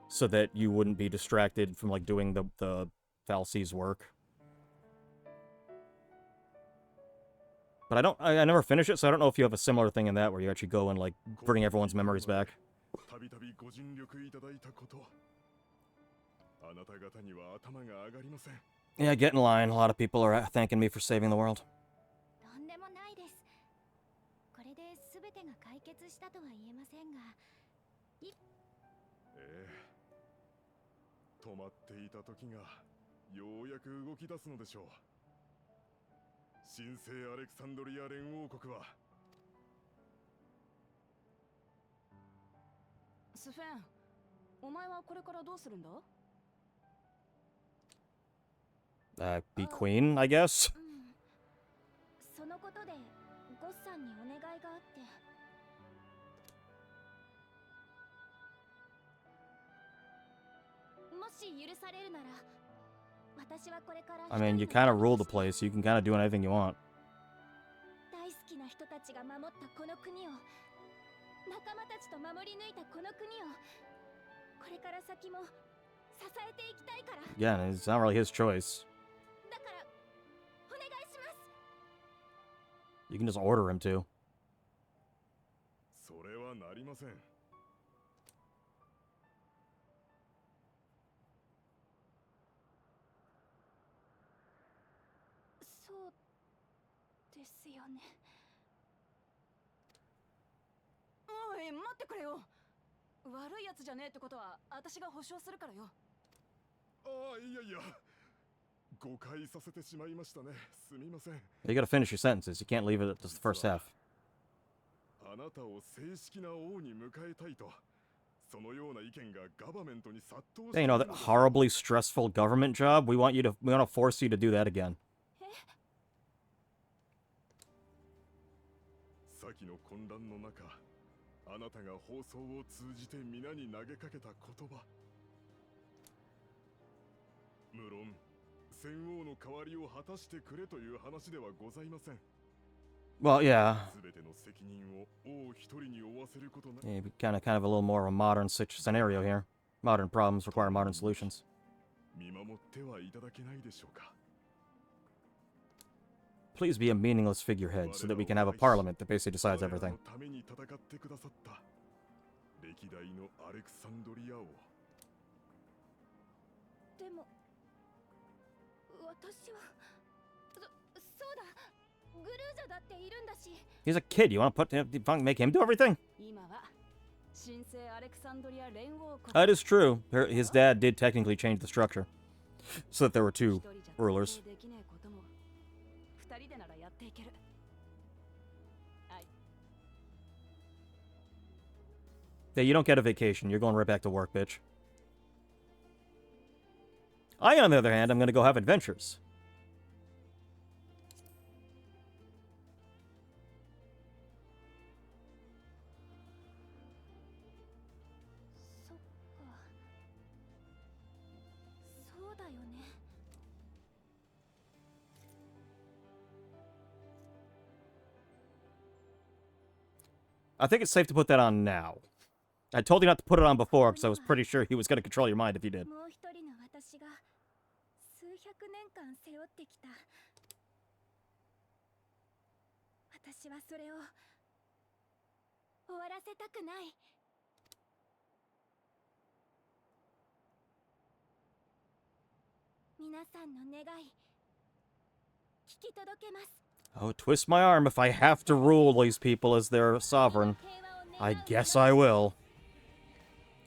so that you wouldn't be distracted from, like, doing the Fal'Cie's work. But I never finished it, so I don't know if you have a similar thing in that where you actually go and, like, bring everyone's memories back. Yeah, get in line. A lot of people are thanking me for saving the world. Be queen, I guess? I mean, you kind of rule the place, so you can kind of do anything you want. 人たちが守ったこの国を、仲間たちと守り抜いたこの国を、これから先も支えていきたいから。Yeah, and it's not really his choice. だからお願いします。 You can just order him to. それはなりません。そうですよね。おい、待ってくれよ。悪いやつじゃねえってことは私が保証するからよ。ああ、いやいや。誤解させてしまいましたね。すみません。You gotta finish your sentences. You can't leave it at just the first half. あなたを正式な王に迎えたいと。そのような意見がガバメントに殺到して Hey, you know that horribly stressful government job? We want to force you to do that again. 先の混乱の中、あなたが放送を通じて皆に投げかけた言葉。無論、戦王の代わりを果たしてくれという話ではございません。Well, yeah. Yeah, kind of a little more of a modern scenario here. Modern problems require modern solutions. Please be a meaningless figurehead so that we can have a parliament that basically decides everything. でも私はそうだ。 グルージャだっているんだし。 He's a kid. You want to make him do everything? 今は神聖アレクサンドリア連合国。 That is true. His dad did technically change the structure so that there were two rulers. Yeah, you don't get a vacation. You're going right back to work, bitch. I, on the other hand, I'm going to go have adventures. I think it's safe to put that on now. I told you not to put it on before because I was pretty sure he was going to control your mind if you did. もう一人の私が数百年間背負ってきた。私はそれを終わらせたくない。皆さんの願い聞き届けます。 Oh, twist my arm if I have to rule these people as their sovereign. I guess I will.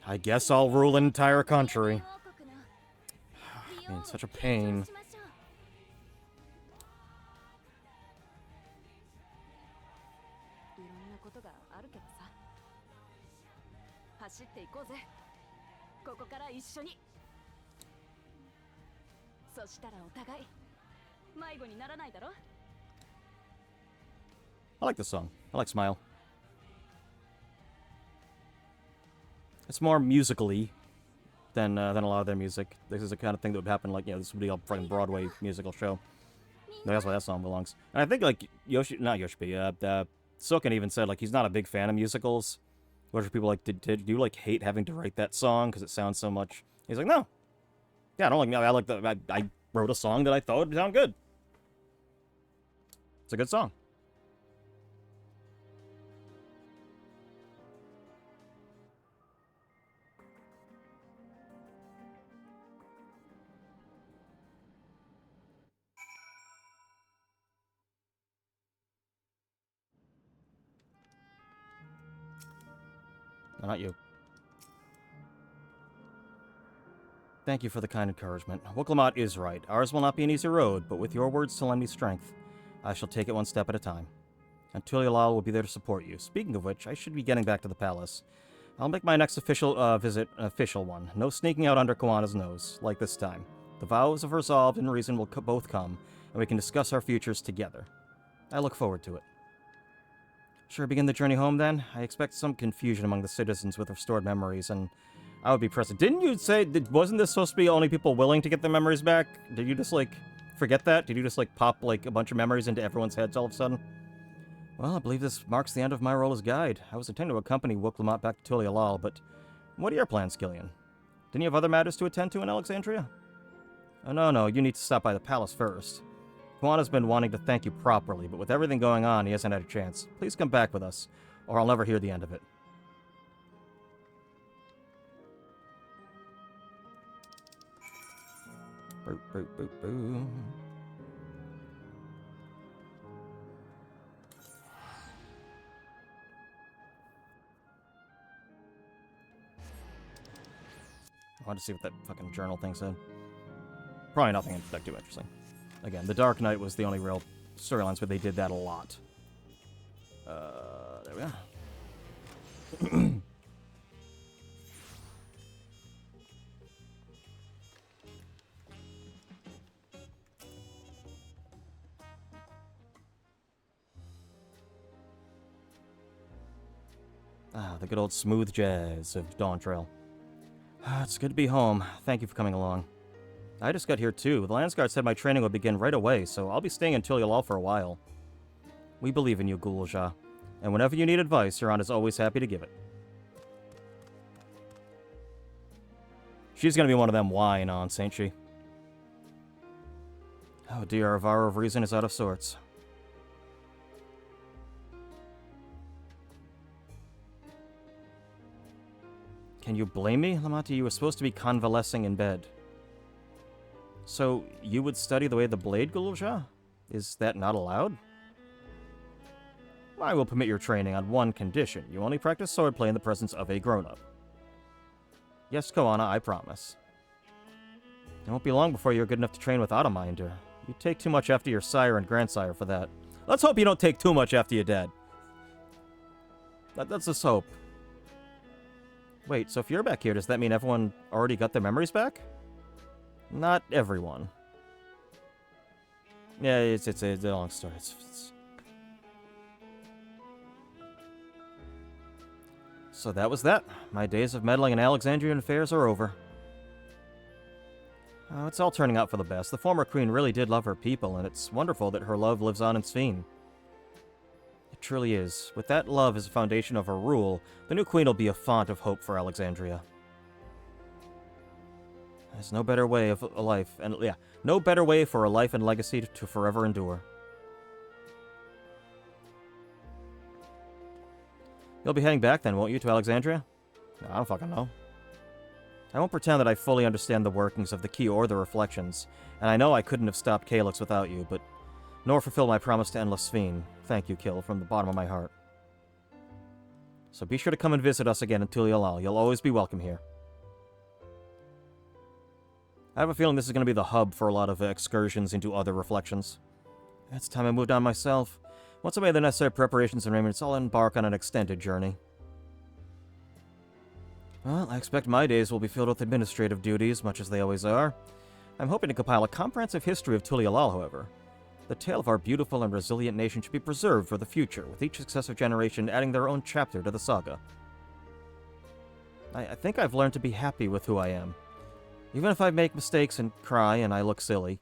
I guess I'll rule an entire country. Man, such a pain. 走っていこうぜ。ここから一緒に。そしたらお互い迷子にならないだろ。 I like this song. I like Smile. It's more musical-y than a lot of their music. This is the kind of thing that would happen, like, you know, this would be a fucking Broadway musical show. That's why that song belongs. And I think, like, Soken even said, like, he's not a big fan of musicals. Which people like, did you, like, hate having to write that song because it sounds so much? He's like, no. Yeah, I don't like, I wrote a song that I thought would sound good. It's a good song. No, not you. Thank you for the kind encouragement. Wuklamot is right. Ours will not be an easy road, but with your words to lend me strength, I shall take it one step at a time. And Tulialal will be there to support you. Speaking of which, I should be getting back to the palace. I'll make my next official visit an official one. No sneaking out under Koana's nose, like this time. The vows of resolve and reason will both come, and we can discuss our futures together. I look forward to it. Sure, begin the journey home then? I expect some confusion among the citizens with restored memories, and I would be present. Didn't you say, wasn't this supposed to be only people willing to get their memories back? Did you just, like, forget that? Did you just, like, pop, like, a bunch of memories into everyone's heads all of a sudden? Well, I believe this marks the end of my role as guide. I was intending to accompany Wooklamont back to Tulialal, but what are your plans, Killian? Didn't you have other matters to attend to in Alexandria? Oh, no, you need to stop by the palace first. Kwana's been wanting to thank you properly, but with everything going on, he hasn't had a chance. Please come back with us, or I'll never hear the end of it. Boop, boop, boop, boop. I wanted to see what that fucking journal thing said. Probably nothing like too interesting. Again, The Dark Knight was the only real storylines where they did that a lot. There we are. The good old smooth jazz of Dawntrail. It's good to be home. Thank you for coming along. I just got here too. The Landsguard said my training would begin right away, so I'll be staying in Tulialal for a while. We believe in you, Gulja, and whenever you need advice, Huron is always happy to give it. She's gonna be one of them whine-ons, ain't she? Oh dear, our Avaro of Reason is out of sorts. Can you blame me, Lamati? You were supposed to be convalescing in bed. So, you would study the way of the blade, Gulja? Is that not allowed? I will permit your training on one condition. You only practice swordplay in the presence of a grown-up. Yes, Koana, I promise. It won't be long before you're good enough to train without a minder. You take too much after your sire and grandsire for that. Let's hope you don't take too much after your dad. Let's just hope. Wait, so if you're back here, does that mean everyone already got their memories back? Not everyone. Yeah, it's a long story. So that was that. My days of meddling in Alexandrian affairs are over. Oh, it's all turning out for the best. The former queen really did love her people, and it's wonderful that her love lives on in Sphene. It truly is. With that love as a foundation of her rule, the new queen will be a font of hope for Alexandria. There's no better way of a life, and yeah, no better way for a life and legacy to forever endure. You'll be heading back then, won't you, to Alexandria? I don't fucking know. I won't pretend that I fully understand the workings of the key or the reflections, and I know I couldn't have stopped Calyx without you, but nor fulfill my promise to Endless Sphene. Thank you, Kill, from the bottom of my heart. So be sure to come and visit us again in Tulialal. You'll always be welcome here. I have a feeling this is going to be the hub for a lot of excursions into other reflections. It's time I moved on myself. Once I made the necessary preparations and arrangements, I'll embark on an extended journey. Well, I expect my days will be filled with administrative duties, much as they always are. I'm hoping to compile a comprehensive history of Tulialal, however. The tale of our beautiful and resilient nation should be preserved for the future, with each successive generation adding their own chapter to the saga. I think I've learned to be happy with who I am. Even if I make mistakes and cry and I look silly.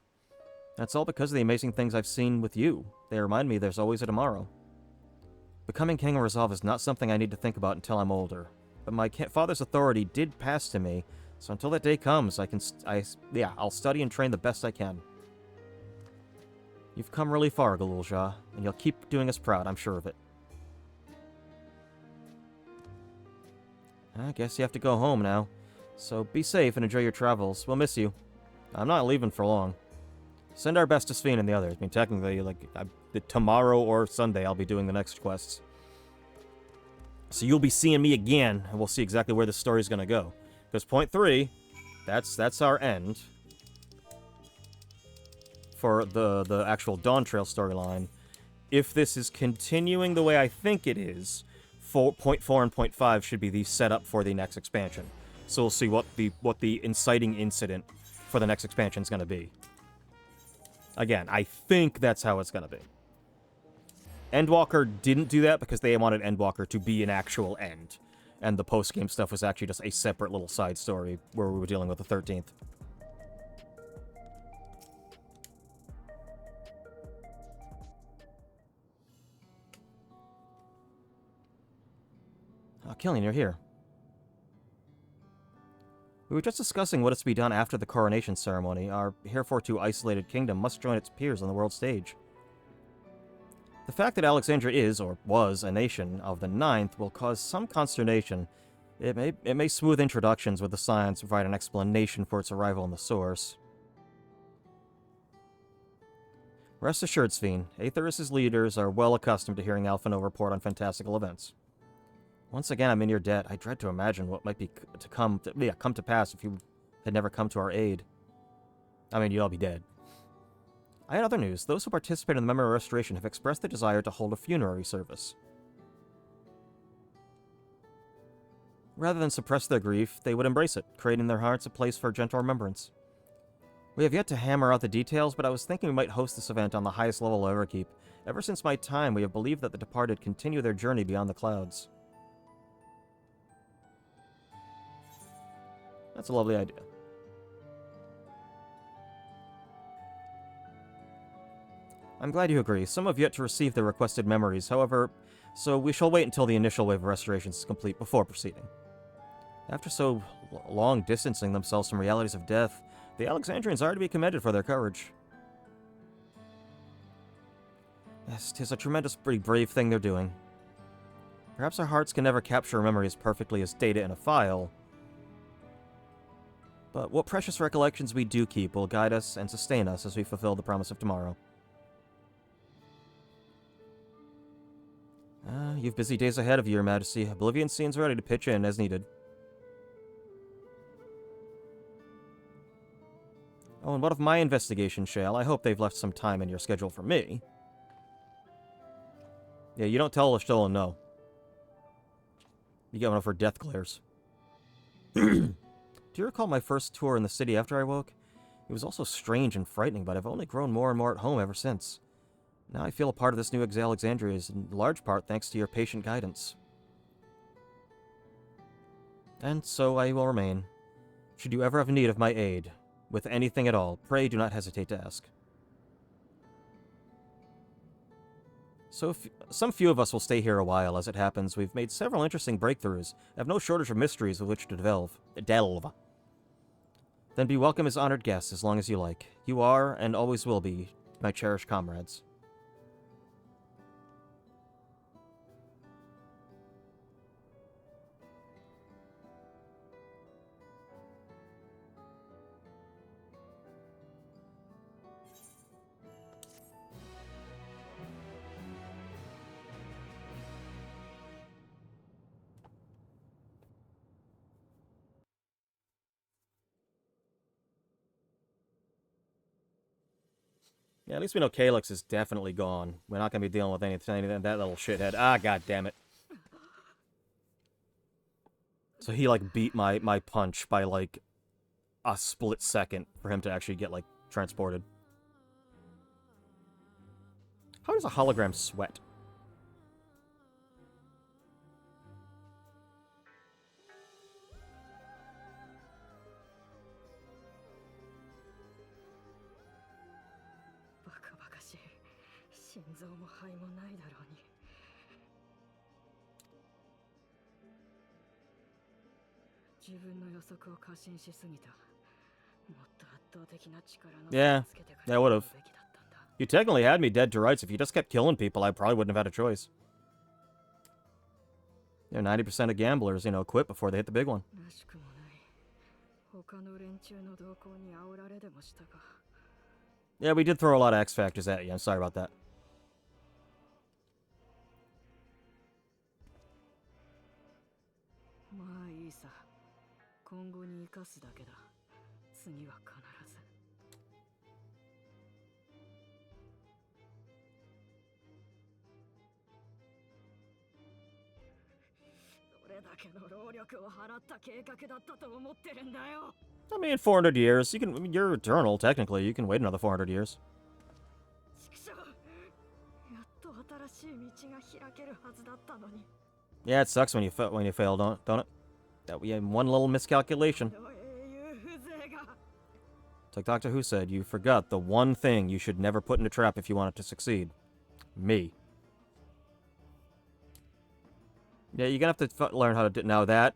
That's all because of the amazing things I've seen with you. They remind me there's always a tomorrow. Becoming King of Resolve is not something I need to think about until I'm older. But my father's authority did pass to me, so until that day comes, I'll study and train the best I can. You've come really far, Galulja, and you'll keep doing us proud, I'm sure of it. I guess you have to go home now. So be safe and enjoy your travels. We'll miss you. I'm not leaving for long. Send our best to Sphene and the others. I mean, technically, tomorrow or Sunday I'll be doing the next quests. So you'll be seeing me again, and we'll see exactly where the story's gonna go. Because point 3, that's our end for the actual Dawntrail storyline. If this is continuing the way I think it is, point 4 and point 5 should be the setup for the next expansion. So we'll see what the inciting incident for the next expansion is gonna be. Again, I think that's how it's gonna be. Endwalker didn't do that because they wanted Endwalker to be an actual end. And the post-game stuff was actually just a separate little side story where we were dealing with the 13th. Oh, Killian, you're here. We were just discussing what is to be done after the coronation ceremony. Our heretofore isolated kingdom must join its peers on the world stage. The fact that Alexandria is, or was, a nation of the Ninth will cause some consternation. It may smooth introductions with the science, provide an explanation for its arrival in the source. Rest assured, Sveen, Aetheris' leaders are well accustomed to hearing Alphino report on fantastical events. Once again, I'm in your debt. I dread to imagine what might be to come to pass if you had never come to our aid. I mean, you'd all be dead. I had other news. Those who participate in the memory restoration have expressed their desire to hold a funerary service. Rather than suppress their grief, they would embrace it, creating in their hearts a place for gentle remembrance. We have yet to hammer out the details, but I was thinking we might host this event on the highest level of Everkeep. Ever since my time, we have believed that the departed continue their journey beyond the clouds. That's a lovely idea. I'm glad you agree. Some have yet to receive the requested memories, however, so we shall wait until the initial wave of restorations is complete before proceeding. After so long distancing themselves from realities of death, the Alexandrians are to be commended for their courage. Yes, 'tis a tremendously brave thing they're doing. Perhaps our hearts can never capture a memory as perfectly as data in a file, but what precious recollections we do keep will guide us and sustain us as we fulfill the promise of tomorrow. You've busy days ahead of you, Your Majesty. Oblivion scene's ready to pitch in as needed. Oh, and what of my investigation, Shale? I hope they've left some time in your schedule for me. Yeah, you don't tell Lashtolan no. You get one of her death glares. Do you recall my first tour in the city after I woke? It was also strange and frightening, but I've only grown more and more at home ever since. Now I feel a part of this new Alexandria is in large part thanks to your patient guidance. And so I will remain. Should you ever have need of my aid, with anything at all, pray do not hesitate to ask. So some few of us will stay here a while. As it happens, we've made several interesting breakthroughs, have no shortage of mysteries with which to delve. Then be welcome as honored guests as long as you like. You are, and always will be, my cherished comrades. Yeah, at least we know Calyx is definitely gone. We're not going to be dealing with anything that little shithead. Ah, god damn it. So he, like, beat my punch by, like, a split second for him to actually get, like, transported. How does a hologram sweat? Yeah, I would have. You technically had me dead to rights. If you just kept killing people, I probably wouldn't have had a choice. You know, 90% of gamblers, you know, quit before they hit the big one. Yeah, we did throw a lot of X factors at you. I'm sorry about that. I mean, 400 years. You can. I mean, you're eternal, technically. You can wait another 400 years. Yeah, it sucks when you fail, don't it? That we had one little miscalculation. It's like Doctor Who said, you forgot the one thing you should never put in a trap if you want it to succeed. Me. Yeah, you're gonna have to learn how to do... Now that...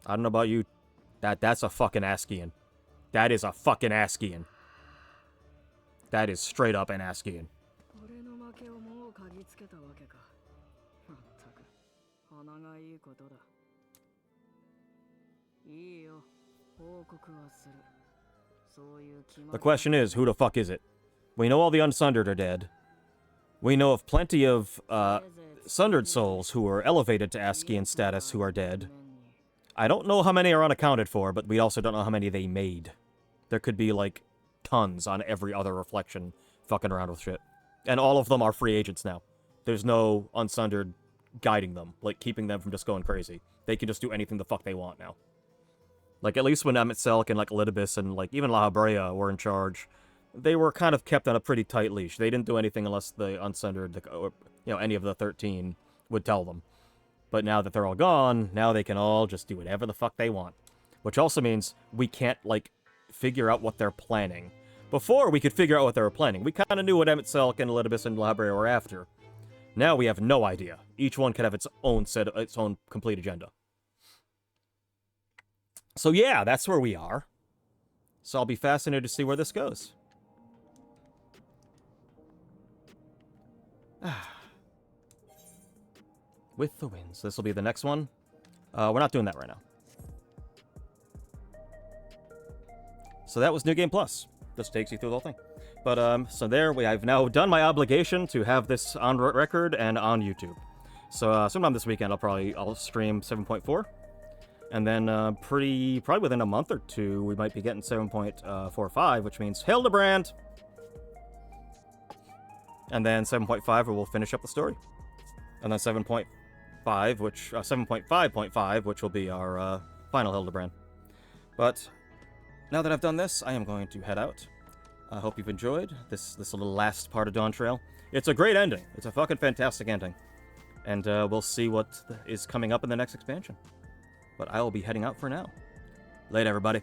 I don't know about you. That's a fucking Askian. That is a fucking Askian. That is straight up an Askian. 俺の負けをもう嗅ぎつけたわけか。まったく、鼻がいいことだ。いいよ、報告はする。そういう決まり。 The question is, who the fuck is it? We know all the Unsundered are dead. We know of plenty of Sundered souls who were elevated to Askian status who are dead. I don't know how many are unaccounted for, but we also don't know how many they made. There could be, like, tons on every other reflection fucking around with shit. And all of them are free agents now. There's no Unsundered guiding them, like, keeping them from just going crazy. They can just do anything the fuck they want now. Like, at least when MSQ and, like, Elidibus and, like, even La Habrea were in charge, they were kind of kept on a pretty tight leash. They didn't do anything unless the Unsundered, or, you know, any of the 13 would tell them. But now that they're all gone, now they can all just do whatever the fuck they want. Which also means we can't, like, figure out what they're planning. Before, we could figure out what they were planning. We kind of knew what MSQ and Elidibus and La Habrea were after. Now we have no idea. Each one could have its own complete agenda. So yeah, that's where we are. So I'll be fascinated to see where this goes. With the winds. This will be the next one. We're not doing that right now. So that was New Game Plus. This takes you through the whole thing. But, so there, I've now done my obligation to have this on record and on YouTube. So, sometime this weekend, I'll stream 7.4. And then, probably within a month or two, we might be getting 7.45, which means Hildebrand! And then 7.5, where we'll finish up the story. And then 7.5, which, 7.5.5, which will be our, final Hildebrand. But, now that I've done this, I am going to head out. I hope you've enjoyed this little last part of Dawntrail. It's a great ending. It's a fucking fantastic ending. And we'll see what is coming up in the next expansion. But I will be heading out for now. Later, everybody.